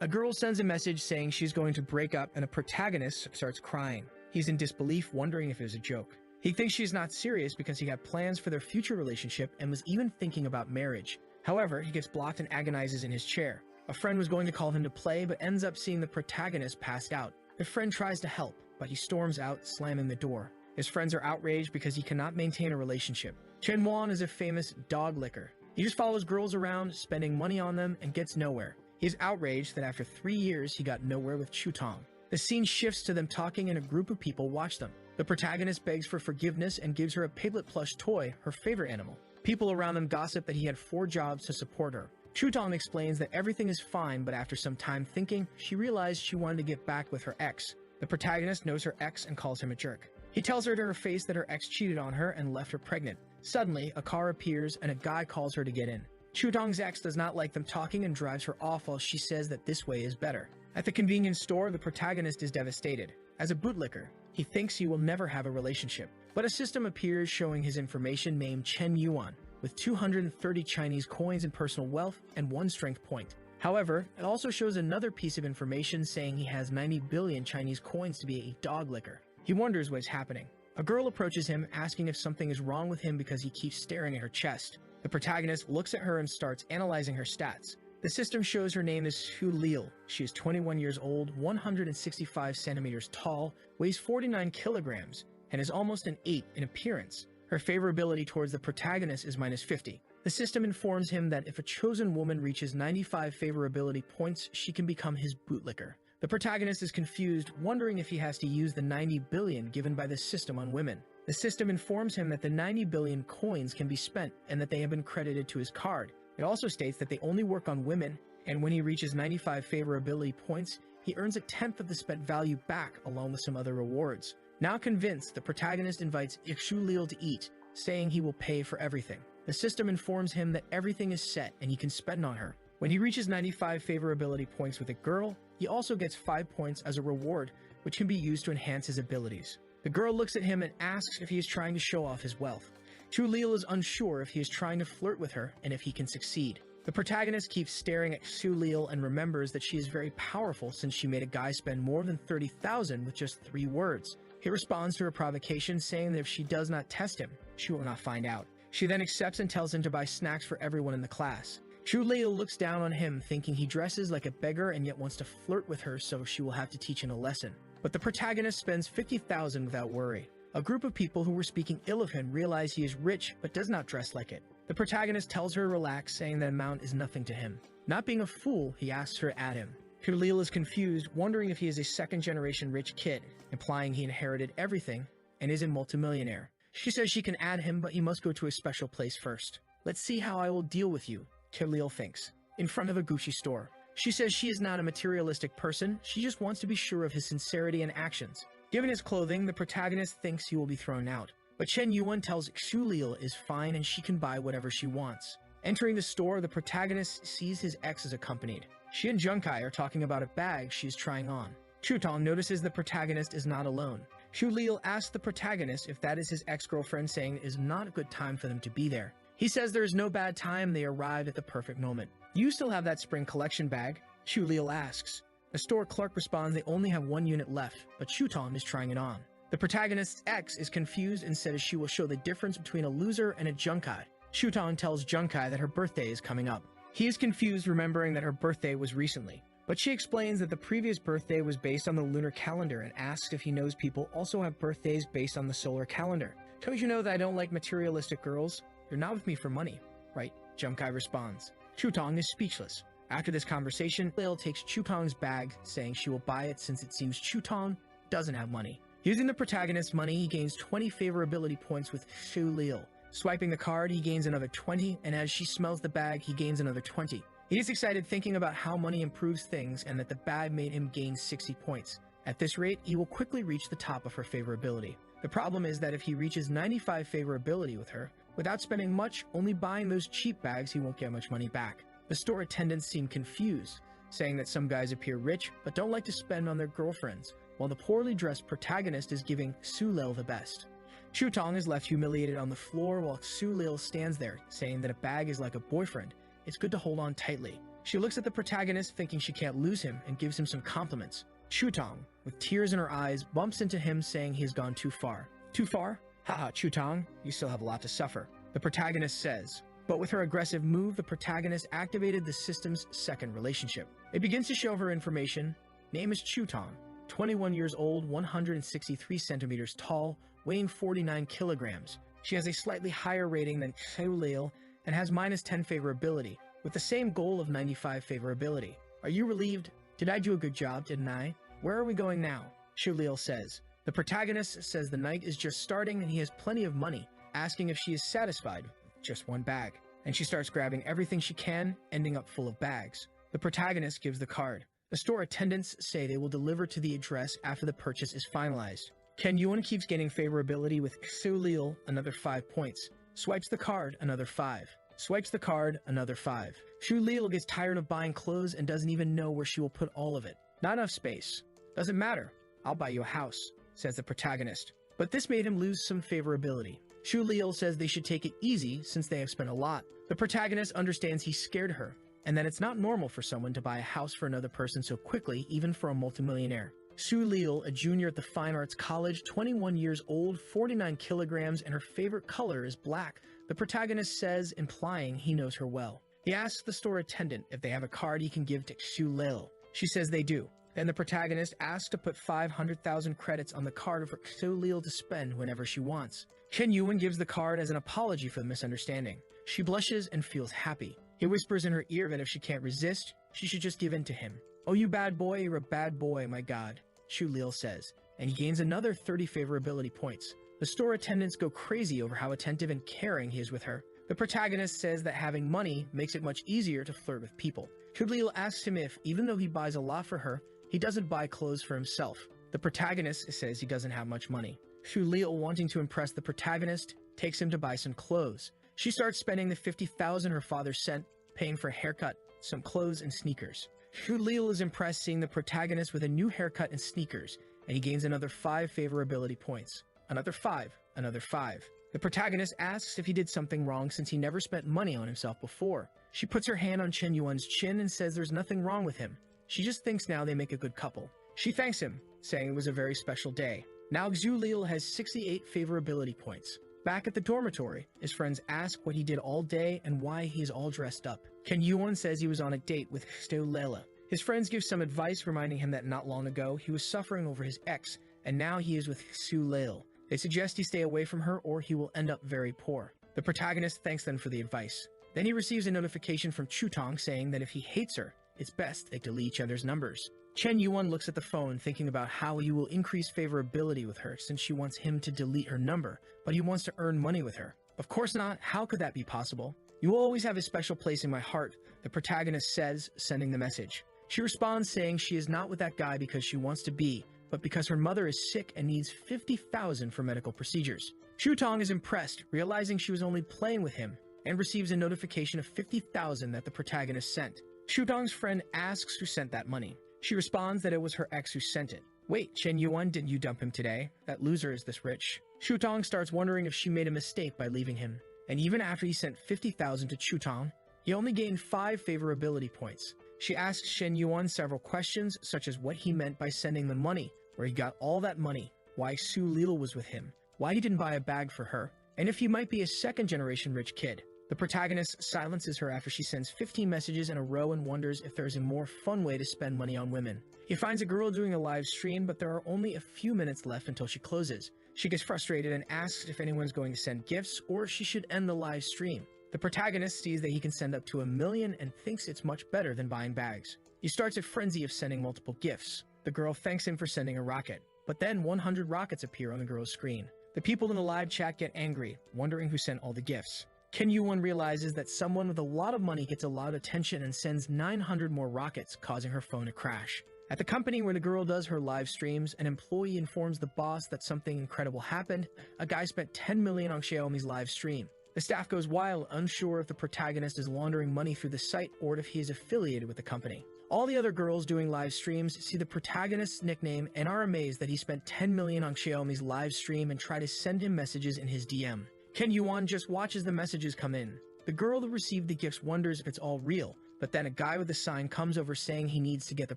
A girl sends a message saying she's going to break up and the protagonist starts crying. He's in disbelief, wondering if it was a joke. He thinks she's not serious because he had plans for their future relationship and was even thinking about marriage. However, he gets blocked and agonizes in his chair. A friend was going to call him to play but ends up seeing the protagonist passed out. The friend tries to help, but he storms out, slamming the door. His friends are outraged because he cannot maintain a relationship. Chen Wan is a famous dog licker. He just follows girls around, spending money on them, and gets nowhere. He is outraged that after 3 years, he got nowhere with Chutong. The scene shifts to them talking and a group of people watch them. The protagonist begs for forgiveness and gives her a piglet plush toy, her favorite animal. People around them gossip that he had 4 jobs to support her. Chutong explains that everything is fine, but after some time thinking, she realized she wanted to get back with her ex. The protagonist knows her ex and calls him a jerk. He tells her to her face that her ex cheated on her and left her pregnant. Suddenly, a car appears and a guy calls her to get in. Chutong's ex does not like them talking and drives her off while she says that this way is better. At the convenience store, the protagonist is devastated. As a bootlicker, he thinks he will never have a relationship. But a system appears showing his information named Chen Yuan, with 230 Chinese coins and personal wealth and 1 strength point. However, it also shows another piece of information saying he has 90 billion Chinese coins to be a dog licker. He wonders what is happening. A girl approaches him, asking if something is wrong with him because he keeps staring at her chest. The protagonist looks at her and starts analyzing her stats. The system shows her name is Hu Lil. She is 21 years old, 165 centimeters tall, weighs 49 kilograms, and is almost an 8 in appearance. Her favorability towards the protagonist is -50. The system informs him that if a chosen woman reaches 95 favorability points, she can become his bootlicker. The protagonist is confused, wondering if he has to use the 90 billion given by the system on women. The system informs him that the 90 billion coins can be spent and that they have been credited to his card. It also states that they only work on women, and when he reaches 95 favorability points, he earns 1/10 of the spent value back along with some other rewards. Now convinced, the protagonist invites Ixulil to eat, saying he will pay for everything. The system informs him that everything is set and he can spend on her. When he reaches 95 favorability points with a girl, he also gets 5 points as a reward, which can be used to enhance his abilities. The girl looks at him and asks if he is trying to show off his wealth. Chulil is unsure if he is trying to flirt with her and if he can succeed. The protagonist keeps staring at Chulil and remembers that she is very powerful since she made a guy spend more than 30,000 with just 3 words. He responds to her provocation, saying that if she does not test him, she will not find out. She then accepts and tells him to buy snacks for everyone in the class. Chulil looks down on him, thinking he dresses like a beggar and yet wants to flirt with her, so she will have to teach him a lesson. But the protagonist spends 50,000 without worry. A group of people who were speaking ill of him realize he is rich but does not dress like it. The protagonist tells her to relax, saying that amount is nothing to him. Not being a fool, he asks her to add him. Chulil is confused, wondering if he is a second-generation rich kid, implying he inherited everything and is a multimillionaire. She says she can add him, but he must go to a special place first. Let's see how I will deal with you, Chulil thinks, in front of a Gucci store. She says she is not a materialistic person, she just wants to be sure of his sincerity and actions. Given his clothing, the protagonist thinks he will be thrown out. But Chen Yuan tells Xulil is fine and she can buy whatever she wants. Entering the store, the protagonist sees his ex is accompanied. She and Junkai are talking about a bag she is trying on. Chutong notices the protagonist is not alone. Xulil asks the protagonist if that is his ex-girlfriend, saying it is not a good time for them to be there. He says there is no bad time, they arrived at the perfect moment. You still have that spring collection bag? Chulil asks. The store clerk responds they only have 1 unit left, but Chutong is trying it on. The protagonist's ex is confused and says she will show the difference between a loser and a Junkai. Chutong tells Junkai that her birthday is coming up. He is confused, remembering that her birthday was recently. But she explains that the previous birthday was based on the lunar calendar and asks if he knows people also have birthdays based on the solar calendar. Don't you know that I don't like materialistic girls? You're not with me for money, right? Junkai responds. Chutong is speechless. After this conversation, Lil takes Chutong's bag, saying she will buy it since it seems Chutong doesn't have money. Using the protagonist's money, he gains 20 favorability points with Xulil. Swiping the card, he gains another 20, and as she smells the bag, he gains another 20. He is excited, thinking about how money improves things and that the bag made him gain 60 points. At this rate, he will quickly reach the top of her favorability. The problem is that if he reaches 95 favorability with her, without spending much, only buying those cheap bags, he won't get much money back. The store attendants seem confused, saying that some guys appear rich but don't like to spend on their girlfriends, while the poorly dressed protagonist is giving Xulil the best. Chutong is left humiliated on the floor while Xulil stands there, saying that a bag is like a boyfriend. It's good to hold on tightly. She looks at the protagonist thinking she can't lose him and gives him some compliments. Chutong, with tears in her eyes, bumps into him saying he has gone too far. Too far? Haha, Chutong, you still have a lot to suffer, the protagonist says. But with her aggressive move, the protagonist activated the system's second relationship. It begins to show her information. Name is Chutong, 21 years old, 163 centimeters tall, weighing 49 kilograms. She has a slightly higher rating than Xeulil and has -10 favorability, with the same goal of 95 favorability. Are you relieved? Did I do a good job, didn't I? Where are we going now? Xeulil says. The protagonist says the night is just starting and he has plenty of money, asking if she is satisfied with just one bag. And she starts grabbing everything she can, ending up full of bags. The protagonist gives the card. The store attendants say they will deliver to the address after the purchase is finalized. Ken Yuan keeps gaining favorability with Xeulil, another 5 points. Swipes the card, another 5. Swipes the card, another 5. Xeulil gets tired of buying clothes and doesn't even know where she will put all of it. Not enough space. Doesn't matter. I'll buy you a house, says the protagonist. But this made him lose some favorability. Xeulil says they should take it easy since they have spent a lot. The protagonist understands he scared her, and that it's not normal for someone to buy a house for another person so quickly, even for a multimillionaire. Xeulil, a junior at the Fine Arts College, 21 years old, 49 kilograms, and her favorite color is black. The protagonist says, implying he knows her well. He asks the store attendant if they have a card he can give to Xeulil. She says they do. Then the protagonist asks to put 500,000 credits on the card for Xeulil to spend whenever she wants. Chen Yuan gives the card as an apology for the misunderstanding. She blushes and feels happy. He whispers in her ear that if she can't resist, she should just give in to him. Oh, you bad boy, you're a bad boy, my god, Xeulil says, and he gains another 30 favorability points. The store attendants go crazy over how attentive and caring he is with her. The protagonist says that having money makes it much easier to flirt with people. Xeulil asks him if, even though he buys a lot for her, he doesn't buy clothes for himself. The protagonist says he doesn't have much money. Xeulil, wanting to impress the protagonist, takes him to buy some clothes. She starts spending the 50,000 her father sent, paying for a haircut, some clothes, and sneakers. Xeulil is impressed seeing the protagonist with a new haircut and sneakers, and he gains another 5 favorability points. Another 5, another 5. The protagonist asks if he did something wrong since he never spent money on himself before. She puts her hand on Chen Yuan's chin and says there's nothing wrong with him. She just thinks now they make a good couple. She thanks him, saying it was a very special day. Now Xeulil has 68 favorability points. Back at the dormitory, his friends ask what he did all day and why he is all dressed up. Ken Yuan says he was on a date with Xeulil. His friends give some advice reminding him that not long ago he was suffering over his ex, and now he is with Xeulil. They suggest he stay away from her or he will end up very poor. The protagonist thanks them for the advice. Then he receives a notification from Chutong saying that if he hates her, it's best they delete each other's numbers. Chen Yuan looks at the phone thinking about how he will increase favorability with her since she wants him to delete her number, but he wants to earn money with her. Of course not, how could that be possible? You will always have a special place in my heart, the protagonist says, sending the message. She responds saying she is not with that guy because she wants to be, but because her mother is sick and needs 50,000 for medical procedures. Chutong is impressed, realizing she was only playing with him, and receives a notification of 50,000 that the protagonist sent. Chutong's friend asks who sent that money. She responds that it was her ex who sent it. Wait, Chen Yuan, didn't you dump him today? That loser is this rich. Chutong starts wondering if she made a mistake by leaving him. And even after he sent 50,000 to Chutong, he only gained 5 favorability points. She asks Chen Yuan several questions, such as what he meant by sending the money, where he got all that money, why Xeulil was with him, why he didn't buy a bag for her, and if he might be a second-generation rich kid. The protagonist silences her after she sends 15 messages in a row and wonders if there's a more fun way to spend money on women. He finds a girl doing a live stream, but there are only a few minutes left until she closes. She gets frustrated and asks if anyone's going to send gifts or if she should end the live stream. The protagonist sees that he can send up to 1 million and thinks it's much better than buying bags. He starts a frenzy of sending multiple gifts. The girl thanks him for sending a rocket, but then 100 rockets appear on the girl's screen. The people in the live chat get angry, wondering who sent all the gifts. Ken Yuan realizes that someone with a lot of money gets a lot of attention and sends 900 more rockets, causing her phone to crash. At the company where the girl does her live streams, an employee informs the boss that something incredible happened. A guy spent 10 million on Xiaomi's live stream. The staff goes wild, unsure if the protagonist is laundering money through the site or if he is affiliated with the company. All the other girls doing live streams see the protagonist's nickname and are amazed that he spent 10 million on Xiaomi's live stream and try to send him messages in his DM. Ken Yuan just watches the messages come in. The girl who received the gifts wonders if it's all real, But then a guy with a sign comes over saying he needs to get the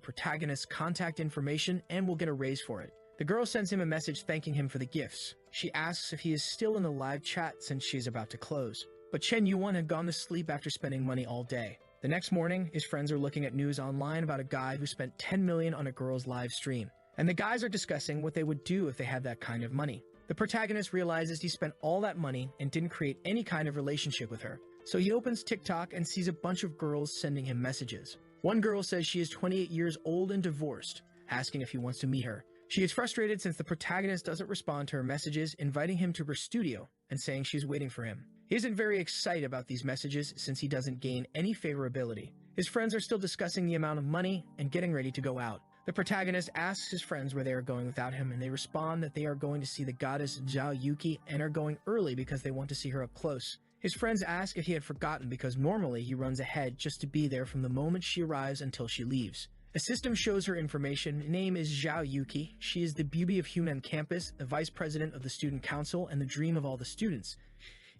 protagonist's contact information and will get a raise for it. The girl sends him a message thanking him for the gifts. She asks if he is still in the live chat since she is about to close. But Chen Yuan had gone to sleep after spending money all day. The next morning, his friends are looking at news online about a guy who spent 10 million on a girl's live stream. And the guys are discussing what they would do if they had that kind of money. The protagonist realizes he spent all that money and didn't create any kind of relationship with her. So he opens TikTok and sees a bunch of girls sending him messages. One girl says she is 28 years old and divorced, asking if he wants to meet her. She is frustrated since the protagonist doesn't respond to her messages, inviting him to her studio and saying she's waiting for him. He isn't very excited about these messages since he doesn't gain any favorability. His friends are still discussing the amount of money and getting ready to go out. The protagonist asks his friends where they are going without him, and they respond that they are going to see the goddess Zhao Yuki and are going early because they want to see her up close. His friends ask if he had forgotten because normally he runs ahead just to be there from the moment she arrives until she leaves. A system shows her information. Her name is Zhao Yuki. She is the beauty of Hunan campus, the vice president of the student council, and the dream of all the students.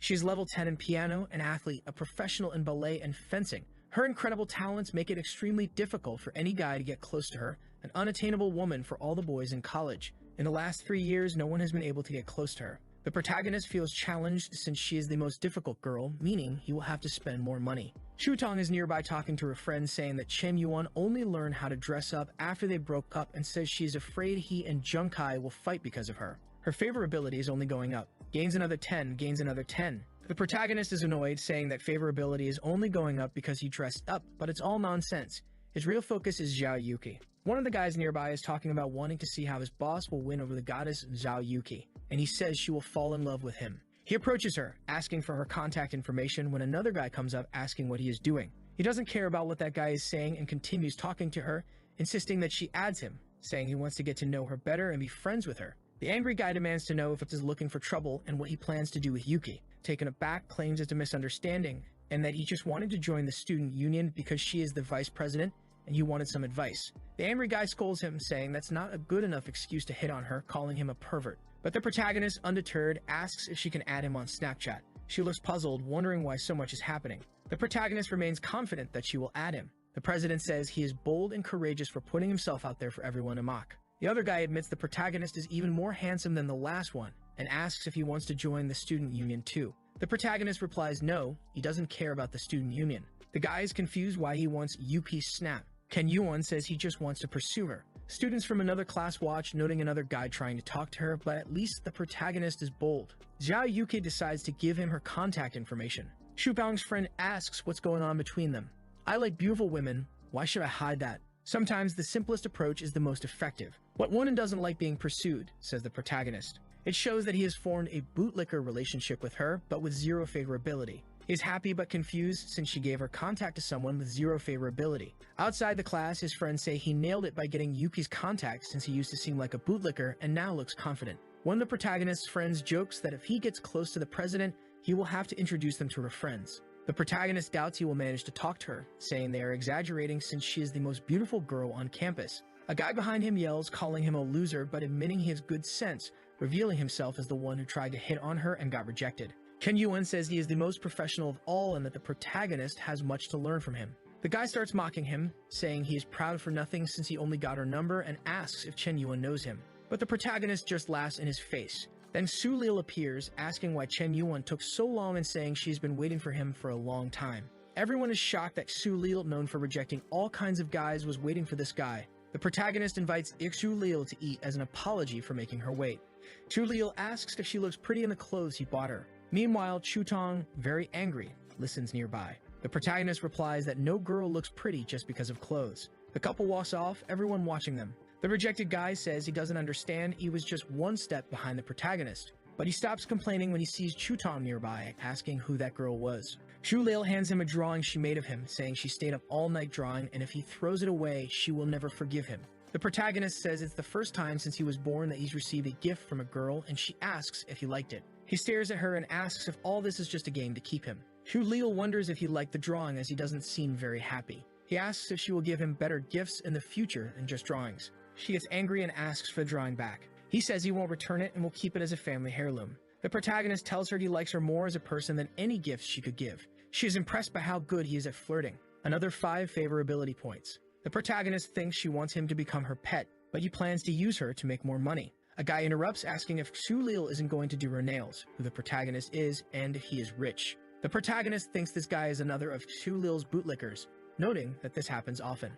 She is level 10 in piano, an athlete, a professional in ballet and fencing. Her incredible talents make it extremely difficult for any guy to get close to her, an unattainable woman for all the boys in college. In the last 3 years, no one has been able to get close to her. The protagonist feels challenged since she is the most difficult girl, meaning he will have to spend more money. Shutong is nearby talking to her friend, saying that Chen Yuan only learned how to dress up after they broke up and says she is afraid he and Junkai will fight because of her. Her favorability is only going up. Gains another 10, gains another 10. The protagonist is annoyed, saying that favorability is only going up because he dressed up, but it's all nonsense. His real focus is Zhao Yuki. One of the guys nearby is talking about wanting to see how his boss will win over the goddess Zhao Yuki, and he says she will fall in love with him. He approaches her, asking for her contact information when another guy comes up asking what he is doing. He doesn't care about what that guy is saying and continues talking to her, insisting that she adds him, saying he wants to get to know her better and be friends with her. The angry guy demands to know if it is looking for trouble and what he plans to do with Yuki. Taken aback, claims it's a misunderstanding and that he just wanted to join the student union because she is the vice president and he wanted some advice. The angry guy scolds him, saying that's not a good enough excuse to hit on her, calling him a pervert. But the protagonist, undeterred, asks if she can add him on Snapchat. She looks puzzled, wondering why so much is happening. The protagonist remains confident that she will add him. The president says he is bold and courageous for putting himself out there for everyone to mock. The other guy admits the protagonist is even more handsome than the last one and asks if he wants to join the student union too. The protagonist replies no, he doesn't care about the student union. The guy is confused why he wants Yuki's snap. Ken Yuan says he just wants to pursue her. Students from another class watch, noting another guy trying to talk to her, but at least the protagonist is bold. Zhao Yuki decides to give him her contact information. Shubang's friend asks what's going on between them. I like beautiful women, why should I hide that? Sometimes the simplest approach is the most effective. What one doesn't like being pursued, says the protagonist. It shows that he has formed a bootlicker relationship with her, but with zero favorability. He is happy but confused since she gave her contact to someone with zero favorability. Outside the class, his friends say he nailed it by getting Yuki's contact since he used to seem like a bootlicker and now looks confident. One of the protagonist's friends jokes that if he gets close to the president, he will have to introduce them to her friends. The protagonist doubts he will manage to talk to her, saying they are exaggerating since she is the most beautiful girl on campus. A guy behind him yells, calling him a loser but admitting he has good sense, revealing himself as the one who tried to hit on her and got rejected. Ken Yuan says he is the most professional of all and that the protagonist has much to learn from him. The guy starts mocking him, saying he is proud for nothing since he only got her number and asks if Chen Yuan knows him. But the protagonist just laughs in his face. Then Su Lil appears, asking why Chen Yuan took so long and saying she's been waiting for him for a long time. Everyone is shocked that Su Lil, known for rejecting all kinds of guys, was waiting for this guy. The protagonist invites Su Lil to eat as an apology for making her wait. Su Lil asks if she looks pretty in the clothes he bought her. Meanwhile, Chutong, very angry, listens nearby. The protagonist replies that no girl looks pretty just because of clothes. The couple walks off, everyone watching them. The rejected guy says he doesn't understand, he was just one step behind the protagonist. But he stops complaining when he sees Chutong nearby, asking who that girl was. Shu Lil hands him a drawing she made of him, saying she stayed up all night drawing, and if he throws it away, she will never forgive him. The protagonist says it's the first time since he was born that he's received a gift from a girl, and she asks if he liked it. He stares at her and asks if all this is just a game to keep him. Shu Lil wonders if he liked the drawing as he doesn't seem very happy. He asks if she will give him better gifts in the future than just drawings. She gets angry and asks for the drawing back. He says he won't return it and will keep it as a family heirloom. The protagonist tells her he likes her more as a person than any gifts she could give. She is impressed by how good he is at flirting. Another 5 favorability points. The protagonist thinks she wants him to become her pet, but he plans to use her to make more money. A guy interrupts asking if Sulil isn't going to do her nails, who the protagonist is, and if he is rich. The protagonist thinks this guy is another of Sulil's bootlickers, noting that this happens often.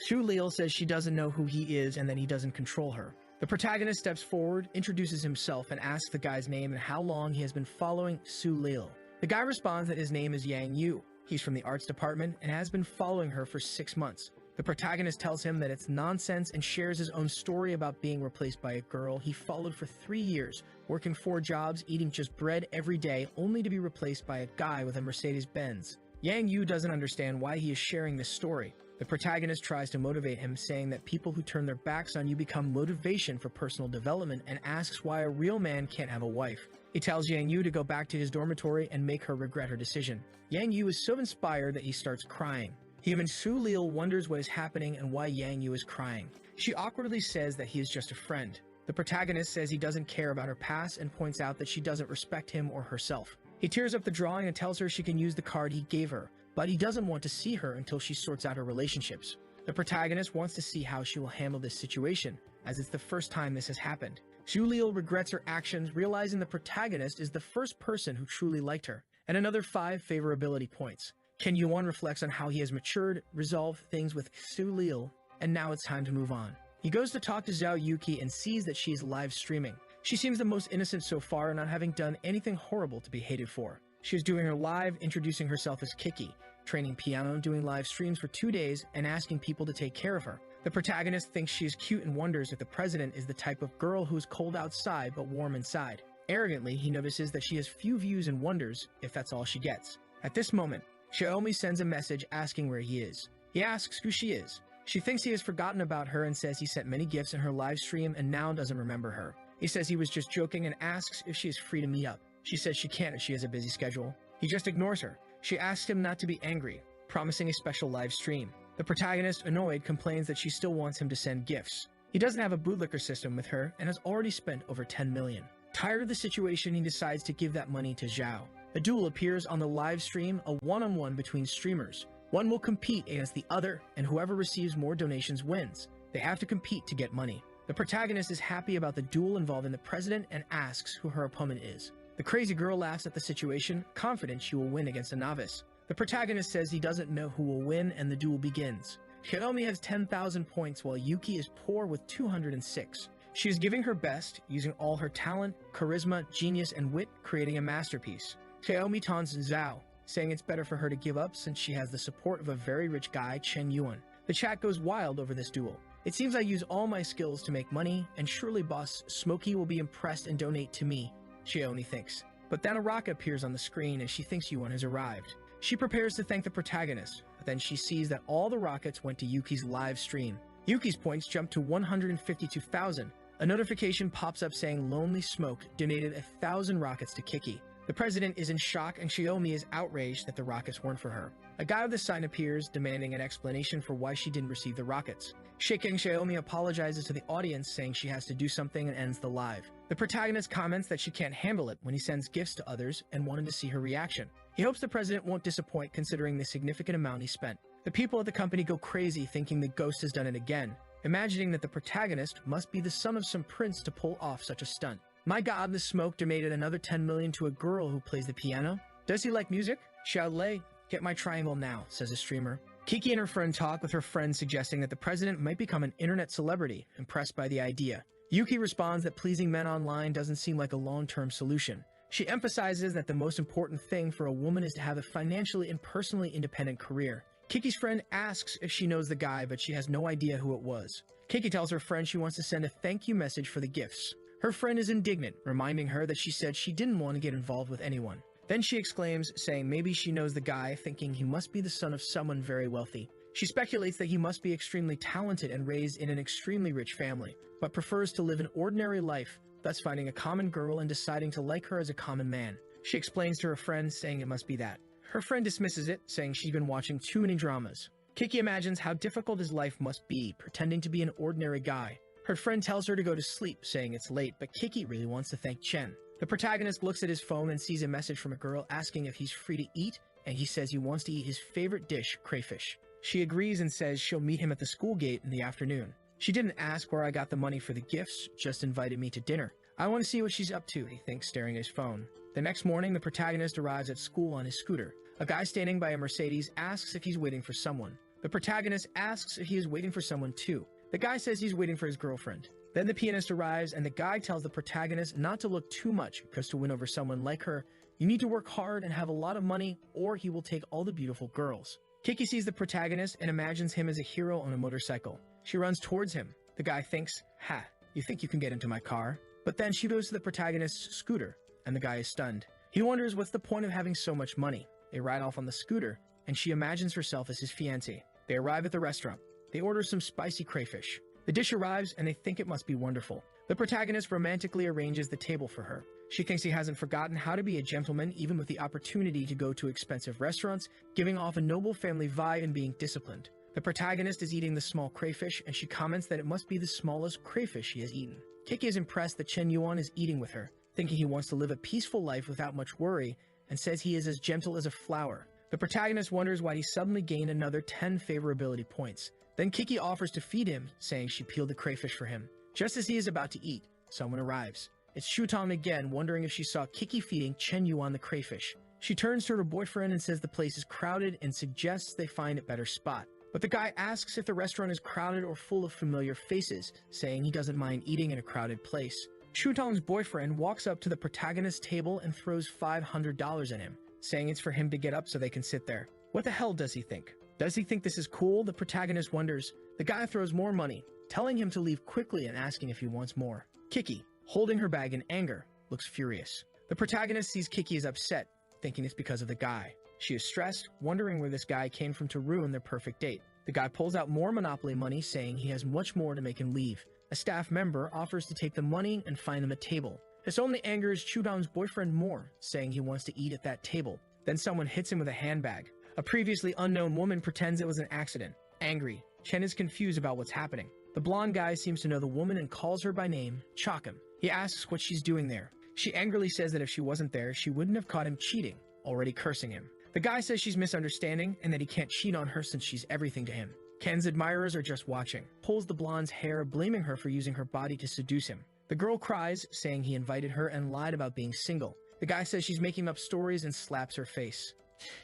Sulil says she doesn't know who he is and that he doesn't control her. The protagonist steps forward, introduces himself, and asks the guy's name and how long he has been following Sulil. The guy responds that his name is Yang Yu. He's from the arts department and has been following her for 6 months. The protagonist tells him that it's nonsense and shares his own story about being replaced by a girl he followed for 3 years, working 4 jobs, eating just bread every day, only to be replaced by a guy with a Mercedes-Benz. Yang Yu doesn't understand why he is sharing this story. The protagonist tries to motivate him, saying that people who turn their backs on you become motivation for personal development, and asks why a real man can't have a wife. He tells Yang Yu to go back to his dormitory and make her regret her decision. Yang Yu is so inspired that he starts crying. Even Sulil wonders what is happening and why Yang Yu is crying. She awkwardly says that he is just a friend. The protagonist says he doesn't care about her past and points out that she doesn't respect him or herself. He tears up the drawing and tells her she can use the card he gave her, but he doesn't want to see her until she sorts out her relationships. The protagonist wants to see how she will handle this situation, as it's the first time this has happened. Sulil regrets her actions, realizing the protagonist is the first person who truly liked her. And another 5 favorability points. Ken Yuan reflects on how he has matured, resolved things with Sulil, and now it's time to move on. He goes to talk to Zhao Yuki and sees that she is live streaming. She seems the most innocent so far, not having done anything horrible to be hated for. She is doing her live, introducing herself as Kiki, training piano, doing live streams for 2 days, and asking people to take care of her. The protagonist thinks she is cute and wonders if the president is the type of girl who is cold outside but warm inside. Arrogantly, he notices that she has few views and wonders if that's all she gets. At this moment, Xiaomi sends a message asking where he is. He asks who she is. She thinks he has forgotten about her and says he sent many gifts in her live stream and now doesn't remember her. He says he was just joking and asks if she is free to meet up. She says she can't if she has a busy schedule. He just ignores her. She asks him not to be angry, promising a special live stream. The protagonist, annoyed, complains that she still wants him to send gifts. He doesn't have a bootlicker system with her and has already spent over 10 million. Tired of the situation, he decides to give that money to Zhao. A duel appears on the live stream, a one-on-one between streamers. One will compete against the other, and whoever receives more donations wins. They have to compete to get money. The protagonist is happy about the duel involving the president and asks who her opponent is. The crazy girl laughs at the situation, confident she will win against a novice. The protagonist says he doesn't know who will win, and the duel begins. Xiaomi has 10,000 points while Yuki is poor with 206. She is giving her best, using all her talent, charisma, genius, and wit, creating a masterpiece. Xiaomi taunts Zhao, saying it's better for her to give up since she has the support of a very rich guy, Chen Yuan. The chat goes wild over this duel. It seems I use all my skills to make money, and surely boss Smokey will be impressed and donate to me, Xiaomi thinks. But then a rocket appears on the screen and she thinks Yuan has arrived. She prepares to thank the protagonist, but then she sees that all the rockets went to Yuki's live stream. Yuki's points jump to 152,000. A notification pops up saying Lonely Smoke donated 1,000 rockets to Kiki. The president is in shock and Xiaomi is outraged that the rockets weren't for her. A guy with the sign appears, demanding an explanation for why she didn't receive the rockets. Shaking, Xiaomi apologizes to the audience, saying she has to do something and ends the live. The protagonist comments that she can't handle it when he sends gifts to others and wanted to see her reaction. He hopes the president won't disappoint considering the significant amount he spent. The people at the company go crazy thinking the ghost has done it again, imagining that the protagonist must be the son of some prince to pull off such a stunt. My god, the smoke donated another 10 million to a girl who plays the piano. Does he like music? Xiaolei, get my triangle now, says a streamer. Kiki and her friend talk, with her friend suggesting that the president might become an internet celebrity, impressed by the idea. Yuki responds that pleasing men online doesn't seem like a long-term solution. She emphasizes that the most important thing for a woman is to have a financially and personally independent career. Kiki's friend asks if she knows the guy, but she has no idea who it was. Kiki tells her friend she wants to send a thank you message for the gifts. Her friend is indignant, reminding her that she said she didn't want to get involved with anyone. Then she exclaims, saying maybe she knows the guy, thinking he must be the son of someone very wealthy. She speculates that he must be extremely talented and raised in an extremely rich family, but prefers to live an ordinary life, thus finding a common girl and deciding to like her as a common man. She explains to her friend, saying it must be that. Her friend dismisses it, saying she's been watching too many dramas. Kiki imagines how difficult his life must be, pretending to be an ordinary guy. Her friend tells her to go to sleep, saying it's late, but Kiki really wants to thank Chen. The protagonist looks at his phone and sees a message from a girl asking if he's free to eat, and he says he wants to eat his favorite dish, crayfish. She agrees and says she'll meet him at the school gate in the afternoon. She didn't ask where I got the money for the gifts, just invited me to dinner. I want to see what she's up to, he thinks, staring at his phone. The next morning, the protagonist arrives at school on his scooter. A guy standing by a Mercedes asks if he's waiting for someone. The protagonist asks if he is waiting for someone too. The guy says he's waiting for his girlfriend. Then the pianist arrives and the guy tells the protagonist not to look too much because to win over someone like her, you need to work hard and have a lot of money or he will take all the beautiful girls. Kiki sees the protagonist and imagines him as a hero on a motorcycle. She runs towards him. The guy thinks, "Ha, you think you can get into my car?" But then she goes to the protagonist's scooter and the guy is stunned. He wonders what's the point of having so much money. They ride off on the scooter and she imagines herself as his fiancé. They arrive at the restaurant. They order some spicy crayfish. The dish arrives and they think it must be wonderful. The protagonist romantically arranges the table for her. She thinks he hasn't forgotten how to be a gentleman even with the opportunity to go to expensive restaurants, giving off a noble family vibe and being disciplined. The protagonist is eating the small crayfish and she comments that it must be the smallest crayfish she has eaten. Kiki is impressed that Chen Yuan is eating with her, thinking he wants to live a peaceful life without much worry, and says he is as gentle as a flower. The protagonist wonders why he suddenly gained another 10 favorability points. Then Kiki offers to feed him, saying she peeled the crayfish for him. Just as he is about to eat, someone arrives. It's Shutong again, wondering if she saw Kiki feeding Chen Yuan the crayfish. She turns to her boyfriend and says the place is crowded and suggests they find a better spot. But the guy asks if the restaurant is crowded or full of familiar faces, saying he doesn't mind eating in a crowded place. Shutong's boyfriend walks up to the protagonist's table and throws $500 at him, saying it's for him to get up so they can sit there. What the hell does he think? Does he think this is cool? The protagonist wonders. The guy throws more money, telling him to leave quickly and asking if he wants more. Kiki, holding her bag in anger, looks furious. The protagonist sees Kiki is upset, thinking it's because of the guy. She is stressed, wondering where this guy came from to ruin their perfect date. The guy pulls out more Monopoly money, saying he has much more to make him leave. A staff member offers to take the money and find them a table. This only angers Chudong's boyfriend more, saying he wants to eat at that table. Then someone hits him with a handbag. A previously unknown woman pretends it was an accident. Angry, Chen is confused about what's happening. The blonde guy seems to know the woman and calls her by name, Chakum. He asks what she's doing there. She angrily says that if she wasn't there, she wouldn't have caught him cheating, already cursing him. The guy says she's misunderstanding and that he can't cheat on her since she's everything to him. Ken's admirers are just watching, pulls the blonde's hair, blaming her for using her body to seduce him. The girl cries, saying he invited her and lied about being single. The guy says she's making up stories and slaps her face.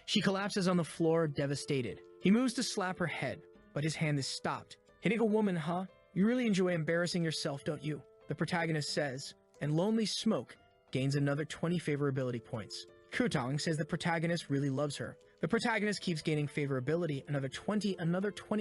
She collapses on the floor, devastated. He moves to slap her head, but his hand is stopped. Hitting a woman, huh? You really enjoy embarrassing yourself, don't you? The protagonist says, and Lonely Smoke gains another 20 favorability points. Kutong says the protagonist really loves her. The protagonist keeps gaining favorability, another 20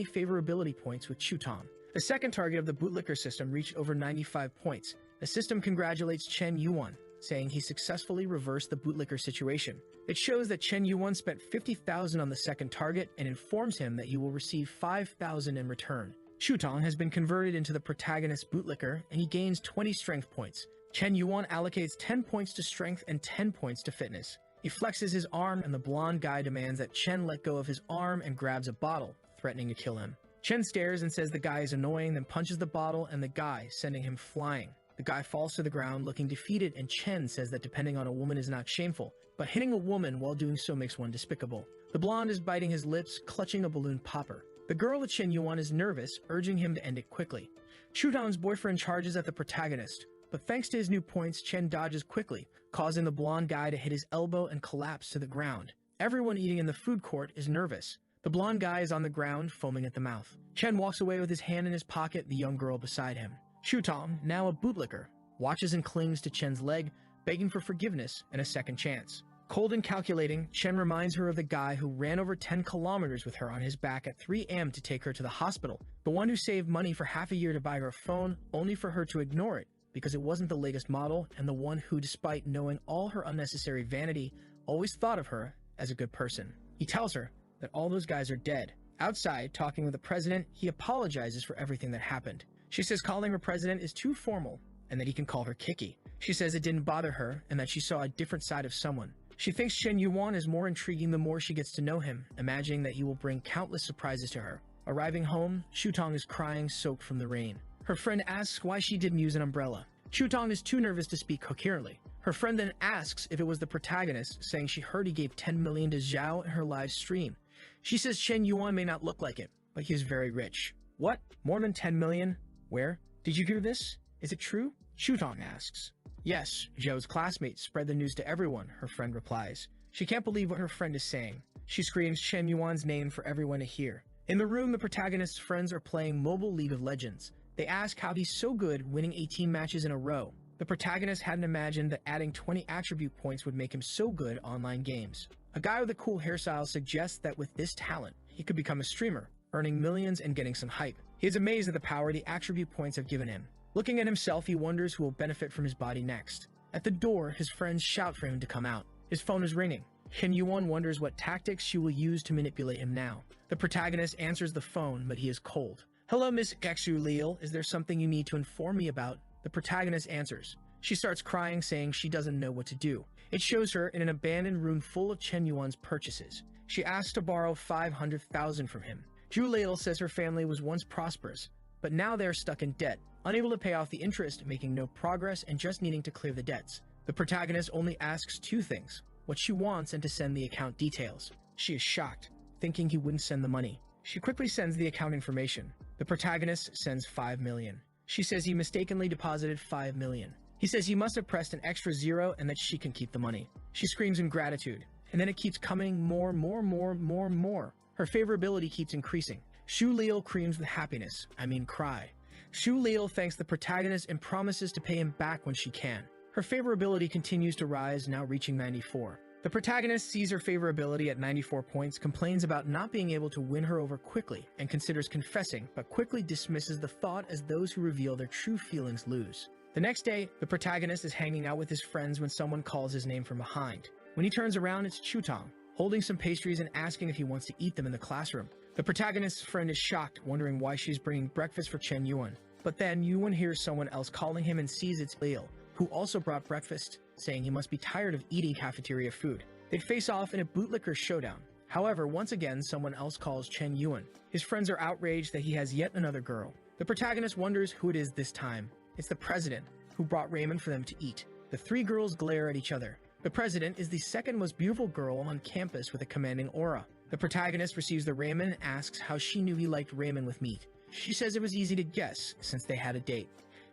favorability points with Chutong. The second target of the bootlicker system reached over 95 points. The system congratulates Chen Yuan, saying he successfully reversed the bootlicker situation. It shows that Chen Yuan spent 50,000 on the second target and informs him that he will receive 5,000 in return. Chutong has been converted into the protagonist's bootlicker and he gains 20 strength points. Chen Yuan allocates 10 points to strength and 10 points to fitness. He flexes his arm and the blonde guy demands that Chen let go of his arm and grabs a bottle, threatening to kill him. Chen stares and says the guy is annoying, then punches the bottle and the guy, sending him flying. The guy falls to the ground looking defeated and Chen says that depending on a woman is not shameful, but hitting a woman while doing so makes one despicable. The blonde is biting his lips, clutching a balloon popper. The girl at Chen Yuan is nervous, urging him to end it quickly. Chutong's boyfriend charges at the protagonist, but thanks to his new points, Chen dodges quickly, causing the blonde guy to hit his elbow and collapse to the ground. Everyone eating in the food court is nervous. The blonde guy is on the ground, foaming at the mouth. Chen walks away with his hand in his pocket, the young girl beside him. Chutong, now a bootlicker, watches and clings to Chen's leg, begging for forgiveness and a second chance. Cold and calculating, Chen reminds her of the guy who ran over 10 kilometers with her on his back at 3 a.m. to take her to the hospital, the one who saved money for half a year to buy her a phone, only for her to ignore it because it wasn't the latest model, and the one who, despite knowing all her unnecessary vanity, always thought of her as a good person. He tells her that all those guys are dead. Outside, talking with the president, he apologizes for everything that happened. She says calling her president is too formal, and that he can call her Kiki. She says it didn't bother her, and that she saw a different side of someone. She thinks Chen Yuan is more intriguing the more she gets to know him, imagining that he will bring countless surprises to her. Arriving home, Chutong is crying, soaked from the rain. Her friend asks why she didn't use an umbrella. Chutong is too nervous to speak coherently. Her friend then asks if it was the protagonist, saying she heard he gave 10 million to Zhao in her live stream. She says Chen Yuan may not look like it, but he is very rich. What? More than 10 million? Where? Did you hear this? Is it true? Shutong asks. Yes, Zhao's classmates spread the news to everyone, her friend replies. She can't believe what her friend is saying. She screams Chen Yuan's name for everyone to hear. In the room, the protagonist's friends are playing mobile League of Legends. They ask how he's so good, winning 18 matches in a row. The protagonist hadn't imagined that adding 20 attribute points would make him so good online games. A guy with a cool hairstyle suggests that with this talent, he could become a streamer, earning millions and getting some hype. He is amazed at the power the attribute points have given him. Looking at himself, he wonders who will benefit from his body next. At the door, his friends shout for him to come out. His phone is ringing. Chen Yuan wonders what tactics she will use to manipulate him now. The protagonist answers the phone, but he is cold. Hello, Miss Lil. Is there something you need to inform me about? The protagonist answers. She starts crying, saying she doesn't know what to do. It shows her in an abandoned room full of Chen Yuan's purchases. She asks to borrow 500,000 from him. Lil says her family was once prosperous, but now they're stuck in debt, unable to pay off the interest, making no progress, and just needing to clear the debts. The protagonist only asks two things: what she wants and to send the account details. She is shocked, thinking he wouldn't send the money. She quickly sends the account information. The protagonist sends 5 million. She says he mistakenly deposited 5 million. He says he must have pressed an extra zero and that she can keep the money. She screams in gratitude, and then it keeps coming more. Her favorability keeps increasing. Lil screams with happiness, cry. Lil thanks the protagonist and promises to pay him back when she can. Her favorability continues to rise, now reaching 94. The protagonist sees her favorability at 94 points, complains about not being able to win her over quickly, and considers confessing, but quickly dismisses the thought as those who reveal their true feelings lose. The next day, the protagonist is hanging out with his friends when someone calls his name from behind. When he turns around, it's Chutong, holding some pastries and asking if he wants to eat them in the classroom. The protagonist's friend is shocked, wondering why she's bringing breakfast for Chen Yuan. But then Yuan hears someone else calling him and sees it's Lil, who also brought breakfast, saying he must be tired of eating cafeteria food. They face off in a bootlicker showdown. However, once again, someone else calls Chen Yuan. His friends are outraged that he has yet another girl. The protagonist wonders who it is this time. It's the president, who brought ramen for them to eat. The three girls glare at each other. The president is the second most beautiful girl on campus with a commanding aura. The protagonist receives the ramen and asks how she knew he liked ramen with meat. She says it was easy to guess, since they had a date.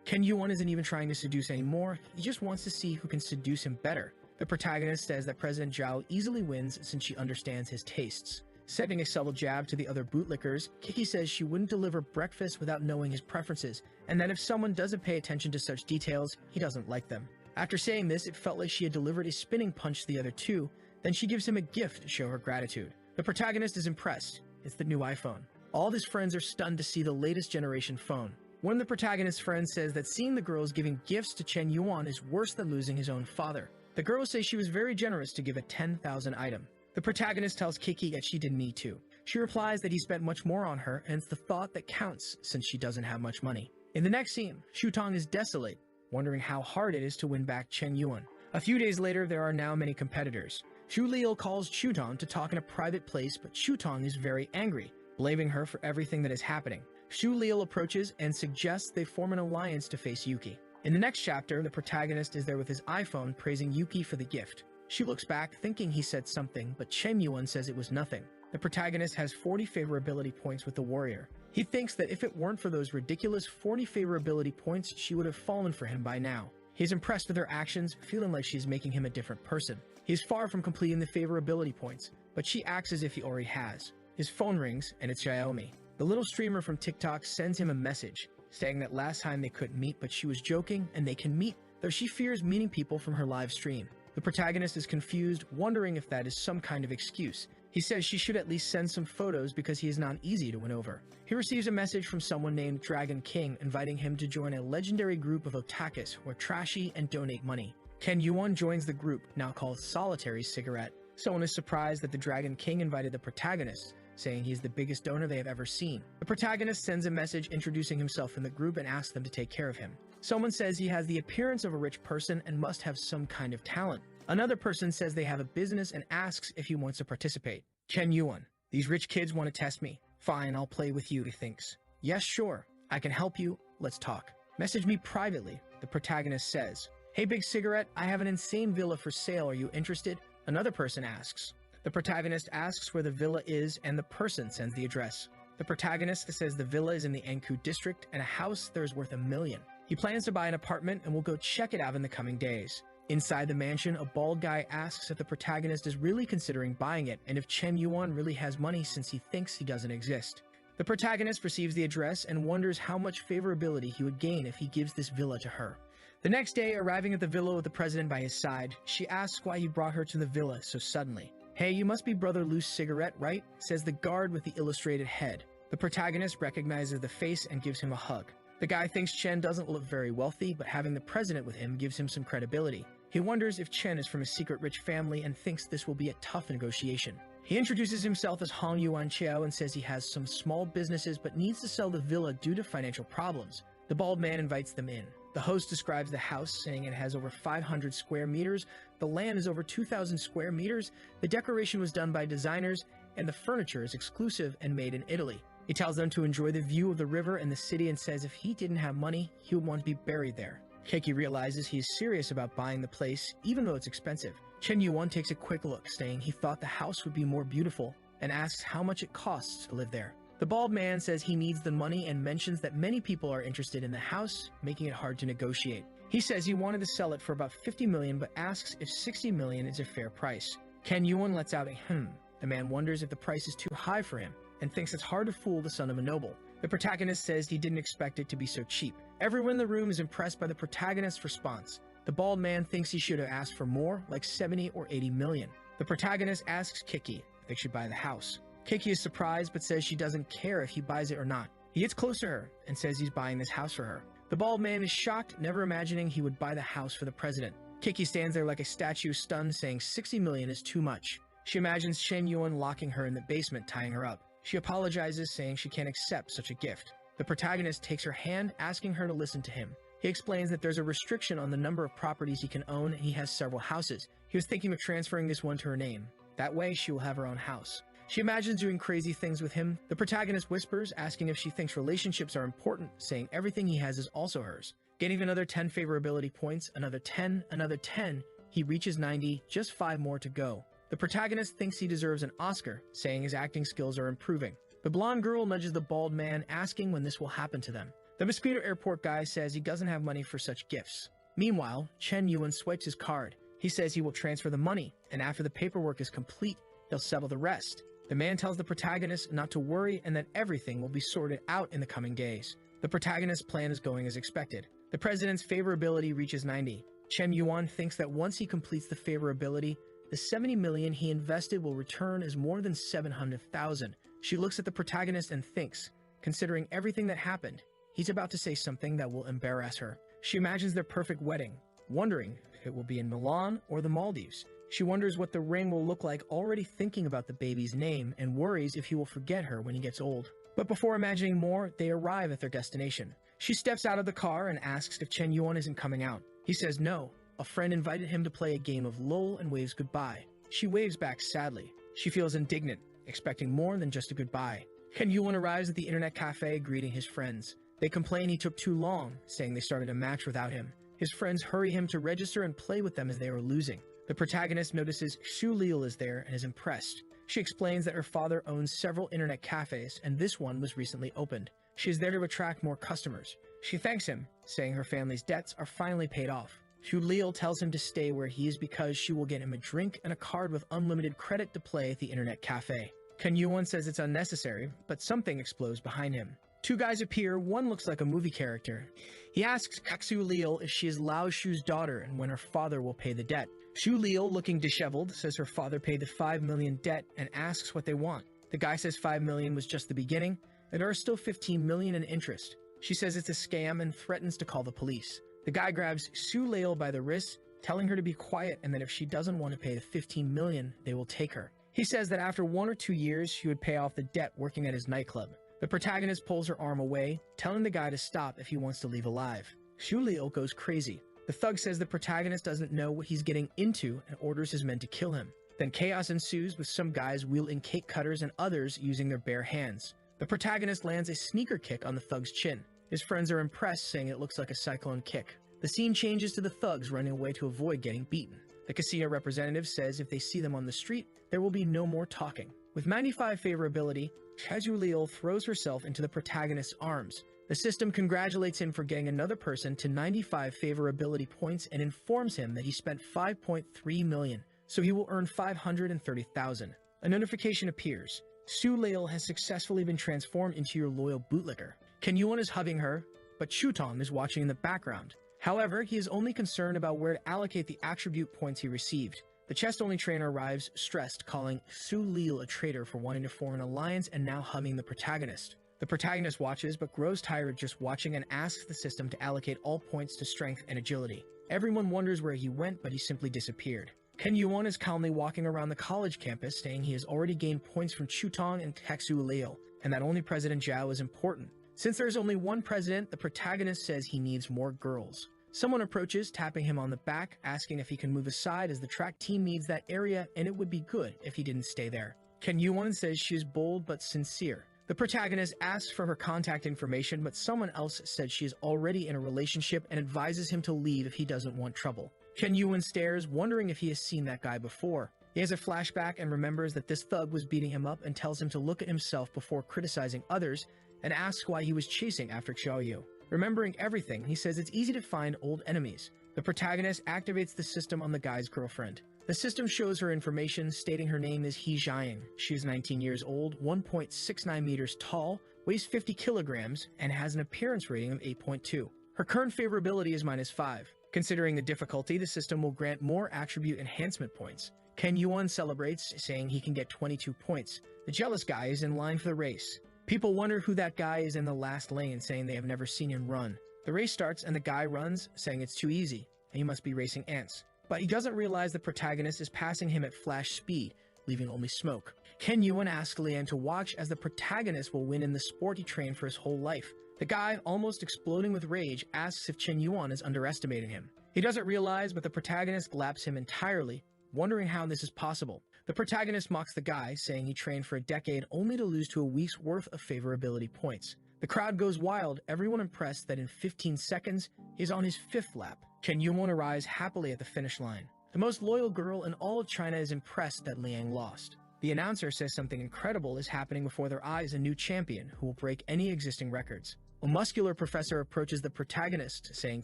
Chen Yuan isn't even trying to seduce anymore, he just wants to see who can seduce him better. The protagonist says that President Zhao easily wins since she understands his tastes. Setting a subtle jab to the other bootlickers, Kiki says she wouldn't deliver breakfast without knowing his preferences, and that if someone doesn't pay attention to such details, he doesn't like them. After saying this, it felt like she had delivered a spinning punch to the other two, then she gives him a gift to show her gratitude. The protagonist is impressed. It's the new iPhone. All of his friends are stunned to see the latest generation phone. One of the protagonist's friends says that seeing the girls giving gifts to Chen Yuan is worse than losing his own father. The girls say she was very generous to give a 10,000 item. The protagonist tells Kiki that she didn't need to. She replies that he spent much more on her, and it's the thought that counts since she doesn't have much money. In the next scene, Shutong is desolate, wondering how hard it is to win back Chen Yuan. A few days later, there are now many competitors. Lil calls Shutong to talk in a private place, but Shutong is very angry, blaming her for everything that is happening. Lil approaches and suggests they form an alliance to face Yuki. In the next chapter, the protagonist is there with his iPhone praising Yuki for the gift. She looks back thinking he said something, but Chen Yuan says it was nothing. The protagonist has 40 favorability points with the warrior. He thinks that if it weren't for those ridiculous 40 favorability points, she would have fallen for him by now. He's impressed with her actions, feeling like she's making him a different person. He is far from completing the favorability points, but she acts as if he already has. His phone rings, and it's Yahello. The little streamer from TikTok sends him a message, saying that last time they couldn't meet, but she was joking and they can meet, though she fears meeting people from her live stream. The protagonist is confused, wondering if that is some kind of excuse. He says she should at least send some photos because he is not easy to win over. He receives a message from someone named Dragon King inviting him to join a legendary group of otakus who are trashy and donate money. Chen Yuan joins the group, now called Solitary Cigarette. Someone is surprised that the Dragon King invited the protagonist, saying he's the biggest donor they have ever seen. The protagonist sends a message introducing himself in the group and asks them to take care of him. Someone says he has the appearance of a rich person and must have some kind of talent. Another person says they have a business and asks if he wants to participate. Chen Yuan, these rich kids want to test me. Fine, I'll play with you, he thinks. Yes, sure, I can help you, let's talk. Message me privately, the protagonist says. "Hey Big Cigarette, I have an insane villa for sale, are you interested?" Another person asks. The protagonist asks where the villa is and the person sends the address. The protagonist says the villa is in the Enku district and a house there is worth $1 million. He plans to buy an apartment and will go check it out in the coming days. Inside the mansion, a bald guy asks if the protagonist is really considering buying it and if Chen Yuan really has money since he thinks he doesn't exist. The protagonist receives the address and wonders how much favorability he would gain if he gives this villa to her. The next day, arriving at the villa with the president by his side, she asks why he brought her to the villa so suddenly. "Hey, you must be Brother Loose Cigarette, right?" says the guard with the illustrated head. The protagonist recognizes the face and gives him a hug. The guy thinks Chen doesn't look very wealthy, but having the president with him gives him some credibility. He wonders if Chen is from a secret rich family and thinks this will be a tough negotiation. He introduces himself as Hong Yuan Chiao and says he has some small businesses but needs to sell the villa due to financial problems. The bald man invites them in. The host describes the house, saying it has over 500 square meters, the land is over 2,000 square meters, the decoration was done by designers, and the furniture is exclusive and made in Italy. He tells them to enjoy the view of the river and the city and says if he didn't have money, he would want to be buried there. Keiki realizes he is serious about buying the place, even though it's expensive. Chen Yuan takes a quick look, saying he thought the house would be more beautiful, and asks how much it costs to live there. The bald man says he needs the money and mentions that many people are interested in the house, making it hard to negotiate. He says he wanted to sell it for about 50 million, but asks if 60 million is a fair price. Chen Yuan lets out a "hmm." The man wonders if the price is too high for him, and thinks it's hard to fool the son of a noble. The protagonist says he didn't expect it to be so cheap. Everyone in the room is impressed by the protagonist's response. The bald man thinks he should have asked for more, like 70 or 80 million. The protagonist asks Keiki if they should buy the house. Keiki is surprised but says she doesn't care if he buys it or not. He gets close to her and says he's buying this house for her. The bald man is shocked, never imagining he would buy the house for the president. Keiki stands there like a statue, stunned, saying 60 million is too much. She imagines Chen Yuan locking her in the basement, tying her up. She apologizes, saying she can't accept such a gift. The protagonist takes her hand, asking her to listen to him. He explains that there's a restriction on the number of properties he can own, and he has several houses. He was thinking of transferring this one to her name. That way, she will have her own house. She imagines doing crazy things with him. The protagonist whispers, asking if she thinks relationships are important, saying everything he has is also hers. Getting another 10 favorability points, another 10, another 10, he reaches 90, just 5 more to go. The protagonist thinks he deserves an Oscar, saying his acting skills are improving. The blonde girl nudges the bald man, asking when this will happen to them. The Mosquito Airport guy says he doesn't have money for such gifts. Meanwhile, Chen Yuan swipes his card. He says he will transfer the money, and after the paperwork is complete, he'll settle the rest. The man tells the protagonist not to worry and that everything will be sorted out in the coming days. The protagonist's plan is going as expected. The president's favorability reaches 90. Chen Yuan thinks that once he completes the favorability, the 70 million he invested will return as more than 700,000. She looks at the protagonist and thinks, considering everything that happened, he's about to say something that will embarrass her. She imagines their perfect wedding, wondering if it will be in Milan or the Maldives. She wonders what the ring will look like, already thinking about the baby's name, and worries if he will forget her when he gets old. But before imagining more, they arrive at their destination. She steps out of the car and asks if Chen Yuan isn't coming out. He says no. A friend invited him to play a game of LOL and waves goodbye. She waves back sadly. She feels indignant, expecting more than just a goodbye. Chen Yuan arrives at the internet cafe greeting his friends. They complain he took too long, saying they started a match without him. His friends hurry him to register and play with them as they are losing. The protagonist notices Xu Liu is there and is impressed. She explains that her father owns several internet cafes and this one was recently opened. She is there to attract more customers. She thanks him, saying her family's debts are finally paid off. Xu Liu tells him to stay where he is because she will get him a drink and a card with unlimited credit to play at the internet cafe. Chen Yuan says it's unnecessary, but something explodes behind him. Two guys appear, one looks like a movie character. He asks Xu Liu if she is Lao Shu's daughter and when her father will pay the debt. Xu Liu, looking disheveled, says her father paid the 5 million debt and asks what they want. The guy says 5 million was just the beginning, and there are still 15 million in interest. She says it's a scam and threatens to call the police. The guy grabs Xu Liu by the wrist, telling her to be quiet and that if she doesn't want to pay the 15 million, they will take her. He says that after 1 or 2 years, she would pay off the debt working at his nightclub. The protagonist pulls her arm away, telling the guy to stop if he wants to leave alive. Xu Liu goes crazy. The thug says the protagonist doesn't know what he's getting into and orders his men to kill him. Then chaos ensues with some guys wielding cake cutters and others using their bare hands. The protagonist lands a sneaker kick on the thug's chin. His friends are impressed, saying it looks like a cyclone kick. The scene changes to the thugs running away to avoid getting beaten. The casino representative says if they see them on the street, there will be no more talking. With 95 favorability, Chazulil throws herself into the protagonist's arms. The system congratulates him for getting another person to 95 favorability points and informs him that he spent 5.3 million, so he will earn 530,000. A notification appears. Su Leil has successfully been transformed into your loyal bootlicker. Kenyuan is hugging her, but Chuton is watching in the background. However, he is only concerned about where to allocate the attribute points he received. The chest-only trainer arrives, stressed, calling Su Leil a traitor for wanting to form an alliance and now hugging the protagonist. The protagonist watches but grows tired just watching and asks the system to allocate all points to strength and agility. Everyone wonders where he went, but he simply disappeared. Kenyuan is calmly walking around the college campus, saying he has already gained points from Chutong and Kaksu Leo, and that only President Zhao is important. Since there is only one president, the protagonist says he needs more girls. Someone approaches, tapping him on the back, asking if he can move aside as the track team needs that area and it would be good if he didn't stay there. Kenyuan says she is bold but sincere. The protagonist asks for her contact information, but someone else said she is already in a relationship and advises him to leave if he doesn't want trouble. Kenyuan stares, wondering if he has seen that guy before. He has a flashback and remembers that this thug was beating him up and tells him to look at himself before criticizing others, and asks why he was chasing after Xiaoyu. Remembering everything, he says it's easy to find old enemies. The protagonist activates the system on the guy's girlfriend. The system shows her information, stating her name is He Jiang. She is 19 years old, 1.69 meters tall, weighs 50 kilograms, and has an appearance rating of 8.2. Her current favorability is -5. Considering the difficulty, the system will grant more attribute enhancement points. Kenyuan celebrates, saying he can get 22 points. The jealous guy is in line for the race. People wonder who that guy is in the last lane, saying they have never seen him run. The race starts and the guy runs, saying it's too easy, and he must be racing ants. But he doesn't realize the protagonist is passing him at flash speed, leaving only smoke. Kenyuan asks Liang to watch as the protagonist will win in the sport he trained for his whole life. The guy, almost exploding with rage, asks if Chen Yuan is underestimating him. He doesn't realize, but the protagonist laps him entirely, wondering how this is possible. The protagonist mocks the guy, saying he trained for a decade only to lose to a week's worth of favorability points. The crowd goes wild, everyone impressed that in 15 seconds, he's on his 5th lap. Chen Yuan arrives happily at the finish line. The most loyal girl in all of China is impressed that Liang lost. The announcer says something incredible is happening before their eyes, a new champion who will break any existing records. A muscular professor approaches the protagonist, saying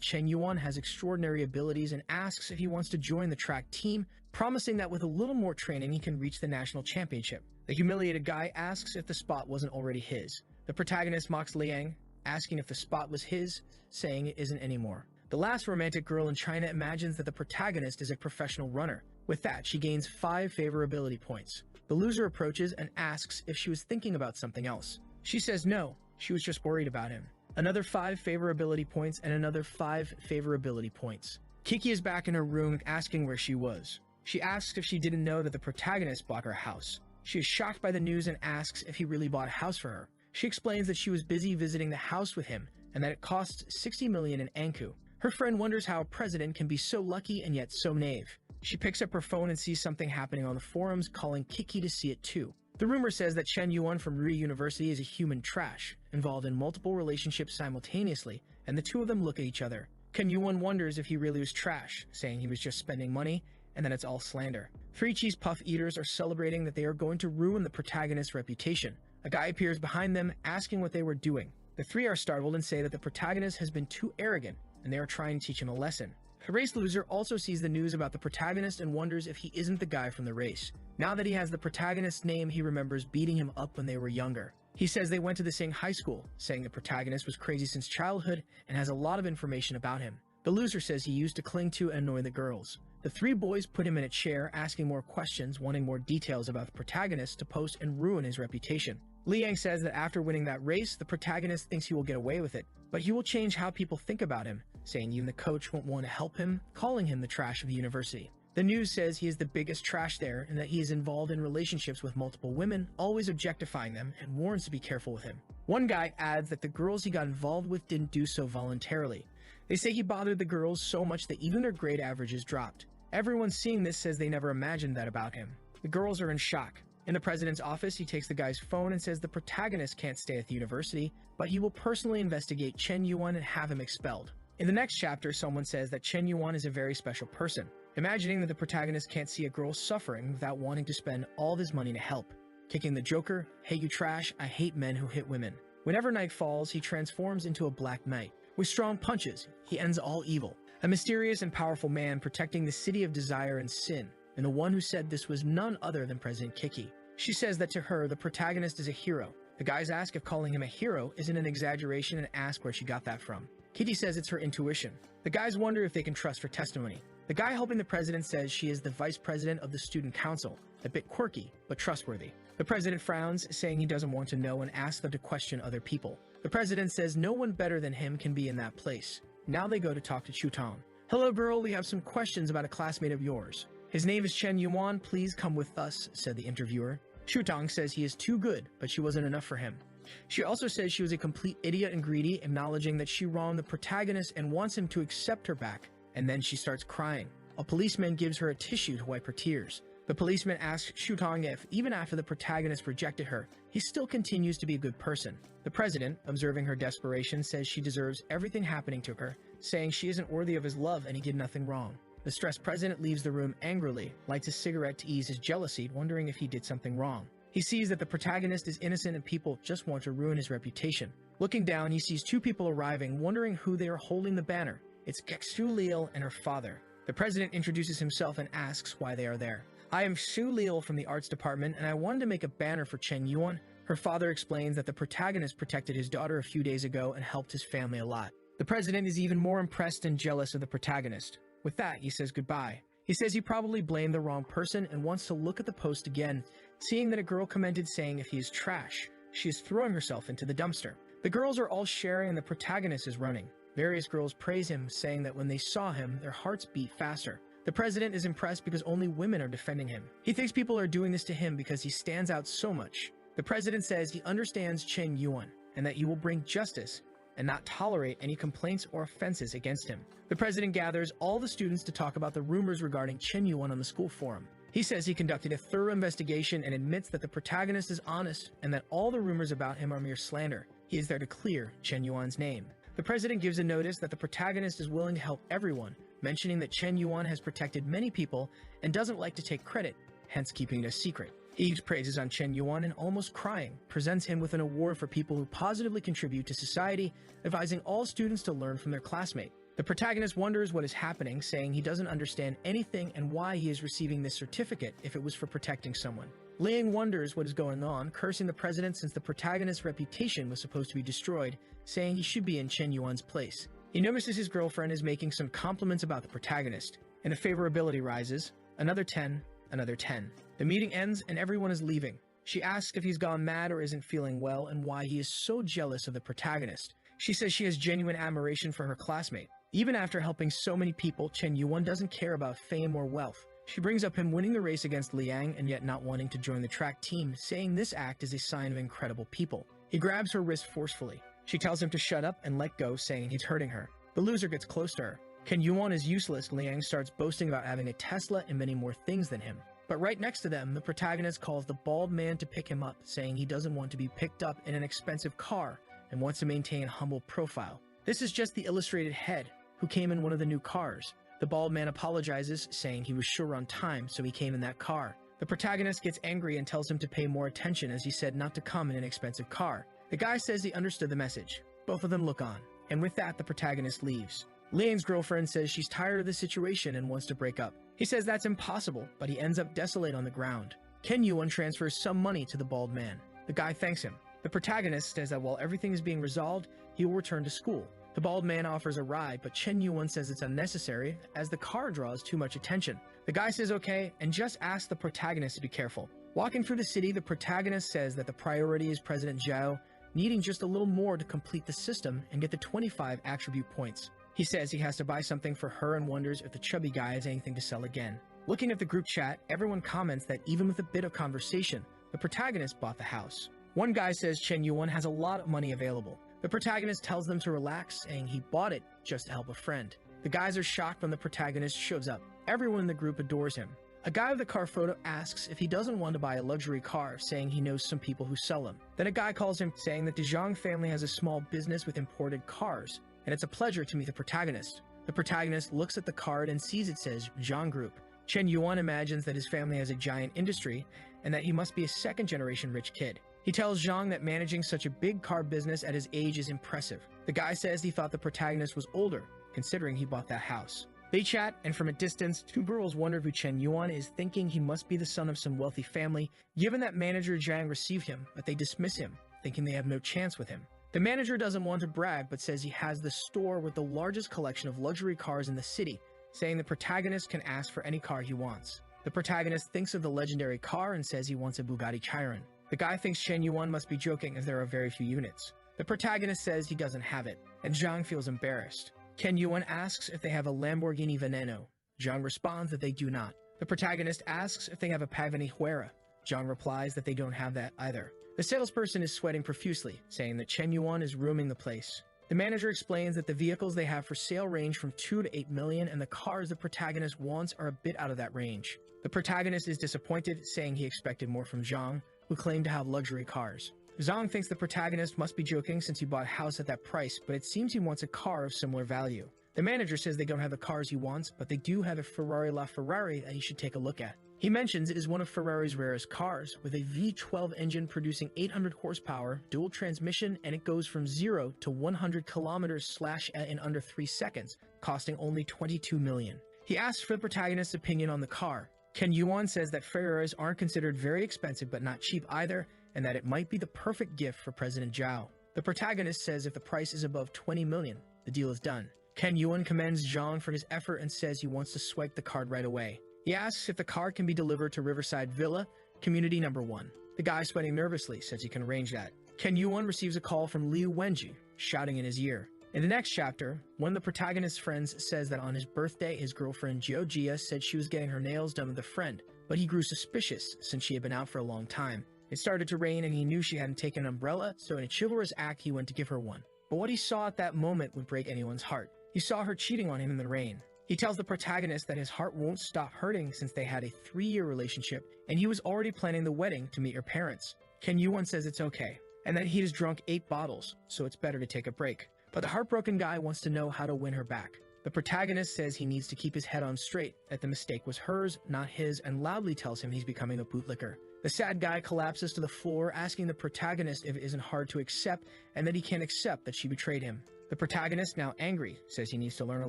Chen Yuan has extraordinary abilities and asks if he wants to join the track team, promising that with a little more training he can reach the national championship. The humiliated guy asks if the spot wasn't already his. The protagonist mocks Liang, asking if the spot was his, saying it isn't anymore. The last romantic girl in China imagines that the protagonist is a professional runner. With that, she gains 5 favorability points. The loser approaches and asks if she was thinking about something else. She says no, she was just worried about him. Another 5 favorability points and another 5 favorability points. Kiki is back in her room asking where she was. She asks if she didn't know that the protagonist bought her house. She is shocked by the news and asks if he really bought a house for her. She explains that she was busy visiting the house with him and that it costs 60 million in Anku. Her friend wonders how a president can be so lucky and yet so naive. She picks up her phone and sees something happening on the forums, calling Kiki to see it too. The rumor says that Chen Yuan from Rui University is a human trash, involved in multiple relationships simultaneously, and the two of them look at each other. Chen Yuan wonders if he really was trash, saying he was just spending money, and that it's all slander. 3 cheese puff eaters are celebrating that they are going to ruin the protagonist's reputation. A guy appears behind them, asking what they were doing. The 3 are startled and say that the protagonist has been too arrogant, and they are trying to teach him a lesson. The race loser also sees the news about the protagonist and wonders if he isn't the guy from the race. Now that he has the protagonist's name, he remembers beating him up when they were younger. He says they went to the same high school, saying the protagonist was crazy since childhood and has a lot of information about him. The loser says he used to cling to and annoy the girls. The 3 boys put him in a chair, asking more questions, wanting more details about the protagonist to post and ruin his reputation. Liang says that after winning that race, the protagonist thinks he will get away with it, but he will change how people think about him, saying even the coach won't want to help him, calling him the trash of the university. The news says he is the biggest trash there and that he is involved in relationships with multiple women, always objectifying them, and warns to be careful with him. One guy adds that the girls he got involved with didn't do so voluntarily. They say he bothered the girls so much that even their grade averages dropped. Everyone seeing this says they never imagined that about him. The girls are in shock. In the president's office, he takes the guy's phone and says the protagonist can't stay at the university, but he will personally investigate Chen Yuan and have him expelled. In the next chapter, someone says that Chen Yuan is a very special person, imagining that the protagonist can't see a girl suffering without wanting to spend all of his money to help. Kicking the Joker, "Hey you trash, I hate men who hit women." Whenever night falls, he transforms into a black knight. With strong punches, he ends all evil. A mysterious and powerful man protecting the city of desire and sin, and the one who said this was none other than President Kiki. She says that to her, the protagonist is a hero. The guys ask if calling him a hero isn't an exaggeration and ask where she got that from. Kitty says it's her intuition. The guys wonder if they can trust her testimony. The guy helping the president says she is the vice president of the student council, a bit quirky, but trustworthy. The president frowns, saying he doesn't want to know, and asks them to question other people. The president says no one better than him can be in that place. Now they go to talk to Chutong. "Hello girl, we have some questions about a classmate of yours. His name is Chen Yuan, please come with us," said the interviewer. Chutong says he is too good, but she wasn't enough for him. She also says she was a complete idiot and greedy, acknowledging that she wronged the protagonist and wants him to accept her back. And then she starts crying. A policeman gives her a tissue to wipe her tears. The policeman asks Chutong if, even after the protagonist rejected her, he still continues to be a good person. The president, observing her desperation, says she deserves everything happening to her, saying she isn't worthy of his love and he did nothing wrong. The stressed president leaves the room angrily, lights a cigarette to ease his jealousy, wondering if he did something wrong. He sees that the protagonist is innocent and people just want to ruin his reputation. Looking down, he sees two people arriving, wondering who they are holding the banner. It's Su Lil and her father. The president introduces himself and asks why they are there. "I am Su Lil from the arts department, and I wanted to make a banner for Chen Yuan." Her father explains that the protagonist protected his daughter a few days ago and helped his family a lot. The president is even more impressed and jealous of the protagonist. With that, he says goodbye. He says he probably blamed the wrong person and wants to look at the post again, seeing that a girl commented saying if he is trash, she is throwing herself into the dumpster. The girls are all sharing and the protagonist is running. Various girls praise him, saying that when they saw him, their hearts beat faster. The president is impressed because only women are defending him. He thinks people are doing this to him because he stands out so much. The president says he understands Chen Yuan and that he will bring justice and not tolerate any complaints or offenses against him. The president gathers all the students to talk about the rumors regarding Chen Yuan on the school forum. He says he conducted a thorough investigation and admits that the protagonist is honest and that all the rumors about him are mere slander. He is there to clear Chen Yuan's name. The president gives a notice that the protagonist is willing to help everyone, mentioning that Chen Yuan has protected many people and doesn't like to take credit, hence keeping it a secret. He heaps praises on Chen Yuan and, almost crying, presents him with an award for people who positively contribute to society, advising all students to learn from their classmate. The protagonist wonders what is happening, saying he doesn't understand anything and why he is receiving this certificate if it was for protecting someone. Liang wonders what is going on, cursing the president since the protagonist's reputation was supposed to be destroyed, saying he should be in Chen Yuan's place. He notices his girlfriend is making some compliments about the protagonist, and the favorability rises. Another 10, another 10. The meeting ends and everyone is leaving. She asks if he's gone mad or isn't feeling well and why he is so jealous of the protagonist. She says she has genuine admiration for her classmate. Even after helping so many people, Chen Yuan doesn't care about fame or wealth. She brings up him winning the race against Liang and yet not wanting to join the track team, saying this act is a sign of incredible people. He grabs her wrist forcefully. She tells him to shut up and let go, saying he's hurting her. The loser gets close to her. Chen Yuan is useless. Liang starts boasting about having a Tesla and many more things than him. But right next to them, the protagonist calls the bald man to pick him up, saying he doesn't want to be picked up in an expensive car and wants to maintain a humble profile. This is just the illustrated head, who came in one of the new cars. The bald man apologizes, saying he was sure on time, so he came in that car. The protagonist gets angry and tells him to pay more attention as he said not to come in an expensive car. The guy says he understood the message. Both of them look on, and with that the protagonist leaves. Liang's girlfriend says she's tired of the situation and wants to break up. He says that's impossible, but he ends up desolate on the ground. Chen Yuan transfers some money to the bald man. The guy thanks him. The protagonist says that while everything is being resolved, he will return to school. The bald man offers a ride, but Chen Yuan says it's unnecessary as the car draws too much attention. The guy says okay and just asks the protagonist to be careful. Walking through the city, the protagonist says that the priority is President Zhao, needing just a little more to complete the system and get the 25 attribute points. He says he has to buy something for her and wonders if the chubby guy has anything to sell again. Looking at the group chat, everyone comments that even with a bit of conversation, the protagonist bought the house. One guy says Chen Yuan has a lot of money available. The protagonist tells them to relax, saying he bought it just to help a friend. The guys are shocked when the protagonist shows up. Everyone in the group adores him. A guy with a car photo asks if he doesn't want to buy a luxury car, saying he knows some people who sell them. Then a guy calls him, saying that the Zhang family has a small business with imported cars. and it's a pleasure to meet the protagonist. The protagonist looks at the card and sees it says Zhang Group. Chen Yuan imagines that his family has a giant industry and that he must be a second-generation rich kid. He tells Zhang that managing such a big car business at his age is impressive. The guy says he thought the protagonist was older, considering he bought that house. They chat, and from a distance, two girls wonder who Chen Yuan is, thinking he must be the son of some wealthy family, given that manager Zhang received him, but they dismiss him, thinking they have no chance with him. The manager doesn't want to brag, but says he has the store with the largest collection of luxury cars in the city, saying the protagonist can ask for any car he wants. The protagonist thinks of the legendary car and says he wants a Bugatti Chiron. The guy thinks Chen Yuan must be joking as there are very few units. The protagonist says he doesn't have it, and Zhang feels embarrassed. Chen Yuan asks if they have a Lamborghini Veneno. Zhang responds that they do not. The protagonist asks if they have a Pagani Huayra. Zhang replies that they don't have that either. The salesperson is sweating profusely, saying that Chen Yuan is rooming the place. The manager explains that the vehicles they have for sale range from 2 to 8 million, and the cars the protagonist wants are a bit out of that range. The protagonist is disappointed, saying he expected more from Zhang, who claimed to have luxury cars. Zhang thinks the protagonist must be joking since he bought a house at that price, but it seems he wants a car of similar value. The manager says they don't have the cars he wants, but they do have a Ferrari LaFerrari that he should take a look at. He mentions it is one of Ferrari's rarest cars, with a V12 engine producing 800 horsepower, dual transmission, and it goes from 0 to 100 kilometers in under 3 seconds, costing only 22 million. He asks for the protagonist's opinion on the car. Chen Yuan says that Ferraris aren't considered very expensive but not cheap either, and that it might be the perfect gift for President Zhao. The protagonist says if the price is above 20 million, the deal is done. Chen Yuan commends Zhang for his effort and says he wants to swipe the card right away. He asks if the car can be delivered to Riverside Villa, Community Number 1. The guy, sweating nervously, says he can arrange that. Chen Yuan receives a call from Liu Wenji, shouting in his ear. In the next chapter, one of the protagonist's friends says that on his birthday, his girlfriend Jiojia said she was getting her nails done with a friend, but he grew suspicious since she had been out for a long time. It started to rain and he knew she hadn't taken an umbrella, so in a chivalrous act he went to give her one. But what he saw at that moment would break anyone's heart. He saw her cheating on him in the rain. He tells the protagonist that his heart won't stop hurting since they had a 3-year relationship and he was already planning the wedding to meet her parents. Chen Yuan says it's okay, and that he has drunk 8 bottles, so it's better to take a break. But the heartbroken guy wants to know how to win her back. The protagonist says he needs to keep his head on straight, that the mistake was hers, not his, and loudly tells him he's becoming a bootlicker. The sad guy collapses to the floor, asking the protagonist if it isn't hard to accept, and that he can't accept that she betrayed him. The protagonist, now angry, says he needs to learn a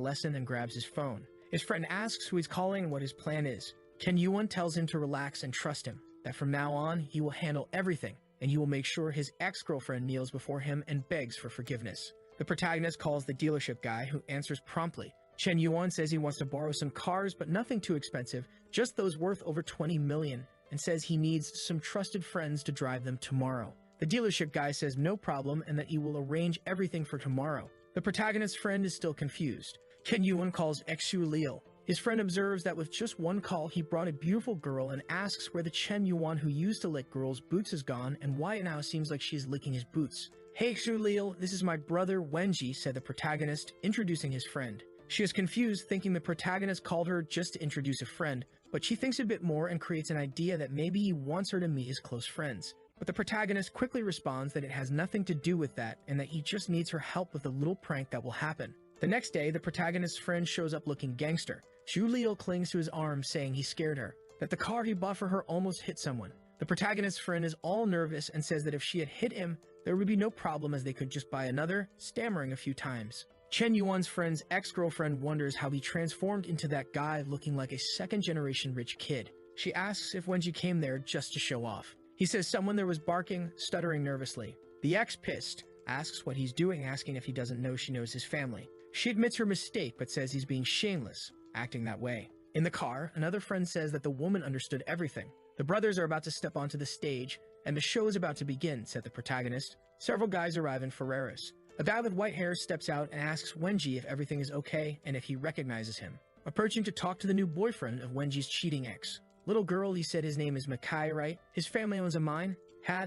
lesson and grabs his phone. His friend asks who he's calling and what his plan is. Chen Yuan tells him to relax and trust him, that from now on, he will handle everything, and he will make sure his ex-girlfriend kneels before him and begs for forgiveness. The protagonist calls the dealership guy, who answers promptly. Chen Yuan says he wants to borrow some cars, but nothing too expensive, just those worth over 20 million, and says he needs some trusted friends to drive them tomorrow. The dealership guy says no problem and that he will arrange everything for tomorrow. The protagonist's friend is still confused. Chen Yuan calls Xu Liu. His friend observes that with just one call, he brought a beautiful girl and asks where the Chen Yuan who used to lick girls' boots is gone and why it now seems like she's licking his boots. "Hey Xu Liu, this is my brother Wenji," said the protagonist, introducing his friend. She is confused, thinking the protagonist called her just to introduce a friend, but she thinks a bit more and creates an idea that maybe he wants her to meet his close friends. But the protagonist quickly responds that it has nothing to do with that and that he just needs her help with a little prank that will happen. The next day, the protagonist's friend shows up looking gangster. Xu Liu clings to his arm, saying he scared her, that the car he bought for her almost hit someone. The protagonist's friend is all nervous and says that if she had hit him, there would be no problem as they could just buy another, stammering a few times. Chen Yuan's friend's ex-girlfriend wonders how he transformed into that guy looking like a second-generation rich kid. She asks if Wenji came there just to show off. He says someone there was barking, stuttering nervously. The ex, pissed, asks what he's doing, asking if he doesn't know she knows his family. She admits her mistake, but says he's being shameless, acting that way. In the car, another friend says that the woman understood everything. The brothers are about to step onto the stage, and the show is about to begin, said the protagonist. Several guys arrive in Ferraris. A guy with white hair steps out and asks Wenji if everything is okay and if he recognizes him. Approaching to talk to the new boyfriend of Wenji's cheating ex. Little girl, he said his name is Makai, right? His family owns a mine?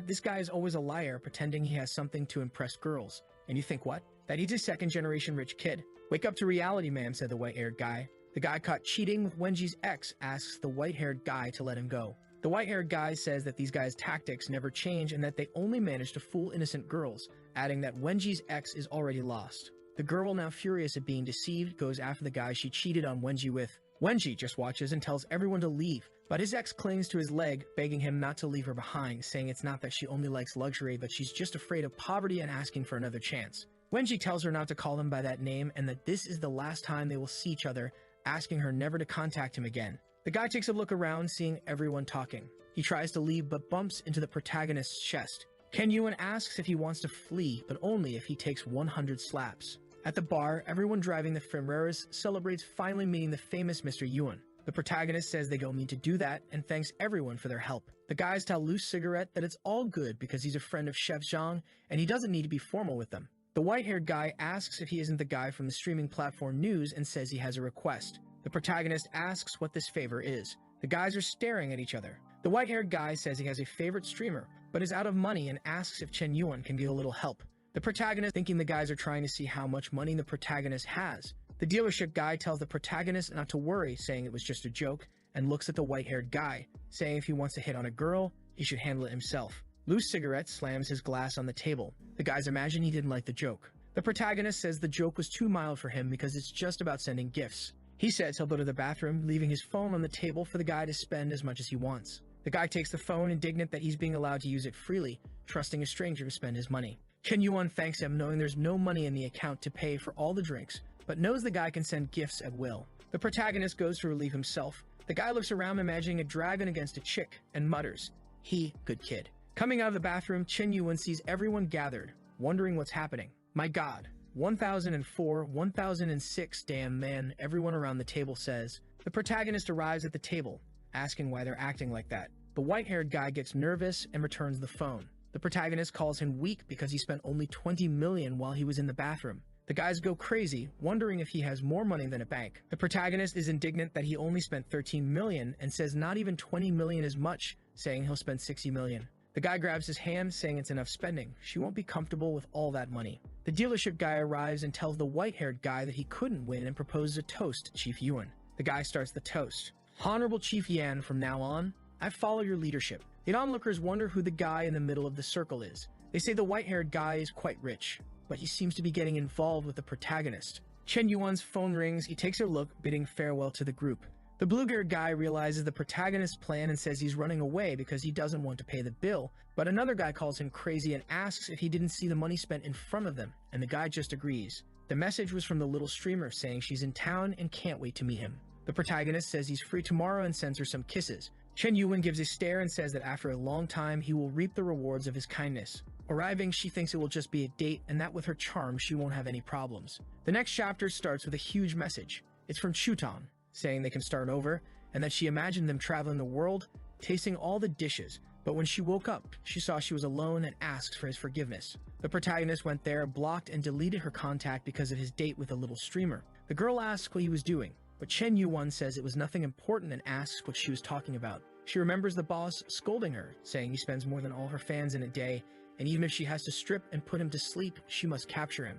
This guy is always a liar, pretending he has something to impress girls. And you think what? That he's a second-generation rich kid. Wake up to reality, ma'am, said the white-haired guy. The guy caught cheating with Wenji's ex asks the white-haired guy to let him go. The white-haired guy says that these guys' tactics never change and that they only manage to fool innocent girls, adding that Wenji's ex is already lost. The girl, now furious at being deceived, goes after the guy she cheated on Wenji with. Wenji just watches and tells everyone to leave, but his ex clings to his leg, begging him not to leave her behind, saying it's not that she only likes luxury, but she's just afraid of poverty and asking for another chance. Wenji tells her not to call him by that name and that this is the last time they will see each other, asking her never to contact him again. The guy takes a look around, seeing everyone talking. He tries to leave but bumps into the protagonist's chest. Ken Yuan asks if he wants to flee, but only if he takes 100 slaps. At the bar, everyone driving the Ferreras celebrates finally meeting the famous Mr. Yuan. The protagonist says they don't need to do that and thanks everyone for their help. The guys tell Loose Cigarette that it's all good because he's a friend of Chef Zhang and he doesn't need to be formal with them. The white-haired guy asks if he isn't the guy from the streaming platform News and says he has a request. The protagonist asks what this favor is. The guys are staring at each other. The white-haired guy says he has a favorite streamer, but is out of money and asks if Chen Yuan can get a little help. The protagonist, thinking the guys are trying to see how much money the protagonist has. The dealership guy tells the protagonist not to worry, saying it was just a joke, and looks at the white-haired guy, saying if he wants to hit on a girl, he should handle it himself. Loose Cigarette slams his glass on the table. The guys imagine he didn't like the joke. The protagonist says the joke was too mild for him because it's just about sending gifts. He says he'll go to the bathroom, leaving his phone on the table for the guy to spend as much as he wants. The guy takes the phone, indignant that he's being allowed to use it freely, trusting a stranger to spend his money. Chen Yuan thanks him, knowing there's no money in the account to pay for all the drinks, but knows the guy can send gifts at will. The protagonist goes to relieve himself. The guy looks around, imagining a dragon against a chick, and mutters, good kid. Coming out of the bathroom, Chen Yuan sees everyone gathered, wondering what's happening. My god, 1004, 1006, damn man, everyone around the table says. The protagonist arrives at the table, asking why they're acting like that. The white-haired guy gets nervous and returns the phone. The protagonist calls him weak because he spent only 20 million while he was in the bathroom. The guys go crazy, wondering if he has more money than a bank. The protagonist is indignant that he only spent 13 million and says not even 20 million is much, saying he'll spend 60 million. The guy grabs his hand, saying it's enough spending. She won't be comfortable with all that money. The dealership guy arrives and tells the white-haired guy that he couldn't win and proposes a toast to Chief Yuan. The guy starts the toast. Honorable Chief Yan, from now on, I follow your leadership. The onlookers wonder who the guy in the middle of the circle is. They say the white-haired guy is quite rich, but he seems to be getting involved with the protagonist. Chen Yuan's phone rings, he takes a look, bidding farewell to the group. The blue-haired guy realizes the protagonist's plan and says he's running away because he doesn't want to pay the bill, but another guy calls him crazy and asks if he didn't see the money spent in front of them, and the guy just agrees. The message was from the little streamer saying she's in town and can't wait to meet him. The protagonist says he's free tomorrow and sends her some kisses. Chen Yuan gives a stare and says that after a long time he will reap the rewards of his kindness. Arriving, she thinks it will just be a date and that with her charm she won't have any problems. The next chapter starts with a huge message. It's from Chuton, saying they can start over, and that she imagined them traveling the world, tasting all the dishes, but when she woke up, she saw she was alone and asked for his forgiveness. The protagonist went there, blocked and deleted her contact because of his date with a little streamer. The girl asks what he was doing, but Chen Yuan says it was nothing important and asks what she was talking about. She remembers the boss scolding her, saying he spends more than all her fans in a day, and even if she has to strip and put him to sleep, she must capture him.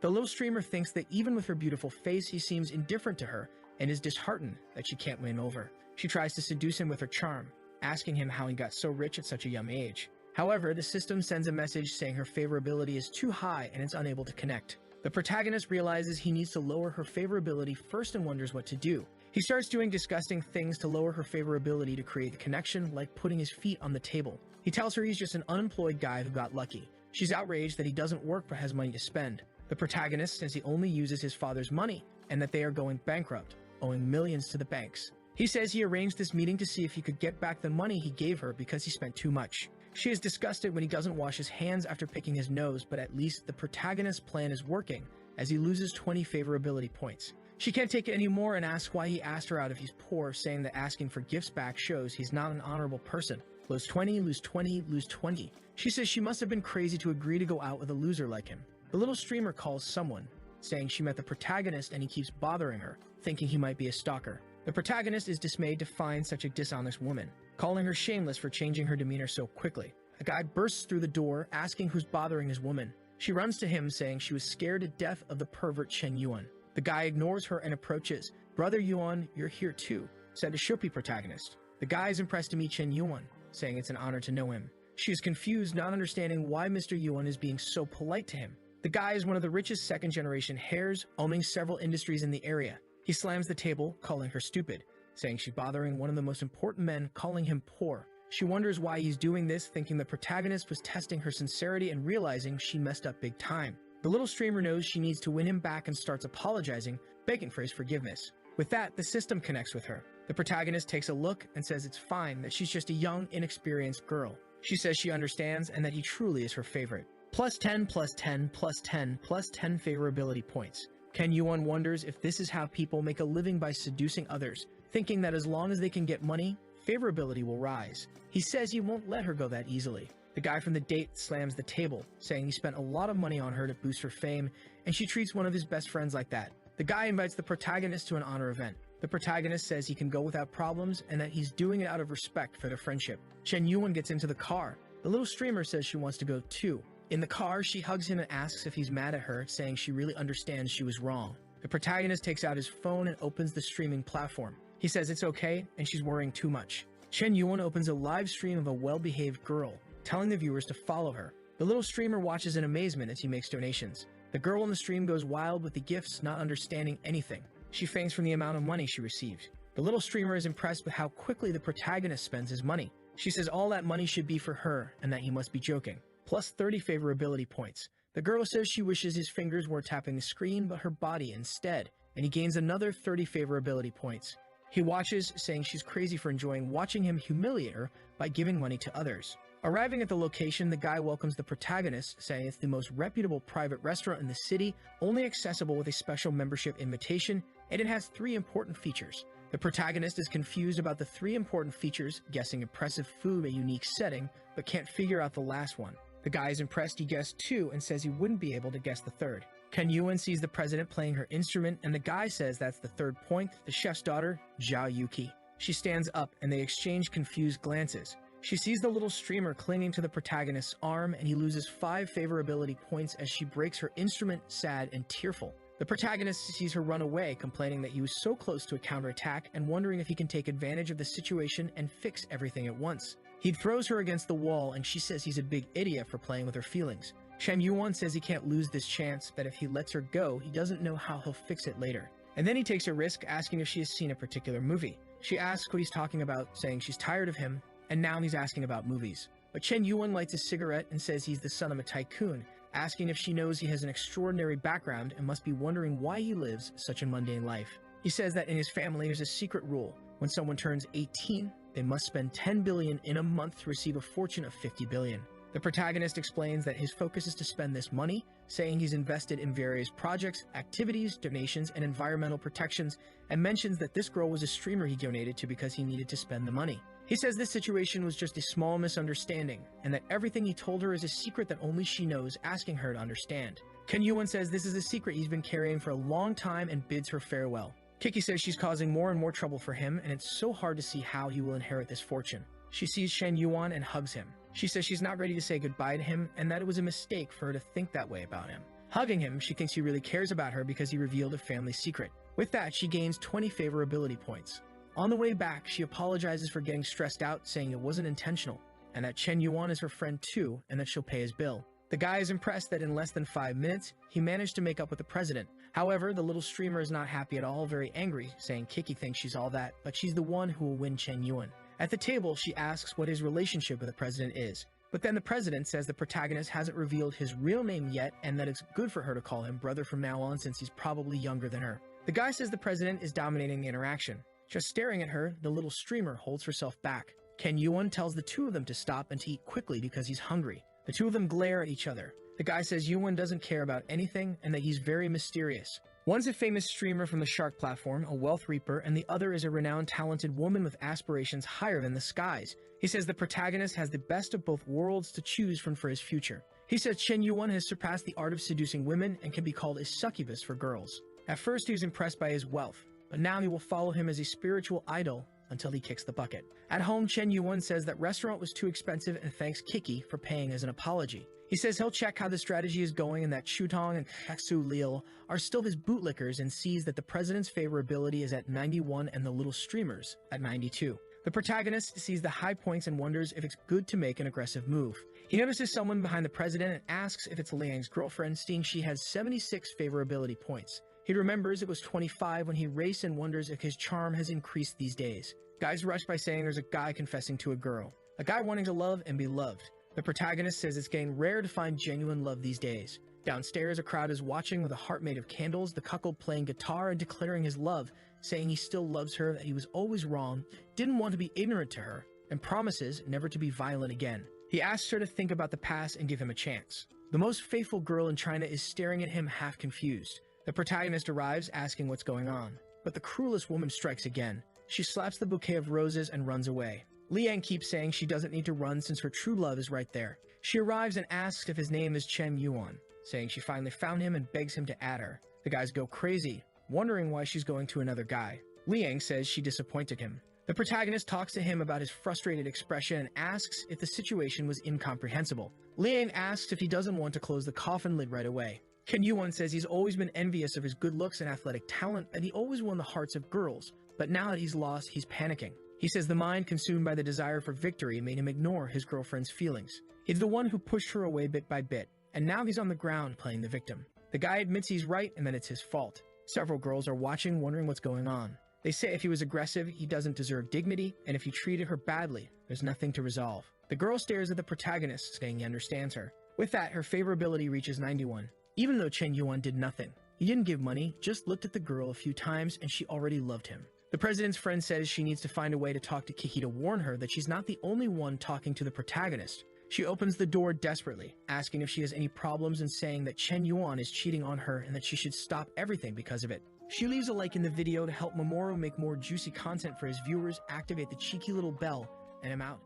The little streamer thinks that even with her beautiful face, he seems indifferent to her, and is disheartened that she can't win over. She tries to seduce him with her charm, asking him how he got so rich at such a young age. However, the system sends a message saying her favorability is too high and it's unable to connect. The protagonist realizes he needs to lower her favorability first and wonders what to do. He starts doing disgusting things to lower her favorability to create the connection, like putting his feet on the table. He tells her he's just an unemployed guy who got lucky. She's outraged that he doesn't work but has money to spend. The protagonist says he only uses his father's money and that they are going bankrupt, owing millions to the banks. He says he arranged this meeting to see if he could get back the money he gave her because he spent too much. She is disgusted when he doesn't wash his hands after picking his nose, but at least the protagonist's plan is working, as he loses 20 favorability points. She can't take it anymore and asks why he asked her out if he's poor, saying that asking for gifts back shows he's not an honorable person. Lose 20, lose 20, lose 20. She says she must have been crazy to agree to go out with a loser like him. The little streamer calls someone, saying she met the protagonist and he keeps bothering her, thinking he might be a stalker. The protagonist is dismayed to find such a dishonest woman, calling her shameless for changing her demeanor so quickly. A guy bursts through the door, asking who's bothering his woman. She runs to him, saying she was scared to death of the pervert Chen Yuan. The guy ignores her and approaches. Brother Yuan, you're here too, said a Shopee protagonist. The guy is impressed to meet Chen Yuan, saying it's an honor to know him. She is confused, not understanding why Mr. Yuan is being so polite to him. The guy is one of the richest second-generation heirs, owning several industries in the area. He slams the table, calling her stupid, saying she's bothering one of the most important men, calling him poor. She wonders why he's doing this, thinking the protagonist was testing her sincerity and realizing she messed up big time. The little streamer knows she needs to win him back and starts apologizing, begging for his forgiveness. With that, the system connects with her. The protagonist takes a look and says it's fine, that she's just a young, inexperienced girl. She says she understands and that he truly is her favorite. +10, +10, +10, +10 favorability points. Ken Yuan wonders if this is how people make a living by seducing others, thinking that as long as they can get money, favorability will rise. He says he won't let her go that easily. The guy from the date slams the table, saying he spent a lot of money on her to boost her fame, and she treats one of his best friends like that. The guy invites the protagonist to an honor event. The protagonist says he can go without problems and that he's doing it out of respect for their friendship. Chen Yuan gets into the car. The little streamer says she wants to go too. In the car, she hugs him and asks if he's mad at her, saying she really understands she was wrong. The protagonist takes out his phone and opens the streaming platform. He says it's okay, and she's worrying too much. Chen Yuan opens a live stream of a well-behaved girl, telling the viewers to follow her. The little streamer watches in amazement as he makes donations. The girl in the stream goes wild with the gifts, not understanding anything. She faints from the amount of money she received. The little streamer is impressed with how quickly the protagonist spends his money. She says all that money should be for her, and that he must be joking. +30 favorability points. The girl says she wishes his fingers weren't tapping the screen, but her body instead, and he gains another 30 favorability points. He watches, saying she's crazy for enjoying watching him humiliate her by giving money to others. Arriving at the location, the guy welcomes the protagonist, saying it's the most reputable private restaurant in the city, only accessible with a special membership invitation, and it has 3 important features. The protagonist is confused about the 3 important features, guessing impressive food in a unique setting, but can't figure out the last one. The guy is impressed he guessed 2 and says he wouldn't be able to guess the 3rd. Ken Yuan sees the president playing her instrument, and the guy says that's the 3rd point, the chef's daughter, Zhao Yuki. She stands up, and they exchange confused glances. She sees the little streamer clinging to the protagonist's arm, and he loses 5 favorability points as she breaks her instrument, sad and tearful. The protagonist sees her run away, complaining that he was so close to a counterattack and wondering if he can take advantage of the situation and fix everything at once. He throws her against the wall, and she says he's a big idiot for playing with her feelings. Chen Yuan says he can't lose this chance, that if he lets her go, he doesn't know how he'll fix it later. And then he takes a risk, asking if she has seen a particular movie. She asks what he's talking about, saying she's tired of him, and now he's asking about movies. But Chen Yuan lights a cigarette and says he's the son of a tycoon, asking if she knows he has an extraordinary background and must be wondering why he lives such a mundane life. He says that in his family there's a secret rule. When someone turns 18, they must spend 10 billion in a month to receive a fortune of 50 billion. The protagonist explains that his focus is to spend this money, saying he's invested in various projects, activities, donations, and environmental protections, and mentions that this girl was a streamer he donated to because he needed to spend the money. He says this situation was just a small misunderstanding, and that everything he told her is a secret that only she knows, asking her to understand. Ken Yuan says this is a secret he's been carrying for a long time and bids her farewell. Kiki says she's causing more and more trouble for him, and it's so hard to see how he will inherit this fortune. She sees Chen Yuan and hugs him. She says she's not ready to say goodbye to him, and that it was a mistake for her to think that way about him. Hugging him, she thinks he really cares about her because he revealed a family secret. With that, she gains 20 favorability points. On the way back, she apologizes for getting stressed out, saying it wasn't intentional, and that Chen Yuan is her friend too, and that she'll pay his bill. The guy is impressed that in less than 5 minutes, he managed to make up with the president. However, the little streamer is not happy at all, very angry, saying Kiki thinks she's all that, but she's the one who will win Chen Yuan. At the table, she asks what his relationship with the president is. But then the president says the protagonist hasn't revealed his real name yet, and that it's good for her to call him brother from now on since he's probably younger than her. The guy says the president is dominating the interaction. Just staring at her, the little streamer holds herself back. Ken Yuan tells the 2 of them to stop and to eat quickly because he's hungry. The 2 of them glare at each other. The guy says Yuan doesn't care about anything and that he's very mysterious. One's a famous streamer from the Shark platform, a wealth reaper, and the other is a renowned talented woman with aspirations higher than the skies. He says the protagonist has the best of both worlds to choose from for his future. He says Chen Yuan has surpassed the art of seducing women and can be called a succubus for girls. At first he was impressed by his wealth, but now he will follow him as a spiritual idol until he kicks the bucket. At home, Chen Yuan says that restaurant was too expensive and thanks Kiki for paying as an apology. He says he'll check how the strategy is going and that Shutong and Kaksu Lil are still his bootlickers, and sees that the president's favorability is at 91 and the little streamers at 92. The The protagonist sees the high points and wonders if it's good to make an aggressive move. He notices someone behind the president and asks if it's Liang's girlfriend, seeing she has 76 favorability points. He remembers it was 25 when he raced and wonders if his charm has increased these days. Guys rush by saying there's a guy confessing to a girl. A guy wanting to love and be loved. The protagonist says it's getting rare to find genuine love these days. Downstairs, a crowd is watching with a heart made of candles, the cuckold playing guitar and declaring his love, saying he still loves her, that he was always wrong, didn't want to be ignorant to her, and promises never to be violent again. He asks her to think about the past and give him a chance. The most faithful girl in China is staring at him half confused. The protagonist arrives asking what's going on, but the cruelest woman strikes again. She slaps the bouquet of roses and runs away. Liang keeps saying she doesn't need to run since her true love is right there. She arrives and asks if his name is Chen Yuan, saying she finally found him and begs him to add her. The guys go crazy, wondering why she's going to another guy. Liang says she disappointed him. The protagonist talks to him about his frustrated expression and asks if the situation was incomprehensible. Liang asks if he doesn't want to close the coffin lid right away. Chen Yuan says he's always been envious of his good looks and athletic talent, and he always won the hearts of girls, but now that he's lost, he's panicking. He says the mind consumed by the desire for victory made him ignore his girlfriend's feelings. He's the one who pushed her away bit by bit, and now he's on the ground playing the victim. The guy admits he's right and that it's his fault. Several girls are watching, wondering what's going on. They say if he was aggressive, he doesn't deserve dignity, and if he treated her badly, there's nothing to resolve. The girl stares at the protagonist, saying he understands her. With that, her favorability reaches 91. Even though Chen Yuan did nothing. He didn't give money, just looked at the girl a few times, and she already loved him. The president's friend says she needs to find a way to talk to Kiki to warn her that she's not the only one talking to the protagonist. She opens the door desperately, asking if she has any problems and saying that Chen Yuan is cheating on her and that she should stop everything because of it. She leaves a like in the video to help Mamoru make more juicy content for his viewers, activate the cheeky little bell, and I'm out.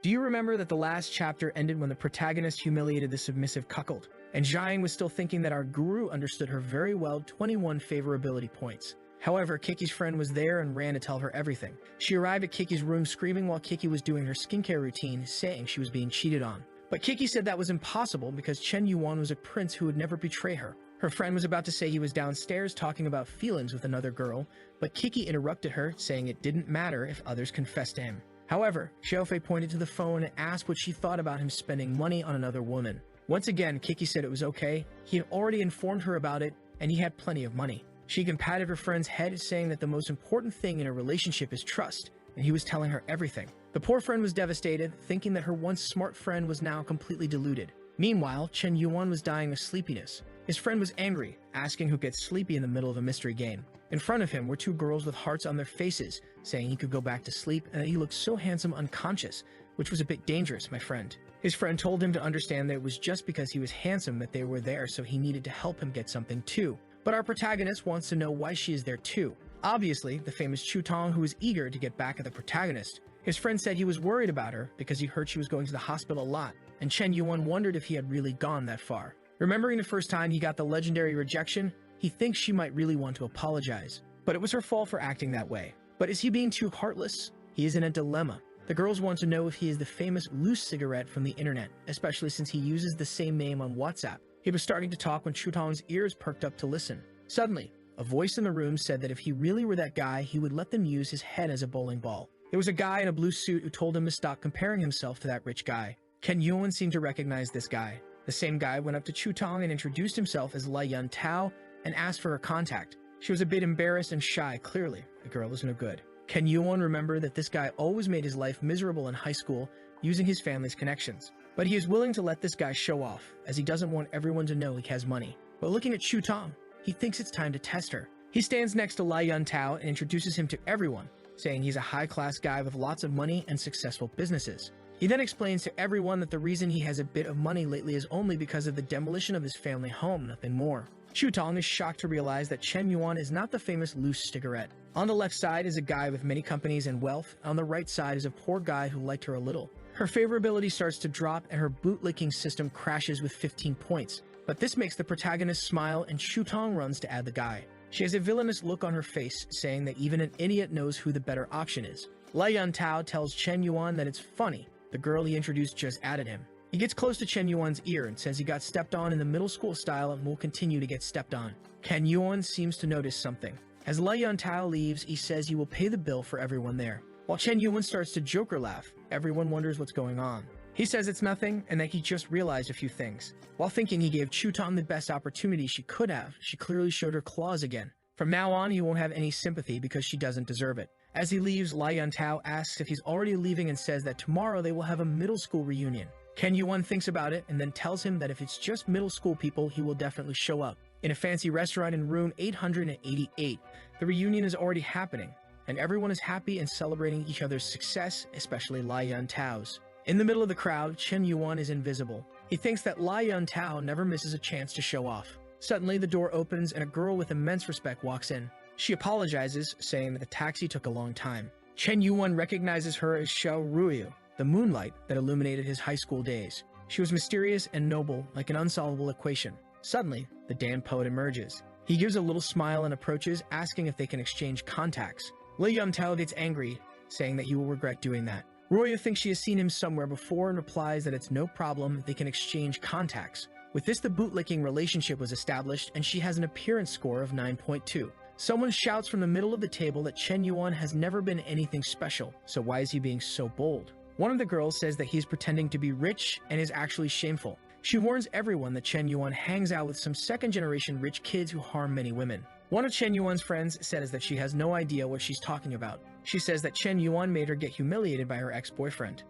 Do you remember that the last chapter ended when the protagonist humiliated the submissive cuckold? And Jiang was still thinking that our guru understood her very well, 21 favorability points. However, Kiki's friend was there and ran to tell her everything. She arrived at Kiki's room screaming while Kiki was doing her skincare routine, saying she was being cheated on. But Kiki said that was impossible because Chen Yuan was a prince who would never betray her. Her friend was about to say he was downstairs talking about feelings with another girl, but Kiki interrupted her, saying it didn't matter if others confessed to him. However, Xiaofei pointed to the phone and asked what she thought about him spending money on another woman. Once again, Kiki said it was okay. He had already informed her about it, and he had plenty of money. She even patted her friend's head, saying that the most important thing in a relationship is trust, and he was telling her everything. The poor friend was devastated, thinking that her once smart friend was now completely deluded. Meanwhile, Chen Yuan was dying of sleepiness. His friend was angry, asking who gets sleepy in the middle of a mystery game. In front of him were two girls with hearts on their faces, saying he could go back to sleep and that he looked so handsome unconscious, which was a bit dangerous, my friend. His friend told him to understand that it was just because he was handsome that they were there, so he needed to help him get something too. But our protagonist wants to know why she is there too. Obviously, the famous Chu Tong, who is eager to get back at the protagonist. His friend said he was worried about her because he heard she was going to the hospital a lot, and Chen Yuan wondered if he had really gone that far. Remembering the first time he got the legendary rejection, he thinks she might really want to apologize. But it was her fault for acting that way. But is he being too heartless? He is in a dilemma. The girls want to know if he is the famous loose cigarette from the internet, especially since he uses the same name on WhatsApp. He was starting to talk when Chu Tong's ears perked up to listen. Suddenly, a voice in the room said that if he really were that guy, he would let them use his head as a bowling ball. There was a guy in a blue suit who told him to stop comparing himself to that rich guy. Chen Yuan seemed to recognize this guy. The same guy went up to Chu Tong and introduced himself as Lai Yun Tao and asked for her contact. She was a bit embarrassed and shy, clearly. The girl was no good. Chen Yuan remembered that this guy always made his life miserable in high school using his family's connections. But he is willing to let this guy show off, as he doesn't want everyone to know he has money. But looking at Chu Tong, he thinks it's time to test her. He stands next to Lai Yun Tao and introduces him to everyone, saying he's a high-class guy with lots of money and successful businesses. He then explains to everyone that the reason he has a bit of money lately is only because of the demolition of his family home, nothing more. Chu Tong is shocked to realize that Chen Yuan is not the famous loose cigarette. On the left side is a guy with many companies and wealth. On the right side is a poor guy who liked her a little. Her favorability starts to drop and her bootlicking system crashes with 15 points. But this makes the protagonist smile and Chu Tong runs to add the guy. She has a villainous look on her face, saying that even an idiot knows who the better option is. Lai Yun Tao tells Chen Yuan that it's funny. The girl he introduced just added him. He gets close to Chen Yuan's ear and says he got stepped on in the middle school style and will continue to get stepped on. Chen Yuan seems to notice something. As Lai Yun Tao leaves, he says he will pay the bill for everyone there. While Chen Yuan starts to joker laugh, everyone wonders what's going on. He says it's nothing and that he just realized a few things. While thinking he gave Chuton the best opportunity she could have, she clearly showed her claws again. From now on, he won't have any sympathy because she doesn't deserve it. As he leaves, Lai Yuntao asks if he's already leaving and says that tomorrow they will have a middle school reunion. Ken Yuan thinks about it and then tells him that if it's just middle school people, he will definitely show up. In a fancy restaurant in room 888, the reunion is already happening, and everyone is happy and celebrating each other's success, especially Lai Yuntao's. In the middle of the crowd, Chen Yuan is invisible. He thinks that Lai Yuntao never misses a chance to show off. Suddenly, the door opens and a girl with immense respect walks in. She apologizes, saying that the taxi took a long time. Chen Yuan recognizes her as Xiao Ruyu, the moonlight that illuminated his high school days. She was mysterious and noble, like an unsolvable equation. Suddenly, the damned poet emerges. He gives a little smile and approaches, asking if they can exchange contacts. Lai Yuntao gets angry, saying that he will regret doing that. Ruyu thinks she has seen him somewhere before and replies that it's no problem, they can exchange contacts. With this, the bootlicking relationship was established, and she has an appearance score of 9.2. Someone shouts from the middle of the table that Chen Yuan has never been anything special, so why is he being so bold? One of the girls says that he's pretending to be rich and is actually shameful. She warns everyone that Chen Yuan hangs out with some second-generation rich kids who harm many women. One of Chen Yuan's friends says that she has no idea what she's talking about. She says that Chen Yuan made her get humiliated by her ex-boyfriend.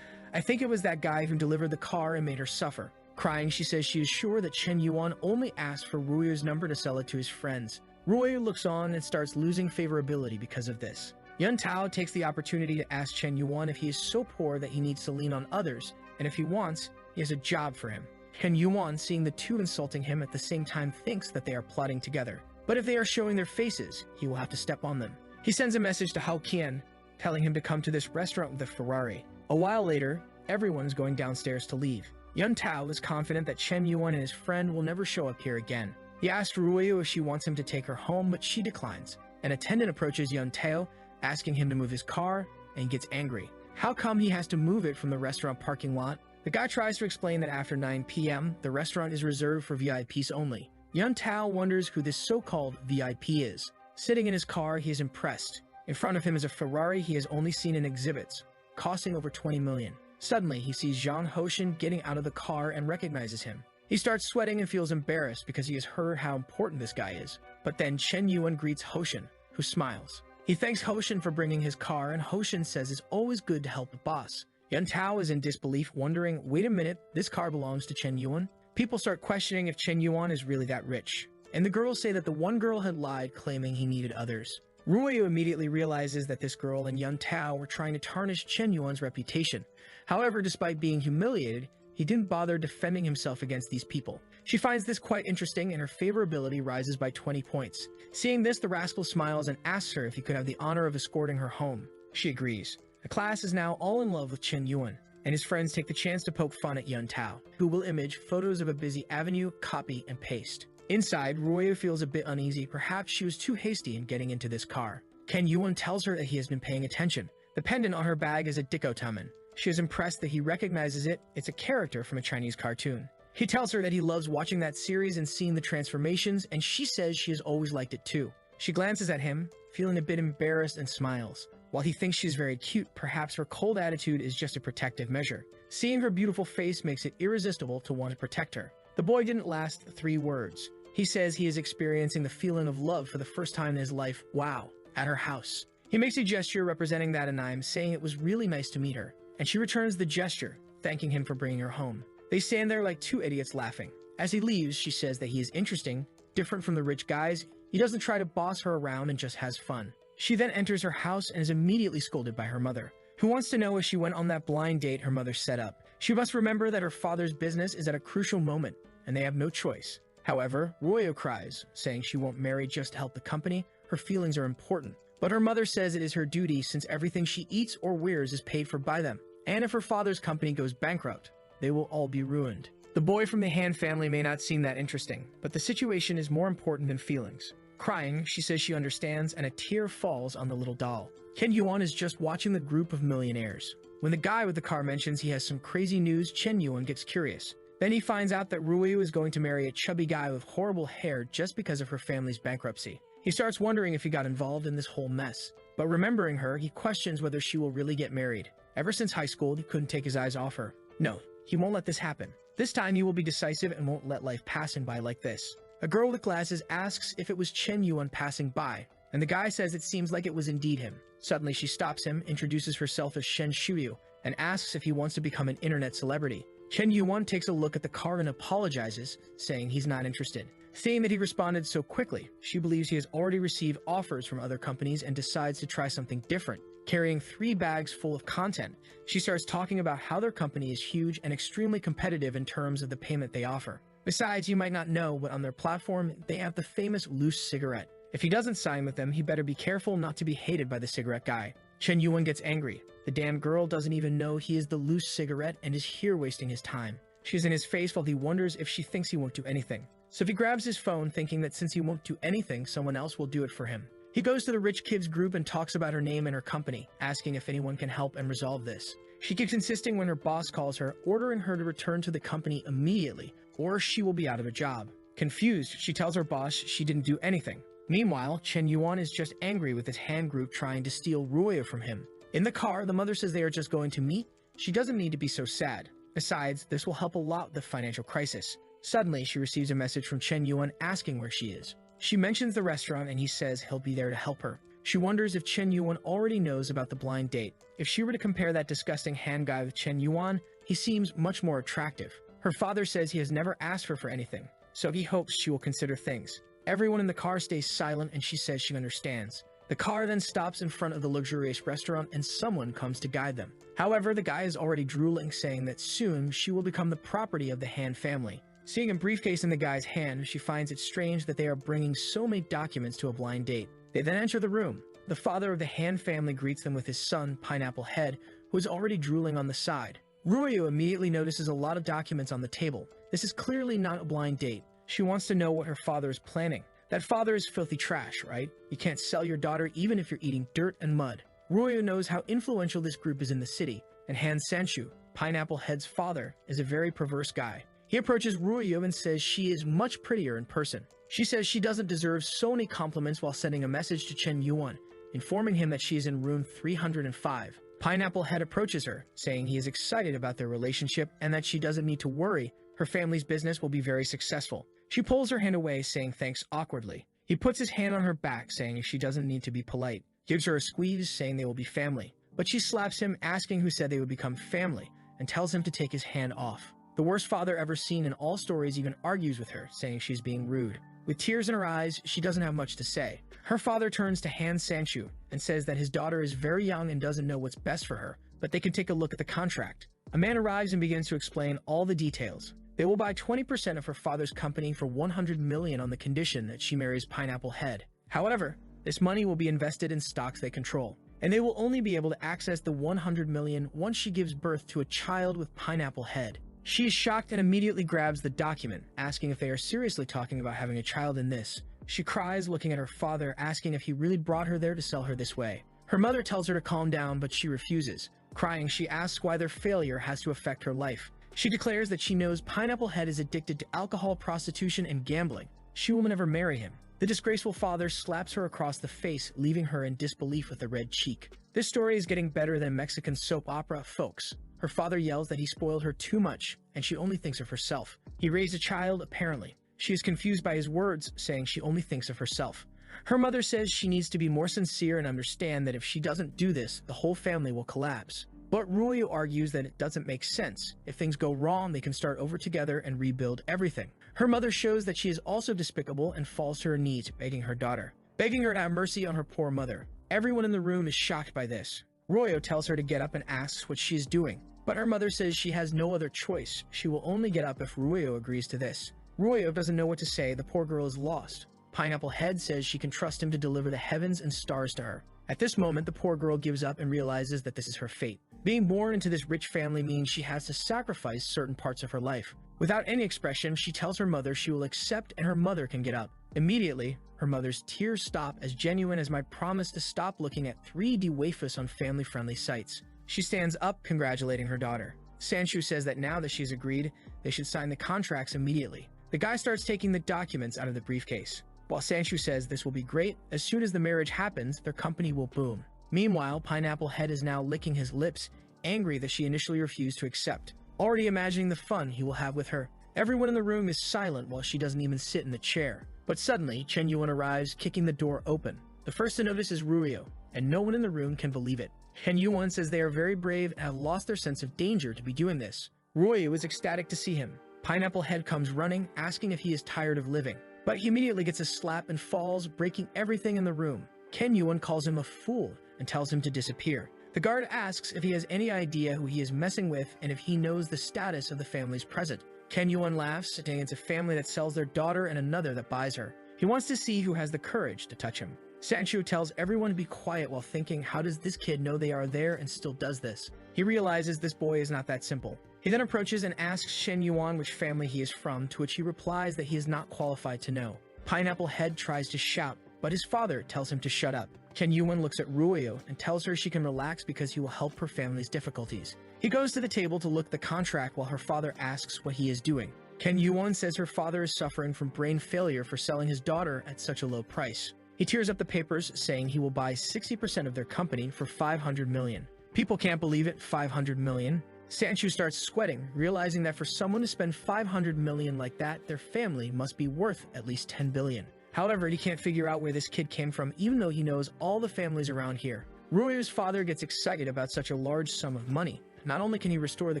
I think it was that guy who delivered the car and made her suffer. Crying, she says she is sure that Chen Yuan only asked for Ruyu's number to sell it to his friends. Ruyu looks on and starts losing favorability because of this. Yuntao takes the opportunity to ask Chen Yuan if he is so poor that he needs to lean on others, and if he wants, he has a job for him. Chen Yuan, seeing the two insulting him at the same time, thinks that they are plotting together. But if they are showing their faces, he will have to step on them. He sends a message to Hao Qian, telling him to come to this restaurant with a Ferrari. A while later, everyone is going downstairs to leave. Yuntao is confident that Chen Yuan and his friend will never show up here again. He asks Ruyu if she wants him to take her home, but she declines. An attendant approaches Yuntao, asking him to move his car, and gets angry. How come he has to move it from the restaurant parking lot? The guy tries to explain that after 9 p.m., the restaurant is reserved for VIPs only. Yuntao wonders who this so-called VIP is. Sitting in his car, he is impressed. In front of him is a Ferrari he has only seen in exhibits, costing over 20 million. Suddenly, he sees Zhang Hoshin getting out of the car and recognizes him. He starts sweating and feels embarrassed because he has heard how important this guy is. But then Chen Yuan greets Hoshin, who smiles. He thanks Hoshin for bringing his car, and Hoshin says it's always good to help the boss. Yuntao is in disbelief, wondering, wait a minute, this car belongs to Chen Yuan? People start questioning if Chen Yuan is really that rich. And the girls say that the one girl had lied, claiming he needed others. Ruyu immediately realizes that this girl and Yuntao were trying to tarnish Chen Yuan's reputation. However, despite being humiliated, he didn't bother defending himself against these people. She finds this quite interesting, and her favorability rises by 20 points. Seeing this, the rascal smiles and asks her if he could have the honor of escorting her home. She agrees. The class is now all in love with Chen Yuan, and his friends take the chance to poke fun at Yuntao, who will image photos of a busy avenue, copy, and paste. Inside, Ruyu feels a bit uneasy. Perhaps she was too hasty in getting into this car. Ken Yuan tells her that he has been paying attention. The pendant on her bag is a dichotomon. She is impressed that he recognizes it. It's a character from a Chinese cartoon. He tells her that he loves watching that series and seeing the transformations, and she says she has always liked it too. She glances at him, feeling a bit embarrassed, and smiles. While he thinks she's very cute, perhaps her cold attitude is just a protective measure. Seeing her beautiful face makes it irresistible to want to protect her. The boy didn't last 3 words. He says he is experiencing the feeling of love for the first time in his life, wow, at her house. He makes a gesture representing that anime, saying it was really nice to meet her, and she returns the gesture, thanking him for bringing her home. They stand there like 2 idiots laughing. As he leaves, she says that he is interesting, different from the rich guys. He doesn't try to boss her around and just has fun. She then enters her house and is immediately scolded by her mother, who wants to know if she went on that blind date her mother set up. She must remember that her father's business is at a crucial moment, and they have no choice. However, Ruyu cries, saying she won't marry just to help the company. Her feelings are important. But her mother says it is her duty since everything she eats or wears is paid for by them. And if her father's company goes bankrupt, they will all be ruined. The boy from the Han family may not seem that interesting, but the situation is more important than feelings. Crying, she says she understands, and a tear falls on the little doll. Ken Yuan is just watching the group of millionaires. When the guy with the car mentions he has some crazy news, Chen Yuan gets curious. Then he finds out that Ruyu is going to marry a chubby guy with horrible hair just because of her family's bankruptcy. He starts wondering if he got involved in this whole mess. But remembering her, he questions whether she will really get married. Ever since high school, he couldn't take his eyes off her. No, he won't let this happen. This time he will be decisive and won't let life pass him by like this. A girl with glasses asks if it was Chen Yuan passing by, and the guy says it seems like it was indeed him. Suddenly she stops him, introduces herself as Shen Shuyu, and asks if he wants to become an internet celebrity. Chen Yuan takes a look at the car and apologizes, saying he's not interested. Seeing that he responded so quickly, she believes he has already received offers from other companies and decides to try something different. Carrying 3 bags full of content, she starts talking about how their company is huge and extremely competitive in terms of the payment they offer. Besides, you might not know, but on their platform, they have the famous loose cigarette. If he doesn't sign with them, he better be careful not to be hated by the cigarette guy. Chen Yuan gets angry. The damn girl doesn't even know he is the loose cigarette and is here wasting his time. She's in his face while he wonders if she thinks he won't do anything. So he grabs his phone thinking that since he won't do anything, someone else will do it for him. He goes to the rich kids group and talks about her name and her company, asking if anyone can help and resolve this. She keeps insisting when her boss calls her, ordering her to return to the company immediately, or she will be out of a job. Confused, she tells her boss she didn't do anything. Meanwhile, Chen Yuan is just angry with his hand group trying to steal Ruoya from him. In the car, the mother says they are just going to meet. She doesn't need to be so sad. Besides, this will help a lot with the financial crisis. Suddenly, she receives a message from Chen Yuan asking where she is. She mentions the restaurant and he says he'll be there to help her. She wonders if Chen Yuan already knows about the blind date. If she were to compare that disgusting hand guy with Chen Yuan, he seems much more attractive. Her father says he has never asked her for anything, so he hopes she will consider things. Everyone in the car stays silent and she says she understands. The car then stops in front of the luxurious restaurant and someone comes to guide them. However, the guy is already drooling, saying that soon she will become the property of the Han family. Seeing a briefcase in the guy's hand, she finds it strange that they are bringing so many documents to a blind date. They then enter the room. The father of the Han family greets them with his son, Pineapple Head, who is already drooling on the side. Ruoya immediately notices a lot of documents on the table. This is clearly not a blind date. She wants to know what her father is planning. That father is filthy trash, right? You can't sell your daughter even if you're eating dirt and mud. Ruoya knows how influential this group is in the city, and Han Sanchu, Pineapple Head's father, is a very perverse guy. He approaches Ruoya and says she is much prettier in person. She says she doesn't deserve so many compliments while sending a message to Chen Yuan, informing him that she is in room 305. Pineapple Head approaches her, saying he is excited about their relationship and that she doesn't need to worry. Her family's business will be very successful. She pulls her hand away, saying thanks awkwardly. He puts his hand on her back, saying she doesn't need to be polite. Gives her a squeeze, saying they will be family. But she slaps him, asking who said they would become family, and tells him to take his hand off. The worst father ever seen in all stories even argues with her, saying she's being rude. With tears in her eyes, she doesn't have much to say. Her father turns to Han Sanchu and says that his daughter is very young and doesn't know what's best for her, but they can take a look at the contract. A man arrives and begins to explain all the details. They will buy 20% of her father's company for 100 million on the condition that she marries Pineapple Head. However, this money will be invested in stocks they control, and they will only be able to access the 100 million once she gives birth to a child with Pineapple Head. She is shocked and immediately grabs the document, asking if they are seriously talking about having a child in this. She cries, looking at her father, asking if he really brought her there to sell her this way. Her mother tells her to calm down, but she refuses. Crying, she asks why their failure has to affect her life. She declares that she knows Pineapple Head is addicted to alcohol, prostitution, and gambling. She will never marry him. The disgraceful father slaps her across the face, leaving her in disbelief with a red cheek. This story is getting better than Mexican soap opera, folks. Her father yells that he spoiled her too much, and she only thinks of herself. He raised a child, apparently. She is confused by his words, saying she only thinks of herself. Her mother says she needs to be more sincere and understand that if she doesn't do this, the whole family will collapse. But Ruoya argues that it doesn't make sense. If things go wrong, they can start over together and rebuild everything. Her mother shows that she is also despicable and falls to her knees, begging her daughter, begging her to have mercy on her poor mother. Everyone in the room is shocked by this. Ruoya tells her to get up and asks what she is doing, but her mother says she has no other choice. She will only get up if Ruoya agrees to this. Ruoya doesn't know what to say. The poor girl is lost. Pineapple Head says she can trust him to deliver the heavens and stars to her. At this moment, the poor girl gives up and realizes that this is her fate. Being born into this rich family means she has to sacrifice certain parts of her life. Without any expression, she tells her mother she will accept and her mother can get up. Immediately, her mother's tears stop, as genuine as my promise to stop looking at 3D waifus on family-friendly sites. She stands up, congratulating her daughter. Sanchu says that now that she's agreed, they should sign the contracts immediately. The guy starts taking the documents out of the briefcase. While Sanchu says this will be great, as soon as the marriage happens, their company will boom. Meanwhile, Pineapple Head is now licking his lips, angry that she initially refused to accept, already imagining the fun he will have with her. Everyone in the room is silent while she doesn't even sit in the chair. But suddenly, Chen Yuan arrives, kicking the door open. The first to notice is Ruyo, and no one in the room can believe it. Chen Yuan says they are very brave and have lost their sense of danger to be doing this. Ruyo is ecstatic to see him. Pineapple Head comes running, asking if he is tired of living. But he immediately gets a slap and falls, breaking everything in the room. Chen Yuan calls him a fool and tells him to disappear. The guard asks if he has any idea who he is messing with and if he knows the status of the families present. Chen Yuan laughs, saying it's a family that sells their daughter and another that buys her. He wants to see who has the courage to touch him. Sanchu tells everyone to be quiet while thinking, how does this kid know they are there and still does this? He realizes this boy is not that simple. He then approaches and asks Chen Yuan which family he is from, to which he replies that he is not qualified to know. Pineapple Head tries to shout, but his father tells him to shut up. Chen Yuan looks at Ruyo and tells her she can relax because he will help her family's difficulties. He goes to the table to look at the contract while her father asks what he is doing. Chen Yuan says her father is suffering from brain failure for selling his daughter at such a low price. He tears up the papers, saying he will buy 60% of their company for 500 million. People can't believe it, 500 million. Sanchu starts sweating, realizing that for someone to spend 500 million like that, their family must be worth at least 10 billion. However, he can't figure out where this kid came from, even though he knows all the families around here. Ruyo's father gets excited about such a large sum of money. Not only can he restore the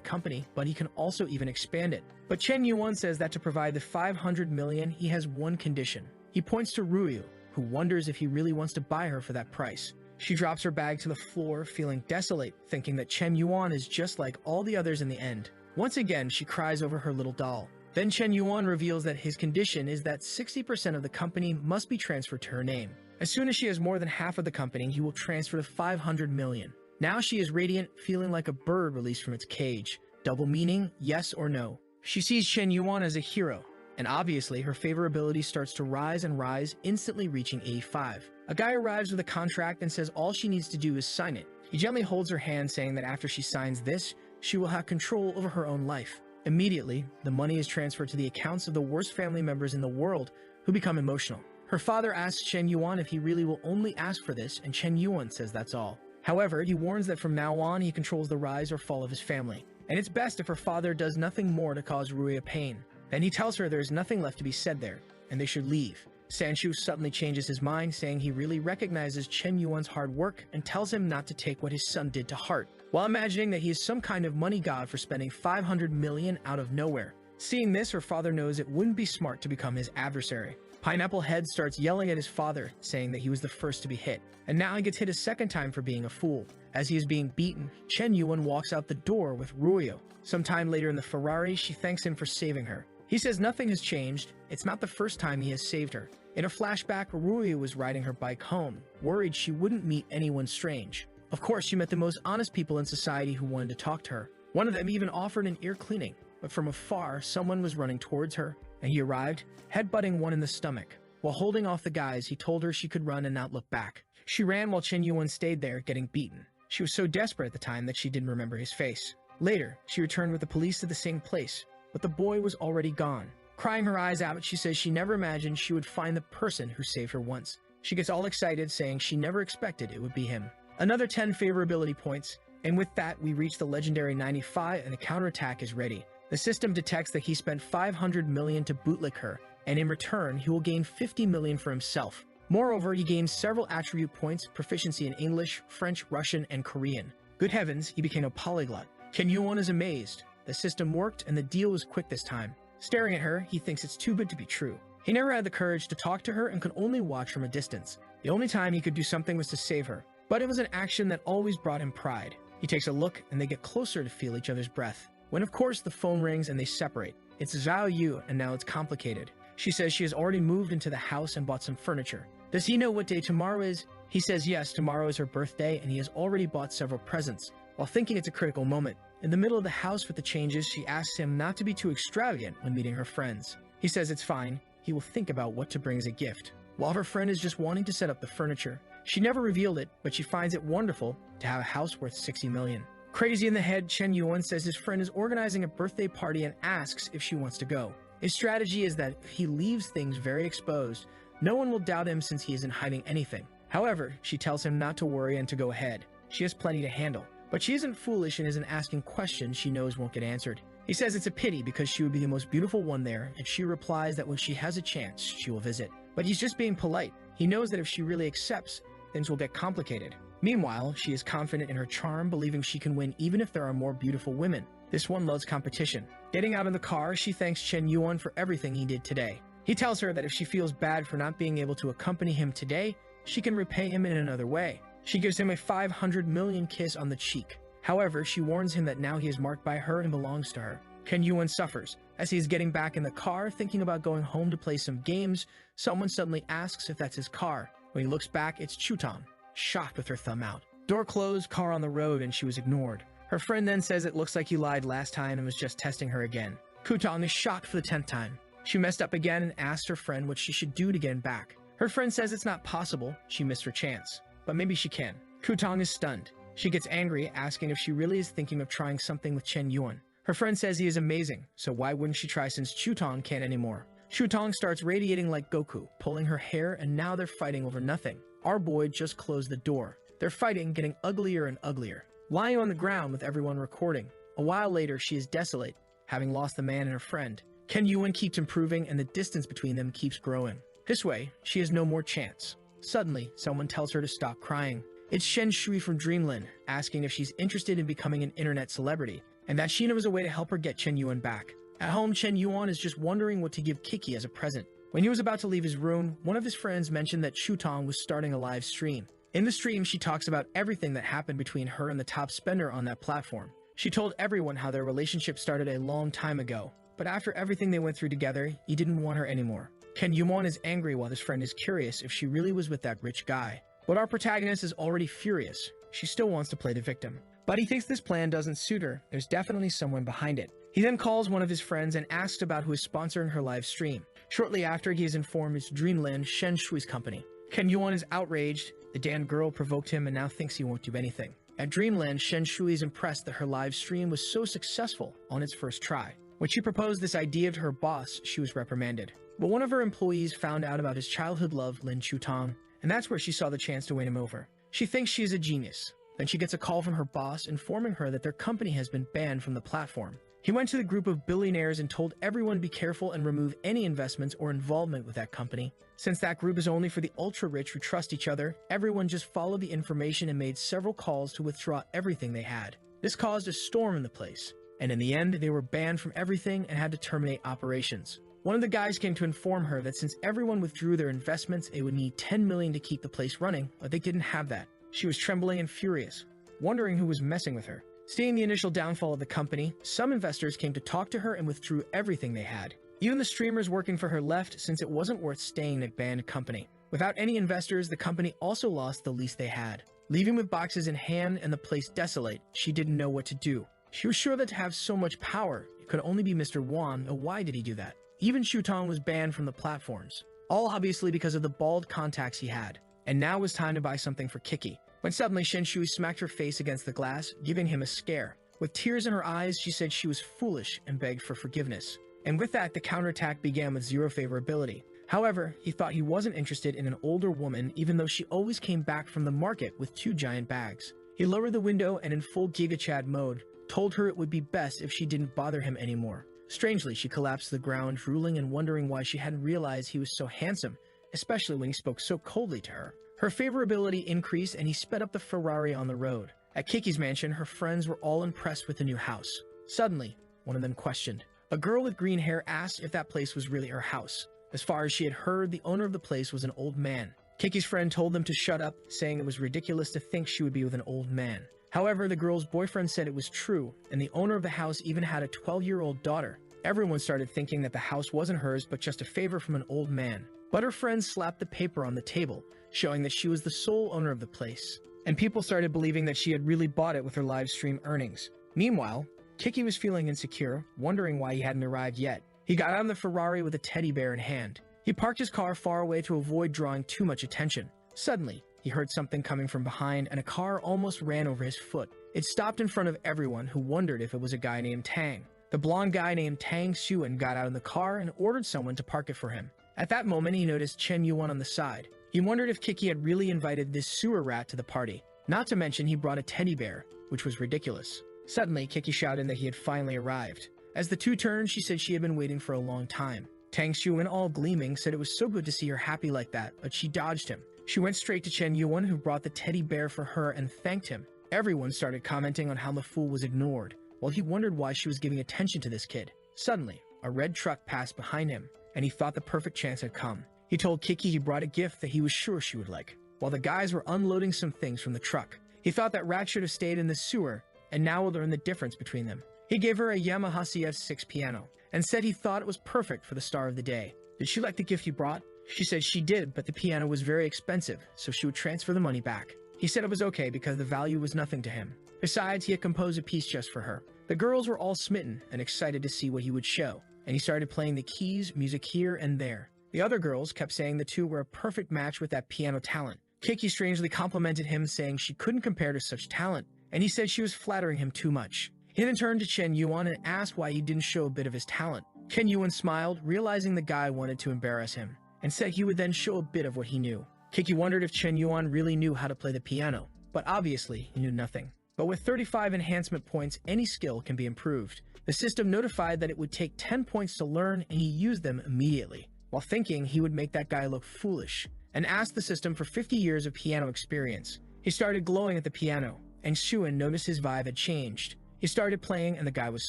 company, but he can also even expand it. But Chen Yuan says that to provide the 500 million, he has one condition. He points to Ruyo, who wonders if he really wants to buy her for that price. She drops her bag to the floor, feeling desolate, thinking that Chen Yuan is just like all the others in the end. Once again, she cries over her little doll. Then Chen Yuan reveals that his condition is that 60% of the company must be transferred to her name. As soon as she has more than half of the company, he will transfer the 500 million. Now she is radiant, feeling like a bird released from its cage. Double meaning, yes or no. She sees Chen Yuan as a hero, and obviously her favorability starts to rise and rise, instantly reaching 85. A guy arrives with a contract and says all she needs to do is sign it. He gently holds her hand, saying that after she signs this, she will have control over her own life. Immediately, the money is transferred to the accounts of the worst family members in the world, who become emotional. Her father asks Chen Yuan if he really will only ask for this, and Chen Yuan says that's all. However, he warns that from now on he controls the rise or fall of his family, and it's best if her father does nothing more to cause Ruya pain. Then he tells her there is nothing left to be said there, and they should leave. Sanchu suddenly changes his mind, saying he really recognizes Chen Yuan's hard work and tells him not to take what his son did to heart, while imagining that he is some kind of money god for spending 500 million out of nowhere. Seeing this, her father knows it wouldn't be smart to become his adversary. Pineapple Head starts yelling at his father, saying that he was the first to be hit, and now he gets hit a second time for being a fool. As he is being beaten, Chen Yuan walks out the door with Ruyo. Sometime later in the Ferrari, she thanks him for saving her. He says nothing has changed, it's not the first time he has saved her. In a flashback, Ruyo was riding her bike home, worried she wouldn't meet anyone strange. Of course, she met the most honest people in society who wanted to talk to her. One of them even offered an ear cleaning, but from afar, someone was running towards her, and he arrived, headbutting one in the stomach. While holding off the guys, he told her she could run and not look back. She ran while Chen Yuan stayed there, getting beaten. She was so desperate at the time that she didn't remember his face. Later, she returned with the police to the same place, but the boy was already gone. Crying her eyes out, she says she never imagined she would find the person who saved her once. She gets all excited, saying she never expected it would be him. Another 10 favorability points, and with that, we reach the legendary 95 and the counterattack is ready. The system detects that he spent 500 million to bootlick her, and in return, he will gain 50 million for himself. Moreover, he gains several attribute points, proficiency in English, French, Russian, and Korean. Good heavens, he became a polyglot. Chen Yuan is amazed. The system worked, and the deal was quick this time. Staring at her, he thinks it's too good to be true. He never had the courage to talk to her and could only watch from a distance. The only time he could do something was to save her, but it was an action that always brought him pride. He takes a look, and they get closer to feel each other's breath. When of course the phone rings and they separate. It's Zhao Yu, and now it's complicated. She says she has already moved into the house and bought some furniture. Does he know what day tomorrow is? He says yes, tomorrow is her birthday, and he has already bought several presents. While thinking it's a critical moment, in the middle of the house with the changes, she asks him not to be too extravagant when meeting her friends. He says it's fine, he will think about what to bring as a gift. While her friend is just wanting to set up the furniture. She never revealed it, but she finds it wonderful to have a house worth 60 million. Crazy in the head, Chen Yuan says his friend is organizing a birthday party and asks if she wants to go. His strategy is that if he leaves things very exposed, No one will doubt him since he isn't hiding anything. However, she tells him not to worry and to go ahead. She has plenty to handle. But she isn't foolish and isn't asking questions she knows won't get answered. He says it's a pity because she would be the most beautiful one there, and she replies that when she has a chance, she will visit. But he's just being polite. He knows that if she really accepts, things will get complicated. Meanwhile, she is confident in her charm, believing she can win even if there are more beautiful women. This one loves competition. Getting out of the car, she thanks Chen Yuan for everything he did today. He tells her that if she feels bad for not being able to accompany him today, she can repay him in another way. She gives him a 500 million kiss on the cheek. However, she warns him that now he is marked by her and belongs to her. Chen Yuan suffers. As he is getting back in the car, thinking about going home to play some games, someone suddenly asks if that's his car. When he looks back, it's Chutong, shocked with her thumb out. Door closed, car on the road, and she was ignored. Her friend then says it looks like he lied last time and was just testing her again. Chutong is shocked for the 10th time. She messed up again and asked her friend what she should do to get him back. Her friend says it's not possible, she missed her chance. But maybe she can. Chutong is stunned. She gets angry, asking if she really is thinking of trying something with Chen Yuan. Her friend says he is amazing, so why wouldn't she try since Chutong can't anymore? Chutong starts radiating like Goku, pulling her hair, and now they're fighting over nothing. Our boy just closed the door. They're fighting, getting uglier and uglier. Lying on the ground with everyone recording. A while later, she is desolate, having lost the man and her friend. Chen Yuan keeps improving, and the distance between them keeps growing. This way, she has no more chance. Suddenly, someone tells her to stop crying. It's Shen Shui from Dreamland, asking if she's interested in becoming an internet celebrity, and that she knows a way to help her get Chen Yuan back. At home, Chen Yuan is just wondering what to give Kiki as a present. When he was about to leave his room, one of his friends mentioned that Chutong was starting a live stream. In the stream, she talks about everything that happened between her and the top spender on that platform. She told everyone how their relationship started a long time ago, but after everything they went through together, he didn't want her anymore. Chen Yuan is angry while his friend is curious if she really was with that rich guy. But our protagonist is already furious. She still wants to play the victim. But he thinks this plan doesn't suit her. There's definitely someone behind it. He then calls one of his friends and asks about who is sponsoring her live stream. Shortly after, he is informed it's Dreamland Shen Shui's company. Chen Yuan is outraged. The damn girl provoked him and now thinks he won't do anything. At Dreamland, Shen Shui is impressed that her live stream was so successful on its first try. When she proposed this idea to her boss, she was reprimanded. But one of her employees found out about his childhood love, Lin Chutong, and that's where she saw the chance to win him over. She thinks she is a genius. Then she gets a call from her boss informing her that their company has been banned from the platform. He went to the group of billionaires and told everyone to be careful and remove any investments or involvement with that company. Since that group is only for the ultra-rich who trust each other, everyone just followed the information and made several calls to withdraw everything they had. This caused a storm in the place, and in the end, they were banned from everything and had to terminate operations. One of the guys came to inform her that since everyone withdrew their investments, it would need 10 million to keep the place running, but they didn't have that. She was trembling and furious, wondering who was messing with her. Seeing the initial downfall of the company, some investors came to talk to her and withdrew everything they had. Even the streamers working for her left since it wasn't worth staying in a banned company. Without any investors, the company also lost the least they had. Leaving with boxes in hand and the place desolate, she didn't know what to do. She was sure that to have so much power, it could only be Mr. Wan, but why did he do that? Even Chutong was banned from the platforms, all obviously because of the bald contacts he had. And now was time to buy something for Kiki, when suddenly Shen Shui smacked her face against the glass, giving him a scare. With tears in her eyes, she said she was foolish and begged for forgiveness. And with that, the counterattack began with zero favorability. However, he thought he wasn't interested in an older woman even though she always came back from the market with 2 giant bags. He lowered the window and in full Giga Chad mode, told her it would be best if she didn't bother him anymore. Strangely, she collapsed to the ground, drooling and wondering why she hadn't realized he was so handsome, especially when he spoke so coldly to her. Her favorability increased and he sped up the Ferrari on the road. At Kiki's mansion, her friends were all impressed with the new house. Suddenly, one of them questioned. A girl with green hair asked if that place was really her house. As far as she had heard, the owner of the place was an old man. Kiki's friend told them to shut up, saying it was ridiculous to think she would be with an old man. However, the girl's boyfriend said it was true, and the owner of the house even had a 12-year-old daughter. Everyone started thinking that the house wasn't hers but just a favor from an old man. But her friends slapped the paper on the table, showing that she was the sole owner of the place. And people started believing that she had really bought it with her live stream earnings. Meanwhile, Kiki was feeling insecure, wondering why he hadn't arrived yet. He got out of the Ferrari with a teddy bear in hand. He parked his car far away to avoid drawing too much attention. Suddenly, he heard something coming from behind and a car almost ran over his foot. It stopped in front of everyone who wondered if it was a guy named Tang. The blonde guy named Tang Xuan got out of the car and ordered someone to park it for him. At that moment, he noticed Chen Yuan on the side. He wondered if Kiki had really invited this sewer rat to the party. Not to mention, he brought a teddy bear, which was ridiculous. Suddenly, Kiki shouted that he had finally arrived. As the two turned, she said she had been waiting for a long time. Tang Xuan, all gleaming, said it was so good to see her happy like that, but she dodged him. She went straight to Chen Yuan, who brought the teddy bear for her and thanked him. Everyone started commenting on how the fool was ignored, while he wondered why she was giving attention to this kid. Suddenly, a red truck passed behind him, and he thought the perfect chance had come. He told Kiki he brought a gift that he was sure she would like. While the guys were unloading some things from the truck, he thought that Rat should have stayed in the sewer, and now will learn the difference between them. He gave her a Yamaha CF6 piano, and said he thought it was perfect for the star of the day. Did she like the gift he brought? She said she did, but the piano was very expensive, so she would transfer the money back. He said it was okay because the value was nothing to him. Besides, he had composed a piece just for her. The girls were all smitten and excited to see what he would show, and he started playing the keys, music here and there. The other girls kept saying the two were a perfect match with that piano talent. Kiki strangely complimented him, saying she couldn't compare to such talent, and he said she was flattering him too much. He then turned to Chen Yuan and asked why he didn't show a bit of his talent. Chen Yuan smiled, realizing the guy wanted to embarrass him, and said he would then show a bit of what he knew. Kiki wondered if Chen Yuan really knew how to play the piano, but obviously he knew nothing. But with 35 enhancement points, any skill can be improved. The system notified that it would take 10 points to learn, and he used them immediately, while thinking he would make that guy look foolish, and asked the system for 50 years of piano experience. He started glowing at the piano, and Xuan noticed his vibe had changed. He started playing, and the guy was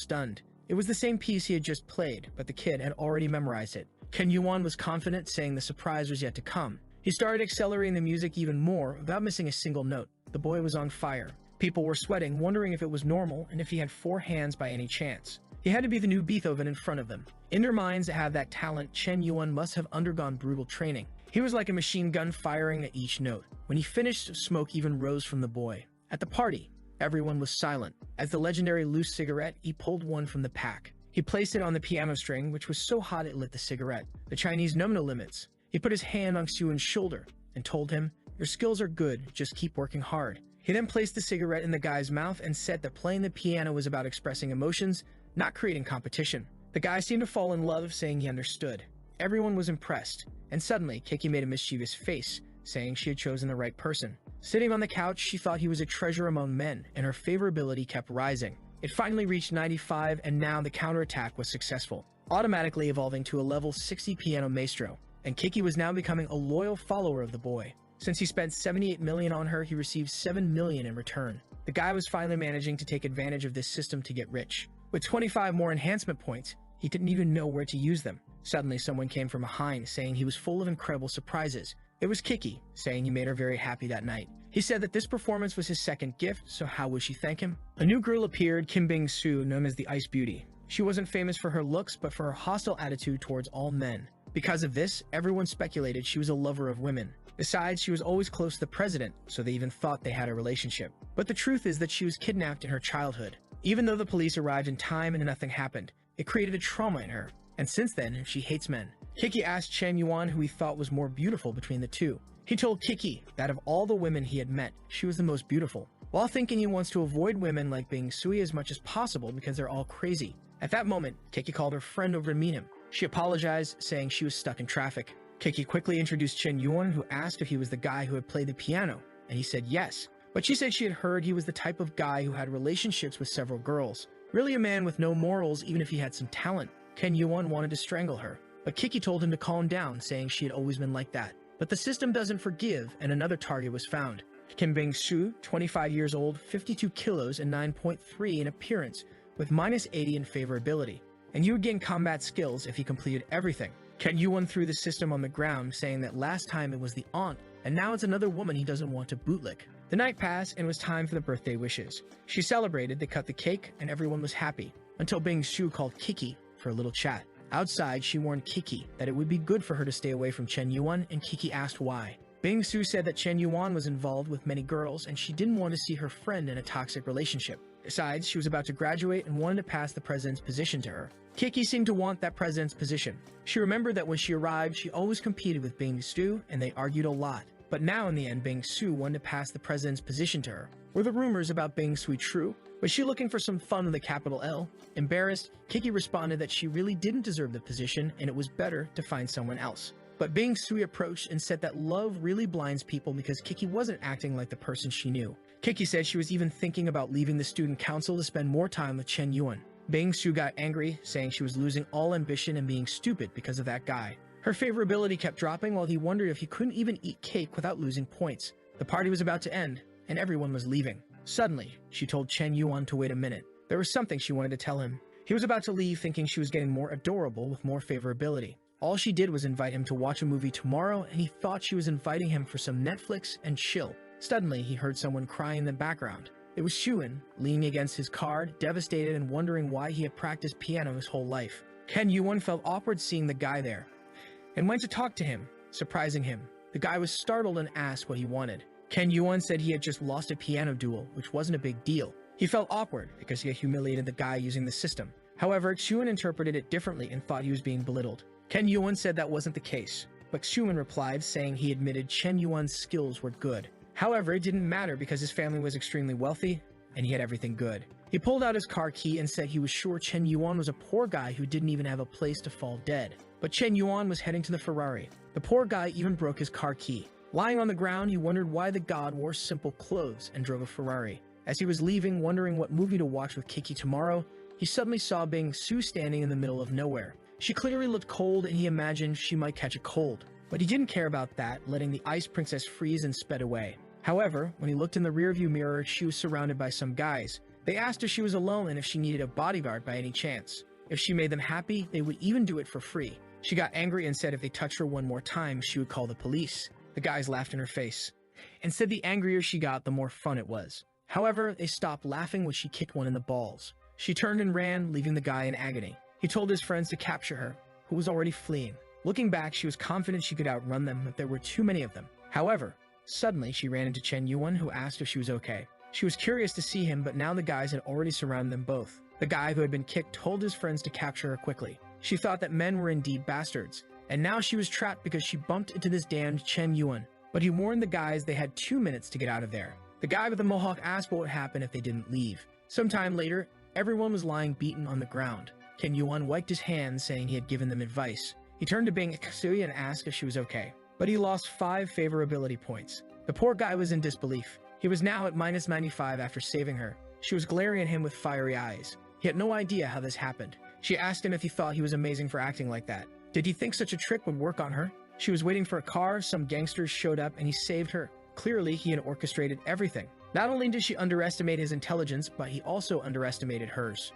stunned. It was the same piece he had just played, but the kid had already memorized it. Chen Yuan was confident, saying the surprise was yet to come. He started accelerating the music even more, without missing a single note. The boy was on fire. People were sweating, wondering if it was normal and if he had 4 hands by any chance. He had to be the new Beethoven in front of them. In their minds to have that talent, Chen Yuan must have undergone brutal training. He was like a machine gun firing at each note. When he finished, smoke even rose from the boy. At the party, everyone was silent. As the legendary loose cigarette, he pulled one from the pack. He placed it on the piano string, which was so hot it lit the cigarette. The Chinese know no limits. He put his hand on Xuan's shoulder and told him, "Your skills are good, just keep working hard." He then placed the cigarette in the guy's mouth and said that playing the piano was about expressing emotions, not creating competition. The guy seemed to fall in love, saying he understood. Everyone was impressed, and suddenly Kiki made a mischievous face, saying she had chosen the right person. Sitting on the couch, she thought he was a treasure among men, and her favorability kept rising. It finally reached 95, and now the counterattack was successful, automatically evolving to a level 60 piano maestro, and Kiki was now becoming a loyal follower of the boy. Since he spent 78 million on her, he received 7 million in return. The guy was finally managing to take advantage of this system to get rich. With 25 more enhancement points, he didn't even know where to use them. Suddenly, someone came from behind, saying he was full of incredible surprises. It was Kiki, saying he made her very happy that night. He said that this performance was his second gift, so how would she thank him? A new girl appeared, Kim Bing-soo, known as the Ice Beauty. She wasn't famous for her looks, but for her hostile attitude towards all men. Because of this, everyone speculated she was a lover of women. Besides, she was always close to the president, so they even thought they had a relationship. But the truth is that she was kidnapped in her childhood. Even though the police arrived in time and nothing happened, it created a trauma in her, and since then, she hates men. Kiki asked Chen Yuan who he thought was more beautiful between the two. He told Kiki that of all the women he had met, she was the most beautiful, while thinking he wants to avoid women like being Sui as much as possible because they're all crazy. At that moment, Kiki called her friend over to meet him. She apologized, saying she was stuck in traffic. Kiki quickly introduced Chen Yuan, who asked if he was the guy who had played the piano, and he said yes. But she said she had heard he was the type of guy who had relationships with several girls. Really a man with no morals, even if he had some talent. Chen Yuan wanted to strangle her, but Kiki told him to calm down, saying she had always been like that. But the system doesn't forgive, and another target was found. Kim Bing-soo, 25 years old, 52 kilos, and 9.3 in appearance, with -80 in favorability. And you would gain combat skills if he completed everything. Chen Yuan threw the system on the ground, saying that last time it was the aunt, and now it's another woman he doesn't want to bootlick. The night passed, and it was time for the birthday wishes. She celebrated, they cut the cake, and everyone was happy, until Bing-soo called Kiki for a little chat. Outside, she warned Kiki that it would be good for her to stay away from Chen Yuan, and Kiki asked why. Bing-soo said that Chen Yuan was involved with many girls, and she didn't want to see her friend in a toxic relationship. Besides, she was about to graduate and wanted to pass the president's position to her. Kiki seemed to want that president's position. She remembered that when she arrived, she always competed with Bing-soo, and they argued a lot. But now in the end, Bing Su wanted to pass the president's position to her. Were the rumors about Bing Su true? Was she looking for some fun with a capital L? Embarrassed, Kiki responded that she really didn't deserve the position and it was better to find someone else. But Bing Sui approached and said that love really blinds people because Kiki wasn't acting like the person she knew. Kiki said she was even thinking about leaving the student council to spend more time with Chen Yuan. Bing Su got angry, saying she was losing all ambition and being stupid because of that guy. Her favorability kept dropping while he wondered if he couldn't even eat cake without losing points. The party was about to end, and everyone was leaving. Suddenly, she told Chen Yuan to wait a minute. There was something she wanted to tell him. He was about to leave, thinking she was getting more adorable with more favorability. All she did was invite him to watch a movie tomorrow, and he thought she was inviting him for some Netflix and chill. Suddenly, he heard someone crying in the background. It was Xuan, leaning against his card, devastated and wondering why he had practiced piano his whole life. Chen Yuan felt awkward seeing the guy there, and went to talk to him, surprising him. The guy was startled and asked what he wanted. Chen Yuan said he had just lost a piano duel, which wasn't a big deal. He felt awkward because he had humiliated the guy using the system. However, Xuan interpreted it differently and thought he was being belittled. Chen Yuan said that wasn't the case, but Xuan replied saying he admitted Chen Yuan's skills were good. However, it didn't matter because his family was extremely wealthy and he had everything good. He pulled out his car key and said he was sure Chen Yuan was a poor guy who didn't even have a place to fall dead. But Chen Yuan was heading to the Ferrari. The poor guy even broke his car key. Lying on the ground, he wondered why the god wore simple clothes and drove a Ferrari. As he was leaving, wondering what movie to watch with Kiki tomorrow, he suddenly saw Bing Su standing in the middle of nowhere. She clearly looked cold and he imagined she might catch a cold. But he didn't care about that, letting the ice princess freeze and sped away. However, when he looked in the rearview mirror, she was surrounded by some guys. They asked if she was alone and if she needed a bodyguard by any chance. If she made them happy, they would even do it for free. She got angry and said if they touched her one more time, she would call the police. The guys laughed in her face, and said the angrier she got, the more fun it was. However, they stopped laughing when she kicked one in the balls. She turned and ran, leaving the guy in agony. He told his friends to capture her, who was already fleeing. Looking back, she was confident she could outrun them, but there were too many of them. However, suddenly she ran into Chen Yuan, who asked if she was okay. She was curious to see him, but now the guys had already surrounded them both. The guy who had been kicked told his friends to capture her quickly. She thought that men were indeed bastards, and now she was trapped because she bumped into this damned Chen Yuan. But he warned the guys they had 2 minutes to get out of there. The guy with the mohawk asked what would happen if they didn't leave. Sometime later, everyone was lying beaten on the ground. Chen Yuan wiped his hands, saying he had given them advice. He turned to Bing Su and asked if she was okay. But he lost 5 favorability points. The poor guy was in disbelief. He was now at -95 after saving her. She was glaring at him with fiery eyes. He had no idea how this happened. She asked him if he thought he was amazing for acting like that. Did he think such a trick would work on her? She was waiting for a car, some gangsters showed up, and he saved her. Clearly, he had orchestrated everything. Not only did she underestimate his intelligence, but he also underestimated hers.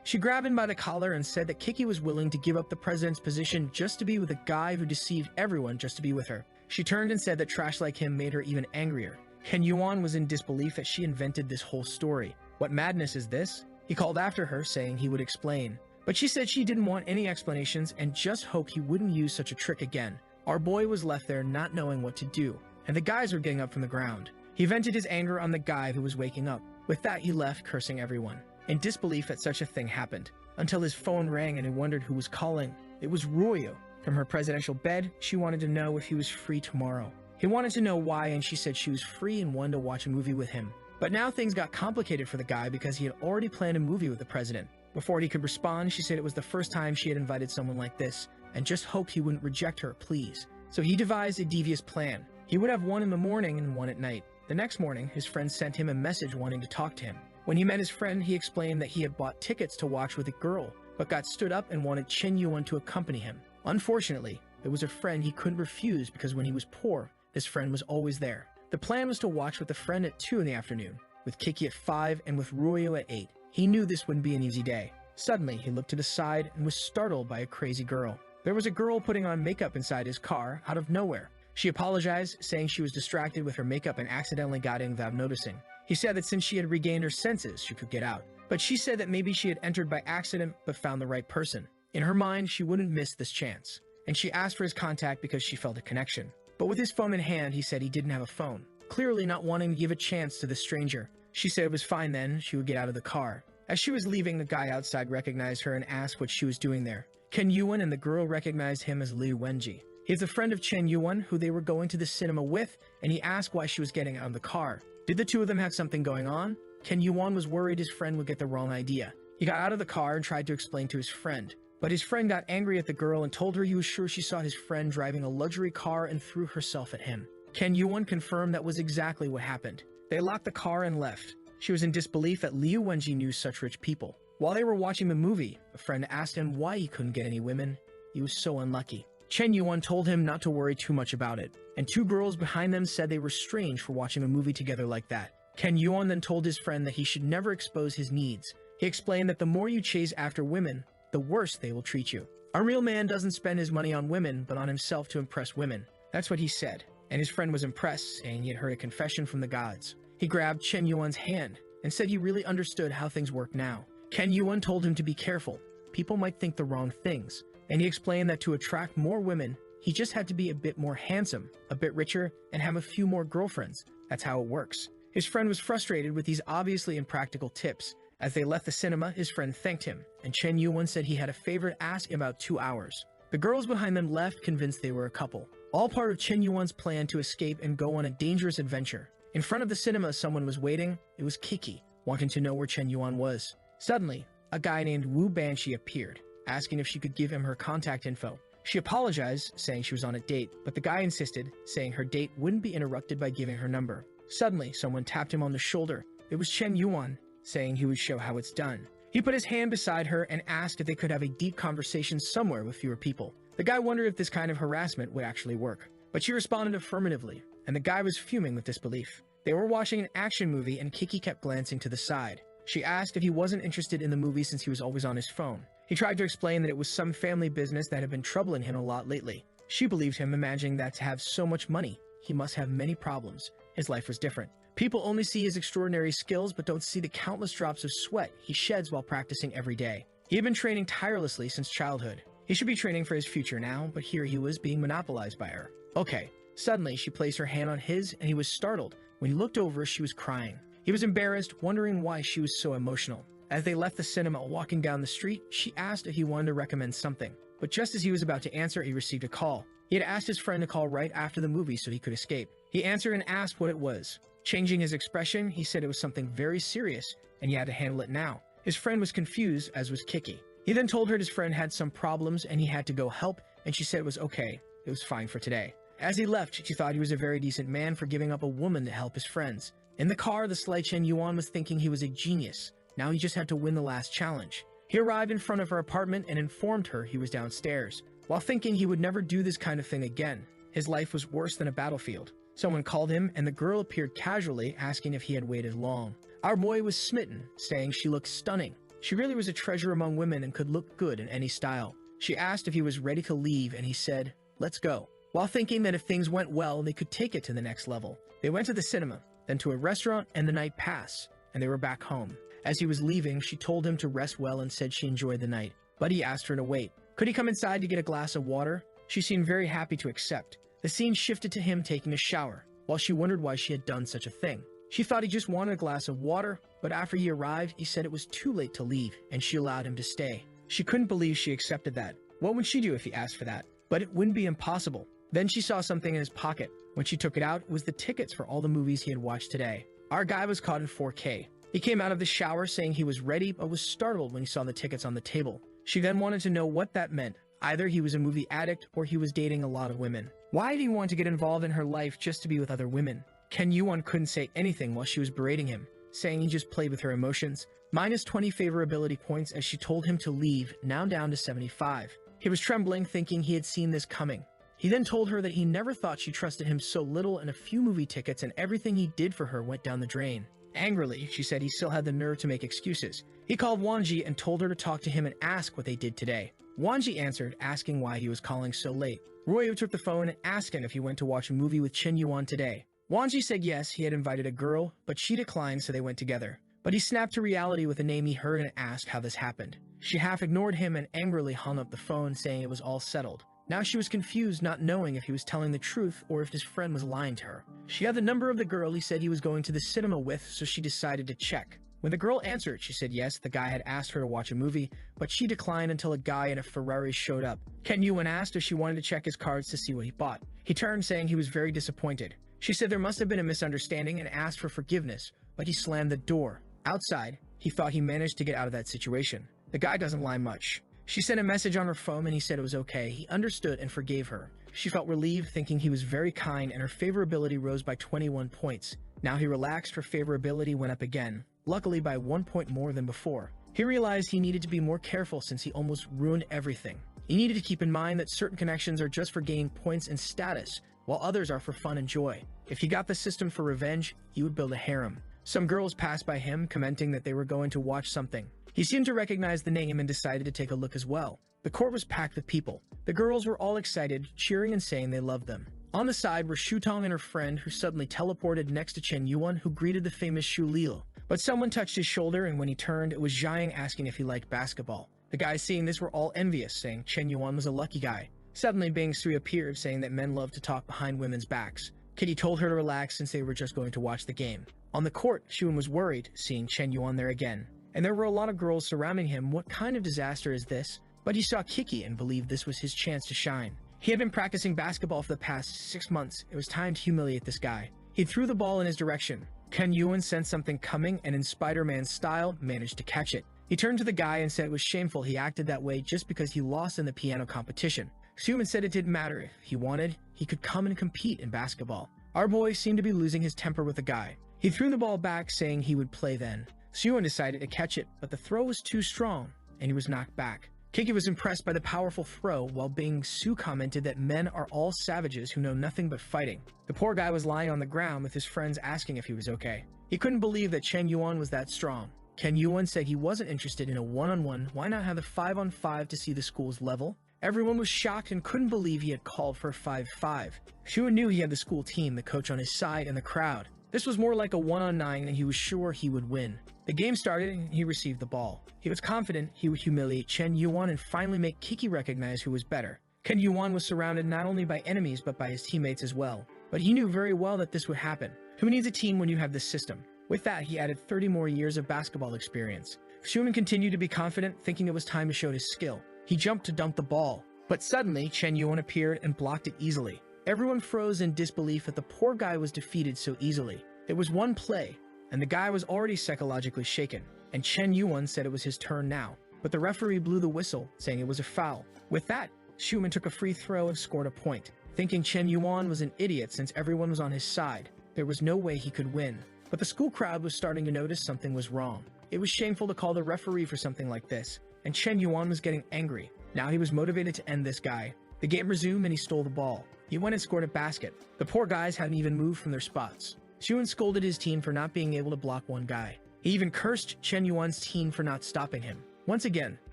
She grabbed him by the collar and said that Kiki was willing to give up the president's position just to be with a guy who deceived everyone just to be with her. She turned and said that trash like him made her even angrier. Chen Yuan was in disbelief that she invented this whole story. What madness is this? He called after her, saying he would explain. But she said she didn't want any explanations and just hoped he wouldn't use such a trick again. Our boy was left there not knowing what to do, and the guys were getting up from the ground. He vented his anger on the guy who was waking up. With that, he left, cursing everyone, in disbelief that such a thing happened, until his phone rang and he wondered who was calling. It was Royo. From her presidential bed, she wanted to know if he was free tomorrow. He wanted to know why, and she said she was free and wanted to watch a movie with him. But now things got complicated for the guy because he had already planned a movie with the president. Before he could respond, she said it was the first time she had invited someone like this, and just hoped he wouldn't reject her, please. So he devised a devious plan. He would have one in the morning and one at night. The next morning, his friend sent him a message wanting to talk to him. When he met his friend, he explained that he had bought tickets to watch with a girl, but got stood up and wanted Chen Yuan to accompany him. Unfortunately, there was a friend he couldn't refuse because when he was poor, this friend was always there. The plan was to watch with a friend at 2 in the afternoon, with Kiki at 5 and with Royo at 8. He knew this wouldn't be an easy day. Suddenly, he looked to the side and was startled by a crazy girl. There was a girl putting on makeup inside his car out of nowhere. She apologized, saying she was distracted with her makeup and accidentally got in without noticing. He said that since she had regained her senses, she could get out. But she said that maybe she had entered by accident but found the right person. In her mind, she wouldn't miss this chance. And she asked for his contact because she felt a connection. But with his phone in hand, he said he didn't have a phone, clearly not wanting to give a chance to the stranger. She said it was fine then, she would get out of the car. As she was leaving, the guy outside recognized her and asked what she was doing there. Chen Yuan and the girl recognized him as Liu Wenji. He's a friend of Chen Yuan, who they were going to the cinema with, and he asked why she was getting out of the car. Did the two of them have something going on? Chen Yuan was worried his friend would get the wrong idea. He got out of the car and tried to explain to his friend. But his friend got angry at the girl and told her he was sure she saw his friend driving a luxury car and threw herself at him. Chen Yuan confirmed that was exactly what happened. They locked the car and left. She was in disbelief that Liu Wenji knew such rich people. While they were watching the movie, a friend asked him why he couldn't get any women. He was so unlucky. Chen Yuan told him not to worry too much about it, and two girls behind them said they were strange for watching a movie together like that. Chen Yuan then told his friend that he should never expose his needs. He explained that the more you chase after women, the worse they will treat you. A real man doesn't spend his money on women, but on himself to impress women. That's what he said, and his friend was impressed, saying he had heard a confession from the gods. He grabbed Chen Yuan's hand and said he really understood how things work now. Chen Yuan told him to be careful. People might think the wrong things, and he explained that to attract more women, he just had to be a bit more handsome, a bit richer, and have a few more girlfriends. That's how it works. His friend was frustrated with these obviously impractical tips. As they left the cinema, his friend thanked him, and Chen Yuan said he had a favor to ask in about 2 hours. The girls behind them left, convinced they were a couple, all part of Chen Yuan's plan to escape and go on a dangerous adventure. In front of the cinema, someone was waiting. It was Kiki, wanting to know where Chen Yuan was. Suddenly, a guy named Wu Banshee appeared, asking if she could give him her contact info. She apologized, saying she was on a date, but the guy insisted, saying her date wouldn't be interrupted by giving her number. Suddenly, someone tapped him on the shoulder. It was Chen Yuan, saying he would show how it's done. He put his hand beside her and asked if they could have a deep conversation somewhere with fewer people. The guy wondered if this kind of harassment would actually work, but she responded affirmatively, and the guy was fuming with disbelief. They were watching an action movie and Kiki kept glancing to the side. She asked if he wasn't interested in the movie since he was always on his phone. He tried to explain that it was some family business that had been troubling him a lot lately. She believed him, imagining that to have so much money, he must have many problems. His life was different. People only see his extraordinary skills but don't see the countless drops of sweat he sheds while practicing every day. He had been training tirelessly since childhood. He should be training for his future now, but here he was being monopolized by her. Okay. Suddenly, she placed her hand on his and he was startled. When he looked over, she was crying. He was embarrassed, wondering why she was so emotional. As they left the cinema walking down the street, she asked if he wanted to recommend something. But just as he was about to answer, he received a call. He had asked his friend to call right after the movie so he could escape. He answered and asked what it was. Changing his expression, he said it was something very serious, and he had to handle it now. His friend was confused, as was Kiki. He then told her his friend had some problems and he had to go help, and she said it was okay. It was fine for today. As he left, she thought he was a very decent man for giving up a woman to help his friends. In the car, the sly Chen Yuan was thinking he was a genius. Now he just had to win the last challenge. He arrived in front of her apartment and informed her he was downstairs, while thinking he would never do this kind of thing again. His life was worse than a battlefield. Someone called him, and the girl appeared casually, asking if he had waited long. Our boy was smitten, saying she looked stunning. She really was a treasure among women and could look good in any style. She asked if he was ready to leave, and he said, "Let's go," while thinking that if things went well, they could take it to the next level. They went to the cinema, then to a restaurant, and the night passed, and they were back home. As he was leaving, she told him to rest well and said she enjoyed the night, but he asked her to wait. Could he come inside to get a glass of water? She seemed very happy to accept. The scene shifted to him taking a shower, while she wondered why she had done such a thing. She thought he just wanted a glass of water, but after he arrived, he said it was too late to leave, and she allowed him to stay. She couldn't believe she accepted that. What would she do if he asked for that? But it wouldn't be impossible. Then she saw something in his pocket. When she took it out, it was the tickets for all the movies he had watched today. Our guy was caught in 4K. He came out of the shower saying he was ready, but was startled when he saw the tickets on the table. She then wanted to know what that meant. Either he was a movie addict or he was dating a lot of women. Why did he want to get involved in her life just to be with other women? Chen Yuan couldn't say anything while she was berating him, saying he just played with her emotions. Minus 20 favorability points as she told him to leave, now down to 75. He was trembling, thinking he had seen this coming. He then told her that he never thought she trusted him so little, and a few movie tickets and everything he did for her went down the drain. Angrily, she said he still had the nerve to make excuses. He called Wanji and told her to talk to him and ask what they did today. Wanji answered, asking why he was calling so late. Royo took the phone and asked him if he went to watch a movie with Chen Yuan today. Wanji said yes, he had invited a girl, but she declined, so they went together. But he snapped to reality with a name he heard and asked how this happened. She half ignored him and angrily hung up the phone, saying it was all settled. Now she was confused, not knowing if he was telling the truth or if his friend was lying to her. She had the number of the girl he said he was going to the cinema with, so she decided to check. When the girl answered, she said yes, the guy had asked her to watch a movie, but she declined until a guy in a Ferrari showed up. Ken Yuan asked if she wanted to check his cards to see what he bought. He turned, saying he was very disappointed. She said there must have been a misunderstanding and asked for forgiveness, but he slammed the door. Outside, he thought he managed to get out of that situation. The guy doesn't lie much. She sent a message on her phone and he said it was okay. He understood and forgave her. She felt relieved, thinking he was very kind, and her favorability rose by 21 points. Now he relaxed, her favorability went up again, luckily by 1 point more than before. He realized he needed to be more careful since he almost ruined everything. He needed to keep in mind that certain connections are just for gaining points and status, while others are for fun and joy. If he got the system for revenge, he would build a harem. Some girls passed by him, commenting that they were going to watch something. He seemed to recognize the name and decided to take a look as well. The court was packed with people. The girls were all excited, cheering and saying they loved them. On the side were Shutong and her friend, who suddenly teleported next to Chen Yuan, who greeted the famous Shu Lil. But someone touched his shoulder, and when he turned, it was Jiang asking if he liked basketball. The guys seeing this were all envious, saying Chen Yuan was a lucky guy. Suddenly, Bing Sui appeared, saying that men love to talk behind women's backs. Kitty told her to relax since they were just going to watch the game. On the court, Shuan was worried, seeing Chen Yuan there again. And there were a lot of girls surrounding him. What kind of disaster is this? But he saw Kiki and believed this was his chance to shine. He had been practicing basketball for the past 6 months. It was time to humiliate this guy. He threw the ball in his direction. Ken Yuan sensed something coming and in Spider-Man's style, managed to catch it. He turned to the guy and said it was shameful he acted that way just because he lost in the piano competition. Xiuman said it didn't matter. If he wanted, he could come and compete in basketball. Our boy seemed to be losing his temper with the guy. He threw the ball back, saying he would play then. Xiuman decided to catch it, but the throw was too strong, and he was knocked back. Kiki was impressed by the powerful throw, while Bing Su commented that men are all savages who know nothing but fighting. The poor guy was lying on the ground with his friends asking if he was okay. He couldn't believe that Chen Yuan was that strong. Ken Yuan said he wasn't interested in a one-on-one. Why not have the 5-on-5 to see the school's level? Everyone was shocked and couldn't believe he had called for a 5-5. Shuan knew he had the school team, the coach on his side, and the crowd. This was more like a 1-on-9, and he was sure he would win. The game started and he received the ball. He was confident he would humiliate Chen Yuan and finally make Kiki recognize who was better. Ken Yuan was surrounded not only by enemies but by his teammates as well. But he knew very well that this would happen. Who needs a team when you have this system? With that, he added 30 more years of basketball experience. Shuan continued to be confident, thinking it was time to show his skill. He jumped to dunk the ball. But suddenly, Chen Yuan appeared and blocked it easily. Everyone froze in disbelief that the poor guy was defeated so easily. It was one play, and the guy was already psychologically shaken, and Chen Yuan said it was his turn now. But the referee blew the whistle, saying it was a foul. With that, Schumann took a free throw and scored a point. Thinking Chen Yuan was an idiot since everyone was on his side, there was no way he could win. But the school crowd was starting to notice something was wrong. It was shameful to call the referee for something like this, and Chen Yuan was getting angry. Now he was motivated to end this guy. The game resumed and he stole the ball. He went and scored a basket. The poor guys hadn't even moved from their spots. Shuan scolded his team for not being able to block one guy. He even cursed Chen Yuan's team for not stopping him. Once again,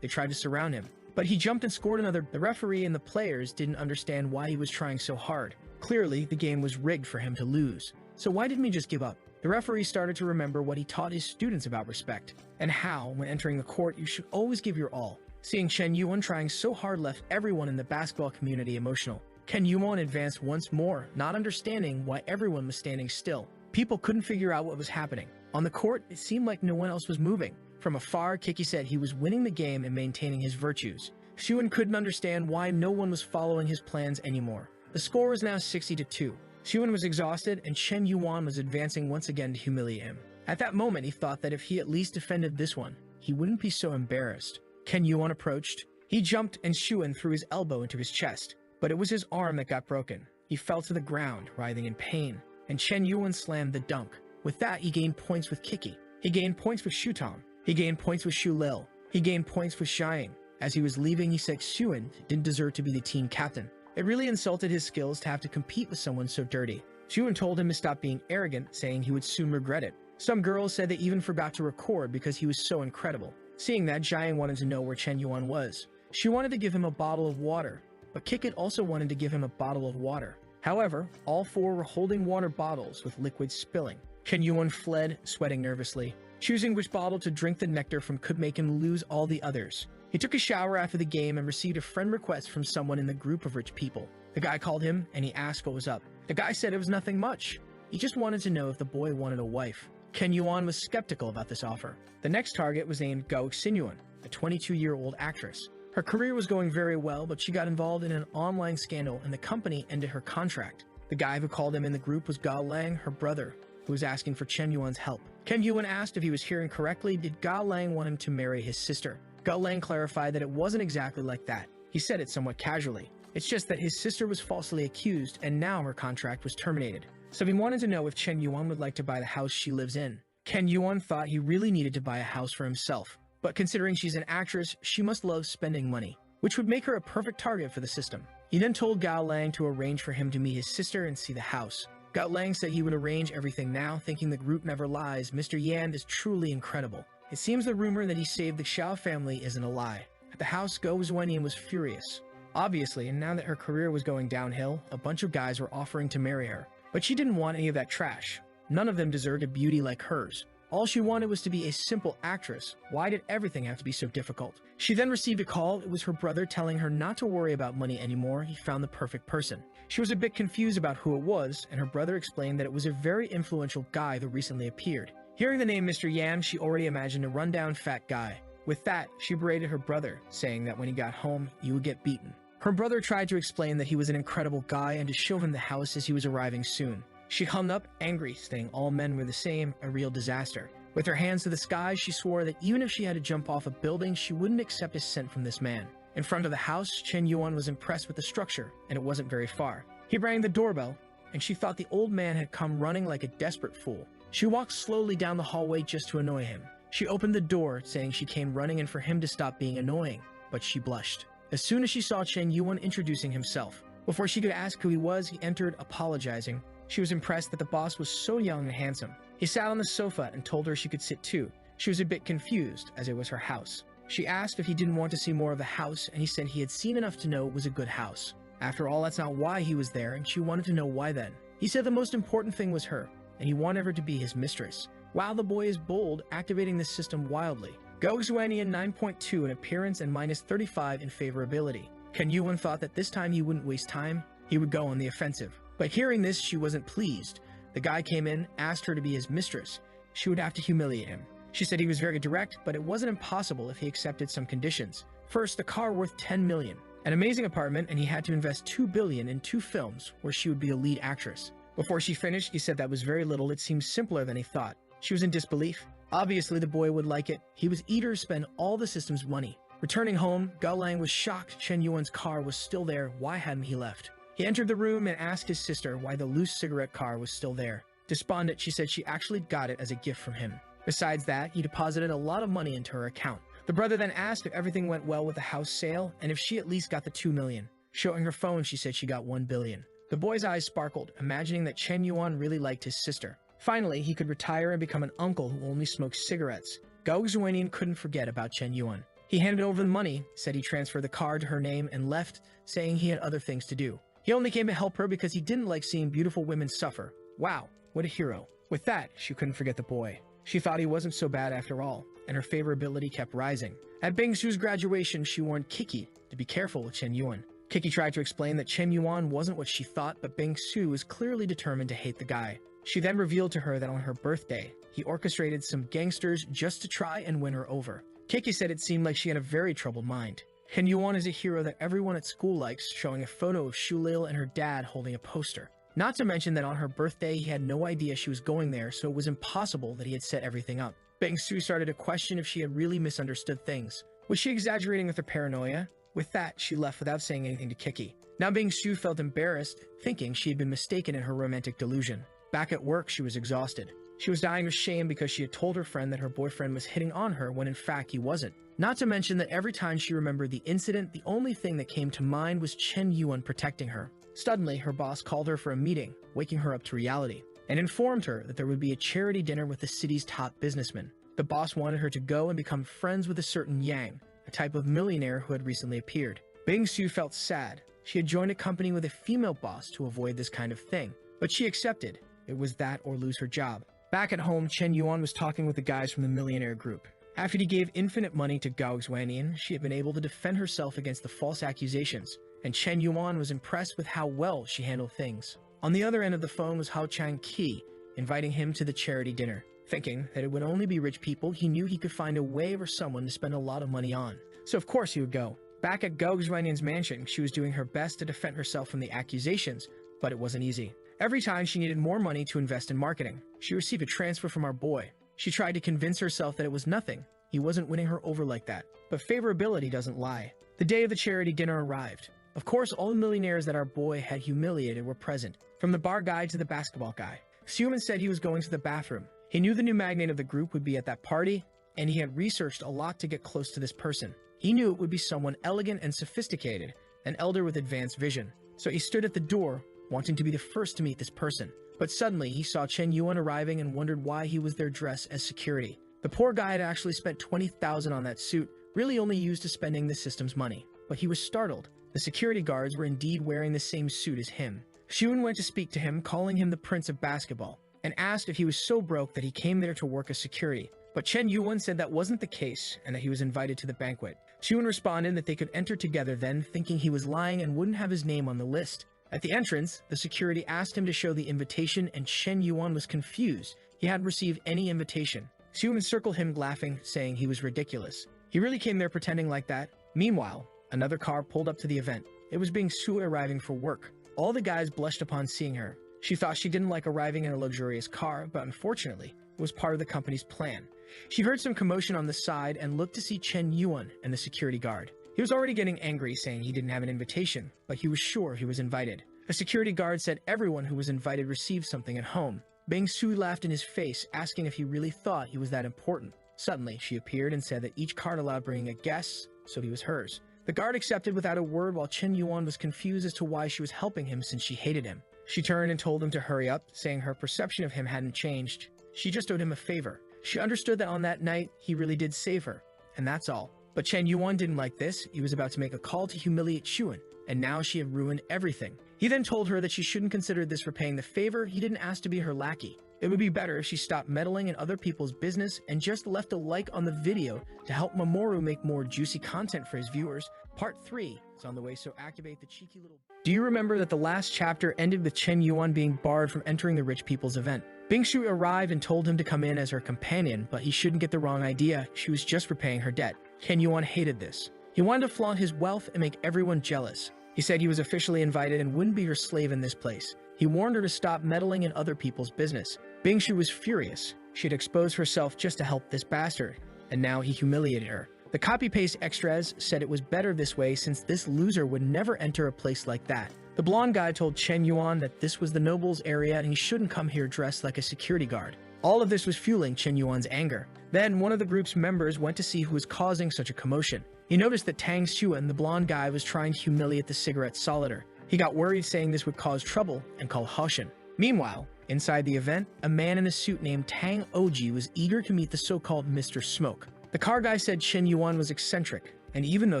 they tried to surround him, but he jumped and scored another. The referee and the players didn't understand why he was trying so hard. Clearly, the game was rigged for him to lose. So why didn't he just give up? The referee started to remember what he taught his students about respect, and how, when entering the court, you should always give your all. Seeing Chen Yuan trying so hard left everyone in the basketball community emotional. Ken Yuan advanced once more, not understanding why everyone was standing still. People couldn't figure out what was happening. On the court, it seemed like no one else was moving. From afar, Kiki said he was winning the game and maintaining his virtues. Shuan couldn't understand why no one was following his plans anymore. The score was now 60-2. Shuan was exhausted, and Chen Yuan was advancing once again to humiliate him. At that moment, he thought that if he at least defended this one, he wouldn't be so embarrassed. Ken Yuan approached. He jumped, and Shuan threw his elbow into his chest. But it was his arm that got broken. He fell to the ground, writhing in pain, and Chen Yuan slammed the dunk. With that, he gained points with Kiki. He gained points with Shutong. He gained points with Shu Lil. He gained points with Xiang. As he was leaving, he said Shuan didn't deserve to be the team captain. It really insulted his skills to have to compete with someone so dirty. Shuan told him to stop being arrogant, saying he would soon regret it. Some girls said they even forgot to record because he was so incredible. Seeing that, Jiang wanted to know where Chen Yuan was. She wanted to give him a bottle of water, but Kikit also wanted to give him a bottle of water. However, all four were holding water bottles with liquid spilling. Chen Yuan fled, sweating nervously. Choosing which bottle to drink the nectar from could make him lose all the others. He took a shower after the game and received a friend request from someone in the group of rich people. The guy called him and he asked what was up. The guy said it was nothing much. He just wanted to know if the boy wanted a wife. Ken Yuan was skeptical about this offer. The next target was named Go Xinyuan, a 22-year-old actress. Her career was going very well, but she got involved in an online scandal and the company ended her contract. The guy who called him in the group was Ga Lang, her brother, who was asking for Chen Yuan's help. Ken Yuan asked if he was hearing correctly, did Ga Lang want him to marry his sister? Ga Lang clarified that it wasn't exactly like that. He said it somewhat casually. It's just that his sister was falsely accused and now her contract was terminated. So he wanted to know if Chen Yuan would like to buy the house she lives in. Ken Yuan thought he really needed to buy a house for himself, but considering she's an actress, she must love spending money, which would make her a perfect target for the system. He then told Gao Lang to arrange for him to meet his sister and see the house. Gao Lang said he would arrange everything now, thinking the group never lies. Mr. Yan is truly incredible. It seems the rumor that he saved the Xiao family isn't a lie. At the house, Go Zhuanian was furious. Obviously, and now that her career was going downhill, a bunch of guys were offering to marry her. But she didn't want any of that trash. None of them deserved a beauty like hers. All she wanted was to be a simple actress. Why did everything have to be so difficult? She then received a call. It was her brother telling her not to worry about money anymore. He found the perfect person. She was a bit confused about who it was, and her brother explained that it was a very influential guy that recently appeared. Hearing the name Mr. Yan, she already imagined a rundown fat guy. With that, she berated her brother, saying that when he got home, he would get beaten. Her brother tried to explain that he was an incredible guy and to show him the house as he was arriving soon. She hung up, angry, saying all men were the same, a real disaster. With her hands to the sky, she swore that even if she had to jump off a building, she wouldn't accept a cent from this man. In front of the house, Chen Yuan was impressed with the structure, and it wasn't very far. He rang the doorbell, and she thought the old man had come running like a desperate fool. She walked slowly down the hallway just to annoy him. She opened the door, saying she came running and for him to stop being annoying, but she blushed. As soon as she saw Chen Yuan introducing himself, before she could ask who he was, he entered, apologizing. She was impressed that the boss was so young and handsome. He sat on the sofa and told her she could sit too. She was a bit confused, as it was her house. She asked if he didn't want to see more of the house, and he said he had seen enough to know it was a good house. After all, that's not why he was there, and she wanted to know why then. He said the most important thing was her, and he wanted her to be his mistress. Wow, the boy is bold, activating this system wildly. Go Zhuanian 9.2 in appearance and minus 35 in favorability. Ken Yuan thought that this time he wouldn't waste time, he would go on the offensive. But hearing this, she wasn't pleased. The guy came in, asked her to be his mistress. She would have to humiliate him. She said he was very direct, but it wasn't impossible if he accepted some conditions. First, a car worth 10 million, an amazing apartment, and he had to invest 2 billion in 2 films where she would be a lead actress. Before she finished, he said that was very little. It seemed simpler than he thought. She was in disbelief. Obviously, the boy would like it. He was eager to spend all the system's money. Returning home, Gao Lang was shocked Chen Yuan's car was still there. Why hadn't he left? He entered the room and asked his sister why the loose cigarette car was still there. Despondent, she said she actually got it as a gift from him. Besides that, he deposited a lot of money into her account. The brother then asked if everything went well with the house sale and if she at least got the 2 million. Showing her phone, she said she got 1 billion. The boy's eyes sparkled, imagining that Chen Yuan really liked his sister. Finally, he could retire and become an uncle who only smoked cigarettes. Gao Zhuanian couldn't forget about Chen Yuan. He handed over the money, said he transferred the car to her name, and left, saying he had other things to do. He only came to help her because he didn't like seeing beautiful women suffer. Wow, what a hero. With that, she couldn't forget the boy. She thought he wasn't so bad after all, and her favorability kept rising. At Bingsu's graduation, she warned Kiki to be careful with Chen Yuan. Kiki tried to explain that Chen Yuan wasn't what she thought, but Bingsu was clearly determined to hate the guy. She then revealed to her that on her birthday, he orchestrated some gangsters just to try and win her over. Kiki said it seemed like she had a very troubled mind. Chen Yuan is a hero that everyone at school likes, showing a photo of Shulil and her dad holding a poster. Not to mention that on her birthday, he had no idea she was going there, so it was impossible that he had set everything up. Bingsu started to question if she had really misunderstood things. Was she exaggerating with her paranoia? With that, she left without saying anything to Kiki. Now Bingsu felt embarrassed, thinking she had been mistaken in her romantic delusion. Back at work, she was exhausted. She was dying of shame because she had told her friend that her boyfriend was hitting on her when in fact he wasn't. Not to mention that every time she remembered the incident, the only thing that came to mind was Chen Yuan protecting her. Suddenly, her boss called her for a meeting, waking her up to reality, and informed her that there would be a charity dinner with the city's top businessmen. The boss wanted her to go and become friends with a certain Yang, a type of millionaire who had recently appeared. Bingsu felt sad. She had joined a company with a female boss to avoid this kind of thing, but she accepted. It was that or lose her job. Back at home, Chen Yuan was talking with the guys from the millionaire group. After he gave infinite money to Gao Zhuanian, she had been able to defend herself against the false accusations, and Chen Yuan was impressed with how well she handled things. On the other end of the phone was Hao Chang Qi, inviting him to the charity dinner. Thinking that it would only be rich people, he knew he could find a way or someone to spend a lot of money on. So of course he would go. Back at Gog's mansion, she was doing her best to defend herself from the accusations, but it wasn't easy. Every time she needed more money to invest in marketing, she received a transfer from our boy. She tried to convince herself that it was nothing. He wasn't winning her over like that. But favorability doesn't lie. The day of the charity dinner arrived. Of course, all the millionaires that our boy had humiliated were present, from the bar guy to the basketball guy. Suman said he was going to the bathroom. He knew the new magnate of the group would be at that party, and he had researched a lot to get close to this person. He knew it would be someone elegant and sophisticated, an elder with advanced vision. So he stood at the door, wanting to be the first to meet this person. But suddenly, he saw Chen Yuan arriving and wondered why he was there dressed as security. The poor guy had actually spent 20,000 on that suit, really only used to spending the system's money. But he was startled. The security guards were indeed wearing the same suit as him. Xuan went to speak to him, calling him the Prince of Basketball, and asked if he was so broke that he came there to work as security. But Chen Yuan said that wasn't the case, and that he was invited to the banquet. Xuan responded that they could enter together then, thinking he was lying and wouldn't have his name on the list. At the entrance, the security asked him to show the invitation, and Chen Yuan was confused. He hadn't received any invitation. Xuan encircled him, laughing, saying he was ridiculous. He really came there pretending like that. Meanwhile, another car pulled up to the event. It was being Sue arriving for work. All the guys blushed upon seeing her. She thought she didn't like arriving in a luxurious car, but unfortunately, it was part of the company's plan. She heard some commotion on the side and looked to see Chen Yuan and the security guard. He was already getting angry, saying he didn't have an invitation, but he was sure he was invited. A security guard said everyone who was invited received something at home. Bing Su laughed in his face, asking if he really thought he was that important. Suddenly, she appeared and said that each card allowed bringing a guest, so he was hers. The guard accepted without a word, while Chen Yuan was confused as to why she was helping him since she hated him. She turned and told him to hurry up, saying her perception of him hadn't changed. She just owed him a favor. She understood that on that night, he really did save her, and that's all. But Chen Yuan didn't like this. He was about to make a call to humiliate Xuan, and now she had ruined everything. He then told her that she shouldn't consider this for paying the favor. He didn't ask to be her lackey. It would be better if she stopped meddling in other people's business and just left a like on the video to help Mamoru make more juicy content for his viewers. Part 3 is on the way, so activate the cheeky little... Do you remember that the last chapter ended with Chen Yuan being barred from entering the rich people's event? Bingshu arrived and told him to come in as her companion, but he shouldn't get the wrong idea. She was just repaying her debt. Chen Yuan hated this. He wanted to flaunt his wealth and make everyone jealous. He said he was officially invited and wouldn't be her slave in this place. He warned her to stop meddling in other people's business. Bingshu was furious. She had exposed herself just to help this bastard, and now he humiliated her. The copy-paste extras said it was better this way since this loser would never enter a place like that. The blonde guy told Chen Yuan that this was the nobles' area and he shouldn't come here dressed like a security guard. All of this was fueling Chen Yuan's anger. Then one of the group's members went to see who was causing such a commotion. He noticed that Tang Xuan, the blonde guy, was trying to humiliate the cigarette solider. He got worried, saying this would cause trouble, and called Hoshin. Meanwhile, inside the event, a man in a suit named Tang Oji was eager to meet the so-called Mr. Smoke. The car guy said Chen Yuan was eccentric, and even though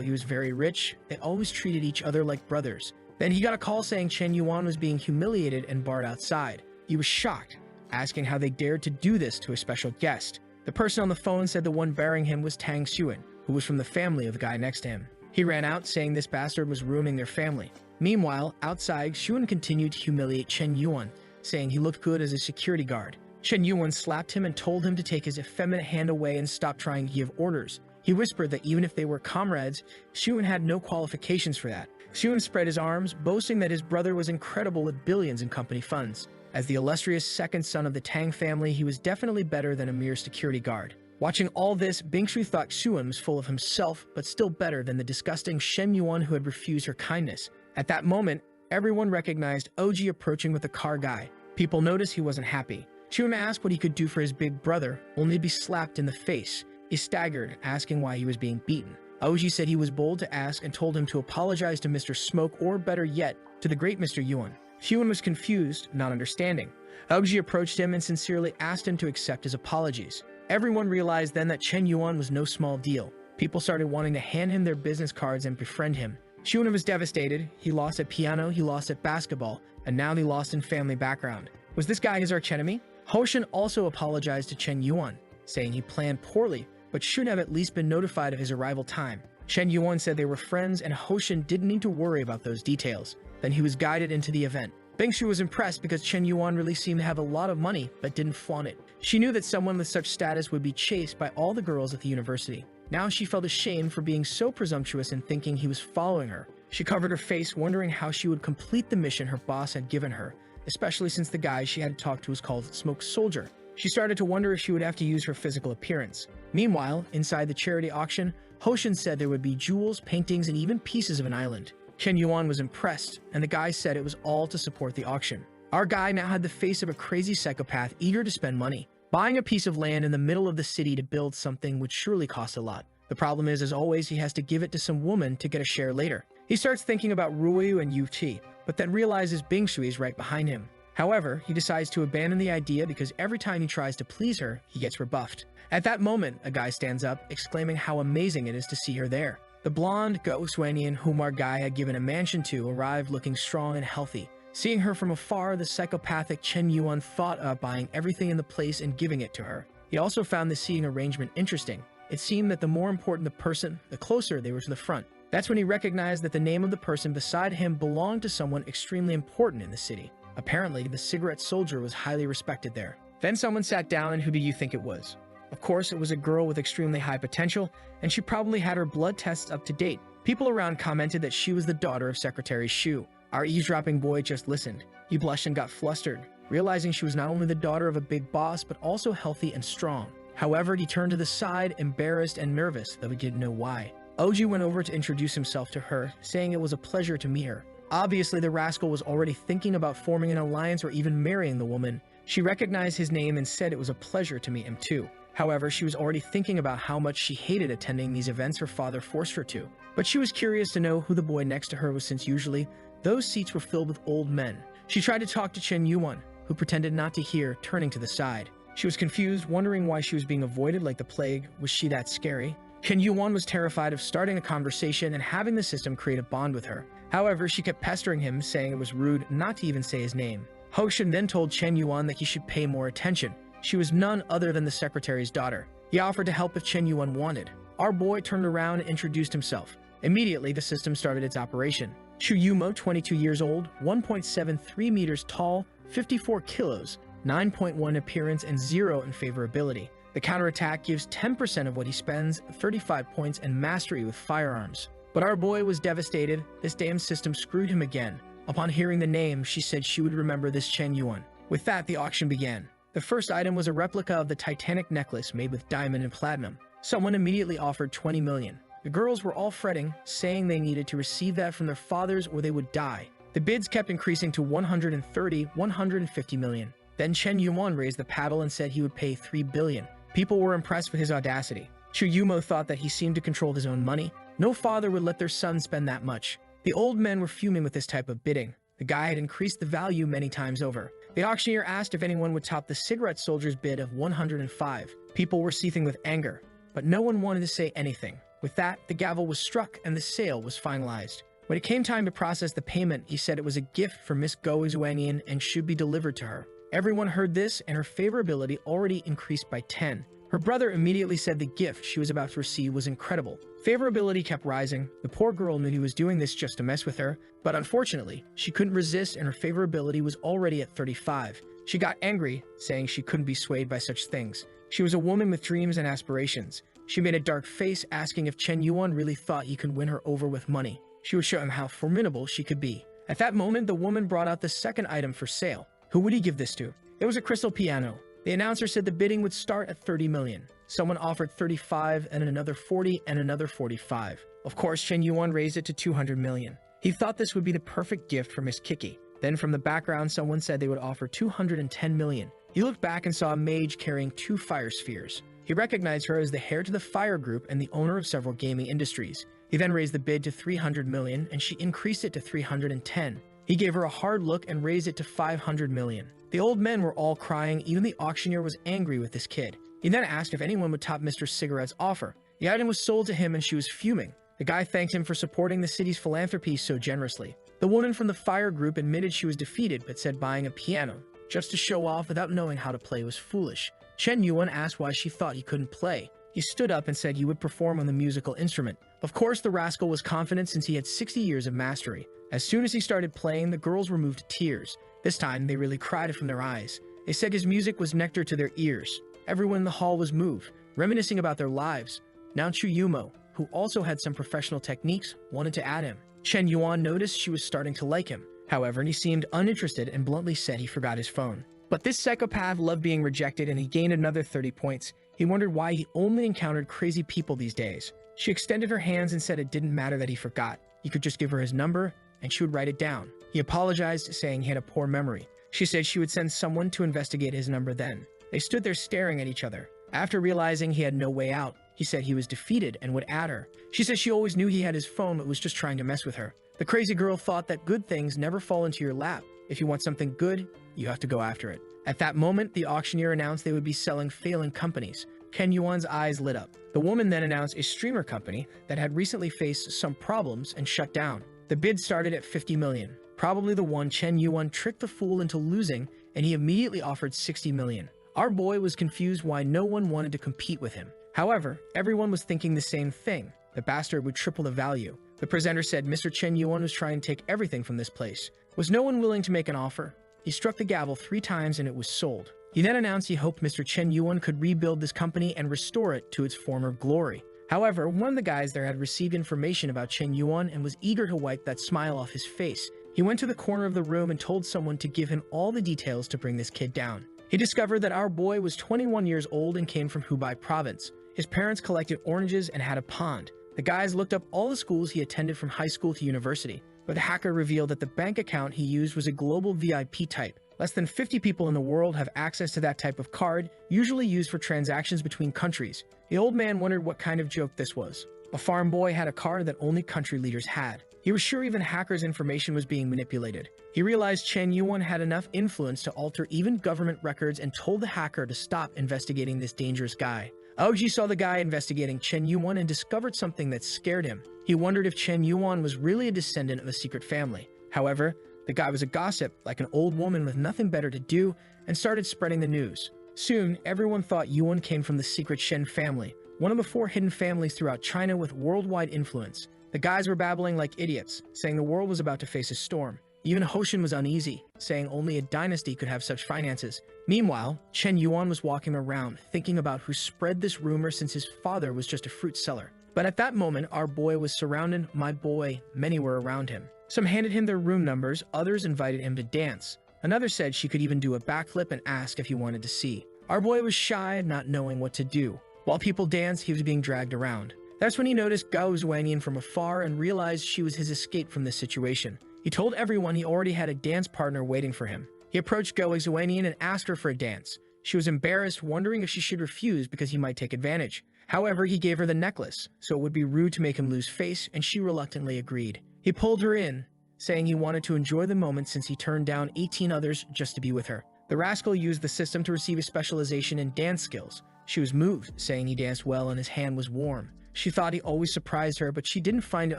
he was very rich, they always treated each other like brothers. Then he got a call saying Chen Yuan was being humiliated and barred outside. He was shocked, asking how they dared to do this to a special guest. The person on the phone said the one bearing him was Tang Xuan, who was from the family of the guy next to him. He ran out, saying this bastard was ruining their family. Meanwhile, outside, Xuan continued to humiliate Chen Yuan, saying he looked good as a security guard. Chen Yuan slapped him and told him to take his effeminate hand away and stop trying to give orders. He whispered that even if they were comrades, Xuan had no qualifications for that. Xuan spread his arms, boasting that his brother was incredible with billions in company funds. As the illustrious second son of the Tang family, he was definitely better than a mere security guard. Watching all this, Bingshu thought Xuan was full of himself, but still better than the disgusting Shen Yuan who had refused her kindness. At that moment, everyone recognized Oji approaching with the car guy. People noticed he wasn't happy. Xuan asked what he could do for his big brother, only to be slapped in the face. He staggered, asking why he was being beaten. Oji said he was bold to ask and told him to apologize to Mr. Smoke, or better yet, to the great Mr. Yuan. Xuan was confused, not understanding. Oji approached him and sincerely asked him to accept his apologies. Everyone realized then that Chen Yuan was no small deal. People started wanting to hand him their business cards and befriend him. Xuan was devastated. He lost at piano, he lost at basketball, and now he lost in family background. Was this guy his archenemy? Hoshin also apologized to Chen Yuan, saying he planned poorly, but should have at least been notified of his arrival time. Chen Yuan said they were friends and Hoshin didn't need to worry about those details. Then he was guided into the event. Bing Shu was impressed because Chen Yuan really seemed to have a lot of money but didn't flaunt it. She knew that someone with such status would be chased by all the girls at the university. Now she felt ashamed for being so presumptuous and thinking he was following her. She covered her face, wondering how she would complete the mission her boss had given her, especially since the guy she had to talk to was called Smoke Soldier. She started to wonder if she would have to use her physical appearance. Meanwhile, inside the charity auction, Hoshin said there would be jewels, paintings, and even pieces of an island. Chen Yuan was impressed, and the guy said it was all to support the auction. Our guy now had the face of a crazy psychopath eager to spend money. Buying a piece of land in the middle of the city to build something would surely cost a lot. The problem is, as always, he has to give it to some woman to get a share later. He starts thinking about Ruoyu and Yu-Ti, but then realizes Bing Shui is right behind him. However, he decides to abandon the idea because every time he tries to please her, he gets rebuffed. At that moment, a guy stands up, exclaiming how amazing it is to see her there. The blonde Gosuanian whom our guy had given a mansion to arrived looking strong and healthy. Seeing her from afar, the psychopathic Chen Yuan thought of buying everything in the place and giving it to her. He also found the seating arrangement interesting. It seemed that the more important the person, the closer they were to the front. That's when he recognized that the name of the person beside him belonged to someone extremely important in the city. Apparently, the cigarette soldier was highly respected there. Then someone sat down, and who do you think it was? Of course, it was a girl with extremely high potential, and she probably had her blood tests up to date. People around commented that she was the daughter of Secretary Shu. Our eavesdropping boy just listened. He blushed and got flustered, realizing she was not only the daughter of a big boss, but also healthy and strong. However, he turned to the side, embarrassed and nervous, though he didn't know why. Oji went over to introduce himself to her, saying it was a pleasure to meet her. Obviously, the rascal was already thinking about forming an alliance or even marrying the woman. She recognized his name and said it was a pleasure to meet him too. However, she was already thinking about how much she hated attending these events her father forced her to. But she was curious to know who the boy next to her was, since usually those seats were filled with old men. She tried to talk to Chen Yuan, who pretended not to hear, turning to the side. She was confused, wondering why she was being avoided like the plague. Was she that scary? Chen Yuan was terrified of starting a conversation and having the system create a bond with her. However, she kept pestering him, saying it was rude not to even say his name. Hoshin then told Chen Yuan that he should pay more attention. She was none other than the secretary's daughter. He offered to help if Chen Yuan wanted. Our boy turned around and introduced himself. Immediately, the system started its operation. Chu Yumo, 22 years old, 1.73 meters tall, 54 kilos, 9.1 appearance, and 0 in favorability. The counterattack gives 10% of what he spends, 35 points, and mastery with firearms. But our boy was devastated. This damn system screwed him again. Upon hearing the name, she said she would remember this Chen Yuan. With that, the auction began. The first item was a replica of the Titanic necklace made with diamond and platinum. Someone immediately offered 20 million. The girls were all fretting, saying they needed to receive that from their fathers or they would die. The bids kept increasing to 130, 150 million. Then Chen Yuan raised the paddle and said he would pay 3 billion. People were impressed with his audacity. Chu Yumo thought that he seemed to control his own money. No father would let their son spend that much. The old men were fuming with this type of bidding. The guy had increased the value many times over. The auctioneer asked if anyone would top the cigarette soldier's bid of 105. People were seething with anger, but no one wanted to say anything. With that, the gavel was struck and the sale was finalized. When it came time to process the payment, he said it was a gift for Miss Go Xuanian and should be delivered to her. Everyone heard this, and her favorability already increased by 10. Her brother immediately said the gift she was about to receive was incredible. Favorability kept rising. The poor girl knew he was doing this just to mess with her, but unfortunately, she couldn't resist and her favorability was already at 35. She got angry, saying she couldn't be swayed by such things. She was a woman with dreams and aspirations. She made a dark face, asking if Chen Yuan really thought he could win her over with money. She would show him how formidable she could be. At that moment, the woman brought out the second item for sale. Who would he give this to? It was a crystal piano. The announcer said the bidding would start at 30 million. Someone offered 35 and another 40 and another 45. Of course, Chen Yuan raised it to 200 million. He thought this would be the perfect gift for Miss Kiki. Then from the background, someone said they would offer 210 million. He looked back and saw a mage carrying 2 fire spheres. He recognized her as the heir to the Fire Group and the owner of several gaming industries. He then raised the bid to 300 million and she increased it to 310. He gave her a hard look and raised it to 500 million. The old men were all crying. Even the auctioneer was angry with this kid. He then asked if anyone would top Mr. Cigarette's offer. The item was sold to him and she was fuming. The guy thanked him for supporting the city's philanthropy so generously. The woman from the Fire Group admitted she was defeated but said buying a piano just to show off without knowing how to play was foolish. Chen Yuan asked why she thought he couldn't play. He stood up and said he would perform on the musical instrument. Of course, the rascal was confident since he had 60 years of mastery. As soon as he started playing, the girls were moved to tears. This time, they really cried from their eyes. They said his music was nectar to their ears. Everyone in the hall was moved, reminiscing about their lives. Now Chuyumo, who also had some professional techniques, wanted to add him. Chen Yuan noticed she was starting to like him. However, he seemed uninterested and bluntly said he forgot his phone. But this psychopath loved being rejected and he gained another 30 points. He wondered why he only encountered crazy people these days. She extended her hands and said it didn't matter that he forgot. He could just give her his number and she would write it down. He apologized, saying he had a poor memory. She said she would send someone to investigate his number then. They stood there staring at each other. After realizing he had no way out, he said he was defeated and would add her. She said she always knew he had his phone but was just trying to mess with her. The crazy girl thought that good things never fall into your lap. If you want something good, you have to go after it. At that moment, the auctioneer announced they would be selling failing companies. Chen Yuan's eyes lit up. The woman then announced a streamer company that had recently faced some problems and shut down. The bid started at 50 million. Probably the one Chen Yuan tricked the fool into losing, and he immediately offered 60 million. Our boy was confused why no one wanted to compete with him. However, everyone was thinking the same thing. The bastard would triple the value. The presenter said Mr. Chen Yuan was trying to take everything from this place. Was no one willing to make an offer? He struck the gavel 3 times and it was sold. He then announced he hoped Mr. Chen Yuan could rebuild this company and restore it to its former glory. However, one of the guys there had received information about Chen Yuan and was eager to wipe that smile off his face. He went to the corner of the room and told someone to give him all the details to bring this kid down. He discovered that our boy was 21 years old and came from Hubei province. His parents collected oranges and had a pond. The guys looked up all the schools he attended from high school to university, but the hacker revealed that the bank account he used was a global VIP type. Less than 50 people in the world have access to that type of card, usually used for transactions between countries. The old man wondered what kind of joke this was. A farm boy had a card that only country leaders had. He was sure even hackers' information was being manipulated. He realized Chen Yuan had enough influence to alter even government records and told the hacker to stop investigating this dangerous guy. Aoji saw the guy investigating Chen Yuan and discovered something that scared him. He wondered if Chen Yuan was really a descendant of a secret family. However, the guy was a gossip, like an old woman with nothing better to do, and started spreading the news. Soon, everyone thought Yuan came from the secret Shen family, one of the 4 hidden families throughout China with worldwide influence. The guys were babbling like idiots, saying the world was about to face a storm. Even Hoshin was uneasy, saying only a dynasty could have such finances. Meanwhile, Chen Yuan was walking around, thinking about who spread this rumor since his father was just a fruit seller. But at that moment, our boy was surrounded. My boy, many were around him. Some handed him their room numbers, others invited him to dance. Another said she could even do a backflip and ask if he wanted to see. Our boy was shy, not knowing what to do. While people danced, he was being dragged around. That's when he noticed Gao Zuanian from afar and realized she was his escape from this situation. He told everyone he already had a dance partner waiting for him. He approached Gao Zuanian and asked her for a dance. She was embarrassed, wondering if she should refuse because he might take advantage. However, he gave her the necklace, so it would be rude to make him lose face, and she reluctantly agreed. He pulled her in, saying he wanted to enjoy the moment since he turned down 18 others just to be with her. The rascal used the system to receive a specialization in dance skills. She was moved, saying he danced well and his hand was warm. She thought he always surprised her, but she didn't find it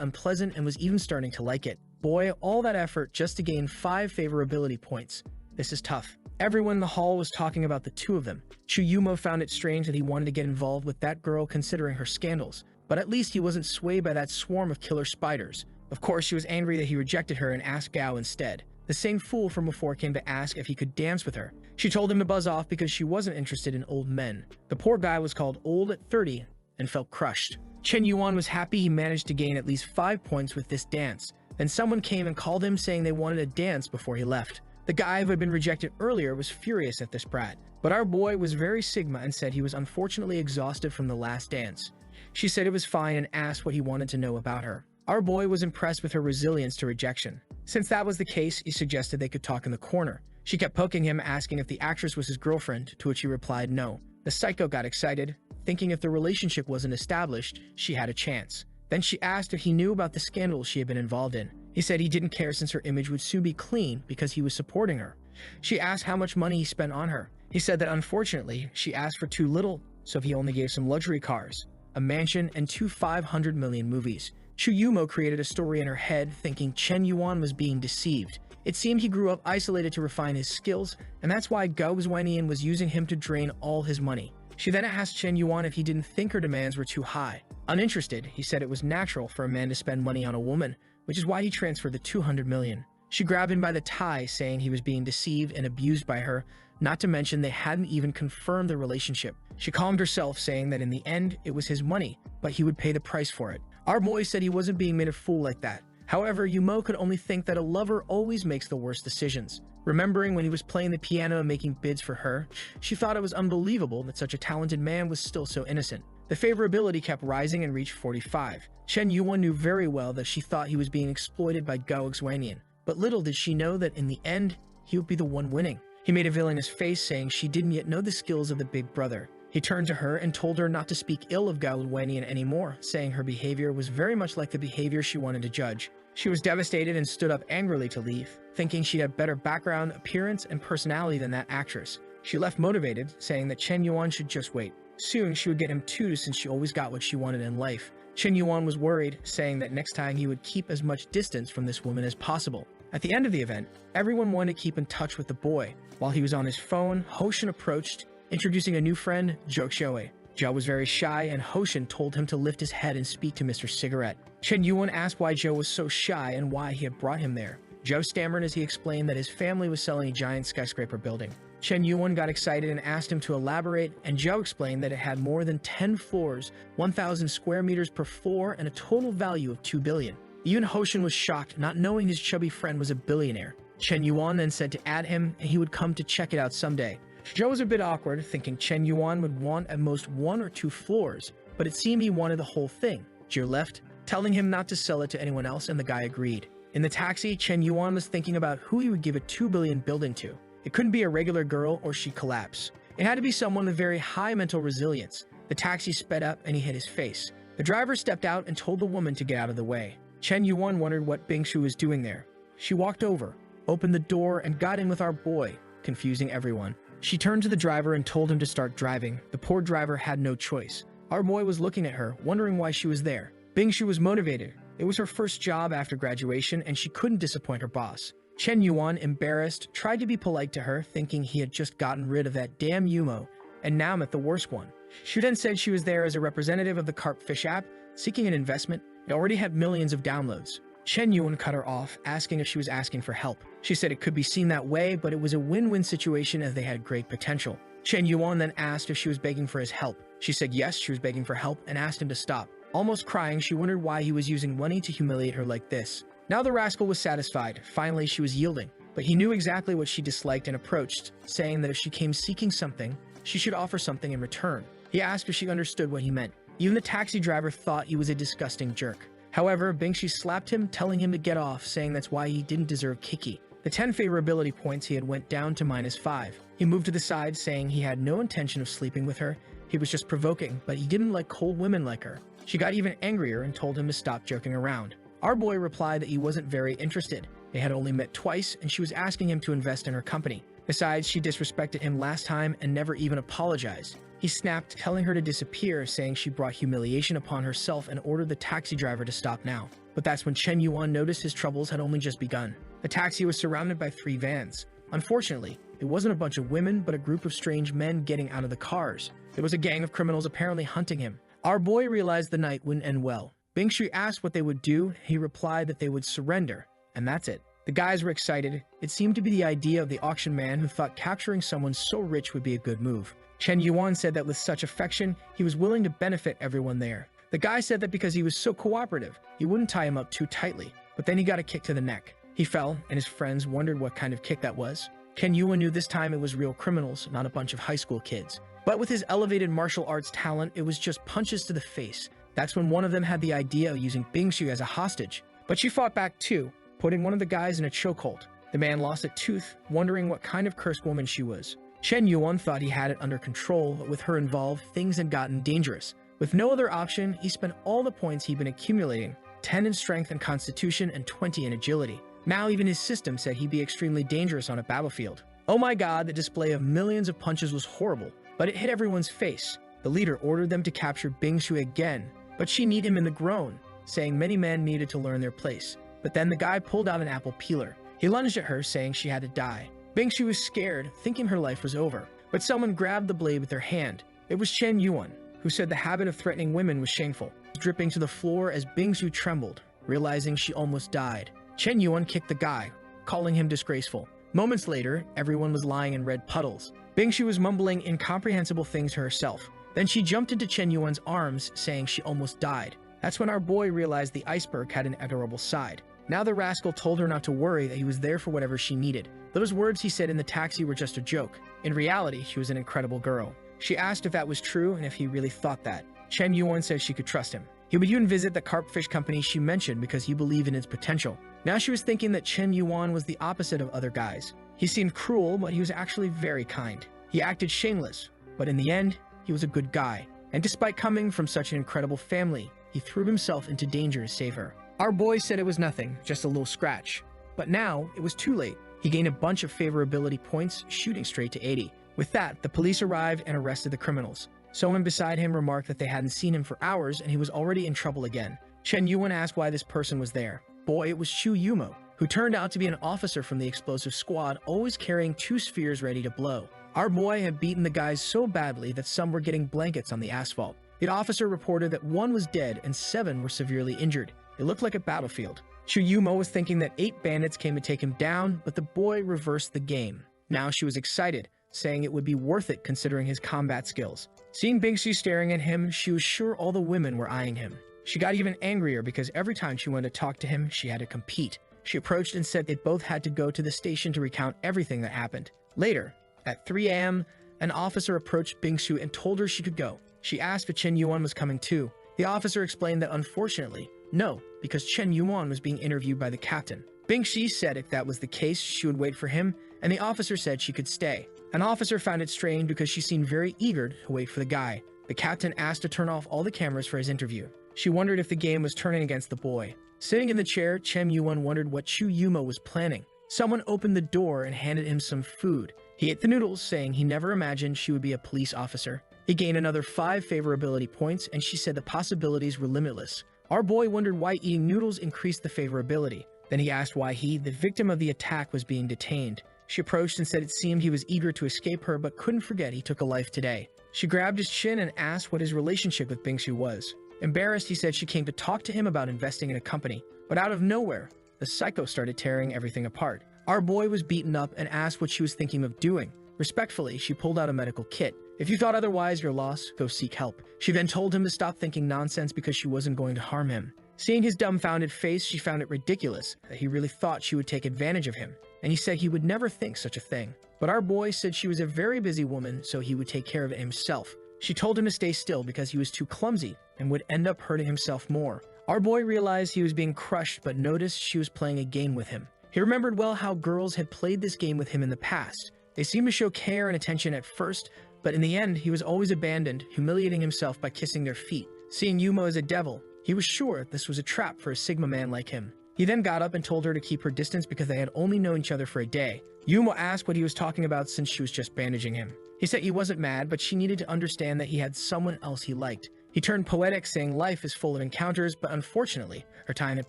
unpleasant and was even starting to like it. Boy, all that effort just to gain 5 favorability points. This is tough. Everyone in the hall was talking about the 2 of them. Chuyumo found it strange that he wanted to get involved with that girl considering her scandals, but at least he wasn't swayed by that swarm of killer spiders. Of course, she was angry that he rejected her and asked Gao instead. The same fool from before came to ask if he could dance with her. She told him to buzz off because she wasn't interested in old men. The poor guy was called old at 30 and felt crushed. Chen Yuan was happy he managed to gain at least 5 points with this dance. Then someone came and called him saying they wanted a dance before he left. The guy who had been rejected earlier was furious at this brat, but our boy was very Sigma and said he was unfortunately exhausted from the last dance. She said it was fine and asked what he wanted to know about her. Our boy was impressed with her resilience to rejection. Since that was the case, he suggested they could talk in the corner. She kept poking him, asking if the actress was his girlfriend, to which he replied no. The psycho got excited, thinking if the relationship wasn't established, she had a chance. Then she asked if he knew about the scandal she had been involved in. He said he didn't care since her image would soon be clean because he was supporting her. She asked how much money he spent on her. He said that unfortunately, she asked for too little, so he only gave some luxury cars, a mansion, and 2 500 million movies. Chuyumo created a story in her head, thinking Chen Yuan was being deceived. It seemed he grew up isolated to refine his skills, and that's why Gao Zuanian was using him to drain all his money. She then asked Chen Yuan if he didn't think her demands were too high. Uninterested, he said it was natural for a man to spend money on a woman, which is why he transferred the 200 million. She grabbed him by the tie, saying he was being deceived and abused by her, not to mention they hadn't even confirmed their relationship. She calmed herself, saying that in the end, it was his money, but he would pay the price for it. Our boy said he wasn't being made a fool like that. However, Yumo could only think that a lover always makes the worst decisions. Remembering when he was playing the piano and making bids for her, she thought it was unbelievable that such a talented man was still so innocent. The favorability kept rising and reached 45. Chen Yuan knew very well that she thought he was being exploited by Gao Xuanian, but little did she know that in the end, he would be the one winning. He made a villainous face, saying she didn't yet know the skills of the big brother. He turned to her and told her not to speak ill of Gao Xuanian anymore, saying her behavior was very much like the behavior she wanted to judge. She was devastated and stood up angrily to leave, thinking she had better background, appearance, and personality than that actress. She left motivated, saying that Chen Yuan should just wait. Soon, she would get him too, since she always got what she wanted in life. Chen Yuan was worried, saying that next time he would keep as much distance from this woman as possible. At the end of the event, everyone wanted to keep in touch with the boy. While he was on his phone, Hoshin approached, introducing a new friend, Zhou Xiaowei. Zhou was very shy, and Hoshin told him to lift his head and speak to Mr. Cigarette. Chen Yuan asked why Zhou was so shy and why he had brought him there. Zhou stammered as he explained that his family was selling a giant skyscraper building. Chen Yuan got excited and asked him to elaborate, and Zhou explained that it had more than 10 floors, 1,000 square meters per floor, and a total value of 2 billion. Even Hoshin was shocked, not knowing his chubby friend was a billionaire. Chen Yuan then said to add him, and he would come to check it out someday. Zhou was a bit awkward, thinking Chen Yuan would want at most 1 or 2 floors, but it seemed he wanted the whole thing. Zhou left, telling him not to sell it to anyone else, and the guy agreed. In the taxi, Chen Yuan was thinking about who he would give a 2 billion building to. It couldn't be a regular girl or she'd collapse. It had to be someone with very high mental resilience. The taxi sped up and he hit his face. The driver stepped out and told the woman to get out of the way. Chen Yuan wondered what Bingshu was doing there. She walked over, opened the door, and got in with our boy, confusing everyone. She turned to the driver and told him to start driving. The poor driver had no choice. Our boy was looking at her, wondering why she was there. Bingshu was motivated. It was her first job after graduation, and she couldn't disappoint her boss. Chen Yuan, embarrassed, tried to be polite to her, thinking he had just gotten rid of that damn Yumo, and now met the worst one. She then said she was there as a representative of the Carp Fish app, seeking an investment. It already had millions of downloads. Chen Yuan cut her off, asking if she was asking for help. She said it could be seen that way, but it was a win-win situation as they had great potential. Chen Yuan then asked if she was begging for his help. She said yes, she was begging for help, and asked him to stop. Almost crying, she wondered why he was using money to humiliate her like this. Now the rascal was satisfied. Finally, she was yielding. But he knew exactly what she disliked and approached, saying that if she came seeking something, she should offer something in return. He asked if she understood what he meant. Even the taxi driver thought he was a disgusting jerk. However, Bingshu slapped him, telling him to get off, saying that's why he didn't deserve Kiki. The 10 favorability points he had went down to -5. He moved to the side, saying he had no intention of sleeping with her. He was just provoking, but he didn't like cold women like her. She got even angrier and told him to stop joking around. Our boy replied that he wasn't very interested. They had only met twice, and she was asking him to invest in her company. Besides, she disrespected him last time and never even apologized. He snapped, telling her to disappear, saying she brought humiliation upon herself and ordered the taxi driver to stop now. But that's when Chen Yuan noticed his troubles had only just begun. The taxi was surrounded by 3 vans. Unfortunately, it wasn't a bunch of women, but a group of strange men getting out of the cars. There was a gang of criminals apparently hunting him. Our boy realized the night wouldn't end well. Bingshu asked what they would do. He replied that they would surrender, and that's it. The guys were excited. It seemed to be the idea of the auction man who thought capturing someone so rich would be a good move. Chen Yuan said that with such affection, he was willing to benefit everyone there. The guy said that because he was so cooperative, he wouldn't tie him up too tightly, but then he got a kick to the neck. He fell, and his friends wondered what kind of kick that was. Chen Yuan knew this time it was real criminals, not a bunch of high school kids. But with his elevated martial arts talent, it was just punches to the face. That's when one of them had the idea of using Bingshu as a hostage. But she fought back too, putting one of the guys in a chokehold. The man lost a tooth, wondering what kind of cursed woman she was. Chen Yuan thought he had it under control, but with her involved, things had gotten dangerous. With no other option, he spent all the points he'd been accumulating, 10 in strength and constitution and 20 in agility. Now even his system said he'd be extremely dangerous on a battlefield. Oh my god, the display of millions of punches was horrible, but it hit everyone's face. The leader ordered them to capture Bingshu again, but she kneed him in the groin, saying many men needed to learn their place. But then the guy pulled out an apple peeler. He lunged at her, saying she had to die. Bingshu was scared, thinking her life was over, but someone grabbed the blade with their hand. It was Chen Yuan, who said the habit of threatening women was shameful, dripping to the floor as Bingsu trembled, realizing she almost died. Chen Yuan kicked the guy, calling him disgraceful. Moments later, everyone was lying in red puddles. Bingsu was mumbling incomprehensible things to herself. Then she jumped into Chen Yuan's arms, saying she almost died. That's when our boy realized the iceberg had an adorable side. Now the rascal told her not to worry, that he was there for whatever she needed. Those words he said in the taxi were just a joke. In reality, she was an incredible girl. She asked if that was true and if he really thought that. Chen Yuan said she could trust him. He would even visit the carpfish company she mentioned because he believed in its potential. Now she was thinking that Chen Yuan was the opposite of other guys. He seemed cruel, but he was actually very kind. He acted shameless, but in the end, he was a good guy. And despite coming from such an incredible family, he threw himself into danger to save her. Our boy said it was nothing, just a little scratch. But now, it was too late. He gained a bunch of favorability points, shooting straight to 80. With that, the police arrived and arrested the criminals. Someone beside him remarked that they hadn't seen him for hours and he was already in trouble again. Chen Yuan asked why this person was there. Boy, it was Chu Yumo, who turned out to be an officer from the explosive squad, always carrying 2 spheres ready to blow. Our boy had beaten the guys so badly that some were getting blankets on the asphalt. The officer reported that 1 was dead and 7 were severely injured. It looked like a battlefield. Chu Yumo was thinking that 8 bandits came to take him down, but the boy reversed the game. Now she was excited, saying it would be worth it considering his combat skills. Seeing Bingsu staring at him, she was sure all the women were eyeing him. She got even angrier because every time she wanted to talk to him, she had to compete. She approached and said they both had to go to the station to recount everything that happened. Later, at 3 a.m., an officer approached Bingsu and told her she could go. She asked if Chen Yuan was coming too. The officer explained that unfortunately, no, because Chen Yuan was being interviewed by the captain. Bingxi said if that was the case, she would wait for him, and the officer said she could stay. An officer found it strange because she seemed very eager to wait for the guy. The captain asked to turn off all the cameras for his interview. She wondered if the game was turning against the boy. Sitting in the chair, Chen Yuan wondered what Chu Yumo was planning. Someone opened the door and handed him some food. He ate the noodles, saying he never imagined she would be a police officer. He gained another 5 favorability points, and she said the possibilities were limitless. Our boy wondered why eating noodles increased the favorability. Then he asked why he, the victim of the attack, was being detained. She approached and said it seemed he was eager to escape her, but couldn't forget he took a life today. She grabbed his chin and asked what his relationship with Bingsu was. Embarrassed, he said she came to talk to him about investing in a company. But out of nowhere, the psycho started tearing everything apart. Our boy was beaten up and asked what she was thinking of doing. Respectfully, she pulled out a medical kit. If you thought otherwise, you're lost. Go seek help. She then told him to stop thinking nonsense because she wasn't going to harm him. Seeing his dumbfounded face, she found it ridiculous that he really thought she would take advantage of him, and he said he would never think such a thing. But our boy said she was a very busy woman, so he would take care of it himself. She told him to stay still because he was too clumsy and would end up hurting himself more. Our boy realized he was being crushed, but noticed she was playing a game with him. He remembered well how girls had played this game with him in the past. They seemed to show care and attention at first, but in the end, he was always abandoned, humiliating himself by kissing their feet. Seeing Yumo as a devil, he was sure this was a trap for a Sigma man like him. He then got up and told her to keep her distance because they had only known each other for a day. Yumo asked what he was talking about since she was just bandaging him. He said he wasn't mad, but she needed to understand that he had someone else he liked. He turned poetic, saying life is full of encounters, but unfortunately, her time had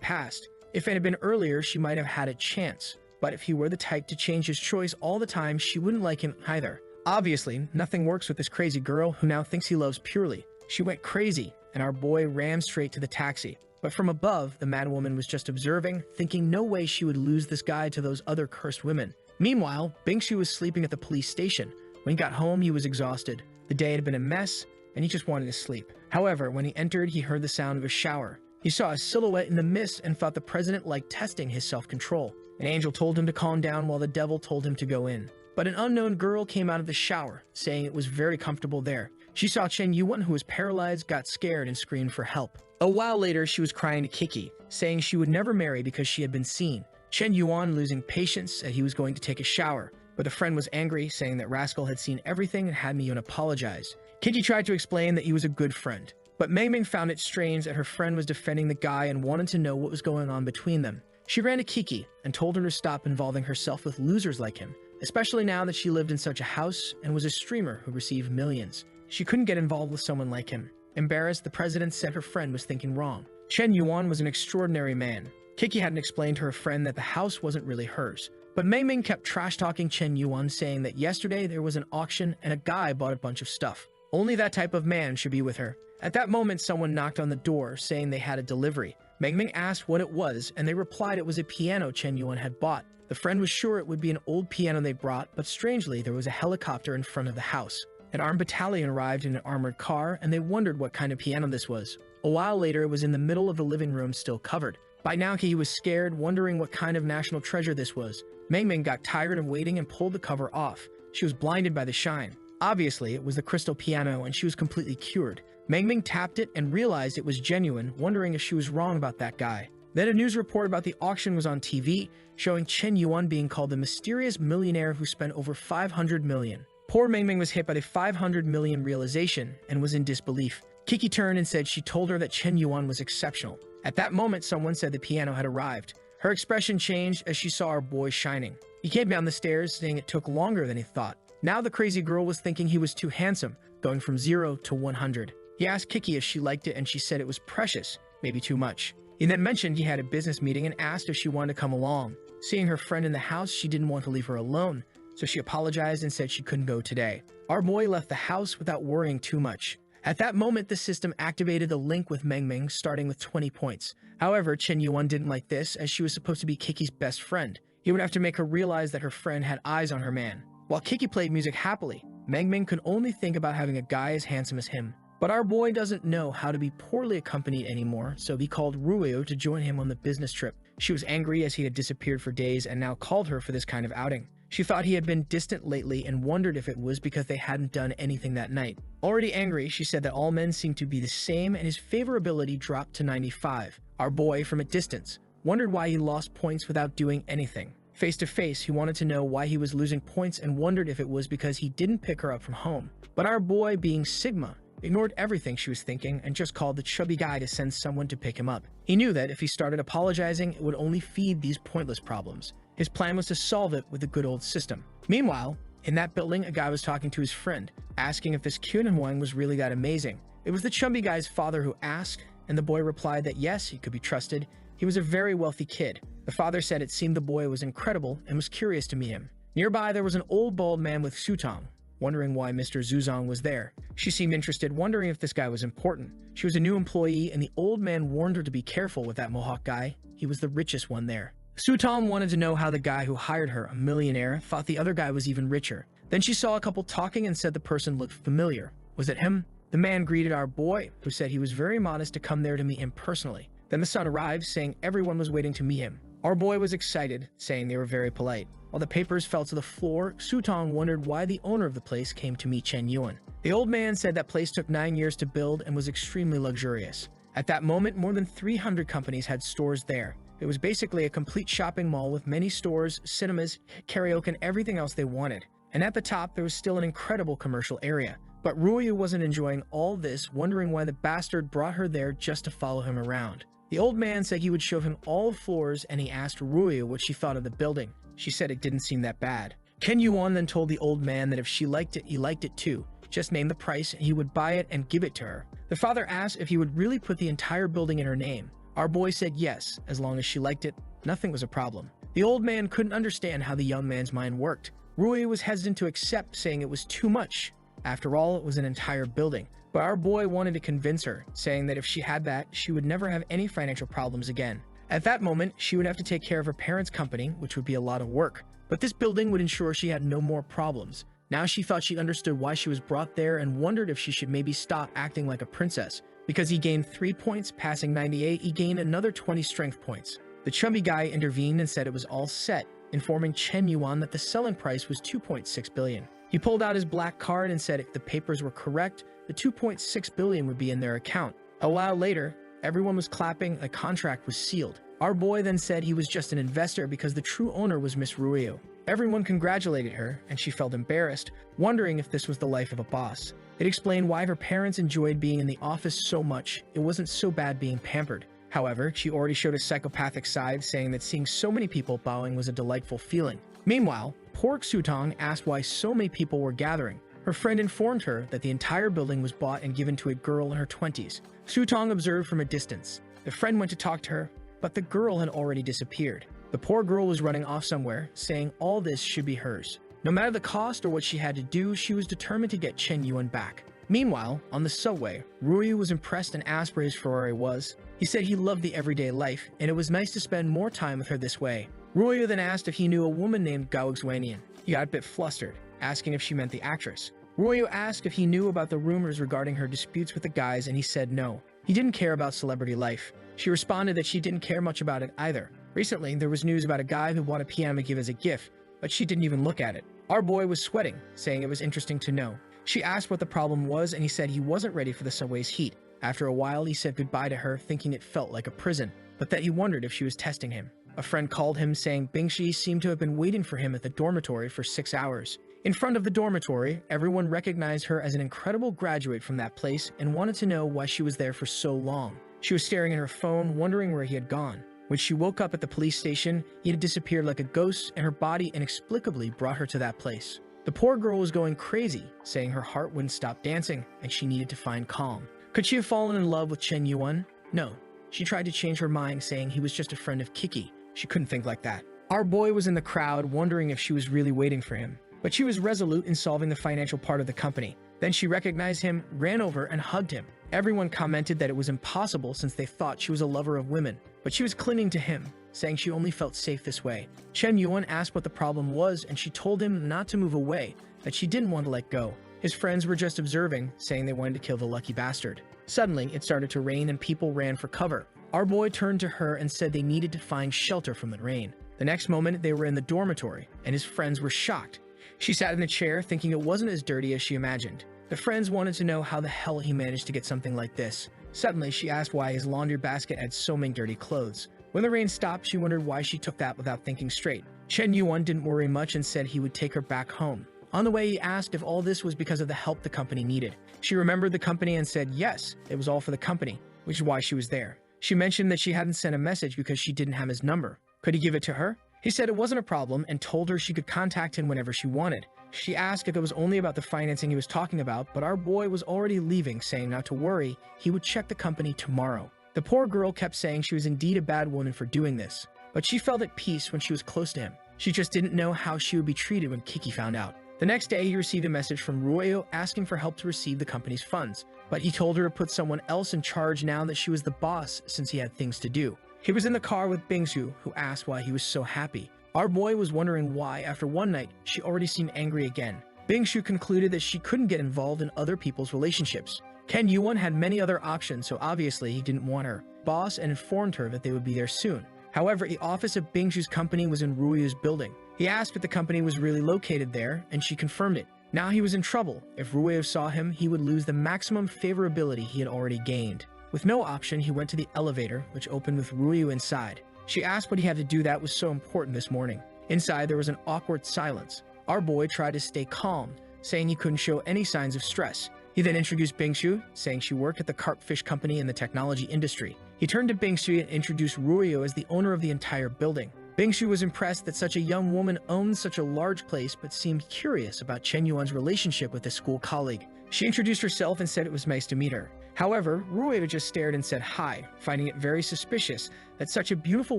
passed. If it had been earlier, she might have had a chance. But if he were the type to change his choice all the time, she wouldn't like him either. Obviously, nothing works with this crazy girl who now thinks he loves purely. She went crazy, and our boy ran straight to the taxi. But from above, the madwoman was just observing, thinking no way she would lose this guy to those other cursed women. Meanwhile, Bingxu was sleeping at the police station. When he got home, he was exhausted. The day had been a mess, and he just wanted to sleep. However, when he entered, he heard the sound of a shower. He saw a silhouette in the mist and thought the president liked testing his self-control. An angel told him to calm down while the devil told him to go in. But an unknown girl came out of the shower, saying it was very comfortable there. She saw Chen Yuan, who was paralyzed, got scared and screamed for help. A while later, she was crying to Kiki, saying she would never marry because she had been seen. Chen Yuan, losing patience, said he was going to take a shower, but the friend was angry, saying that Rascal had seen everything and hadn't even apologized. Kiki tried to explain that he was a good friend, but Mei Ming found it strange that her friend was defending the guy and wanted to know what was going on between them. She ran to Kiki and told her to stop involving herself with losers like him, especially now that she lived in such a house and was a streamer who received millions. She couldn't get involved with someone like him. Embarrassed, the president said her friend was thinking wrong. Chen Yuan was an extraordinary man. Kiki hadn't explained to her friend that the house wasn't really hers. But Mei Ming kept trash-talking Chen Yuan, saying that yesterday there was an auction and a guy bought a bunch of stuff. Only that type of man should be with her. At that moment, someone knocked on the door, saying they had a delivery. Mengming asked what it was, and they replied it was a piano Chen Yuan had bought. The friend was sure it would be an old piano they brought, but strangely, there was a helicopter in front of the house. An armed battalion arrived in an armored car, and they wondered what kind of piano this was. A while later, it was in the middle of the living room, still covered. By now, he was scared, wondering what kind of national treasure this was. Mengming got tired of waiting and pulled the cover off. She was blinded by the shine. Obviously, it was the crystal piano, and she was completely cured. Mengming tapped it and realized it was genuine, wondering if she was wrong about that guy. Then a news report about the auction was on TV, showing Chen Yuan being called the mysterious millionaire who spent over 500 million. Poor Mengming was hit by the 500 million realization and was in disbelief. Kiki turned and said she told her that Chen Yuan was exceptional. At that moment, someone said the piano had arrived. Her expression changed as she saw our boy shining. He came down the stairs, saying it took longer than he thought. Now the crazy girl was thinking he was too handsome, going from 0 to 100. He asked Kiki if she liked it, and she said it was precious, maybe too much. He then mentioned he had a business meeting and asked if she wanted to come along. Seeing her friend in the house, she didn't want to leave her alone, so she apologized and said she couldn't go today. Our boy left the house without worrying too much. At that moment, the system activated the link with Mengming, starting with 20 points. However, Chen Yuan didn't like this, as she was supposed to be Kiki's best friend. He would have to make her realize that her friend had eyes on her man. While Kiki played music happily, Mengming could only think about having a guy as handsome as him. But our boy doesn't know how to be poorly accompanied anymore, so he called Ruyo to join him on the business trip. She was angry as he had disappeared for days and now called her for this kind of outing. She thought he had been distant lately and wondered if it was because they hadn't done anything that night. Already angry, she said that all men seemed to be the same and his favorability dropped to 95. Our boy, from a distance, wondered why he lost points without doing anything. Face to face, he wanted to know why he was losing points and wondered if it was because he didn't pick her up from home. But our boy, being Sigma, ignored everything she was thinking and just called the chubby guy to send someone to pick him up. He knew that if he started apologizing, it would only feed these pointless problems. His plan was to solve it with the good old system. Meanwhile, in that building, a guy was talking to his friend, asking if this Kyunhan was really that amazing. It was the chubby guy's father who asked, and the boy replied that yes, he could be trusted. He was a very wealthy kid. The father said it seemed the boy was incredible and was curious to meet him. Nearby, there was an old bald man with Sutong, wondering why Mr. Zuzong was there. She seemed interested, wondering if this guy was important. She was a new employee, and the old man warned her to be careful with that Mohawk guy. He was the richest one there. Sutong wanted to know how the guy who hired her, a millionaire, thought the other guy was even richer. Then she saw a couple talking and said the person looked familiar. Was it him? The man greeted our boy, who said he was very modest to come there to meet him personally. Then the son arrived, saying everyone was waiting to meet him. Our boy was excited, saying they were very polite. While the papers fell to the floor, Sutong wondered why the owner of the place came to meet Chen Yuan. The old man said that place took 9 years to build and was extremely luxurious. At that moment, more than 300 companies had stores there. It was basically a complete shopping mall with many stores, cinemas, karaoke, and everything else they wanted. And at the top, there was still an incredible commercial area. But Ruyu wasn't enjoying all this, wondering why the bastard brought her there just to follow him around. The old man said he would show him all the floors, and he asked Ruyu what she thought of the building. She said it didn't seem that bad. Chen Yuan then told the old man that if she liked it, he liked it too. Just name the price, and he would buy it and give it to her. The father asked if he would really put the entire building in her name. Our boy said yes, as long as she liked it, nothing was a problem. The old man couldn't understand how the young man's mind worked. Rui was hesitant to accept, saying it was too much. After all, it was an entire building. But our boy wanted to convince her, saying that if she had that, she would never have any financial problems again. At that moment, she would have to take care of her parents' company, which would be a lot of work. But this building would ensure she had no more problems. Now she thought she understood why she was brought there and wondered if she should maybe stop acting like a princess. Because he gained 3 points, passing 98, he gained another 20 strength points. The chubby guy intervened and said it was all set, informing Chen Yuan that the selling price was 2.6 billion. He pulled out his black card and said if the papers were correct, the 2.6 billion would be in their account. A while later, everyone was clapping, a contract was sealed. Our boy then said he was just an investor because the true owner was Miss Ruyo. Everyone congratulated her, and she felt embarrassed, wondering if this was the life of a boss. It explained why her parents enjoyed being in the office so much. It wasn't so bad being pampered. However, she already showed a psychopathic side, saying that seeing so many people bowing was a delightful feeling. Meanwhile, Pork Sutong asked why so many people were gathering. Her friend informed her that the entire building was bought and given to a girl in her 20s. Sutong observed from a distance. The friend went to talk to her, but the girl had already disappeared. The poor girl was running off somewhere, saying all this should be hers. No matter the cost or what she had to do, she was determined to get Chen Yuan back. Meanwhile, on the subway, Ryu was impressed and asked where his Ferrari was. He said he loved the everyday life, and it was nice to spend more time with her this way. Ryu then asked if he knew a woman named Gaoxuanian. He got a bit flustered, asking if she meant the actress. Ryu asked if he knew about the rumors regarding her disputes with the guys, and he said no. He didn't care about celebrity life. She responded that she didn't care much about it either. Recently, there was news about a guy who bought a piano to give as a gift, but she didn't even look at it. Our boy was sweating, saying it was interesting to know. She asked what the problem was, and he said he wasn't ready for the subway's heat. After a while, he said goodbye to her, thinking it felt like a prison, but that he wondered if she was testing him. A friend called him, saying Bingshi seemed to have been waiting for him at the dormitory for 6 hours. In front of the dormitory, everyone recognized her as an incredible graduate from that place and wanted to know why she was there for so long. She was staring at her phone, wondering where he had gone. When she woke up at the police station, he had disappeared like a ghost, and her body inexplicably brought her to that place. The poor girl was going crazy, saying her heart wouldn't stop dancing and she needed to find calm. Could she have fallen in love with Chen Yuan? No. She tried to change her mind, saying he was just a friend of Kiki. She couldn't think like that. Our boy was in the crowd, wondering if she was really waiting for him. But she was resolute in solving the financial part of the company. Then she recognized him, ran over, and hugged him. Everyone commented that it was impossible since they thought she was a lover of women. But she was clinging to him, saying she only felt safe this way. Chen Yuan asked what the problem was, and she told him not to move away, that she didn't want to let go. His friends were just observing, saying they wanted to kill the lucky bastard. Suddenly, it started to rain and people ran for cover. Our boy turned to her and said they needed to find shelter from the rain. The next moment, they were in the dormitory, and his friends were shocked. She sat in the chair, thinking it wasn't as dirty as she imagined. The friends wanted to know how the hell he managed to get something like this. Suddenly, she asked why his laundry basket had so many dirty clothes. When the rain stopped, she wondered why she took that without thinking straight. Chen Yuan didn't worry much and said he would take her back home. On the way, he asked if all this was because of the help the company needed. She remembered the company and said yes, it was all for the company, which is why she was there. She mentioned that she hadn't sent a message because she didn't have his number. Could he give it to her? He said it wasn't a problem and told her she could contact him whenever she wanted. She asked if it was only about the financing he was talking about, but our boy was already leaving, saying not to worry, he would check the company tomorrow. The poor girl kept saying she was indeed a bad woman for doing this, but she felt at peace when she was close to him. She just didn't know how she would be treated when Kiki found out. The next day, he received a message from Ryu asking for help to receive the company's funds, but he told her to put someone else in charge now that she was the boss since he had things to do. He was in the car with Bingsu, who asked why he was so happy. Our boy was wondering why, after one night, she already seemed angry again. Bingsu concluded that she couldn't get involved in other people's relationships. Ken Yuan had many other options, so obviously he didn't want her boss and informed her that they would be there soon. However, the office of Bingsu's company was in Ruryu's building. He asked if the company was really located there, and she confirmed it. Now he was in trouble. If Ruryu saw him, he would lose the maximum favorability he had already gained. With no option, he went to the elevator, which opened with Ruryu inside. She asked what he had to do that was so important this morning. Inside, there was an awkward silence. Our boy tried to stay calm, saying he couldn't show any signs of stress. He then introduced Bingsu, saying she worked at the carp fish company in the technology industry. He turned to Bingsu and introduced Ruryu as the owner of the entire building. Bingsu was impressed that such a young woman owned such a large place, but seemed curious about Chen Yuan's relationship with his school colleague. She introduced herself and said it was nice to meet her. However, Ruryu just stared and said hi, finding it very suspicious that such a beautiful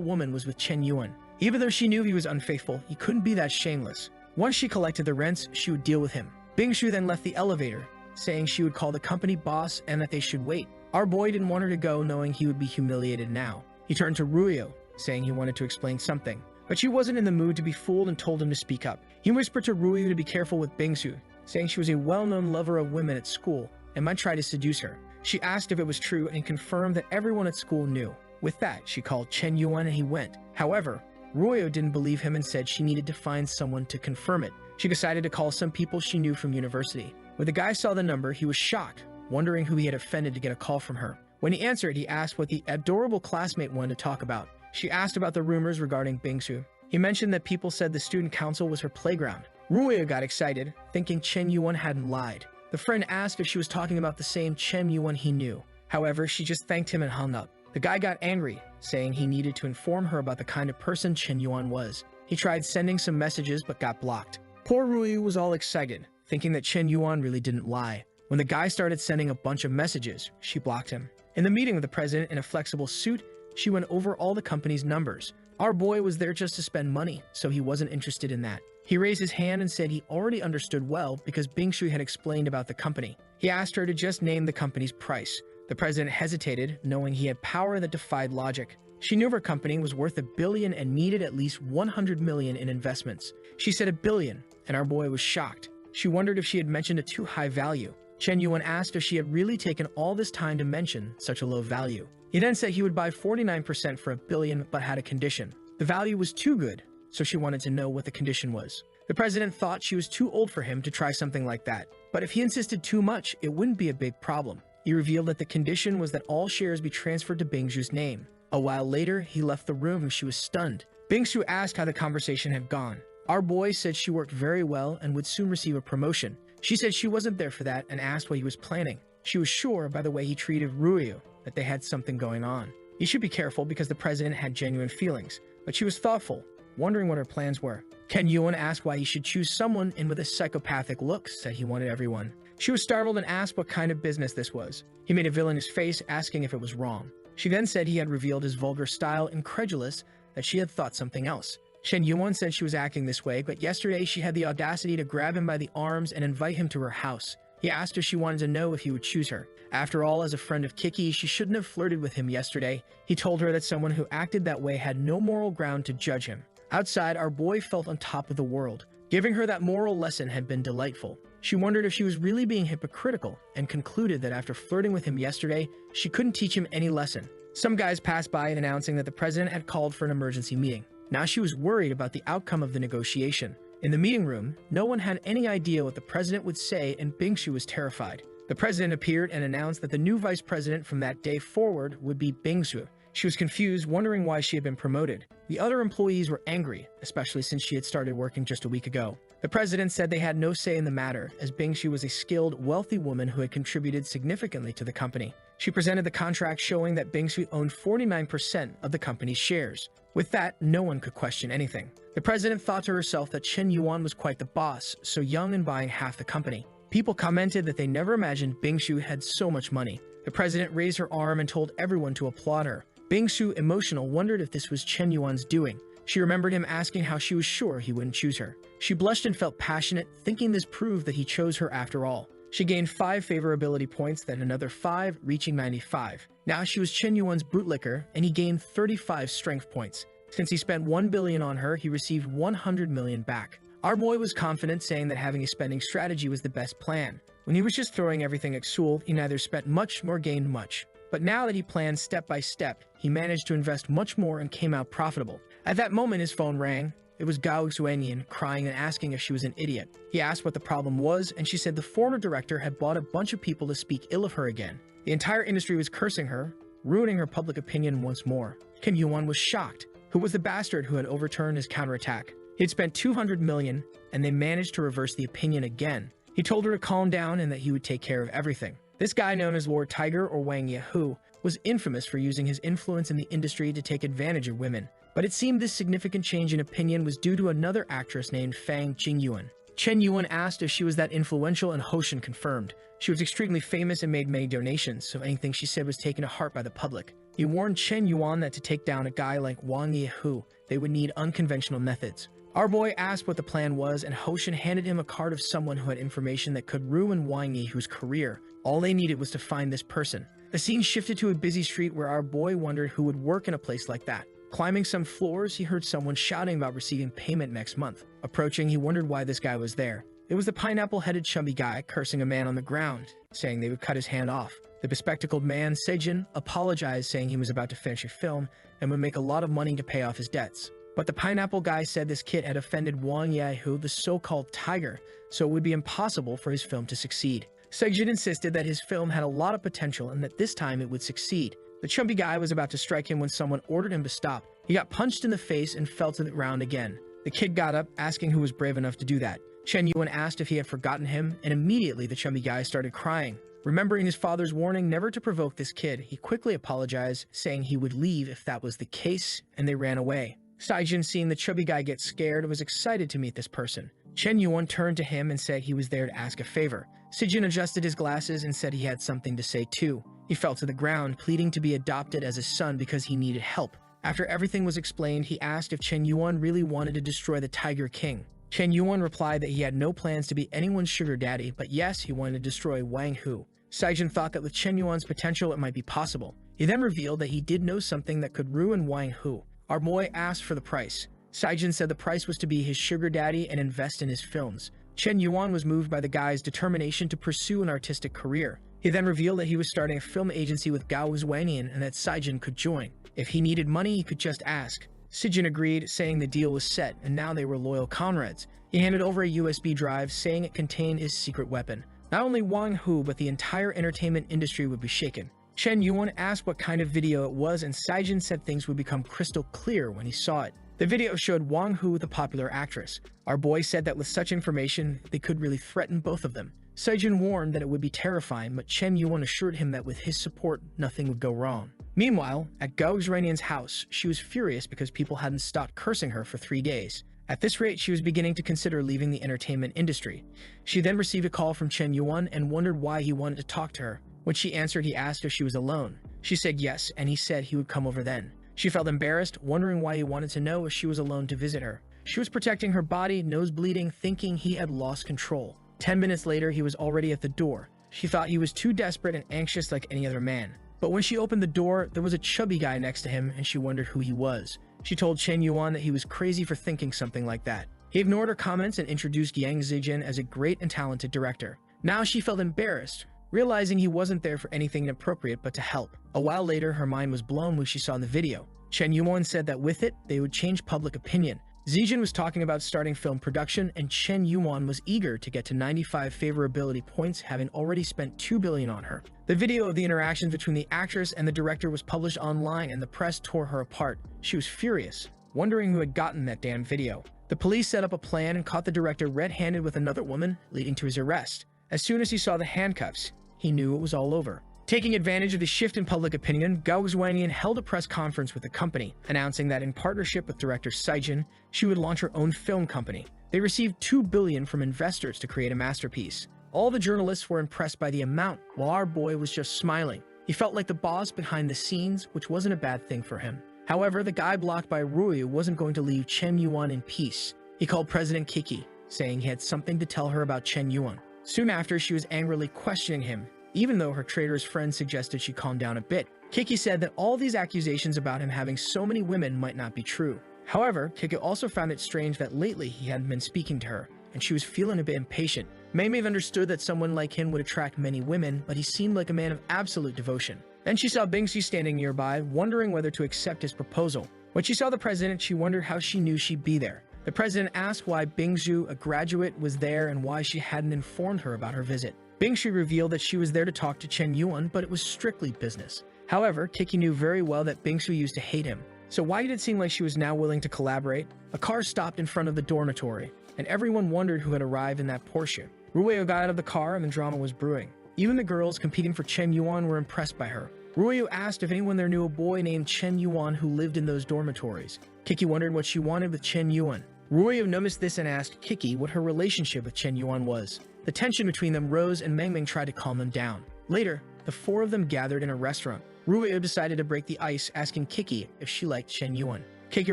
woman was with Chen Yuan. Even though she knew he was unfaithful, he couldn't be that shameless. Once she collected the rents, she would deal with him. Bingsu then left the elevator, saying she would call the company boss and that they should wait. Our boy didn't want her to go, knowing he would be humiliated now. He turned to Ruryu, saying he wanted to explain something, but she wasn't in the mood to be fooled and told him to speak up. He whispered to Ruryu to be careful with Bingsu, saying she was a well-known lover of women at school and might try to seduce her. She asked if it was true and confirmed that everyone at school knew. With that, she called Chen Yuan and he went. However, Ruryu didn't believe him and said she needed to find someone to confirm it. She decided to call some people she knew from university. When the guy saw the number, he was shocked, wondering who he had offended to get a call from her. When he answered, he asked what the adorable classmate wanted to talk about. She asked about the rumors regarding Bingsu. He mentioned that people said the student council was her playground. Ruryu got excited, thinking Chen Yuan hadn't lied. The friend asked if she was talking about the same Chen Yuan he knew. However, she just thanked him and hung up. The guy got angry, saying he needed to inform her about the kind of person Chen Yuan was. He tried sending some messages but got blocked. Poor Ruryu was all excited, thinking that Chen Yuan really didn't lie. When the guy started sending a bunch of messages, she blocked him. In the meeting with the president in a flexible suit, she went over all the company's numbers. Our boy was there just to spend money, so he wasn't interested in that. He raised his hand and said he already understood well because Bingshu had explained about the company. He asked her to just name the company's price. The president hesitated, knowing he had power that defied logic. She knew her company was worth $1 billion and needed at least $100 million in investments. She said $1 billion, and our boy was shocked. She wondered if she had mentioned a too high value. Chen Yuan asked if she had really taken all this time to mention such a low value. He then said he would buy 49% for $1 billion, but had a condition. The value was too good, so she wanted to know what the condition was. The president thought she was too old for him to try something like that, but if he insisted too much, it wouldn't be a big problem. He revealed that the condition was that all shares be transferred to Bingshu's name. A while later, he left the room and she was stunned. Bingshu asked how the conversation had gone. Our boy said she worked very well and would soon receive a promotion. She said she wasn't there for that and asked what he was planning. She was sure by the way he treated Ruyu that they had something going on. You should be careful because the president had genuine feelings, but she was thoughtful, wondering what her plans were. Ken Yuan asked why he should choose someone in with a psychopathic look, said he wanted everyone. She was startled and asked what kind of business this was. He made a villainous face, asking if it was wrong. She then said he had revealed his vulgar style, incredulous that she had thought something else. Shen Yuan said she was acting this way, but yesterday she had the audacity to grab him by the arms and invite him to her house. He asked if she wanted to know if he would choose her. After all, as a friend of Kiki, she shouldn't have flirted with him yesterday. He told her that someone who acted that way had no moral ground to judge him. Outside, our boy felt on top of the world. Giving her that moral lesson had been delightful. She wondered if she was really being hypocritical and concluded that after flirting with him yesterday, she couldn't teach him any lesson. Some guys passed by announcing that the president had called for an emergency meeting. Now she was worried about the outcome of the negotiation. In the meeting room, no one had any idea what the president would say, and Bingshu was terrified. The president appeared and announced that the new vice president from that day forward would be Bingshu. She was confused, wondering why she had been promoted. The other employees were angry, especially since she had started working just a week ago. The president said they had no say in the matter, as Bingshu was a skilled, wealthy woman who had contributed significantly to the company. She presented the contract showing that Bingshu owned 49% of the company's shares. With that, no one could question anything. The president thought to herself that Chen Yuan was quite the boss, so young and buying half the company. People commented that they never imagined Bingshu had so much money. The president raised her arm and told everyone to applaud her. Bingshu, emotional, wondered if this was Chen Yuan's doing. She remembered him asking how she was sure he wouldn't choose her. She blushed and felt passionate, thinking this proved that he chose her after all. She gained 5 favorability points, then another 5, reaching 95. Now she was Chen Yuan's bootlicker, and he gained 35 strength points. Since he spent $1 billion on her, he received $100 million back. Our boy was confident, saying that having a spending strategy was the best plan. When he was just throwing everything at Seoul, he neither spent much nor gained much. But now that he planned step by step, he managed to invest much more and came out profitable. At that moment, his phone rang. It was Gao Xuanyan, crying and asking if she was an idiot. He asked what the problem was, and she said the former director had bought a bunch of people to speak ill of her again. The entire industry was cursing her, ruining her public opinion once more. Kim Yuan was shocked. Who was the bastard who had overturned his counterattack? He had spent $200 million, and they managed to reverse the opinion again. He told her to calm down and that he would take care of everything. This guy, known as Lord Tiger or Wang Yehu, was infamous for using his influence in the industry to take advantage of women. But it seemed this significant change in opinion was due to another actress named Fang Jingyuan. Chen Yuan asked if she was that influential, and Hoshin confirmed. She was extremely famous and made many donations, so anything she said was taken to heart by the public. He warned Chen Yuan that to take down a guy like Wang Yehu, they would need unconventional methods. Our boy asked what the plan was, and Hoshin handed him a card of someone who had information that could ruin Wang Yehu's career. All they needed was to find this person. The scene shifted to a busy street where our boy wondered who would work in a place like that. Climbing some floors, he heard someone shouting about receiving payment next month. Approaching, he wondered why this guy was there. It was the pineapple-headed chubby guy cursing a man on the ground, saying they would cut his hand off. The bespectacled man, Sejin, apologized, saying he was about to finish a film and would make a lot of money to pay off his debts. But the pineapple guy said this kid had offended Wang Yehu, the so-called tiger, so it would be impossible for his film to succeed. Sejin insisted that his film had a lot of potential and that this time it would succeed. The chubby guy was about to strike him when someone ordered him to stop. He got punched in the face and fell to the ground again. The kid got up, asking who was brave enough to do that. Chen Yuan asked if he had forgotten him, and immediately the chubby guy started crying. Remembering his father's warning never to provoke this kid, he quickly apologized, saying he would leave if that was the case, and they ran away. Saijin, seeing the chubby guy get scared, was excited to meet this person. Chen Yuan turned to him and said he was there to ask a favor. Sijin adjusted his glasses and said he had something to say too. He fell to the ground, pleading to be adopted as his son because he needed help. After everything was explained, he asked if Chen Yuan really wanted to destroy the Tiger King. Chen Yuan replied that he had no plans to be anyone's sugar daddy, but yes, he wanted to destroy Wang Hu. Saijin thought that with Chen Yuan's potential, it might be possible. He then revealed that he did know something that could ruin Wang Hu. Our boy asked for the price. Saijin said the price was to be his sugar daddy and invest in his films. Chen Yuan was moved by the guy's determination to pursue an artistic career. He then revealed that he was starting a film agency with Gao Wannian and that Saijin could join. If he needed money, he could just ask. Saijin agreed, saying the deal was set, and now they were loyal comrades. He handed over a USB drive, saying it contained his secret weapon. Not only Wang Hu, but the entire entertainment industry would be shaken. Chen Yuan asked what kind of video it was, and Saijin said things would become crystal clear when he saw it. The video showed Wang Hu, the popular actress. Our boy said that with such information, they could really threaten both of them. Saijin warned that it would be terrifying, but Chen Yuan assured him that with his support, nothing would go wrong. Meanwhile, at Gao Wannian's house, she was furious because people hadn't stopped cursing her for 3 days. At this rate, she was beginning to consider leaving the entertainment industry. She then received a call from Chen Yuan and wondered why he wanted to talk to her. When she answered, he asked if she was alone. She said yes, and he said he would come over then. She felt embarrassed, wondering why he wanted to know if she was alone to visit her. She was protecting her body, nose bleeding, thinking he had lost control. 10 minutes later, he was already at the door. She thought he was too desperate and anxious like any other man. But when she opened the door, there was a chubby guy next to him, and she wondered who he was. She told Chen Yuan that he was crazy for thinking something like that. He ignored her comments and introduced Yang Zijin as a great and talented director. Now she felt embarrassed, realizing he wasn't there for anything inappropriate but to help. A while later, her mind was blown when she saw the video. Chen Yuan said that with it, they would change public opinion. Zijin was talking about starting film production, and Chen Yuan was eager to get to 95 favorability points, having already spent 2 billion on her. The video of the interactions between the actress and the director was published online, and the press tore her apart. She was furious, wondering who had gotten that damn video. The police set up a plan and caught the director red-handed with another woman, leading to his arrest. As soon as he saw the handcuffs, he knew it was all over. Taking advantage of the shift in public opinion, Gao Wannian held a press conference with the company, announcing that in partnership with director Saijin, she would launch her own film company. They received 2 billion from investors to create a masterpiece. All the journalists were impressed by the amount, while our boy was just smiling. He felt like the boss behind the scenes, which wasn't a bad thing for him. However, the guy blocked by Rui wasn't going to leave Chen Yuan in peace. He called President Kiki, saying he had something to tell her about Chen Yuan. Soon after, she was angrily questioning him, even though her traitor's friend suggested she calm down a bit. Kiki said that all these accusations about him having so many women might not be true. However, Kiki also found it strange that lately he hadn't been speaking to her, and she was feeling a bit impatient. May have understood that someone like him would attract many women, but he seemed like a man of absolute devotion. Then she saw Bingsu standing nearby, wondering whether to accept his proposal. When she saw the president, she wondered how she knew she'd be there. The president asked why Bingsu, a graduate, was there and why she hadn't informed her about her visit. Bingsu revealed that she was there to talk to Chen Yuan, but it was strictly business. However, Kiki knew very well that Bingsu used to hate him. So why did it seem like she was now willing to collaborate? A car stopped in front of the dormitory, and everyone wondered who had arrived in that Porsche. Rueyo got out of the car and the drama was brewing. Even the girls competing for Chen Yuan were impressed by her. Rueyo asked if anyone there knew a boy named Chen Yuan who lived in those dormitories. Kiki wondered what she wanted with Chen Yuan. Rueyo noticed this and asked Kiki what her relationship with Chen Yuan was. The tension between them rose and Meng tried to calm them down. Later, the 4 of them gathered in a restaurant. Rueyo decided to break the ice, asking Kiki if she liked Chen Yuan. Kiki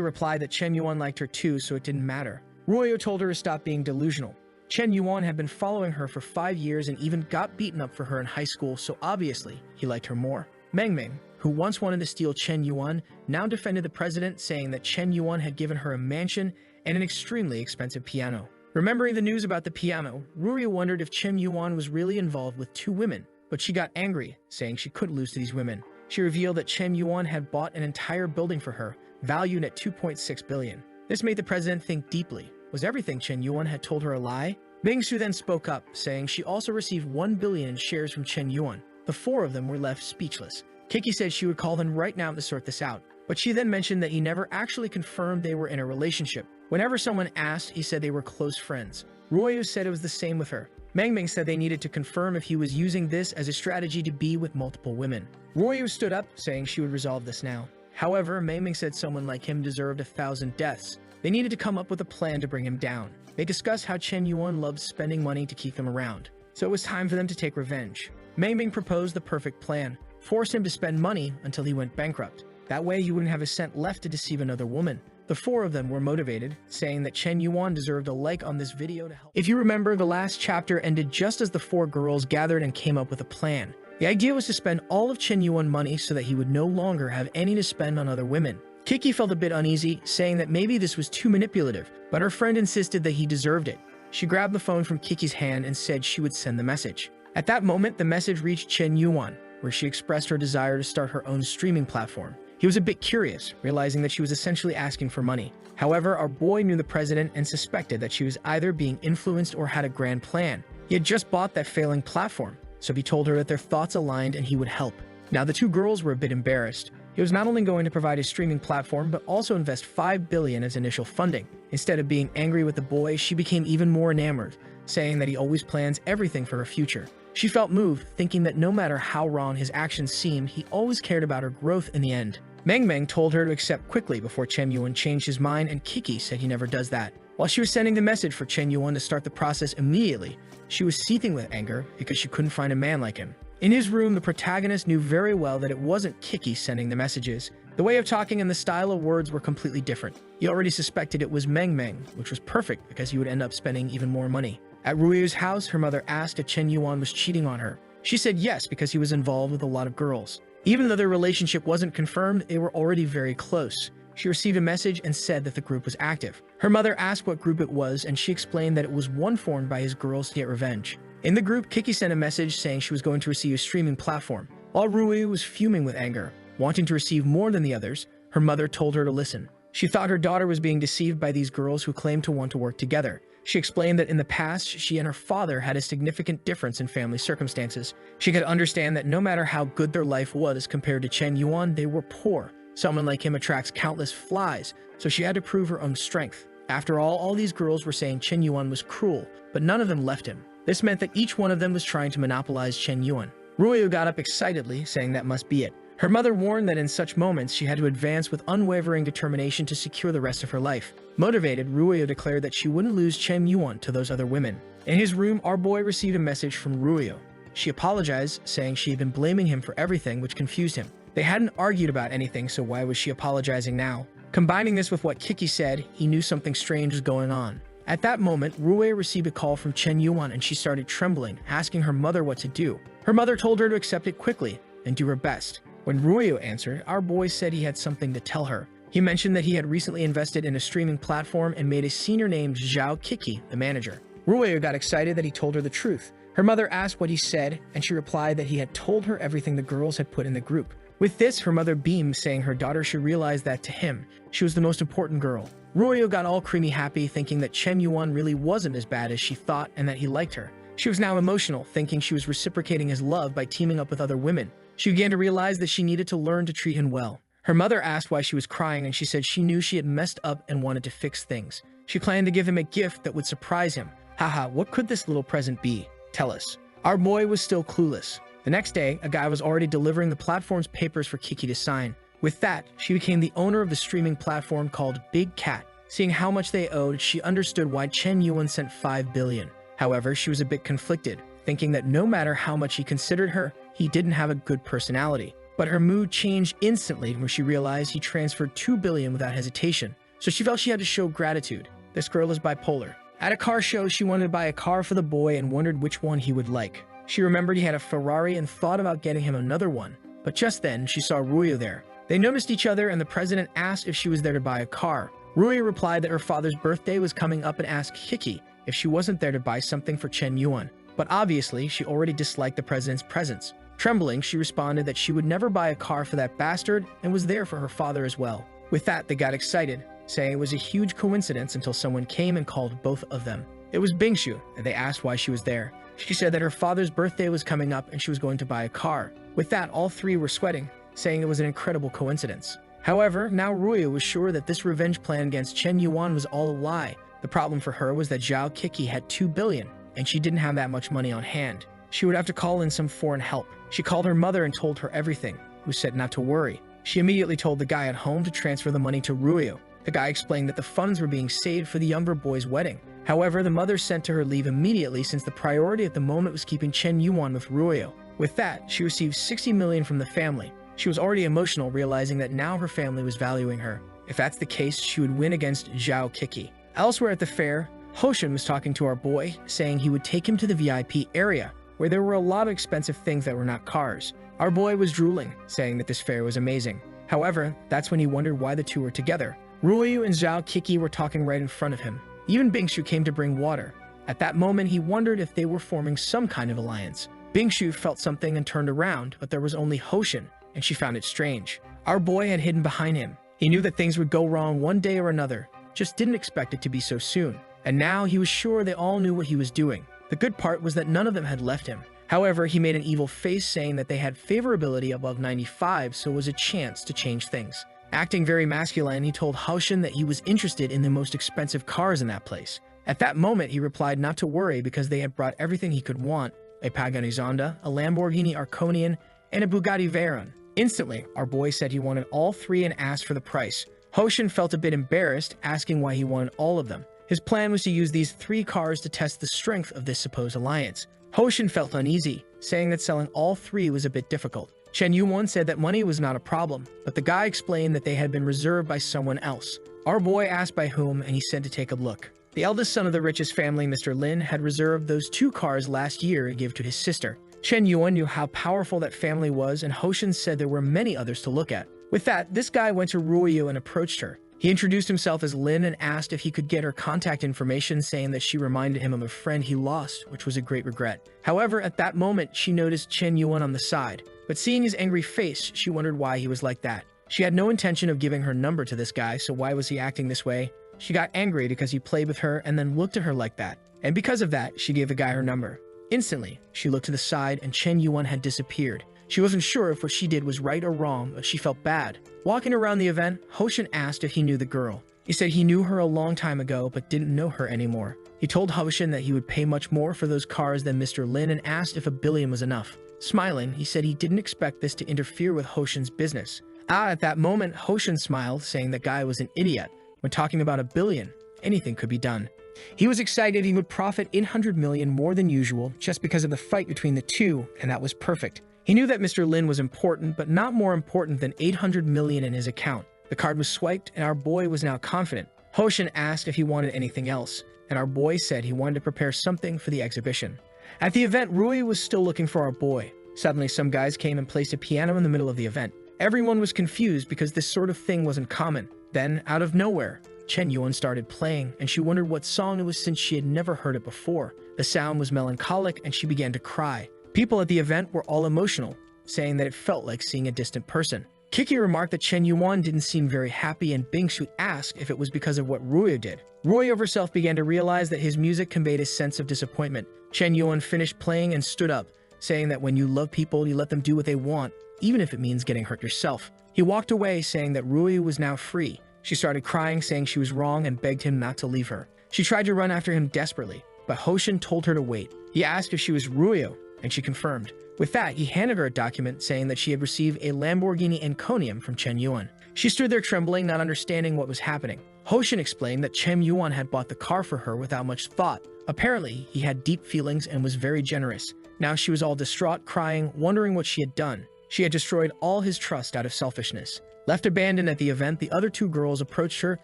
replied that Chen Yuan liked her too, so it didn't matter. Rueyo told her to stop being delusional. Chen Yuan had been following her for 5 years and even got beaten up for her in high school, so obviously he liked her more. Meng, who once wanted to steal Chen Yuan, now defended the president, saying that Chen Yuan had given her a mansion and an extremely expensive piano. Remembering the news about the piano, Rueyo wondered if Chen Yuan was really involved with 2 women, but she got angry, saying she couldn't lose to these women. She revealed that Chen Yuan had bought an entire building for her, valued at 2.6 billion. This made the president think deeply. Was everything Chen Yuan had told her a lie? Bingsu then spoke up, saying she also received 1 billion in shares from Chen Yuan. The 4 of them were left speechless. Kiki said she would call them right now to sort this out, but she then mentioned that he never actually confirmed they were in a relationship. Whenever someone asked, he said they were close friends. Rueyo said it was the same with her. Meng said they needed to confirm if he was using this as a strategy to be with multiple women. Rueyo stood up, saying she would resolve this now. However, Meng said someone like him deserved 1,000 deaths. They needed to come up with a plan to bring him down. They discussed how Chen Yuan loved spending money to keep him around, so it was time for them to take revenge. Meng proposed the perfect plan: force him to spend money until he went bankrupt. That way he wouldn't have a cent left to deceive another woman. The four of them were motivated, saying that Chen Yuan deserved a like on this video to help. If you remember, the last chapter ended just as the four girls gathered and came up with a plan. The idea was to spend all of Chen Yuan money so that he would no longer have any to spend on other women. Kiki felt a bit uneasy, saying that maybe this was too manipulative, but her friend insisted that he deserved it. She grabbed the phone from Kiki's hand and said she would send the message. At that moment, the message reached Chen Yuan, where she expressed her desire to start her own streaming platform. He was a bit curious, realizing that she was essentially asking for money. However, our boy knew the president and suspected that she was either being influenced or had a grand plan. He had just bought that failing platform, so he told her that their thoughts aligned and he would help. Now, the two girls were a bit embarrassed. He was not only going to provide a streaming platform, but also invest $5 billion as initial funding. Instead of being angry with the boy, she became even more enamored, saying that he always plans everything for her future. She felt moved, thinking that no matter how wrong his actions seemed, he always cared about her growth in the end. Meng told her to accept quickly before Chen Yuan changed his mind, and Kiki said he never does that. While she was sending the message for Chen Yuan to start the process immediately, she was seething with anger because she couldn't find a man like him. In his room, the protagonist knew very well that it wasn't Kiki sending the messages. The way of talking and the style of words were completely different. He already suspected it was Meng, which was perfect because he would end up spending even more money. At Ruiyu's house, her mother asked if Chen Yuan was cheating on her. She said yes because he was involved with a lot of girls. Even though their relationship wasn't confirmed, they were already very close. She received a message and said that the group was active. Her mother asked what group it was, and she explained that it was one formed by his girls to get revenge. In the group, Kiki sent a message saying she was going to receive a streaming platform. While Ruiyu was fuming with anger, wanting to receive more than the others, her mother told her to listen. She thought her daughter was being deceived by these girls who claimed to want to work together. She explained that in the past, she and her father had a significant difference in family circumstances. She could understand that no matter how good their life was compared to Chen Yuan, they were poor. Someone like him attracts countless flies, so she had to prove her own strength. After all these girls were saying Chen Yuan was cruel, but none of them left him. This meant that each one of them was trying to monopolize Chen Yuan. Ruiyu got up excitedly, saying that must be it. Her mother warned that in such moments she had to advance with unwavering determination to secure the rest of her life. Motivated, Ruiyu declared that she wouldn't lose Chen Yuan to those other women. In his room, our boy received a message from Ruiyu. She apologized, saying she had been blaming him for everything, which confused him. They hadn't argued about anything, so why was she apologizing now? Combining this with what Kiki said, he knew something strange was going on. At that moment, Ruiyu received a call from Chen Yuan and she started trembling, asking her mother what to do. Her mother told her to accept it quickly and do her best. When Ruiyu answered, our boy said he had something to tell her. He mentioned that he had recently invested in a streaming platform and made a senior named Zhao Kiki the manager. Ruiyu got excited that he told her the truth. Her mother asked what he said, and she replied that he had told her everything the girls had put in the group. With this, her mother beamed, saying her daughter should realize that to him, she was the most important girl. Ruiyu got all creamy happy, thinking that Chen Yuan really wasn't as bad as she thought and that he liked her. She was now emotional, thinking she was reciprocating his love by teaming up with other women. She began to realize that she needed to learn to treat him well. Her mother asked why she was crying, and she said she knew she had messed up and wanted to fix things. She planned to give him a gift that would surprise him. Haha, what could this little present be? Tell us. Our boy was still clueless. The next day, a guy was already delivering the platform's papers for Kiki to sign. With that, she became the owner of the streaming platform called Big Cat. Seeing how much they owed, she understood why Chen Yuan sent $5 billion. However, she was a bit conflicted, thinking that no matter how much he considered her, he didn't have a good personality. But her mood changed instantly when she realized he transferred $2 billion without hesitation. So she felt she had to show gratitude. This girl is bipolar. At a car show, she wanted to buy a car for the boy and wondered which one he would like. She remembered he had a Ferrari and thought about getting him another one. But just then, she saw Ruiyu there. They noticed each other, and the president asked if she was there to buy a car. Ruiyu replied that her father's birthday was coming up and asked Kiki if she wasn't there to buy something for Chen Yuan. But obviously, she already disliked the president's presence. Trembling, she responded that she would never buy a car for that bastard and was there for her father as well. With that, they got excited, saying it was a huge coincidence until someone came and called both of them. It was Bingshu, and they asked why she was there. She said that her father's birthday was coming up and she was going to buy a car. With that, all three were sweating, saying it was an incredible coincidence. However, now Ruiyu was sure that this revenge plan against Chen Yuan was all a lie. The problem for her was that Zhao Kiki had $2 billion, and she didn't have that much money on hand. She would have to call in some foreign help. She called her mother and told her everything, who said not to worry. She immediately told the guy at home to transfer the money to Ruiyu. The guy explained that the funds were being saved for the younger boy's wedding. However, the mother sent to her leave immediately since the priority at the moment was keeping Chen Yuan with Ruiyu. With that, she received $60 million from the family. She was already emotional, realizing that now her family was valuing her. If that's the case, she would win against Zhao Kiki. Elsewhere at the fair, Hoshin was talking to our boy, saying he would take him to the VIP area, where there were a lot of expensive things that were not cars. Our boy was drooling, saying that this fair was amazing. However, that's when he wondered why the two were together. Ruoyu and Zhao Kiki were talking right in front of him. Even Bingshu came to bring water. At that moment, he wondered if they were forming some kind of alliance. Bingshu felt something and turned around, but there was only Hoshin, and she found it strange. Our boy had hidden behind him. He knew that things would go wrong one day or another, just didn't expect it to be so soon. And now he was sure they all knew what he was doing. The good part was that none of them had left him. However, he made an evil face saying that they had favorability above 95, so it was a chance to change things. Acting very masculine, he told Hoshin that he was interested in the most expensive cars in that place. At that moment, he replied not to worry because they had brought everything he could want: a Pagani Zonda, a Lamborghini Arconian, and a Bugatti Veyron. Instantly, our boy said he wanted all three and asked for the price. Hoshin felt a bit embarrassed, asking why he wanted all of them. His plan was to use these three cars to test the strength of this supposed alliance. Hoshin felt uneasy, saying that selling all three was a bit difficult. Chen Yuan said that money was not a problem, but the guy explained that they had been reserved by someone else. Our boy asked by whom, and he said to take a look. The eldest son of the richest family, Mr. Lin, had reserved those two cars last year to give to his sister. Chen Yuan knew how powerful that family was, and Hoshin said there were many others to look at. With that, this guy went to Ruoyu and approached her. He introduced himself as Lin and asked if he could get her contact information, saying that she reminded him of a friend he lost, which was a great regret. However, at that moment, she noticed Chen Yuan on the side, but seeing his angry face, she wondered why he was like that. She had no intention of giving her number to this guy, so why was he acting this way? She got angry because he played with her and then looked at her like that, and because of that, she gave the guy her number. Instantly, she looked to the side and Chen Yuan had disappeared. She wasn't sure if what she did was right or wrong, but she felt bad. Walking around the event, Hoshin asked if he knew the girl. He said he knew her a long time ago, but didn't know her anymore. He told Hoshin that he would pay much more for those cars than Mr. Lin and asked if $1 billion was enough. Smiling, he said he didn't expect this to interfere with Hoshin's business. At that moment, Hoshin smiled, saying the guy was an idiot. When talking about $1 billion, anything could be done. He was excited he would profit 800 million more than usual just because of the fight between the two, and that was perfect. He knew that Mr. Lin was important, but not more important than 800 million in his account. The card was swiped, and our boy was now confident. Hoshin asked if he wanted anything else, and our boy said he wanted to prepare something for the exhibition. At the event, Rui was still looking for our boy. Suddenly, some guys came and placed a piano in the middle of the event. Everyone was confused because this sort of thing wasn't common. Then, out of nowhere, Chen Yuan started playing, and she wondered what song it was since she had never heard it before. The sound was melancholic, and she began to cry. People at the event were all emotional, saying that it felt like seeing a distant person. Kiki remarked that Chen Yuan didn't seem very happy, and Bingshu asked if it was because of what Ruoyu did. Ruoyu herself began to realize that his music conveyed a sense of disappointment. Chen Yuan finished playing and stood up, saying that when you love people, you let them do what they want, even if it means getting hurt yourself. He walked away, saying that Ruoyu was now free. She started crying, saying she was wrong, and begged him not to leave her. She tried to run after him desperately, but Hoshin told her to wait. He asked if she was Ruoyu, and she confirmed. With that, he handed her a document saying that she had received a Lamborghini Enconium from Chen Yuan. She stood there trembling, not understanding what was happening. Hoshin explained that Chen Yuan had bought the car for her without much thought. Apparently, he had deep feelings and was very generous. Now she was all distraught, crying, wondering what she had done. She had destroyed all his trust out of selfishness. Left abandoned at the event, the other two girls approached her,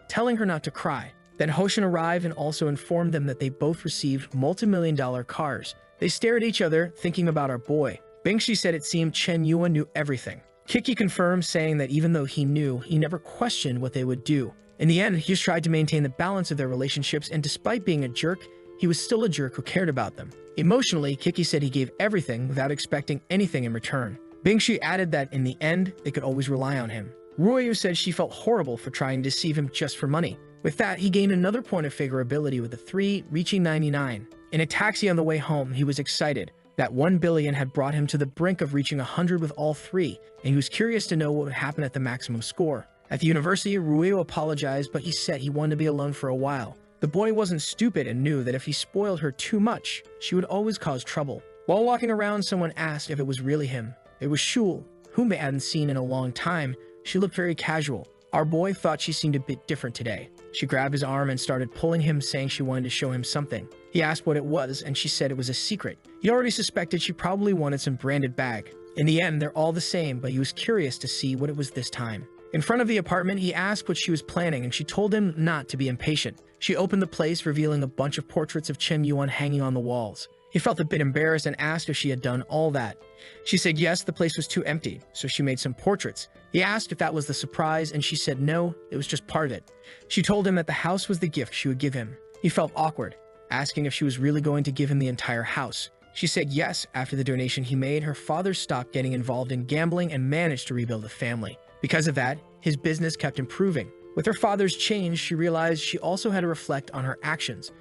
telling her not to cry. Then Hoshin arrived and also informed them that they both received multi-million-dollar cars. They stared at each other, thinking about our boy. Bingshi said it seemed Chen Yuan knew everything. Kiki confirmed, saying that even though he knew, he never questioned what they would do. In the end, he just tried to maintain the balance of their relationships, and despite being a jerk, he was still a jerk who cared about them. Emotionally, Kiki said he gave everything without expecting anything in return. Bingshi added that in the end, they could always rely on him. Ruoyu said she felt horrible for trying to deceive him just for money. With that, he gained another point of favorability with the three reaching 99. In a taxi on the way home, he was excited. That 1 billion had brought him to the brink of reaching 100 with all three, and he was curious to know what would happen at the maximum score. At the university, Ruoyu apologized, but he said he wanted to be alone for a while. The boy wasn't stupid and knew that if he spoiled her too much, she would always cause trouble. While walking around, someone asked if it was really him. It was Shul, whom they hadn't seen in a long time. She looked very casual. Our boy thought she seemed a bit different today. She grabbed his arm and started pulling him, saying she wanted to show him something. He asked what it was, and she said it was a secret. He already suspected she probably wanted some branded bag. In the end, they're all the same, but he was curious to see what it was this time. In front of the apartment, he asked what she was planning, and she told him not to be impatient. She opened the place, revealing a bunch of portraits of Chen Yuan hanging on the walls. He felt a bit embarrassed and asked if she had done all that. She said yes, the place was too empty, so she made some portraits. He asked if that was the surprise, and she said no, it was just part of it. She told him that the house was the gift she would give him. He felt awkward, asking if she was really going to give him the entire house. She said yes. After the donation he made, her father stopped getting involved in gambling and managed to rebuild the family. Because of that, his business kept improving. With her father's change, she realized she also had to reflect on her actions.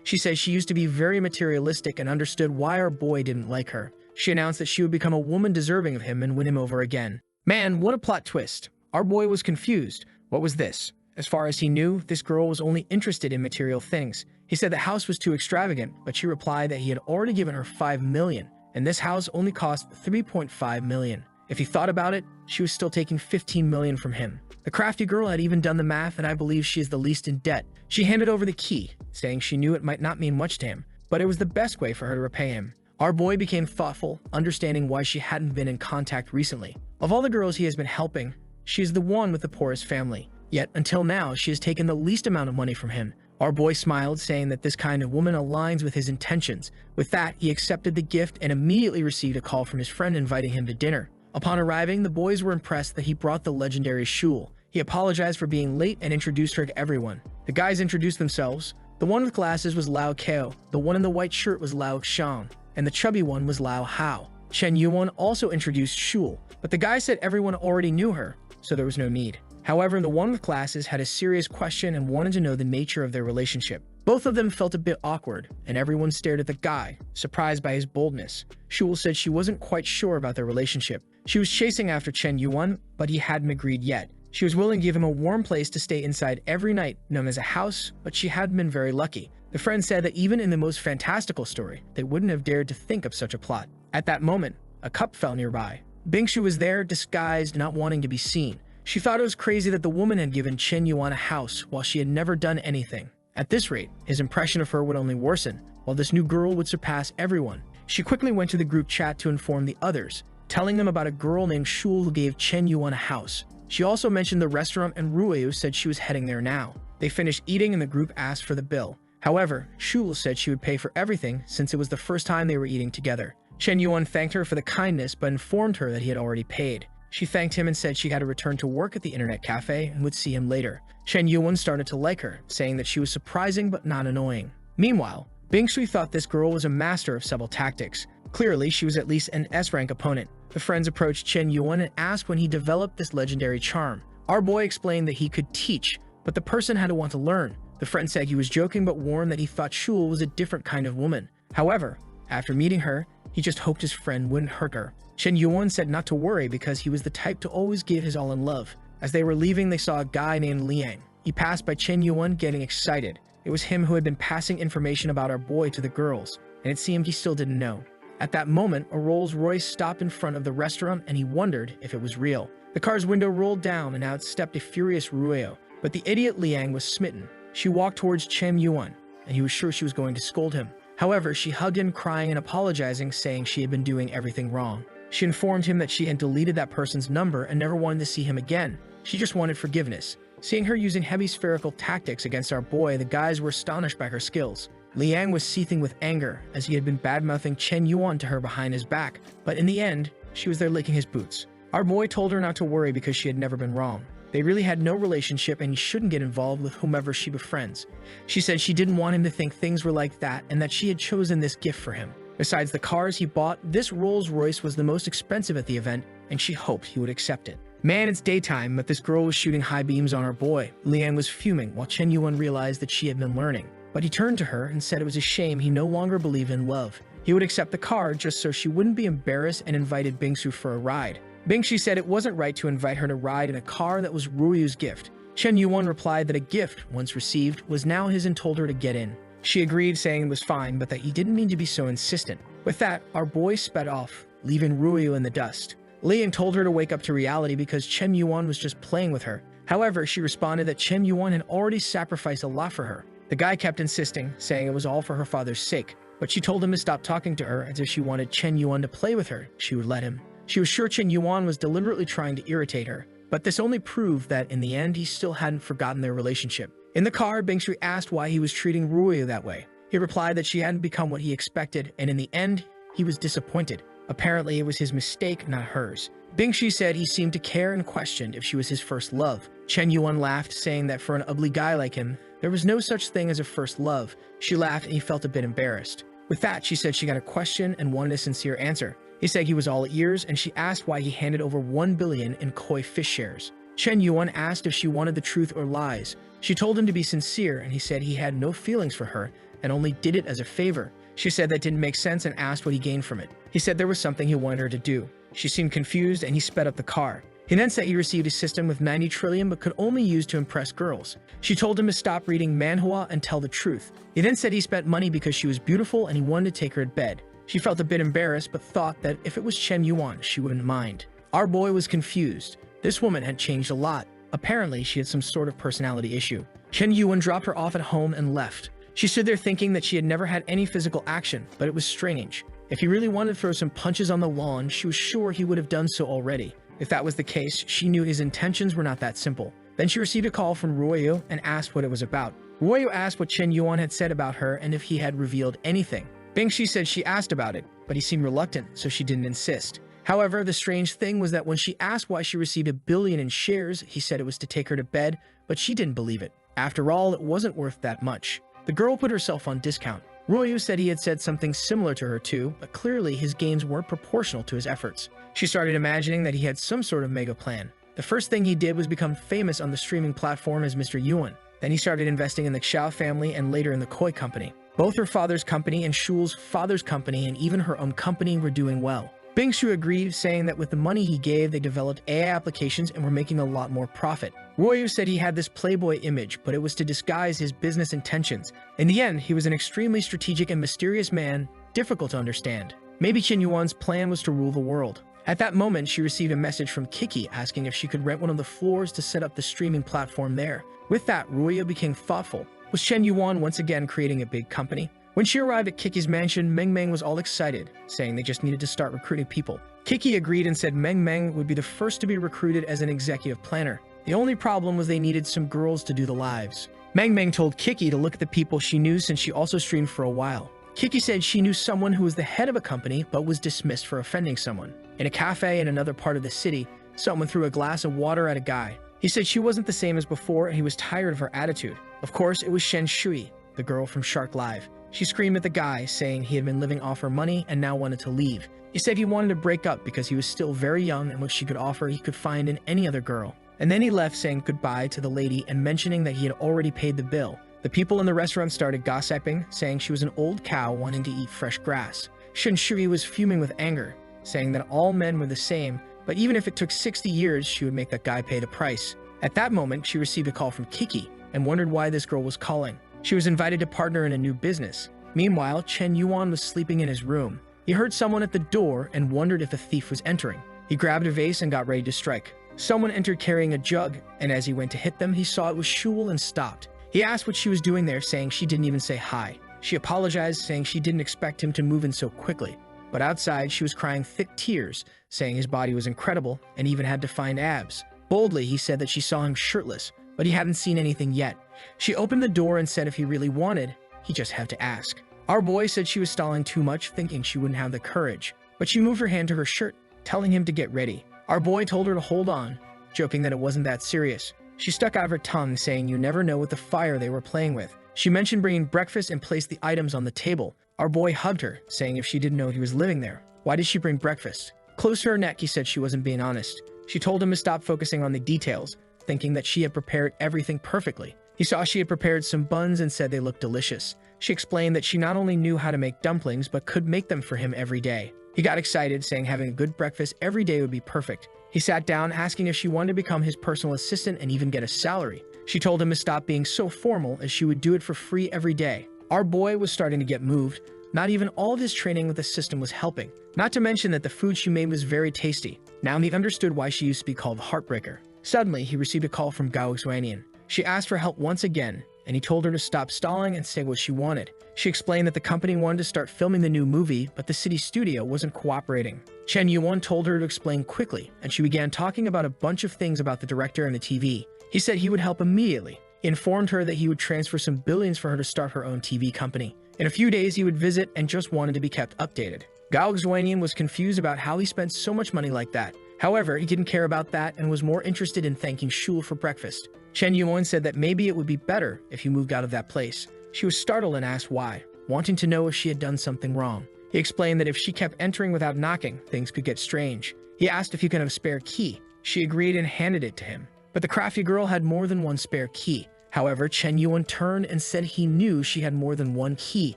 She said she used to be very materialistic and understood why our boy didn't like her. She announced that she would become a woman deserving of him and win him over again. Man, what a plot twist. Our boy was confused. What was this? As far as he knew, this girl was only interested in material things. He said the house was too extravagant, but she replied that he had already given her $5 million, and this house only cost $3.5 million. If he thought about it, she was still taking $15 million from him. The crafty girl had even done the math, and I believe she is the least in debt. She handed over the key, saying she knew it might not mean much to him, but it was the best way for her to repay him. Our boy became thoughtful, understanding why she hadn't been in contact recently. Of all the girls he has been helping, she is the one with the poorest family. Yet, until now, she has taken the least amount of money from him. Our boy smiled, saying that this kind of woman aligns with his intentions. With that, he accepted the gift and immediately received a call from his friend inviting him to dinner. Upon arriving, the boys were impressed that he brought the legendary Shul. He apologized for being late and introduced her to everyone. The guys introduced themselves. The one with glasses was Lao Kao, the one in the white shirt was Lao Xiang, and the chubby one was Lao Hao. Chen Yuan also introduced Shul, but the guy said everyone already knew her, so there was no need. However, the one with glasses had a serious question and wanted to know the nature of their relationship. Both of them felt a bit awkward, and everyone stared at the guy, surprised by his boldness. Shul said she wasn't quite sure about their relationship. She was chasing after Chen Yuan, but he hadn't agreed yet. She was willing to give him a warm place to stay inside every night, known as a house, but she hadn't been very lucky. The friend said that even in the most fantastical story, they wouldn't have dared to think of such a plot. At that moment, a cup fell nearby. Bingshu was there, disguised, not wanting to be seen. She thought it was crazy that the woman had given Chen Yuan a house while she had never done anything. At this rate, his impression of her would only worsen, while this new girl would surpass everyone. She quickly went to the group chat to inform the others, telling them about a girl named Shul who gave Chen Yuan a house. She also mentioned the restaurant, and Ruyu said she was heading there now. They finished eating and the group asked for the bill. However, Shul said she would pay for everything since it was the first time they were eating together. Chen Yuan thanked her for the kindness but informed her that he had already paid. She thanked him and said she had to return to work at the internet cafe and would see him later. Chen Yuan started to like her, saying that she was surprising but not annoying. Meanwhile, Bingshui thought this girl was a master of subtle tactics. Clearly, she was at least an S-rank opponent. The friends approached Chen Yuan and asked when he developed this legendary charm. Our boy explained that he could teach, but the person had to want to learn. The friend said he was joking but warned that he thought Shul was a different kind of woman. However, after meeting her, he just hoped his friend wouldn't hurt her. Chen Yuan said not to worry because he was the type to always give his all in love. As they were leaving, they saw a guy named Liang. He passed by Chen Yuan getting excited. It was him who had been passing information about our boy to the girls, and it seemed he still didn't know. At that moment, a Rolls Royce stopped in front of the restaurant and he wondered if it was real. The car's window rolled down and out stepped a furious Ruyo, but the idiot Liang was smitten. She walked towards Chen Yuan, and he was sure she was going to scold him. However, she hugged him, crying and apologizing, saying she had been doing everything wrong. She informed him that she had deleted that person's number and never wanted to see him again. She just wanted forgiveness. Seeing her using heavy spherical tactics against our boy, the guys were astonished by her skills. Liang was seething with anger, as he had been bad-mouthing Chen Yuan to her behind his back, but in the end, she was there licking his boots. Our boy told her not to worry because she had never been wrong. They really had no relationship and he shouldn't get involved with whomever she befriends. She said she didn't want him to think things were like that and that she had chosen this gift for him. Besides the cars he bought, this Rolls Royce was the most expensive at the event, and she hoped he would accept it. Man, it's daytime, but this girl was shooting high beams on our boy. Liang was fuming, while Chen Yuan realized that she had been learning. But he turned to her and said it was a shame he no longer believed in love. He would accept the car just so she wouldn't be embarrassed and invited Bingsu for a ride. Bingshi said it wasn't right to invite her to ride in a car that was Ruyu's gift. Chen Yuan replied that a gift, once received, was now his and told her to get in. She agreed, saying it was fine, but that he didn't mean to be so insistent. With that, our boy sped off, leaving Ruyu in the dust. Liang told her to wake up to reality because Chen Yuan was just playing with her. However, she responded that Chen Yuan had already sacrificed a lot for her. The guy kept insisting, saying it was all for her father's sake, but she told him to stop talking to her, as if she wanted Chen Yuan to play with her, she would let him. She was sure Chen Yuan was deliberately trying to irritate her, But this only proved that in the end, he still hadn't forgotten their relationship. In the car, Bingshui asked why he was treating Ruoyu that way. He replied that she hadn't become what he expected, and in the end, he was disappointed. Apparently, it was his mistake, not hers. Bingshui said he seemed to care and questioned if she was his first love. Chen Yuan laughed, saying that for an ugly guy like him, there was no such thing as a first love. She laughed and he felt a bit embarrassed. With that, she said she got a question and wanted a sincere answer. He said he was all ears, and she asked why he handed over 1 billion in koi fish shares. Chen Yuan asked if she wanted the truth or lies. She told him to be sincere, and he said he had no feelings for her and only did it as a favor. She said that didn't make sense and asked what he gained from it. He said there was something he wanted her to do. She seemed confused, and he sped up the car. He then said he received a system with 90 trillion but could only use to impress girls. She told him to stop reading Manhwa and tell the truth. He then said he spent money because she was beautiful and he wanted to take her to bed. She felt a bit embarrassed but thought that if it was Chen Yuan, she wouldn't mind. Our boy was confused. This woman had changed a lot. Apparently, she had some sort of personality issue. Chen Yuan dropped her off at home and left. She stood there thinking that she had never had any physical action, but it was strange. If he really wanted to throw some punches on the lawn, she was sure he would have done so already. If that was the case, she knew his intentions were not that simple. Then she received a call from Ruoyu and asked what it was about. Ruoyu asked what Chen Yuan had said about her and if he had revealed anything. Bingshui said she asked about it, but he seemed reluctant, so she didn't insist. However, the strange thing was that when she asked why she received 1 billion in shares, he said it was to take her to bed, but she didn't believe it. After all, it wasn't worth that much. The girl put herself on discount. Ruoyu said he had said something similar to her too, but clearly his gains weren't proportional to his efforts. She started imagining that he had some sort of mega plan. The first thing he did was become famous on the streaming platform as Mr. Yuan. Then he started investing in the Xiao family and later in the Koi company. Both her father's company and Shul's father's company and even her own company were doing well. Bingshui agreed, saying that with the money he gave, they developed AI applications and were making a lot more profit. Ruoyu said he had this playboy image, but it was to disguise his business intentions. In the end, he was an extremely strategic and mysterious man, difficult to understand. Maybe Chen Yuan's plan was to rule the world. At that moment, she received a message from Kiki asking if she could rent one of the floors to set up the streaming platform there. With that, Ruoyu became thoughtful. Was Chen Yuan once again creating a big company? When she arrived at Kiki's mansion, Meng Meng was all excited, saying they just needed to start recruiting people. Kiki agreed and said Meng Meng would be the first to be recruited as an executive planner. The only problem was they needed some girls to do the lives. Meng Meng told Kiki to look at the people she knew since she also streamed for a while. Kiki said she knew someone who was the head of a company but was dismissed for offending someone. In a cafe in another part of the city, someone threw a glass of water at a guy. He said she wasn't the same as before and he was tired of her attitude. Of course, it was Shen Shui, the girl from Shark Live. She screamed at the guy, saying he had been living off her money and now wanted to leave. He said he wanted to break up because he was still very young and what she could offer he could find in any other girl. And then he left saying goodbye to the lady and mentioning that he had already paid the bill. The people in the restaurant started gossiping, saying she was an old cow wanting to eat fresh grass. Shen Shui was fuming with anger, saying that all men were the same, but even if it took 60 years, she would make that guy pay the price. At that moment, she received a call from Kiki and wondered why this girl was calling. She was invited to partner in a new business. Meanwhile, Chen Yuan was sleeping in his room. He heard someone at the door and wondered if a thief was entering. He grabbed a vase and got ready to strike. Someone entered carrying a jug, and as he went to hit them, he saw it was Shul and stopped. He asked what she was doing there, saying she didn't even say hi. She apologized, saying she didn't expect him to move in so quickly. But outside, she was crying thick tears, saying his body was incredible and even had defined abs. Boldly, he said that she saw him shirtless, but he hadn't seen anything yet. She opened the door and said if he really wanted, he just had to ask. Our boy said she was stalling too much, thinking she wouldn't have the courage. But she moved her hand to her shirt, telling him to get ready. Our boy told her to hold on, joking that it wasn't that serious. She stuck out her tongue, saying you never know what the fire they were playing with. She mentioned bringing breakfast and placed the items on the table. Our boy hugged her, saying if she didn't know he was living there, why did she bring breakfast? Close to her neck, he said she wasn't being honest. She told him to stop focusing on the details, thinking that she had prepared everything perfectly. He saw she had prepared some buns and said they looked delicious. She explained that she not only knew how to make dumplings, but could make them for him every day. He got excited, saying having a good breakfast every day would be perfect. He sat down, asking if she wanted to become his personal assistant and even get a salary. She told him to stop being so formal, as she would do it for free every day. Our boy was starting to get moved. Not even all of his training with the system was helping. Not to mention that the food she made was very tasty. Now he understood why she used to be called Heartbreaker. Suddenly, he received a call from Gao Xuanian. She asked for help once again, and he told her to stop stalling and say what she wanted. She explained that the company wanted to start filming the new movie, but the city studio wasn't cooperating. Chen Yuan told her to explain quickly, and she began talking about a bunch of things about the director and the TV. He said he would help immediately. He informed her that he would transfer some billions for her to start her own TV company. In a few days, he would visit and just wanted to be kept updated. Gao Xuanian was confused about how he spent so much money like that. However, he didn't care about that and was more interested in thanking Shul for breakfast. Chen Yuan said that maybe it would be better if he moved out of that place. She was startled and asked why, wanting to know if she had done something wrong. He explained that if she kept entering without knocking, things could get strange. He asked if he could have a spare key. She agreed and handed it to him. But the crafty girl had more than one spare key. However, Chen Yuan turned and said he knew she had more than one key,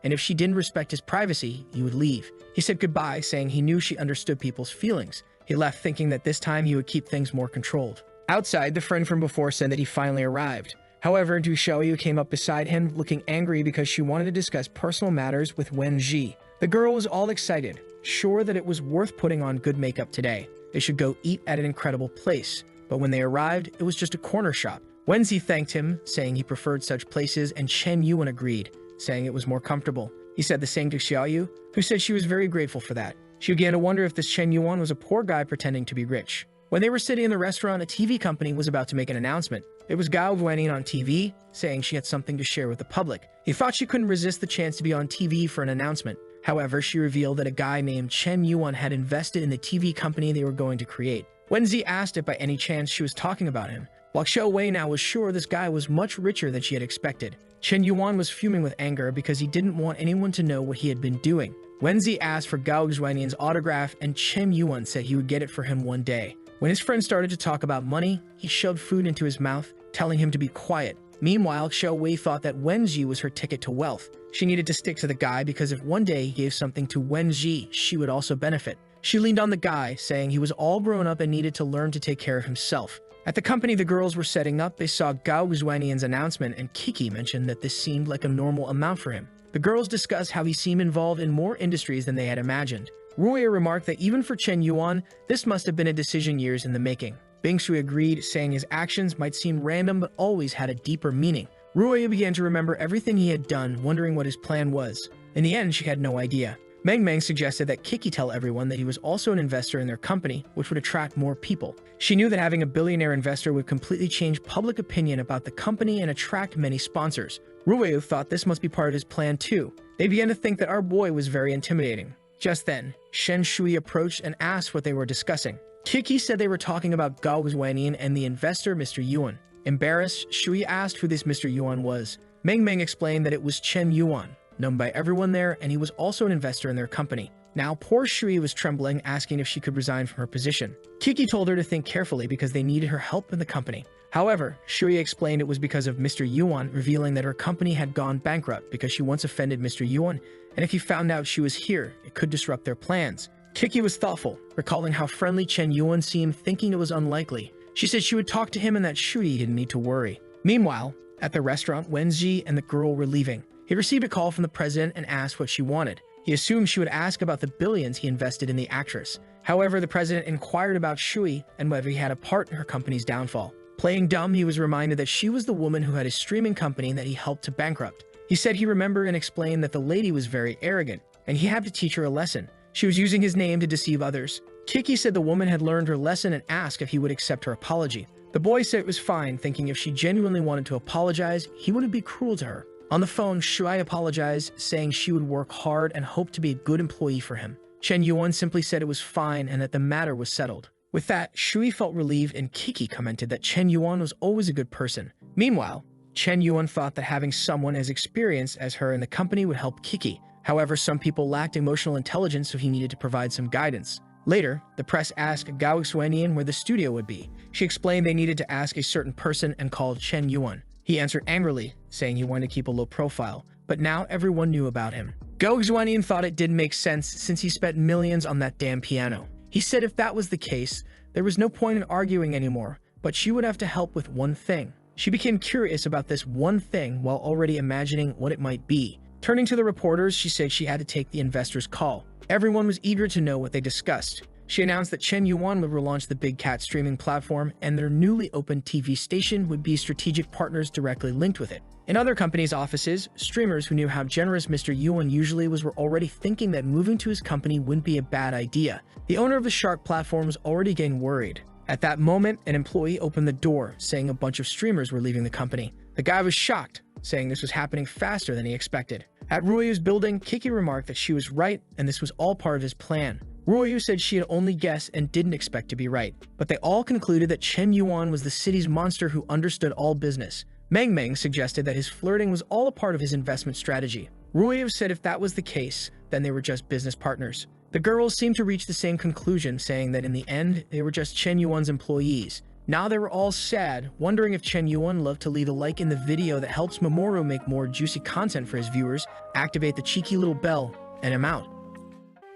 and if she didn't respect his privacy, he would leave. He said goodbye, saying he knew she understood people's feelings. He left thinking that this time he would keep things more controlled. Outside, the friend from before said that he finally arrived. However, Du Xiaoyu came up beside him, looking angry because she wanted to discuss personal matters with Wen Ji. The girl was all excited, sure that it was worth putting on good makeup today. They should go eat at an incredible place. But when they arrived, it was just a corner shop. Wen Ji thanked him, saying he preferred such places, and Chen Yuan agreed, saying it was more comfortable. He said the same to Xiaoyu, who said she was very grateful for that. She began to wonder if this Chen Yuan was a poor guy pretending to be rich. When they were sitting in the restaurant, a TV company was about to make an announcement. It was Gao Xuanian on TV, saying she had something to share with the public. He thought she couldn't resist the chance to be on TV for an announcement. However, she revealed that a guy named Chen Yuan had invested in the TV company they were going to create. Wen Ji asked if by any chance she was talking about him, while Xiao Wei now was sure this guy was much richer than she had expected. Chen Yuan was fuming with anger because he didn't want anyone to know what he had been doing. Wen Ji asked for Gao Xuanian's autograph, and Chen Yuan said he would get it for him one day. When his friend started to talk about money, he shoved food into his mouth, telling him to be quiet. Meanwhile, Xiao Wei thought that Wen Ji was her ticket to wealth. She needed to stick to the guy because if one day he gave something to Wen Ji, she would also benefit. She leaned on the guy, saying he was all grown up and needed to learn to take care of himself. At the company the girls were setting up, they saw Gao Xuanian's announcement, and Kiki mentioned that this seemed like a normal amount for him. The girls discussed how he seemed involved in more industries than they had imagined. Ruoya remarked that even for Chen Yuan, this must have been a decision years in the making. Bing Shui agreed, saying his actions might seem random but always had a deeper meaning. Ruoya began to remember everything he had done, wondering what his plan was. In the end, she had no idea. Meng suggested that Kiki tell everyone that he was also an investor in their company, which would attract more people. She knew that having a billionaire investor would completely change public opinion about the company and attract many sponsors. Ruoya thought this must be part of his plan too. They began to think that our boy was very intimidating. Just then, Shen Shui approached and asked what they were discussing. Kiki said they were talking about Gao Xuanian and the investor Mr. Yuan. Embarrassed, Shui asked who this Mr. Yuan was. Meng explained that it was Chen Yuan, known by everyone there, and he was also an investor in their company. Now, poor Shui was trembling, asking if she could resign from her position. Kiki told her to think carefully because they needed her help in the company. However, Shui explained it was because of Mr. Yuan, revealing that her company had gone bankrupt because she once offended Mr. Yuan, and if he found out she was here, it could disrupt their plans. Kiki was thoughtful, recalling how friendly Chen Yuan seemed, thinking it was unlikely. She said she would talk to him and that Shui didn't need to worry. Meanwhile, at the restaurant, Wen Ji and the girl were leaving. He received a call from the president and asked what she wanted. He assumed she would ask about the billions he invested in the actress. However, the president inquired about Shui and whether he had a part in her company's downfall. Playing dumb, he was reminded that she was the woman who had a streaming company that he helped to bankrupt. He said he remembered and explained that the lady was very arrogant, and he had to teach her a lesson. She was using his name to deceive others. Kiki said the woman had learned her lesson and asked if he would accept her apology. The boy said it was fine, thinking if she genuinely wanted to apologize, he wouldn't be cruel to her. On the phone, Shui apologized, saying she would work hard and hope to be a good employee for him. Chen Yuan simply said it was fine and that the matter was settled. With that, Shui felt relieved, and Kiki commented that Chen Yuan was always a good person. Meanwhile, Chen Yuan thought that having someone as experienced as her in the company would help Kiki. However, some people lacked emotional intelligence, so he needed to provide some guidance. Later, the press asked Gao Xuanian where the studio would be. She explained they needed to ask a certain person and called Chen Yuan. He answered angrily, saying he wanted to keep a low profile, but now everyone knew about him. Gao Xuanian thought it didn't make sense since he spent millions on that damn piano. He said if that was the case, there was no point in arguing anymore, but she would have to help with one thing. She became curious about this one thing while already imagining what it might be. Turning to the reporters, she said she had to take the investor's call. Everyone was eager to know what they discussed. She announced that Chen Yuan would relaunch the Big Cat streaming platform, and their newly opened TV station would be strategic partners directly linked with it. In other companies' offices, streamers who knew how generous Mr. Yuan usually was were already thinking that moving to his company wouldn't be a bad idea. The owner of the Shark platform was already getting worried. At that moment, an employee opened the door, saying a bunch of streamers were leaving the company. The guy was shocked, saying this was happening faster than he expected. At Ruoyu's building, Kiki remarked that she was right and this was all part of his plan. Ruoyu said she had only guessed and didn't expect to be right, but they all concluded that Chen Yuan was the city's monster who understood all business. Meng Meng suggested that his flirting was all a part of his investment strategy. Ruoyu said if that was the case, then they were just business partners. The girls seemed to reach the same conclusion, saying that in the end, they were just Chen Yuan's employees. Now they were all sad, wondering if Chen Yuan loved to leave a like in the video that helps Mamoru make more juicy content for his viewers, activate the cheeky little bell, and I'm out.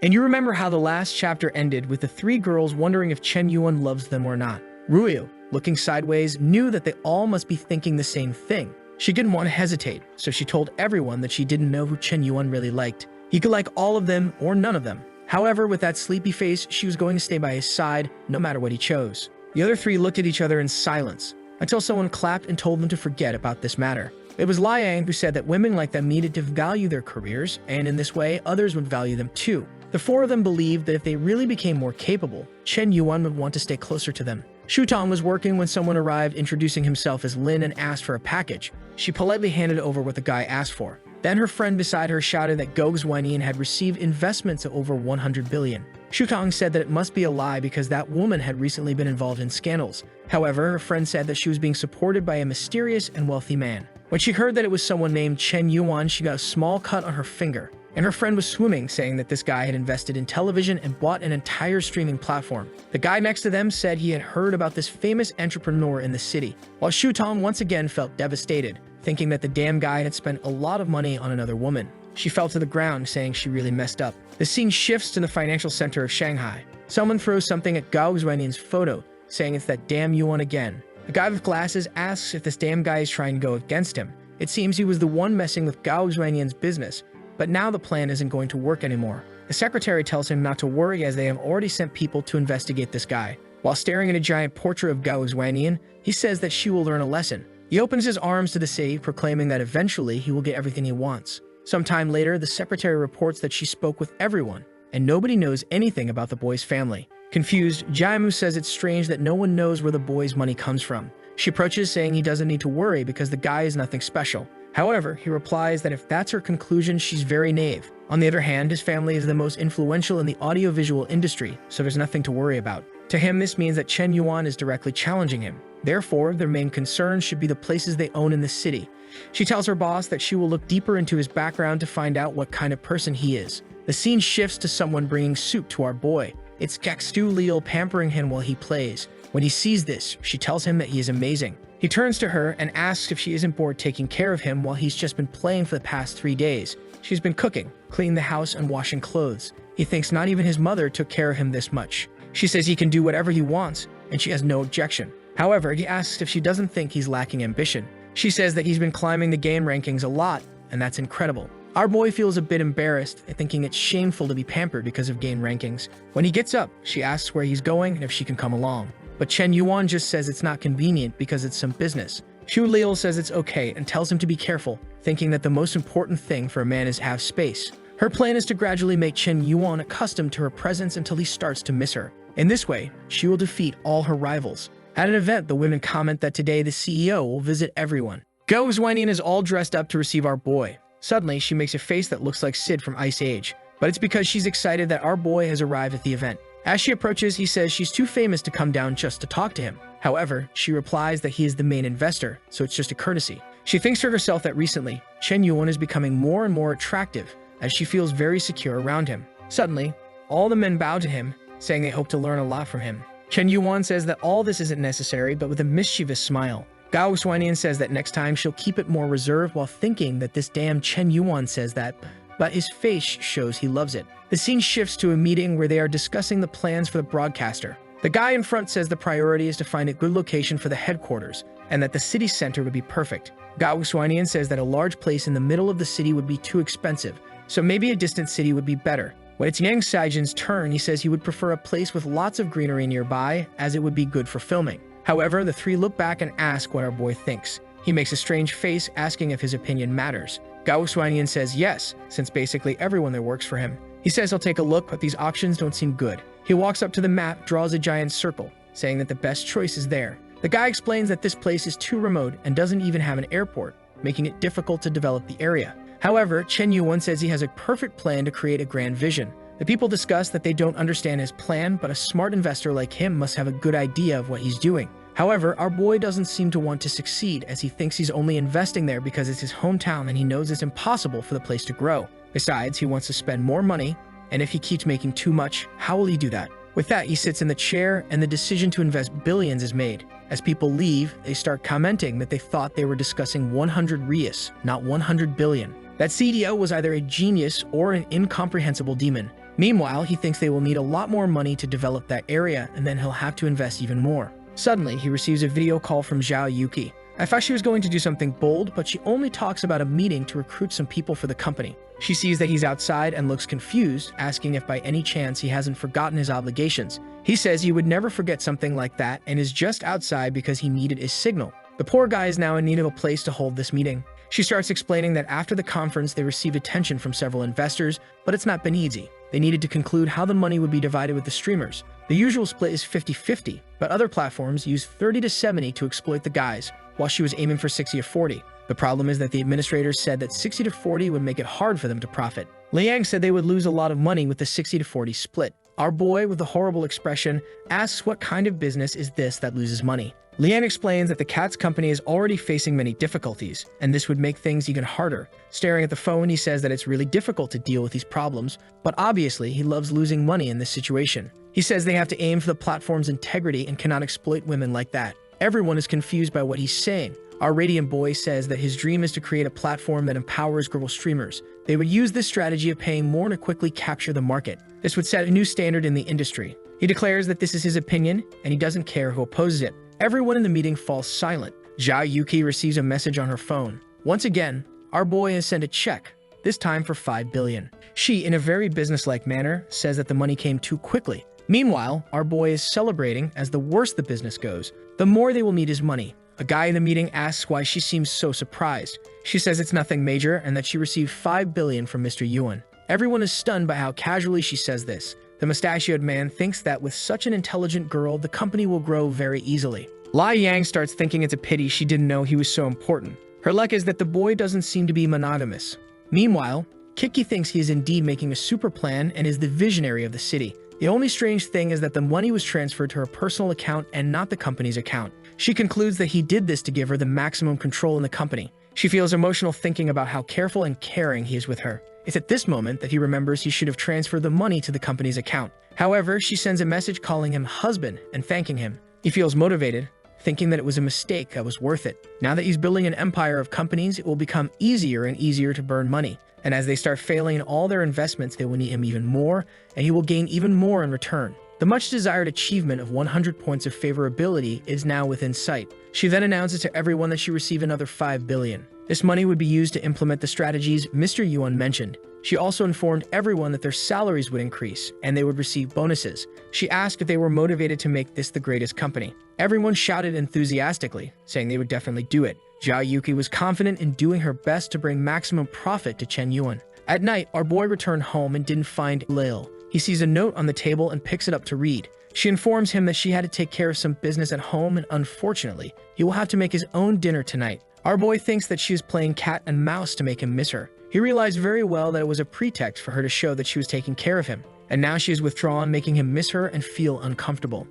And you remember how the last chapter ended with the three girls wondering if Chen Yuan loves them or not. Ruoyu, looking sideways, knew that they all must be thinking the same thing. She didn't want to hesitate, so she told everyone that she didn't know who Chen Yuan really liked. He could like all of them or none of them. However, with that sleepy face, she was going to stay by his side, no matter what he chose. The other three looked at each other in silence, until someone clapped and told them to forget about this matter. It was Liang who said that women like them needed to value their careers, and in this way, others would value them too. The four of them believed that if they really became more capable, Chen Yuan would want to stay closer to them. Shutong was working when someone arrived introducing himself as Lin and asked for a package. She politely handed over what the guy asked for. Then her friend beside her shouted that Gogu's Weinian had received investments of over 100 billion. Shutong said that it must be a lie because that woman had recently been involved in scandals. However, her friend said that she was being supported by a mysterious and wealthy man. When she heard that it was someone named Chen Yuan, she got a small cut on her finger. And her friend was swimming, saying that this guy had invested in television and bought an entire streaming platform. The guy next to them said he had heard about this famous entrepreneur in the city, while Shutong once again felt devastated, thinking that the damn guy had spent a lot of money on another woman. She fell to the ground, saying she really messed up. The scene shifts to the financial center of Shanghai. Someone throws something at Gao Xuanian's photo, saying it's that damn Yuan again. The guy with glasses asks if this damn guy is trying to go against him. It seems he was the one messing with Gao Xuanian's business, but now the plan isn't going to work anymore. The secretary tells him not to worry as they have already sent people to investigate this guy. While staring at a giant portrait of Gao Xuanian, he says that she will learn a lesson. He opens his arms to the city, proclaiming that eventually he will get everything he wants. Sometime later, the secretary reports that she spoke with everyone, and nobody knows anything about the boy's family. Confused, Jaimu says it's strange that no one knows where the boy's money comes from. She approaches, saying he doesn't need to worry because the guy is nothing special. However, he replies that if that's her conclusion, she's very naive. On the other hand, his family is the most influential in the audiovisual industry, so there's nothing to worry about. To him, this means that Chen Yuan is directly challenging him. Therefore, their main concern should be the places they own in the city. She tells her boss that she will look deeper into his background to find out what kind of person he is. The scene shifts to someone bringing soup to our boy. It's Gakstu Leal pampering him while he plays. When he sees this, she tells him that he is amazing. He turns to her and asks if she isn't bored taking care of him while he's just been playing for the past 3 days. She's been cooking, cleaning the house, and washing clothes. He thinks not even his mother took care of him this much. She says he can do whatever he wants, and she has no objection. However, he asks if she doesn't think he's lacking ambition. She says that he's been climbing the game rankings a lot, and that's incredible. Our boy feels a bit embarrassed, thinking it's shameful to be pampered because of game rankings. When he gets up, she asks where he's going and if she can come along. But Chen Yuan just says it's not convenient because it's some business. Xu Liu says it's okay and tells him to be careful, thinking that the most important thing for a man is to have space. Her plan is to gradually make Chen Yuan accustomed to her presence until he starts to miss her. In this way, she will defeat all her rivals. At an event, the women comment that today the CEO will visit everyone. Gao Xuanian is all dressed up to receive our boy. Suddenly, she makes a face that looks like Sid from Ice Age, but it's because she's excited that our boy has arrived at the event. As she approaches, he says she's too famous to come down just to talk to him. However, she replies that he is the main investor, so it's just a courtesy. She thinks to herself that recently, Chen Yuan is becoming more and more attractive, as she feels very secure around him. Suddenly, all the men bow to him, saying they hope to learn a lot from him. Chen Yuan says that all this isn't necessary, but with a mischievous smile. Gao Xuanian says that next time she'll keep it more reserved while thinking that this damn Chen Yuan says that, but his face shows he loves it. The scene shifts to a meeting where they are discussing the plans for the broadcaster. The guy in front says the priority is to find a good location for the headquarters, and that the city center would be perfect. Gao Xuanian says that a large place in the middle of the city would be too expensive, so maybe a distant city would be better. When it's Yang Saijin's turn, he says he would prefer a place with lots of greenery nearby, as it would be good for filming. However, the three look back and ask what our boy thinks. He makes a strange face, asking if his opinion matters. Gao Xuanian says yes, since basically everyone there works for him. He says he'll take a look, but these auctions don't seem good. He walks up to the map, draws a giant circle, saying that the best choice is there. The guy explains that this place is too remote and doesn't even have an airport, making it difficult to develop the area. However, Chen Yuan says he has a perfect plan to create a grand vision. The people discuss that they don't understand his plan, but a smart investor like him must have a good idea of what he's doing. However, our boy doesn't seem to want to succeed, as he thinks he's only investing there because it's his hometown and he knows it's impossible for the place to grow. Besides, he wants to spend more money, and if he keeps making too much, how will he do that? With that, he sits in the chair, and the decision to invest billions is made. As people leave, they start commenting that they thought they were discussing 100 Rias, not 100 billion. That CDO was either a genius or an incomprehensible demon. Meanwhile, he thinks they will need a lot more money to develop that area, and then he'll have to invest even more. Suddenly, he receives a video call from Zhao Yuki. I thought she was going to do something bold, but she only talks about a meeting to recruit some people for the company. She sees that he's outside and looks confused, asking if by any chance he hasn't forgotten his obligations. He says he would never forget something like that and is just outside because he needed his signal. The poor guy is now in need of a place to hold this meeting. She starts explaining that after the conference they received attention from several investors, but it's not been easy. They needed to conclude how the money would be divided with the streamers. The usual split is 50-50, but other platforms use 30-70 to exploit the guys, while she was aiming for 60-40. The problem is that the administrators said that 60-40 would make it hard for them to profit. Liang said they would lose a lot of money with the 60-40 split. Our boy, with a horrible expression, asks what kind of business is this that loses money. Liang explains that the cat's company is already facing many difficulties, and this would make things even harder. Staring at the phone, he says that it's really difficult to deal with these problems, but obviously he loves losing money in this situation. He says they have to aim for the platform's integrity and cannot exploit women like that. Everyone is confused by what he's saying. Our radiant boy says that his dream is to create a platform that empowers girl streamers. They would use this strategy of paying more to quickly capture the market. This would set a new standard in the industry. He declares that this is his opinion, and he doesn't care who opposes it. Everyone in the meeting falls silent. Zhao Yuki receives a message on her phone. Once again, our boy has sent a check, this time for 5 billion. She, in a very businesslike manner, says that the money came too quickly. Meanwhile, our boy is celebrating as the worse the business goes, the more they will need his money. A guy in the meeting asks why she seems so surprised. She says it's nothing major and that she received 5 billion from Mr. Yuan. Everyone is stunned by how casually she says this. The mustachioed man thinks that with such an intelligent girl, the company will grow very easily. Lai Yang starts thinking it's a pity she didn't know he was so important. Her luck is that the boy doesn't seem to be monogamous. Meanwhile, Kiki thinks he is indeed making a super plan and is the visionary of the city. The only strange thing is that the money was transferred to her personal account and not the company's account. She concludes that he did this to give her the maximum control in the company. She feels emotional thinking about how careful and caring he is with her. It's at this moment that he remembers he should have transferred the money to the company's account. However, she sends a message calling him husband and thanking him. He feels motivated, thinking that it was a mistake that was worth it. Now that he's building an empire of companies, it will become easier and easier to burn money. And as they start failing in all their investments, they will need him even more, and he will gain even more in return. The much-desired achievement of 100 points of favorability is now within sight. She then announces to everyone that she received another 5 billion. This money would be used to implement the strategies Mr. Yuan mentioned. She also informed everyone that their salaries would increase, and they would receive bonuses. She asked if they were motivated to make this the greatest company. Everyone shouted enthusiastically, saying they would definitely do it. Zhao Yuki was confident in doing her best to bring maximum profit to Chen Yuan. At night, our boy returned home and didn't find Lil. He sees a note on the table and picks it up to read. She informs him that she had to take care of some business at home, and unfortunately, he will have to make his own dinner tonight. Our boy thinks that she is playing cat and mouse to make him miss her. He realized very well that it was a pretext for her to show that she was taking care of him, and now she is withdrawn, making him miss her and feel uncomfortable.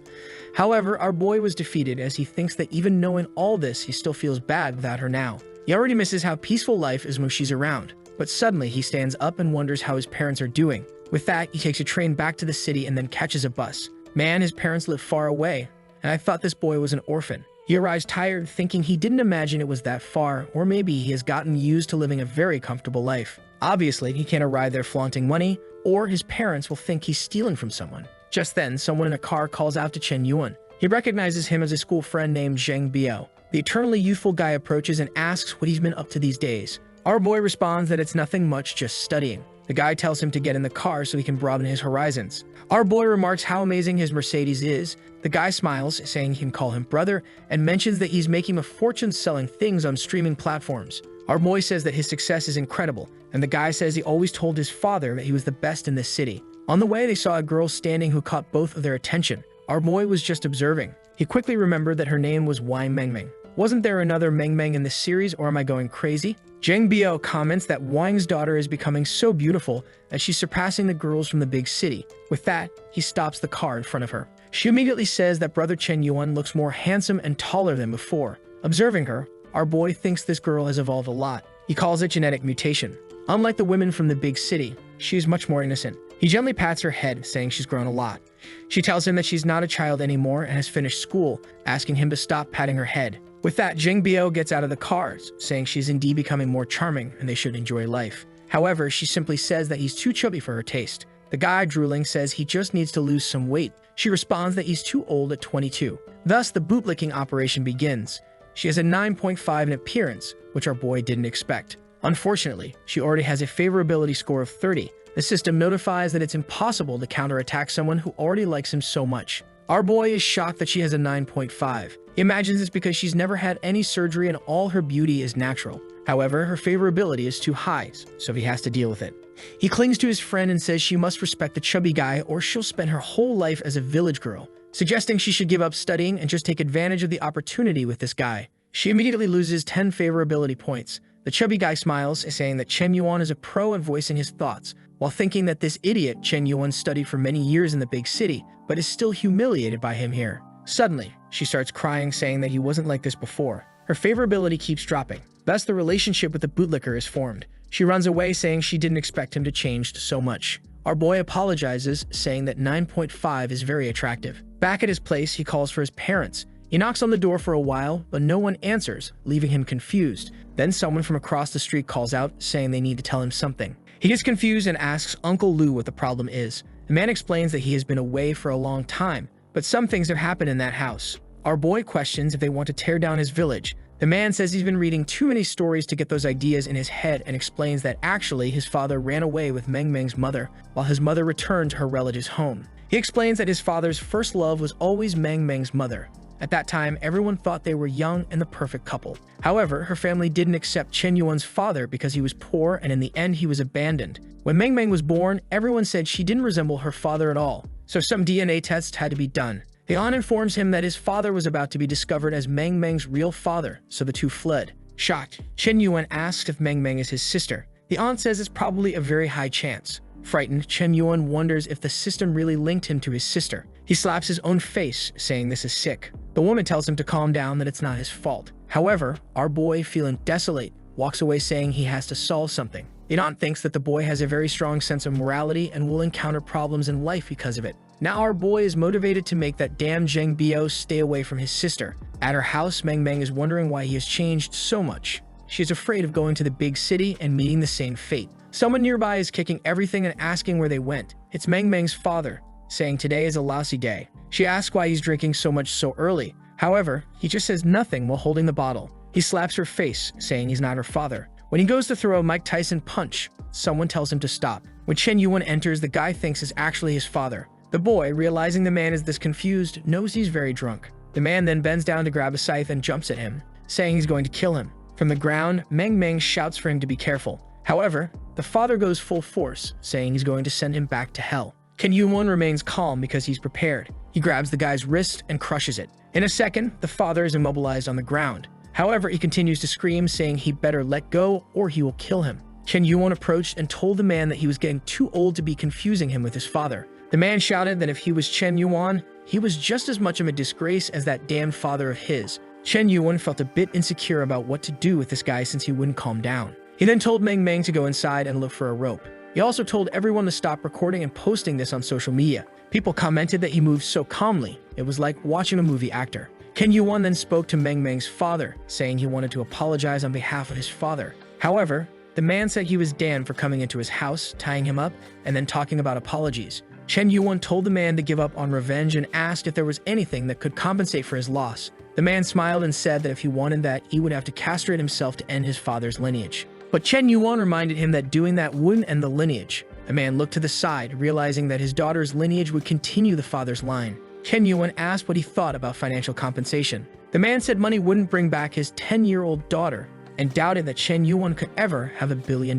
However, our boy was defeated, as he thinks that even knowing all this, he still feels bad without her now. He already misses how peaceful life is when she's around, but suddenly he stands up and wonders how his parents are doing. With that, he takes a train back to the city and then catches a bus. Man, his parents live far away, and I thought this boy was an orphan. He arrives tired, thinking he didn't imagine it was that far, or maybe he has gotten used to living a very comfortable life. Obviously, he can't arrive there flaunting money, or his parents will think he's stealing from someone. Just then, someone in a car calls out to Chen Yuan. He recognizes him as a school friend named Zheng Biao. The eternally youthful guy approaches and asks what he's been up to these days. Our boy responds that it's nothing much, just studying. The guy tells him to get in the car so he can broaden his horizons. Our boy remarks how amazing his Mercedes is. The guy smiles, saying he can call him brother, and mentions that he's making a fortune selling things on streaming platforms. Our boy says that his success is incredible, and the guy says he always told his father that he was the best in this city. On the way, they saw a girl standing who caught both of their attention. Our boy was just observing. He quickly remembered that her name was Wang Mengmeng. Wasn't there another Mengmeng in this series, or am I going crazy? Zhang Biao comments that Wang's daughter is becoming so beautiful that she's surpassing the girls from the big city. With that, he stops the car in front of her. She immediately says that brother Chen Yuan looks more handsome and taller than before. Observing her, our boy thinks this girl has evolved a lot. He calls it genetic mutation. Unlike the women from the big city, she is much more innocent. He gently pats her head, saying she's grown a lot. She tells him that she's not a child anymore and has finished school, asking him to stop patting her head. With that, Zheng Biao gets out of the cars, saying she's indeed becoming more charming and they should enjoy life. However, she simply says that he's too chubby for her taste. The guy, drooling, says he just needs to lose some weight. She responds that he's too old at 22. Thus, the bootlicking operation begins. She has a 9.5 in appearance, which our boy didn't expect. Unfortunately, she already has a favorability score of 30. The system notifies that it's impossible to counterattack someone who already likes him so much. Our boy is shocked that she has a 9.5. He imagines it's because she's never had any surgery and all her beauty is natural. However, her favorability is too high, so he has to deal with it. He clings to his friend and says she must respect the chubby guy or she'll spend her whole life as a village girl, suggesting she should give up studying and just take advantage of the opportunity with this guy. She immediately loses 10 favorability points. The chubby guy smiles, saying that Chen Yuan is a pro and voicing his thoughts, while thinking that this idiot Chen Yuan studied for many years in the big city, but is still humiliated by him here. Suddenly, she starts crying, saying that he wasn't like this before. Her favorability keeps dropping. Thus, the relationship with the bootlicker is formed. She runs away, saying she didn't expect him to change so much. Our boy apologizes, saying that 9.5 is very attractive. Back at his place, he calls for his parents. He knocks on the door for a while, but no one answers, leaving him confused. Then someone from across the street calls out, saying they need to tell him something. He gets confused and asks Uncle Lu what the problem is. The man explains that he has been away for a long time, but some things have happened in that house. Our boy questions if they want to tear down his village. The man says he's been reading too many stories to get those ideas in his head and explains that actually his father ran away with Meng Meng's mother while his mother returned to her relative's home. He explains that his father's first love was always Meng Meng's mother. At that time, everyone thought they were young and the perfect couple. However, her family didn't accept Chen Yuan's father because he was poor and in the end he was abandoned. When Meng Meng was born, everyone said she didn't resemble her father at all, so some DNA tests had to be done. The aunt informs him that his father was about to be discovered as Meng Meng's real father, so the two fled. Shocked, Chen Yuan asks if Meng Meng is his sister. The aunt says it's probably a very high chance. Frightened, Chen Yuan wonders if the system really linked him to his sister. He slaps his own face, saying this is sick. The woman tells him to calm down, that it's not his fault. However, our boy, feeling desolate, walks away saying he has to solve something. The aunt thinks that the boy has a very strong sense of morality and will encounter problems in life because of it. Now our boy is motivated to make that damn Zheng Biao stay away from his sister. At her house, Meng Meng is wondering why he has changed so much. She is afraid of going to the big city and meeting the same fate. Someone nearby is kicking everything and asking where they went. It's Meng Meng's father, saying today is a lousy day. She asks why he's drinking so much so early. However, he just says nothing while holding the bottle. He slaps her face, saying he's not her father. When he goes to throw a Mike Tyson punch, someone tells him to stop. When Chen Yuan enters, the guy thinks is actually his father. The boy, realizing the man is this confused, knows he's very drunk. The man then bends down to grab a scythe and jumps at him, saying he's going to kill him. From the ground, Meng Meng shouts for him to be careful. However, the father goes full force, saying he's going to send him back to hell. Chen Yuan remains calm because he's prepared. He grabs the guy's wrist and crushes it. In a second, the father is immobilized on the ground. However, he continues to scream, saying he better let go or he will kill him. Chen Yuan approached and told the man that he was getting too old to be confusing him with his father. The man shouted that if he was Chen Yuan, he was just as much of a disgrace as that damned father of his. Chen Yuan felt a bit insecure about what to do with this guy since he wouldn't calm down. He then told Meng Meng to go inside and look for a rope. He also told everyone to stop recording and posting this on social media. People commented that he moved so calmly, it was like watching a movie actor. Chen Yuan then spoke to Meng Meng's father, saying he wanted to apologize on behalf of his father. However, the man said he was damned for coming into his house, tying him up, and then talking about apologies. Chen Yuan told the man to give up on revenge and asked if there was anything that could compensate for his loss. The man smiled and said that if he wanted that, he would have to castrate himself to end his father's lineage. But Chen Yuan reminded him that doing that wouldn't end the lineage. The man looked to the side, realizing that his daughter's lineage would continue the father's line. Chen Yuan asked what he thought about financial compensation. The man said money wouldn't bring back his 10-year-old daughter, and doubted that Chen Yuan could ever have $1 billion.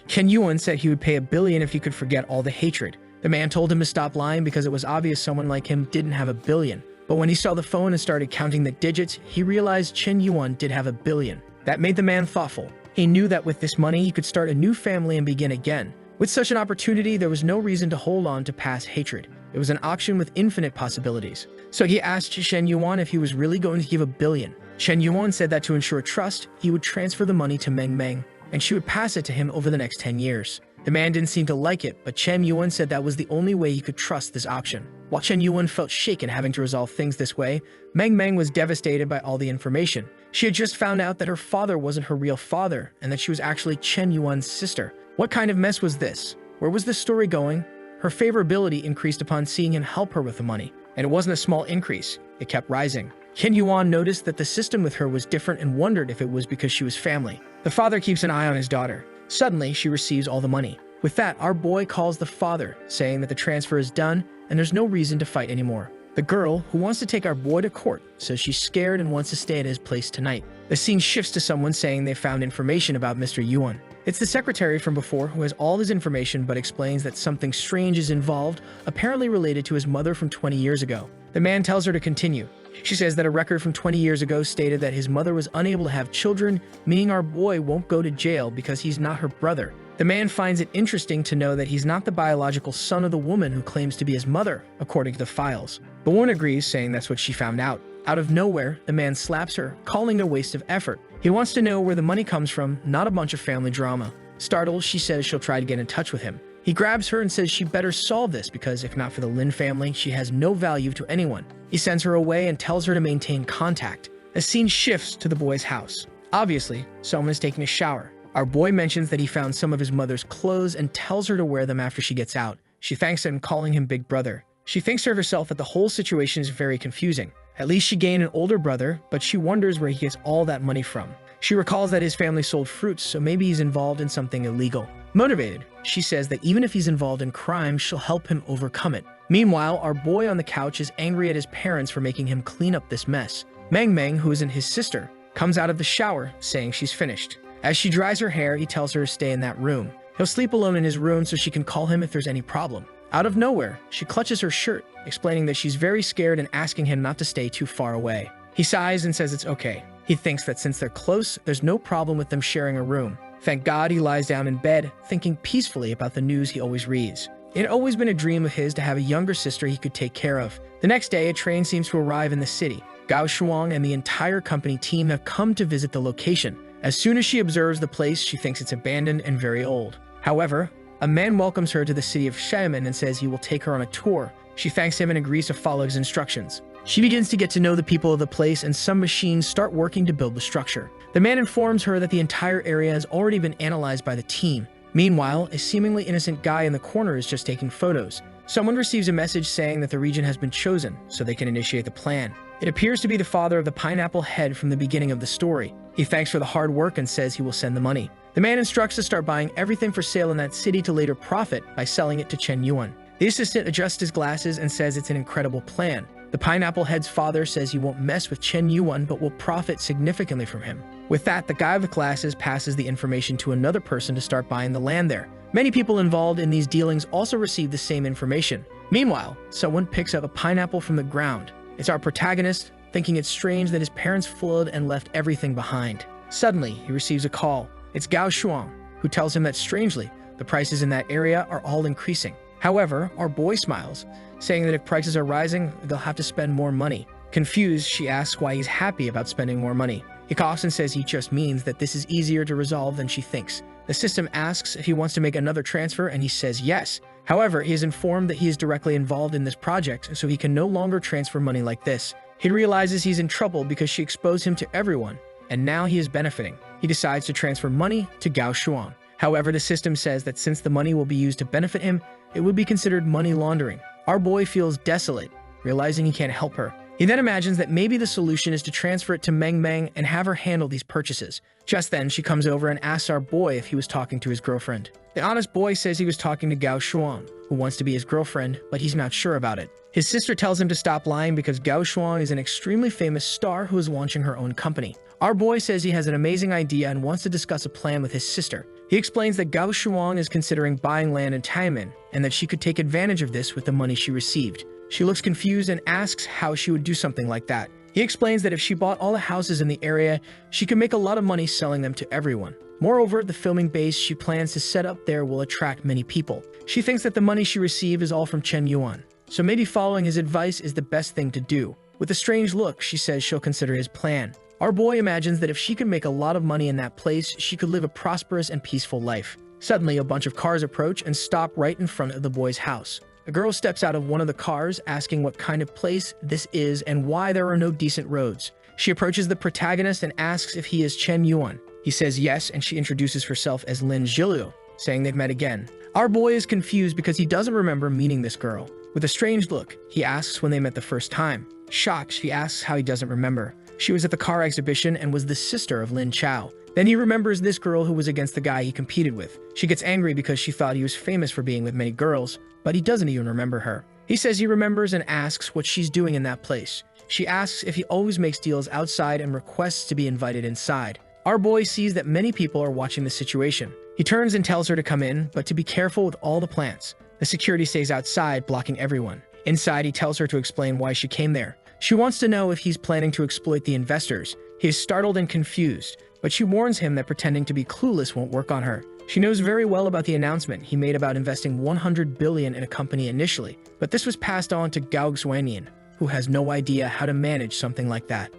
Chen Yuan said he would pay $1 billion if he could forget all the hatred. The man told him to stop lying because it was obvious someone like him didn't have $1 billion. But when he saw the phone and started counting the digits, he realized Chen Yuan did have $1 billion. That made the man thoughtful. He knew that with this money, he could start a new family and begin again. With such an opportunity, there was no reason to hold on to past hatred. It was an option with infinite possibilities. So he asked Chen Yuan if he was really going to give $1 billion. Chen Yuan said that to ensure trust, he would transfer the money to Meng Meng, and she would pass it to him over the next 10 years. The man didn't seem to like it, but Chen Yuan said that was the only way he could trust this option. While Chen Yuan felt shaken having to resolve things this way, Meng Meng was devastated by all the information. She had just found out that her father wasn't her real father, and that she was actually Chen Yuan's sister. What kind of mess was this? Where was this story going? Her favorability increased upon seeing him help her with the money, and it wasn't a small increase. It kept rising. Chen Yuan noticed that the system with her was different and wondered if it was because she was family. The father keeps an eye on his daughter. Suddenly, she receives all the money. With that, our boy calls the father, saying that the transfer is done and there's no reason to fight anymore. The girl, who wants to take our boy to court, says she's scared and wants to stay at his place tonight. The scene shifts to someone saying they found information about Mr. Yuan. It's the secretary from before who has all his information but explains that something strange is involved, apparently related to his mother from 20 years ago. The man tells her to continue. She says that a record from 20 years ago stated that his mother was unable to have children, meaning our boy won't go to jail because he's not her brother. The man finds it interesting to know that he's not the biological son of the woman who claims to be his mother, according to the files. The woman agrees, saying that's what she found out. Out of nowhere, the man slaps her, calling it a waste of effort. He wants to know where the money comes from, not a bunch of family drama. Startled, she says she'll try to get in touch with him. He grabs her and says she better solve this because if not for the Lin family, she has no value to anyone. He sends her away and tells her to maintain contact. A scene shifts to the boy's house. Obviously, someone is taking a shower. Our boy mentions that he found some of his mother's clothes and tells her to wear them after she gets out. She thanks him, calling him big brother. She thinks to herself that the whole situation is very confusing. At least she gained an older brother, but she wonders where he gets all that money from. She recalls that his family sold fruits, so maybe he's involved in something illegal. Motivated, she says that even if he's involved in crime, she'll help him overcome it. Meanwhile, our boy on the couch is angry at his parents for making him clean up this mess. Meng Meng, who isn't his sister, comes out of the shower, saying she's finished. As she dries her hair, he tells her to stay in that room. He'll sleep alone in his room so she can call him if there's any problem. Out of nowhere, she clutches her shirt, explaining that she's very scared and asking him not to stay too far away. He sighs and says it's okay. He thinks that since they're close, there's no problem with them sharing a room. Thank God he lies down in bed, thinking peacefully about the news he always reads. It had always been a dream of his to have a younger sister he could take care of. The next day, a train seems to arrive in the city. Gao Shuang and the entire company team have come to visit the location. As soon as she observes the place, she thinks it's abandoned and very old. However, a man welcomes her to the city of Xiamen and says he will take her on a tour. She thanks him and agrees to follow his instructions. She begins to get to know the people of the place and some machines start working to build the structure. The man informs her that the entire area has already been analyzed by the team. Meanwhile, a seemingly innocent guy in the corner is just taking photos. Someone receives a message saying that the region has been chosen, so they can initiate the plan. It appears to be the father of the pineapple head from the beginning of the story. He thanks for the hard work and says he will send the money. The man instructs to start buying everything for sale in that city to later profit by selling it to Chen Yuan. The assistant adjusts his glasses and says it's an incredible plan. The pineapple head's father says he won't mess with Chen Yuan but will profit significantly from him. With that, the guy with glasses passes the information to another person to start buying the land there. Many people involved in these dealings also receive the same information. Meanwhile, someone picks up a pineapple from the ground. It's our protagonist, thinking it's strange that his parents fled and left everything behind. Suddenly, he receives a call. It's Gao Shuang, who tells him that strangely, the prices in that area are all increasing. However, our boy smiles, saying that if prices are rising, they'll have to spend more money. Confused, she asks why he's happy about spending more money. He coughs and says he just means that this is easier to resolve than she thinks. The system asks if he wants to make another transfer and he says yes. However, he is informed that he is directly involved in this project, so he can no longer transfer money like this. He realizes he's in trouble because she exposed him to everyone, and now he is benefiting. He decides to transfer money to Gao Shuang. However, the system says that since the money will be used to benefit him, it would be considered money laundering. Our boy feels desolate, realizing he can't help her. He then imagines that maybe the solution is to transfer it to Mang and have her handle these purchases. Just then, she comes over and asks our boy if he was talking to his girlfriend. The honest boy says he was talking to Gao Shuang, who wants to be his girlfriend, but he's not sure about it. His sister tells him to stop lying because Gao Shuang is an extremely famous star who is launching her own company. Our boy says he has an amazing idea and wants to discuss a plan with his sister. He explains that Gao Shuang is considering buying land in Taimen and that she could take advantage of this with the money she received. She looks confused and asks how she would do something like that. He explains that if she bought all the houses in the area, she could make a lot of money selling them to everyone. Moreover, the filming base she plans to set up there will attract many people. She thinks that the money she received is all from Chen Yuan, so maybe following his advice is the best thing to do. With a strange look, she says she'll consider his plan. Our boy imagines that if she could make a lot of money in that place, she could live a prosperous and peaceful life. Suddenly, a bunch of cars approach and stop right in front of the boy's house. A girl steps out of one of the cars, asking what kind of place this is and why there are no decent roads. She approaches the protagonist and asks if he is Chen Yuan. He says yes, and she introduces herself as Lin Zhilu, saying they've met again. Our boy is confused because he doesn't remember meeting this girl. With a strange look, he asks when they met the first time. Shocked, she asks how he doesn't remember. She was at the car exhibition and was the sister of Lin Chao. Then he remembers this girl who was against the guy he competed with. She gets angry because she thought he was famous for being with many girls, but he doesn't even remember her. He says he remembers and asks what she's doing in that place. She asks if he always makes deals outside and requests to be invited inside. Our boy sees that many people are watching the situation. He turns and tells her to come in, but to be careful with all the plants. The security stays outside, blocking everyone. Inside, he tells her to explain why she came there. She wants to know if he's planning to exploit the investors. He is startled and confused, but she warns him that pretending to be clueless won't work on her. She knows very well about the announcement he made about investing 100 billion in a company initially, but this was passed on to Gao Xuanyan, who has no idea how to manage something like that.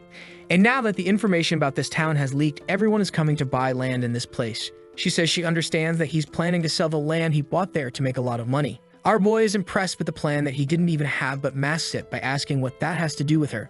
And now that the information about this town has leaked, everyone is coming to buy land in this place. She says she understands that he's planning to sell the land he bought there to make a lot of money. Our boy is impressed with the plan that he didn't even have but masks it by asking what that has to do with her.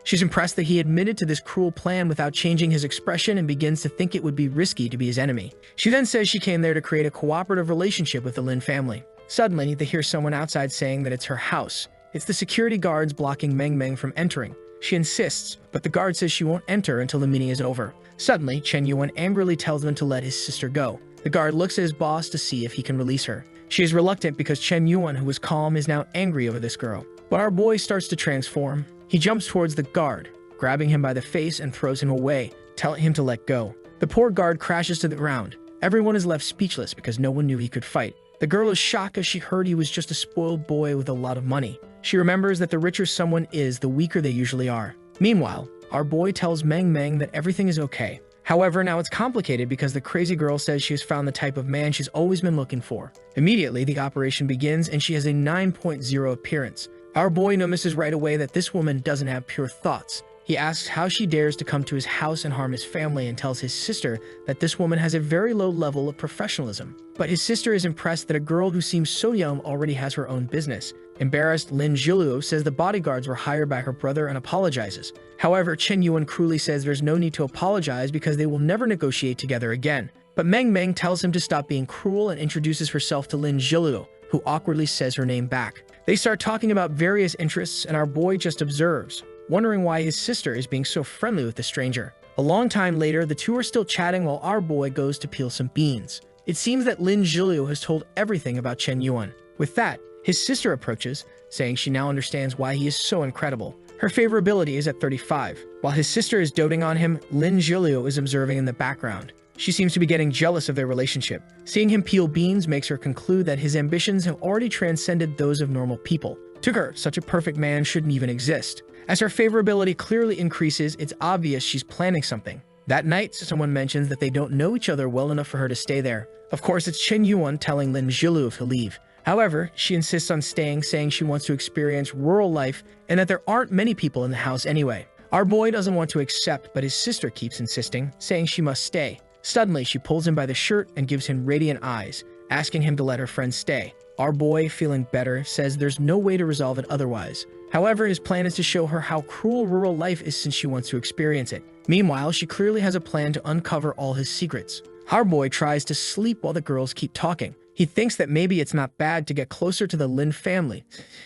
She's impressed that he admitted to this cruel plan without changing his expression and begins to think it would be risky to be his enemy. She then says she came there to create a cooperative relationship with the Lin family. Suddenly, they hear someone outside saying that it's her house. It's the security guards blocking Meng from entering. She insists, but the guard says she won't enter until the meeting is over. Suddenly, Chen Yuan angrily tells them to let his sister go. The guard looks at his boss to see if he can release her. She is reluctant because Chen Yuan, who was calm, is now angry over this girl. But our boy starts to transform. He jumps towards the guard, grabbing him by the face and throws him away, telling him to let go. The poor guard crashes to the ground. Everyone is left speechless because no one knew he could fight. The girl is shocked as she heard he was just a spoiled boy with a lot of money. She remembers that the richer someone is, the weaker they usually are. Meanwhile, our boy tells Meng that everything is okay. However, now it's complicated because the crazy girl says she has found the type of man she's always been looking for. Immediately, the operation begins and she has a 9.0 appearance. Our boy notices right away that this woman doesn't have pure thoughts. He asks how she dares to come to his house and harm his family and tells his sister that this woman has a very low level of professionalism. But his sister is impressed that a girl who seems so young already has her own business. Embarrassed, Lin Zhilu says the bodyguards were hired by her brother and apologizes. However, Chen Yuan cruelly says there's no need to apologize because they will never negotiate together again. But Meng tells him to stop being cruel and introduces herself to Lin Zhilu, who awkwardly says her name back. They start talking about various interests and our boy just observes, wondering why his sister is being so friendly with the stranger. A long time later, the two are still chatting while our boy goes to peel some beans. It seems that Lin Zhilu has told everything about Chen Yuan. With that, his sister approaches, saying she now understands why he is so incredible. Her favorability is at 35. While his sister is doting on him, Lin Zhilu is observing in the background. She seems to be getting jealous of their relationship. Seeing him peel beans makes her conclude that his ambitions have already transcended those of normal people. To her, such a perfect man shouldn't even exist. As her favorability clearly increases, it's obvious she's planning something. That night, someone mentions that they don't know each other well enough for her to stay there. Of course, it's Chen Yuan telling Lin Zhilu to leave. However, she insists on staying, saying she wants to experience rural life and that there aren't many people in the house anyway. Our boy doesn't want to accept, but his sister keeps insisting, saying she must stay. Suddenly, she pulls him by the shirt and gives him radiant eyes, asking him to let her friend stay. Our boy, feeling better, says there's no way to resolve it otherwise. However, his plan is to show her how cruel rural life is since she wants to experience it. Meanwhile, she clearly has a plan to uncover all his secrets. Our boy tries to sleep while the girls keep talking. He thinks that maybe it's not bad to get closer to the Lin family,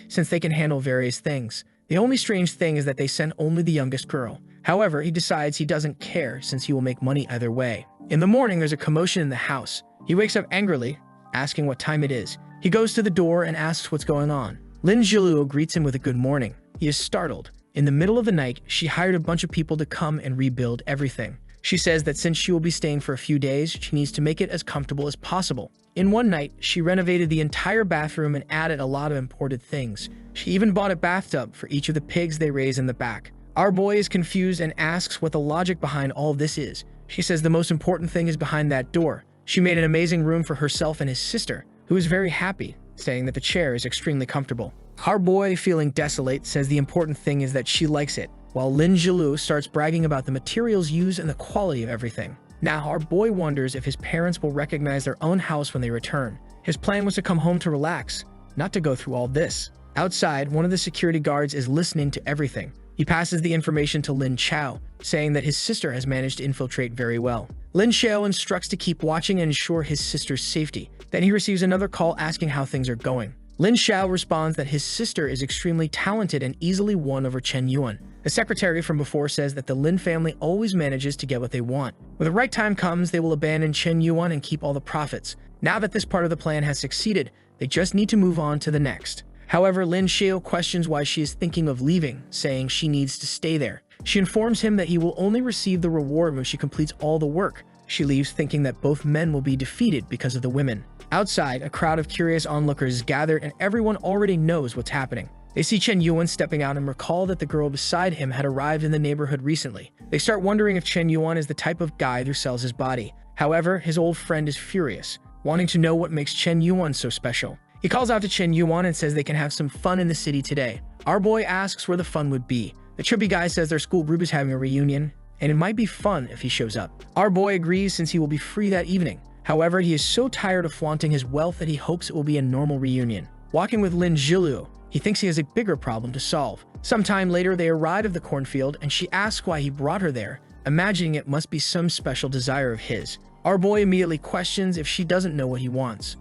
since they can handle various things. The only strange thing is that they sent only the youngest girl. However, he decides he doesn't care since he will make money either way. In the morning, there's a commotion in the house. He wakes up angrily, asking what time it is. He goes to the door and asks what's going on. Lin Jiluo greets him with a good morning. He is startled. In the middle of the night, she hired a bunch of people to come and rebuild everything. She says that since she will be staying for a few days, she needs to make it as comfortable as possible. In one night, she renovated the entire bathroom and added a lot of imported things. She even bought a bathtub for each of the pigs they raise in the back. Our boy is confused and asks what the logic behind all this is. She says the most important thing is behind that door. She made an amazing room for herself and his sister, who is very happy, saying that the chair is extremely comfortable. Our boy, feeling desolate, says the important thing is that she likes it, while Lin Jilu starts bragging about the materials used and the quality of everything. Now, our boy wonders if his parents will recognize their own house when they return. His plan was to come home to relax, not to go through all this. Outside, one of the security guards is listening to everything. He passes the information to Lin Chao, saying that his sister has managed to infiltrate very well. Lin Chao instructs to keep watching and ensure his sister's safety. Then he receives another call asking how things are going. Lin Chao responds that his sister is extremely talented and easily won over Chen Yuan. The secretary from before says that the Lin family always manages to get what they want. When the right time comes, they will abandon Chen Yuan and keep all the profits. Now that this part of the plan has succeeded, they just need to move on to the next. However, Lin Xiao questions why she is thinking of leaving, saying she needs to stay there. She informs him that he will only receive the reward when she completes all the work. She leaves thinking that both men will be defeated because of the women. Outside, a crowd of curious onlookers is gathered and everyone already knows what's happening. They see Chen Yuan stepping out and recall that the girl beside him had arrived in the neighborhood recently. They start wondering if Chen Yuan is the type of guy who sells his body. However, his old friend is furious, wanting to know what makes Chen Yuan so special. He calls out to Chen Yuan and says they can have some fun in the city today. Our boy asks where the fun would be. The trippy guy says their school group is having a reunion, and it might be fun if he shows up. Our boy agrees since he will be free that evening. However, he is so tired of flaunting his wealth that he hopes it will be a normal reunion. Walking with Lin Jilu, he thinks he has a bigger problem to solve. Sometime later, they arrive at the cornfield and she asks why he brought her there, imagining it must be some special desire of his. Our boy immediately questions if she doesn't know what he wants.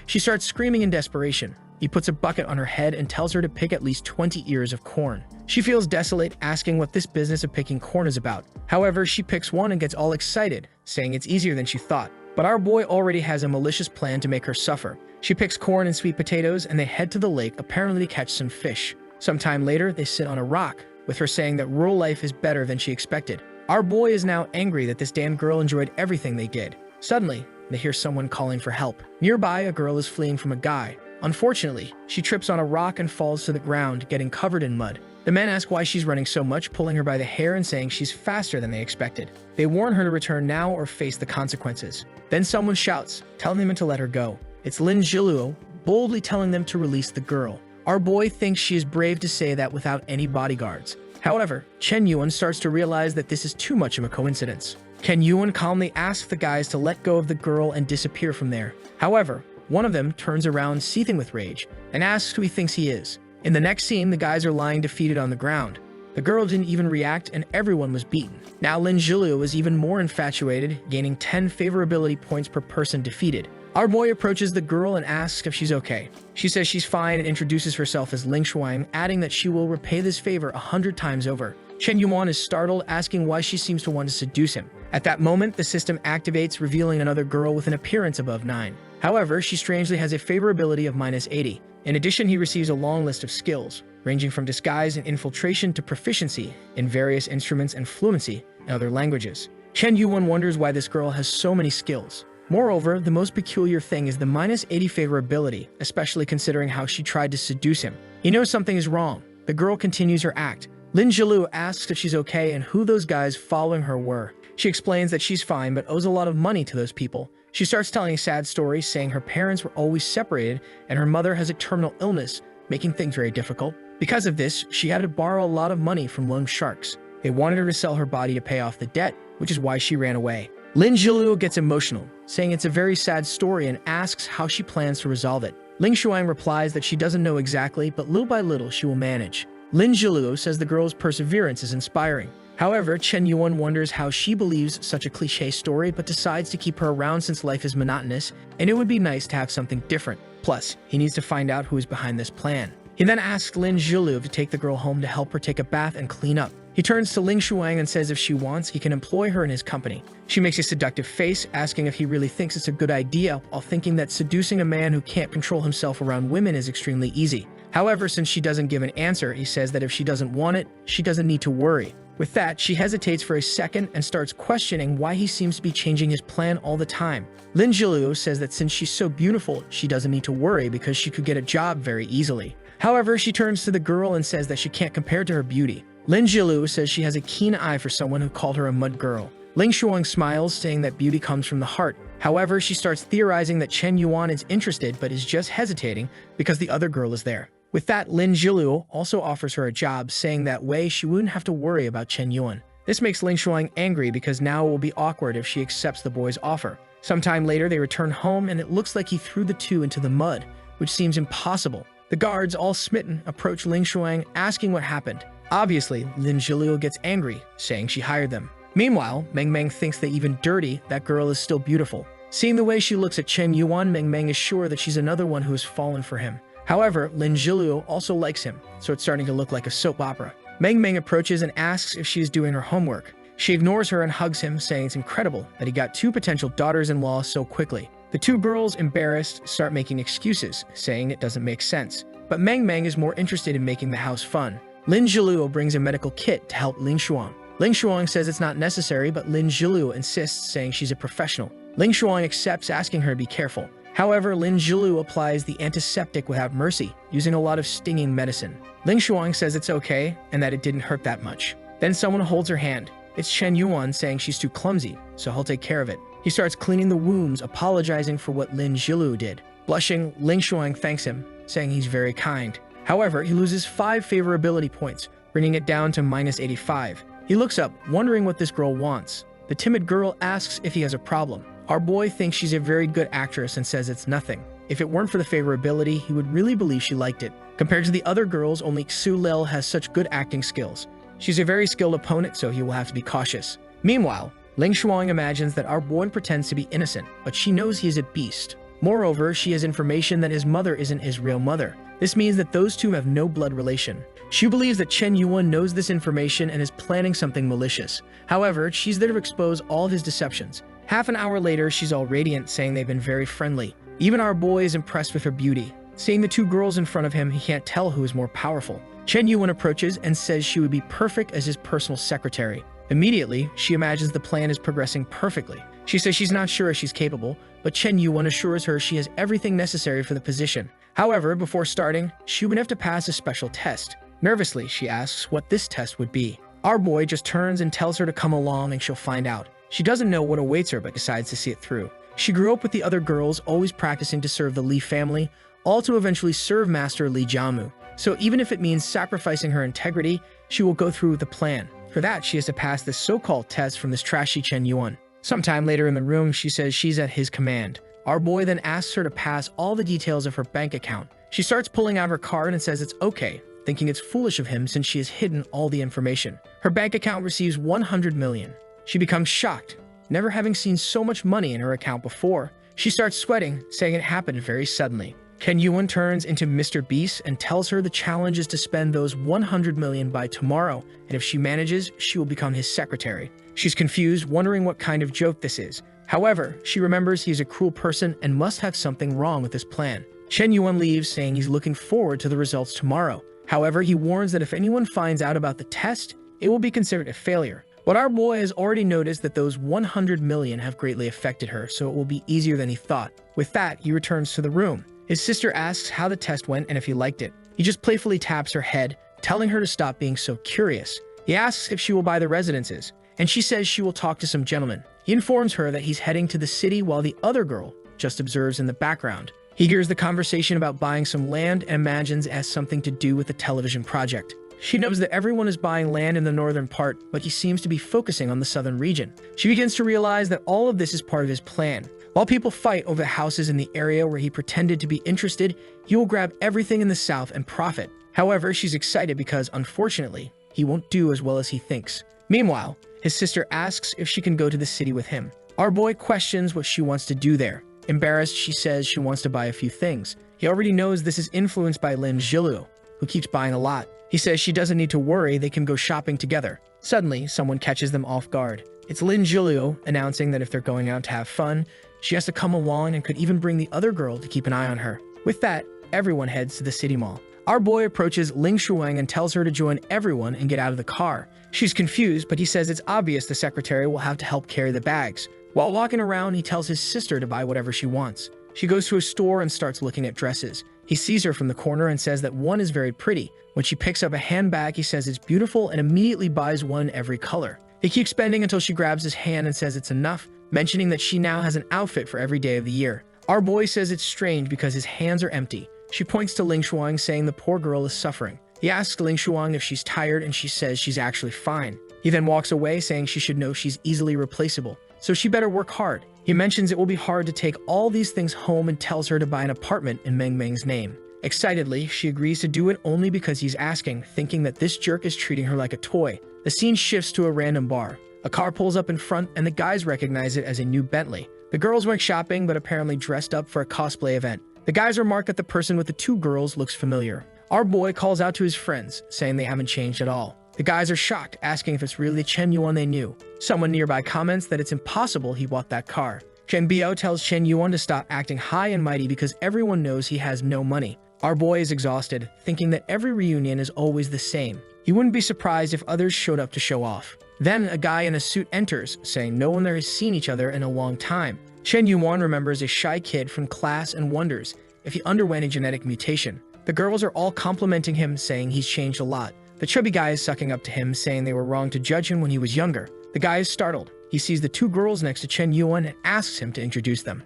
She starts screaming in desperation. He puts a bucket on her head and tells her to pick at least 20 ears of corn. She feels desolate, asking what this business of picking corn is about. However, she picks one and gets all excited, saying it's easier than she thought. But our boy already has a malicious plan to make her suffer. She picks corn and sweet potatoes and they head to the lake, apparently to catch some fish. Sometime later, they sit on a rock, with her saying that rural life is better than she expected. Our boy is now angry that this damn girl enjoyed everything they did. Suddenly, they hear someone calling for help. Nearby, a girl is fleeing from a guy. Unfortunately, she trips on a rock and falls to the ground, getting covered in mud. The men ask why she's running so much, pulling her by the hair and saying she's faster than they expected. They warn her to return now or face the consequences. Then someone shouts, telling them to let her go. It's Lin Jiluo, boldly telling them to release the girl. Our boy thinks she is brave to say that without any bodyguards. However, Chen Yuan starts to realize that this is too much of a coincidence. Chen Yuan calmly asks the guys to let go of the girl and disappear from there. However, one of them turns around seething with rage and asks who he thinks he is. In the next scene, the guys are lying defeated on the ground. The girl didn't even react and everyone was beaten. Now Lin Jilu is even more infatuated, gaining 10 favorability points per person defeated. Our boy approaches the girl and asks if she's okay. She says she's fine and introduces herself as Ling Shuang, adding that she will repay this favor 100 times over. Chen Yuan is startled, asking why she seems to want to seduce him. At that moment, the system activates, revealing another girl with an appearance above 9. However, she strangely has a favorability of -80. In addition, he receives a long list of skills, ranging from disguise and infiltration to proficiency in various instruments and fluency in other languages. Chen Yuan wonders why this girl has so many skills. Moreover, the most peculiar thing is the -80 favorability, especially considering how she tried to seduce him. He knows something is wrong. The girl continues her act. Lin Jilu asks if she's okay and who those guys following her were. She explains that she's fine but owes a lot of money to those people. She starts telling a sad story, saying her parents were always separated and her mother has a terminal illness, making things very difficult. Because of this, she had to borrow a lot of money from loan sharks. They wanted her to sell her body to pay off the debt, which is why she ran away. Lin Jilu gets emotional, saying it's a very sad story and asks how she plans to resolve it. Ling Shuang replies that she doesn't know exactly, but little by little she will manage. Lin Jilu says the girl's perseverance is inspiring. However, Chen Yuan wonders how she believes such a cliché story but decides to keep her around since life is monotonous and it would be nice to have something different. Plus, he needs to find out who is behind this plan. He then asks Lin Zhilu to take the girl home to help her take a bath and clean up. He turns to Ling Shuang and says if she wants, he can employ her in his company. She makes a seductive face, asking if he really thinks it's a good idea, while thinking that seducing a man who can't control himself around women is extremely easy. However, since she doesn't give an answer, he says that if she doesn't want it, she doesn't need to worry. With that, she hesitates for a second and starts questioning why he seems to be changing his plan all the time. Lin Zhilu says that since she's so beautiful, she doesn't need to worry because she could get a job very easily. However, she turns to the girl and says that she can't compare to her beauty. Lin Zhilu says she has a keen eye for someone who called her a mud girl. Ling Shuang smiles, saying that beauty comes from the heart. However, she starts theorizing that Chen Yuan is interested but is just hesitating because the other girl is there. With that, Lin Zhilu also offers her a job, saying that way she wouldn't have to worry about Chen Yuan. This makes Ling Shuang angry because now it will be awkward if she accepts the boy's offer. Sometime later, they return home and it looks like he threw the two into the mud, which seems impossible. The guards, all smitten, approach Ling Shuang asking what happened. Obviously, Lin Zhilu gets angry, saying she hired them. Meanwhile, Meng Meng thinks that even dirty, that girl is still beautiful. Seeing the way she looks at Chen Yuan, Meng Meng is sure that she's another one who has fallen for him. However, Lin Zhilu also likes him, so it's starting to look like a soap opera. Meng Meng approaches and asks if she is doing her homework. She ignores her and hugs him, saying it's incredible that he got two potential daughters-in-law so quickly. The two girls, embarrassed, start making excuses, saying it doesn't make sense. But Meng Meng is more interested in making the house fun. Lin Zhilu brings a medical kit to help Ling Shuang. Ling Shuang says it's not necessary, but Lin Zhilu insists, saying she's a professional. Ling Shuang accepts, asking her to be careful. However, Lin Zhilu applies the antiseptic without mercy, using a lot of stinging medicine. Ling Shuang says it's okay, and that it didn't hurt that much. Then someone holds her hand. It's Chen Yuan, saying she's too clumsy, so he'll take care of it. He starts cleaning the wounds, apologizing for what Lin Zhilu did. Blushing, Ling Shuang thanks him, saying he's very kind. However, he loses 5 favorability points, bringing it down to -85. He looks up, wondering what this girl wants. The timid girl asks if he has a problem. Our boy thinks she's a very good actress and says it's nothing. If it weren't for the favorability, he would really believe she liked it. Compared to the other girls, only Xu Lil has such good acting skills. She's a very skilled opponent, so he will have to be cautious. Meanwhile, Ling Shuang imagines that our boy pretends to be innocent, but she knows he is a beast. Moreover, she has information that his mother isn't his real mother. This means that those two have no blood relation. She believes that Chen Yuan knows this information and is planning something malicious. However, she's there to expose all of his deceptions. Half an hour later, she's all radiant, saying they've been very friendly. Even our boy is impressed with her beauty. Seeing the two girls in front of him, he can't tell who is more powerful. Chen Yuan approaches and says she would be perfect as his personal secretary. Immediately, she imagines the plan is progressing perfectly. She says she's not sure if she's capable, but Chen Yuan assures her she has everything necessary for the position. However, before starting, she would have to pass a special test. Nervously, she asks what this test would be. Our boy just turns and tells her to come along and she'll find out. She doesn't know what awaits her but decides to see it through. She grew up with the other girls, always practicing to serve the Li family, all to eventually serve Master Li Jiamu. So even if it means sacrificing her integrity, she will go through with the plan. For that, she has to pass this so-called test from this trashy Chen Yuan. Sometime later in the room, she says she's at his command. Our boy then asks her to pass all the details of her bank account. She starts pulling out her card and says it's okay, thinking it's foolish of him since she has hidden all the information. Her bank account receives 100 million. She becomes shocked, never having seen so much money in her account before. She starts sweating, saying it happened very suddenly. Chen Yuan turns into Mr. Beast and tells her the challenge is to spend those 100 million by tomorrow, and if she manages, she will become his secretary. She's confused, wondering what kind of joke this is. However, she remembers he is a cruel person and must have something wrong with his plan. Chen Yuan leaves, saying he's looking forward to the results tomorrow. However, he warns that if anyone finds out about the test, it will be considered a failure. But our boy has already noticed that those 100 million have greatly affected her, so it will be easier than he thought. With that, he returns to the room. His sister asks how the test went and if he liked it. He just playfully taps her head, telling her to stop being so curious. He asks if she will buy the residences, and she says she will talk to some gentlemen. He informs her that he's heading to the city while the other girl just observes in the background. He hears the conversation about buying some land and imagines it has something to do with the television project. She knows that everyone is buying land in the northern part, but he seems to be focusing on the southern region. She begins to realize that all of this is part of his plan. While people fight over the houses in the area where he pretended to be interested, he will grab everything in the south and profit. However, she's excited because, unfortunately, he won't do as well as he thinks. Meanwhile, his sister asks if she can go to the city with him. Our boy questions what she wants to do there. Embarrassed, she says she wants to buy a few things. He already knows this is influenced by Lin Zhilu. who keeps buying a lot. He says she doesn't need to worry, they can go shopping together. Suddenly, someone catches them off guard. It's Lin Julio announcing that if they're going out to have fun, she has to come along and could even bring the other girl to keep an eye on her. With that, everyone heads to the city mall. Our boy approaches Ling Shuang and tells her to join everyone and get out of the car. She's confused, but he says it's obvious the secretary will have to help carry the bags. While walking around, he tells his sister to buy whatever she wants. She goes to a store and starts looking at dresses. He sees her from the corner and says that one is very pretty. When she picks up a handbag, he says it's beautiful and immediately buys one in every color. He keeps spending until she grabs his hand and says it's enough, mentioning that she now has an outfit for every day of the year. Our boy says it's strange because his hands are empty. She points to Ling Shuang, saying the poor girl is suffering. He asks Ling Shuang if she's tired and she says she's actually fine. He then walks away, saying she should know she's easily replaceable, so she better work hard. He mentions it will be hard to take all these things home and tells her to buy an apartment in Meng Meng's name. Excitedly, she agrees to do it only because he's asking, thinking that this jerk is treating her like a toy. The scene shifts to a random bar. A car pulls up in front and the guys recognize it as a new Bentley. The girls went shopping but apparently dressed up for a cosplay event. The guys remark that the person with the two girls looks familiar. Our boy calls out to his friends, saying they haven't changed at all. The guys are shocked, asking if it's really Chen Yuan they knew. Someone nearby comments that it's impossible he bought that car. Chen Bio tells Chen Yuan to stop acting high and mighty because everyone knows he has no money. Our boy is exhausted, thinking that every reunion is always the same. He wouldn't be surprised if others showed up to show off. Then a guy in a suit enters, saying no one there has seen each other in a long time. Chen Yuan remembers a shy kid from class and wonders if he underwent a genetic mutation. The girls are all complimenting him, saying he's changed a lot. The chubby guy is sucking up to him, saying they were wrong to judge him when he was younger. The guy is startled. He sees the two girls next to Chen Yuan and asks him to introduce them.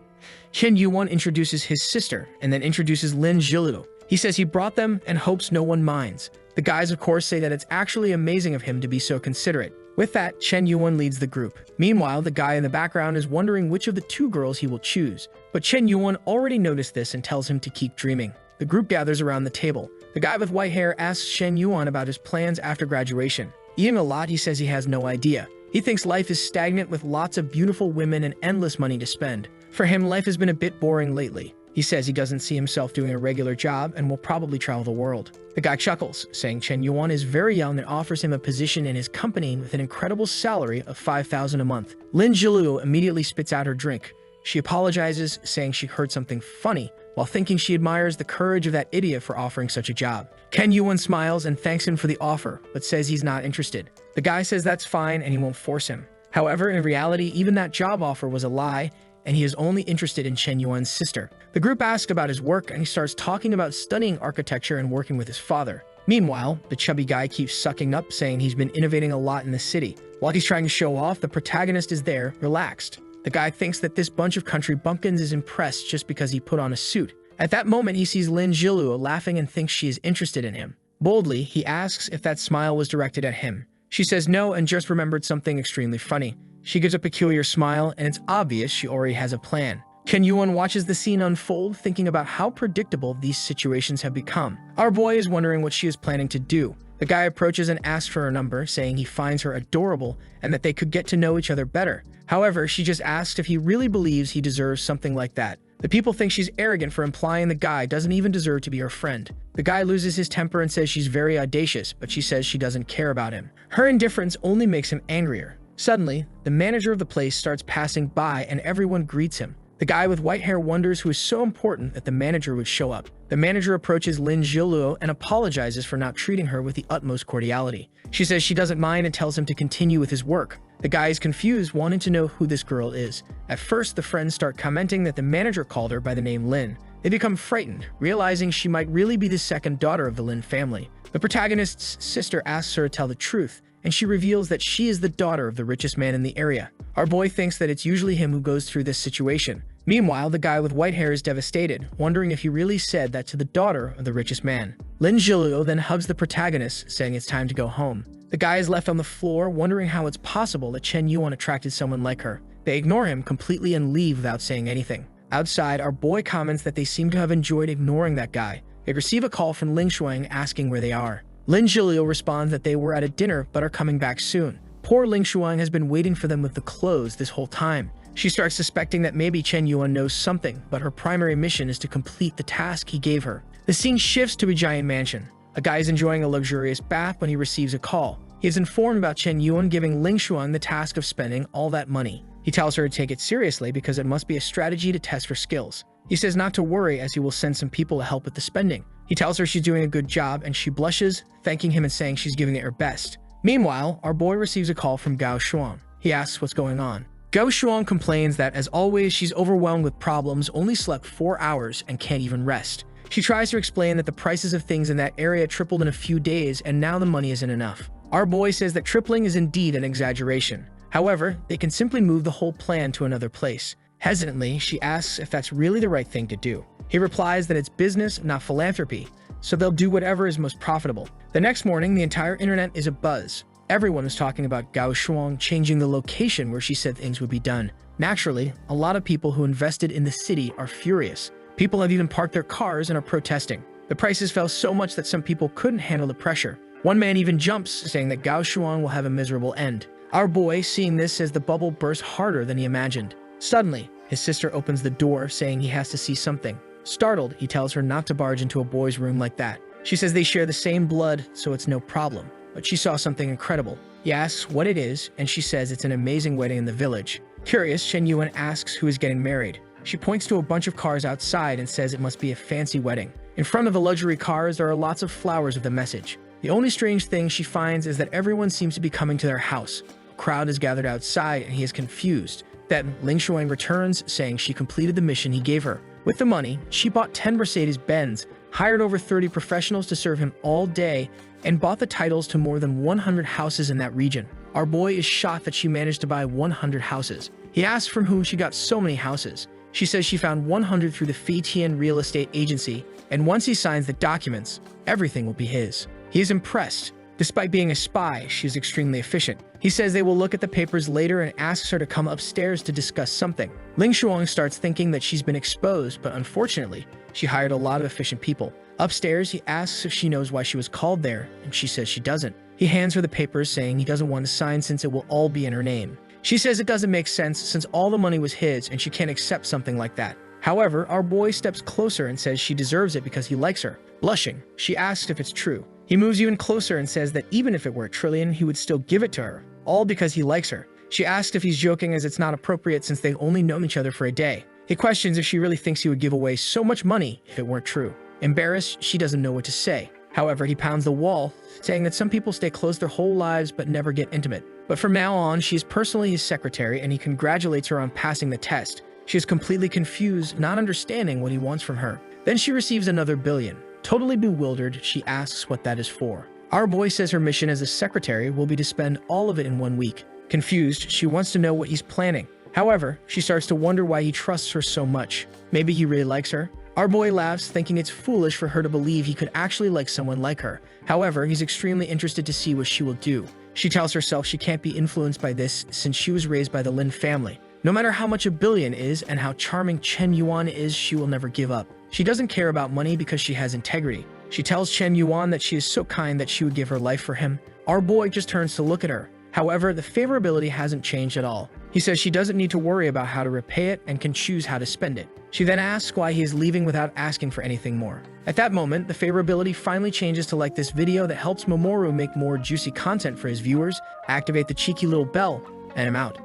Chen Yuan introduces his sister and then introduces Lin Zhilu. He says he brought them and hopes no one minds. The guys, of course, say that it's actually amazing of him to be so considerate. With that, Chen Yuan leads the group. Meanwhile, the guy in the background is wondering which of the two girls he will choose. But Chen Yuan already noticed this and tells him to keep dreaming. The group gathers around the table. The guy with white hair asks Chen Yuan about his plans after graduation. Eating a lot, he says he has no idea. He thinks life is stagnant with lots of beautiful women and endless money to spend. For him, life has been a bit boring lately. He says he doesn't see himself doing a regular job and will probably travel the world. The guy chuckles, saying Chen Yuan is very young and offers him a position in his company with an incredible salary of 5,000 a month. Lin Zhilu immediately spits out her drink. She apologizes, saying she heard something funny, while thinking she admires the courage of that idiot for offering such a job. Chen Yuan smiles and thanks him for the offer, but says he's not interested. The guy says that's fine and he won't force him. However, in reality, even that job offer was a lie, and he is only interested in Chen Yuan's sister. The group asks about his work, and he starts talking about studying architecture and working with his father. Meanwhile, the chubby guy keeps sucking up, saying he's been innovating a lot in the city. While he's trying to show off, the protagonist is there, relaxed. The guy thinks that this bunch of country bumpkins is impressed just because he put on a suit. At that moment, he sees Lin Zhilu laughing and thinks she is interested in him. Boldly, he asks if that smile was directed at him. She says no and just remembered something extremely funny. She gives a peculiar smile, and it's obvious she already has a plan. Chen Yuan watches the scene unfold, thinking about how predictable these situations have become. Our boy is wondering what she is planning to do. The guy approaches and asks for her number, saying he finds her adorable and that they could get to know each other better. However, she just asks if he really believes he deserves something like that. The people think she's arrogant for implying the guy doesn't even deserve to be her friend. The guy loses his temper and says she's very audacious, but she says she doesn't care about him. Her indifference only makes him angrier. Suddenly, the manager of the place starts passing by and everyone greets him. The guy with white hair wonders who is so important that the manager would show up. The manager approaches Lin Zhiluo and apologizes for not treating her with the utmost cordiality. She says she doesn't mind and tells him to continue with his work. The guy is confused, wanting to know who this girl is. At first, the friends start commenting that the manager called her by the name Lin. They become frightened, realizing she might really be the second daughter of the Lin family. The protagonist's sister asks her to tell the truth, and she reveals that she is the daughter of the richest man in the area. Our boy thinks that it's usually him who goes through this situation. Meanwhile, the guy with white hair is devastated, wondering if he really said that to the daughter of the richest man. Lin Zhiluo then hugs the protagonist, saying it's time to go home. The guy is left on the floor, wondering how it's possible that Chen Yuan attracted someone like her. They ignore him completely and leave without saying anything. Outside, our boy comments that they seem to have enjoyed ignoring that guy. They receive a call from Ling Shuang asking where they are. Lin Zhiluo responds that they were at a dinner but are coming back soon. Poor Ling Shuang has been waiting for them with the clothes this whole time. She starts suspecting that maybe Chen Yuan knows something, but her primary mission is to complete the task he gave her. The scene shifts to a giant mansion. A guy is enjoying a luxurious bath when he receives a call. He is informed about Chen Yuan giving Ling Xuan the task of spending all that money. He tells her to take it seriously because it must be a strategy to test her skills. He says not to worry as he will send some people to help with the spending. He tells her she's doing a good job and she blushes, thanking him and saying she's giving it her best. Meanwhile, our boy receives a call from Gao Shuang. He asks what's going on. Gao Shuang complains that, as always, she's overwhelmed with problems, only slept 4 hours, and can't even rest. She tries to explain that the prices of things in that area tripled in a few days and now the money isn't enough. Our boy says that tripling is indeed an exaggeration. However, they can simply move the whole plan to another place. Hesitantly, she asks if that's really the right thing to do. He replies that it's business, not philanthropy, so they'll do whatever is most profitable. The next morning, the entire internet is abuzz. Everyone is talking about Gao Shuang changing the location where she said things would be done. Naturally, a lot of people who invested in the city are furious. People have even parked their cars and are protesting. The prices fell so much that some people couldn't handle the pressure. One man even jumps, saying that Gao Shuang will have a miserable end. Our boy, seeing this, says the bubble burst harder than he imagined. Suddenly, his sister opens the door, saying he has to see something. Startled, he tells her not to barge into a boy's room like that. She says they share the same blood, so it's no problem. But she saw something incredible. He asks what it is, and she says it's an amazing wedding in the village. Curious, Chen Yuan asks who is getting married. She points to a bunch of cars outside and says it must be a fancy wedding. In front of the luxury cars, there are lots of flowers with a message. The only strange thing she finds is that everyone seems to be coming to their house. A crowd is gathered outside, and he is confused. Then, Ling Xuan returns, saying she completed the mission he gave her. With the money, she bought 10 Mercedes-Benz, hired over 30 professionals to serve him all day, and bought the titles to more than 100 houses in that region. Our boy is shocked that she managed to buy 100 houses. He asks from whom she got so many houses. She says she found 100 through the Feitian real estate agency, and once he signs the documents, everything will be his. He is impressed. Despite being a spy, she is extremely efficient. He says they will look at the papers later and asks her to come upstairs to discuss something. Ling Xuang starts thinking that she's been exposed, but unfortunately, she hired a lot of efficient people. Upstairs, he asks if she knows why she was called there, and she says she doesn't. He hands her the papers, saying he doesn't want to sign since it will all be in her name. She says it doesn't make sense since all the money was his and she can't accept something like that. However, our boy steps closer and says she deserves it because he likes her. Blushing, she asks if it's true. He moves even closer and says that even if it were a trillion, he would still give it to her, all because he likes her. She asks if he's joking as it's not appropriate since they've only known each other for a day. He questions if she really thinks he would give away so much money if it weren't true. Embarrassed, she doesn't know what to say. However, he pounds the wall, saying that some people stay close their whole lives but never get intimate. But from now on, she is personally his secretary, and he congratulates her on passing the test. She is completely confused, not understanding what he wants from her. Then she receives another billion. Totally bewildered, she asks what that is for. Our boy says her mission as a secretary will be to spend all of it in 1 week. Confused, she wants to know what he's planning. However, she starts to wonder why he trusts her so much. Maybe he really likes her? Our boy laughs, thinking it's foolish for her to believe he could actually like someone like her. However, he's extremely interested to see what she will do. She tells herself she can't be influenced by this since she was raised by the Lin family. No matter how much a billion is and how charming Chen Yuan is, she will never give up. She doesn't care about money because she has integrity. She tells Chen Yuan that she is so kind that she would give her life for him. Our boy just turns to look at her. However, the favorability hasn't changed at all. He says she doesn't need to worry about how to repay it and can choose how to spend it. She then asks why he is leaving without asking for anything more. At that moment, the favorability finally changes to like this video that helps Mamoru make more juicy content for his viewers, activate the cheeky little bell, and I'm out.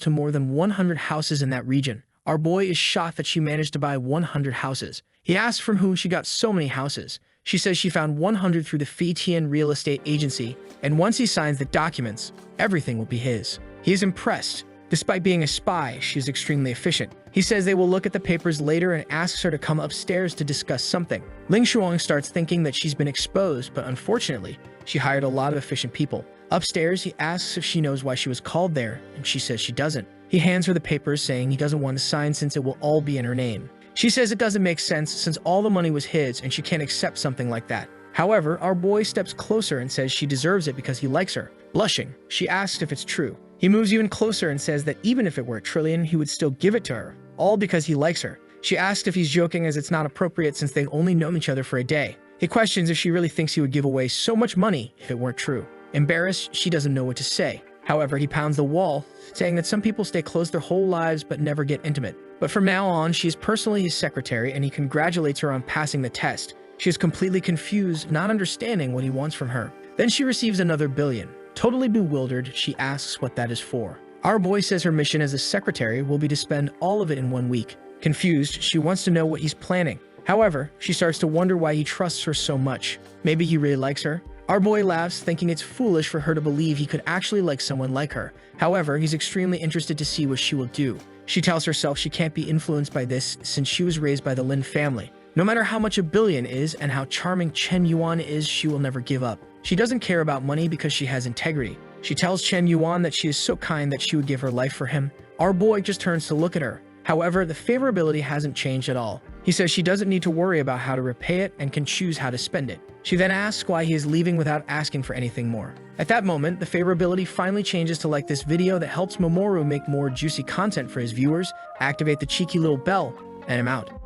To more than 100 houses in that region. Our boy is shocked that she managed to buy 100 houses. He asks from whom she got so many houses. She says she found 100 through the Feitian real estate agency, and once he signs the documents, everything will be his. He is impressed. Despite being a spy, she is extremely efficient. He says they will look at the papers later and asks her to come upstairs to discuss something. Ling Xuang starts thinking that she's been exposed, but unfortunately, she hired a lot of efficient people. Upstairs, he asks if she knows why she was called there, and she says she doesn't. He hands her the papers, saying he doesn't want to sign since it will all be in her name. She says it doesn't make sense since all the money was his and she can't accept something like that. However, our boy steps closer and says she deserves it because he likes her. Blushing, she asks if it's true. He moves even closer and says that even if it were a trillion, he would still give it to her, all because he likes her. She asks if he's joking as it's not appropriate since they've only known each other for a day. He questions if she really thinks he would give away so much money if it weren't true. Embarrassed, she doesn't know what to say. However, he pounds the wall, saying that some people stay close their whole lives but never get intimate. But from now on, she is personally his secretary, and he congratulates her on passing the test. She is completely confused, not understanding what he wants from her. Then she receives another billion. Totally bewildered, she asks what that is for. Our boy says her mission as a secretary will be to spend all of it in 1 week. Confused, she wants to know what he's planning. However, she starts to wonder why he trusts her so much. Maybe he really likes her? Our boy laughs, thinking it's foolish for her to believe he could actually like someone like her. However, he's extremely interested to see what she will do. She tells herself she can't be influenced by this since she was raised by the Lin family. No matter how much a billion is and how charming Chen Yuan is, she will never give up. She doesn't care about money because she has integrity. She tells Chen Yuan that she is so kind that she would give her life for him. Our boy just turns to look at her. However, the favorability hasn't changed at all. He says she doesn't need to worry about how to repay it and can choose how to spend it. She then asks why he is leaving without asking for anything more. At that moment, the favorability finally changes to like this video that helps Mamoru make more juicy content for his viewers, activate the cheeky little bell, and I'm out.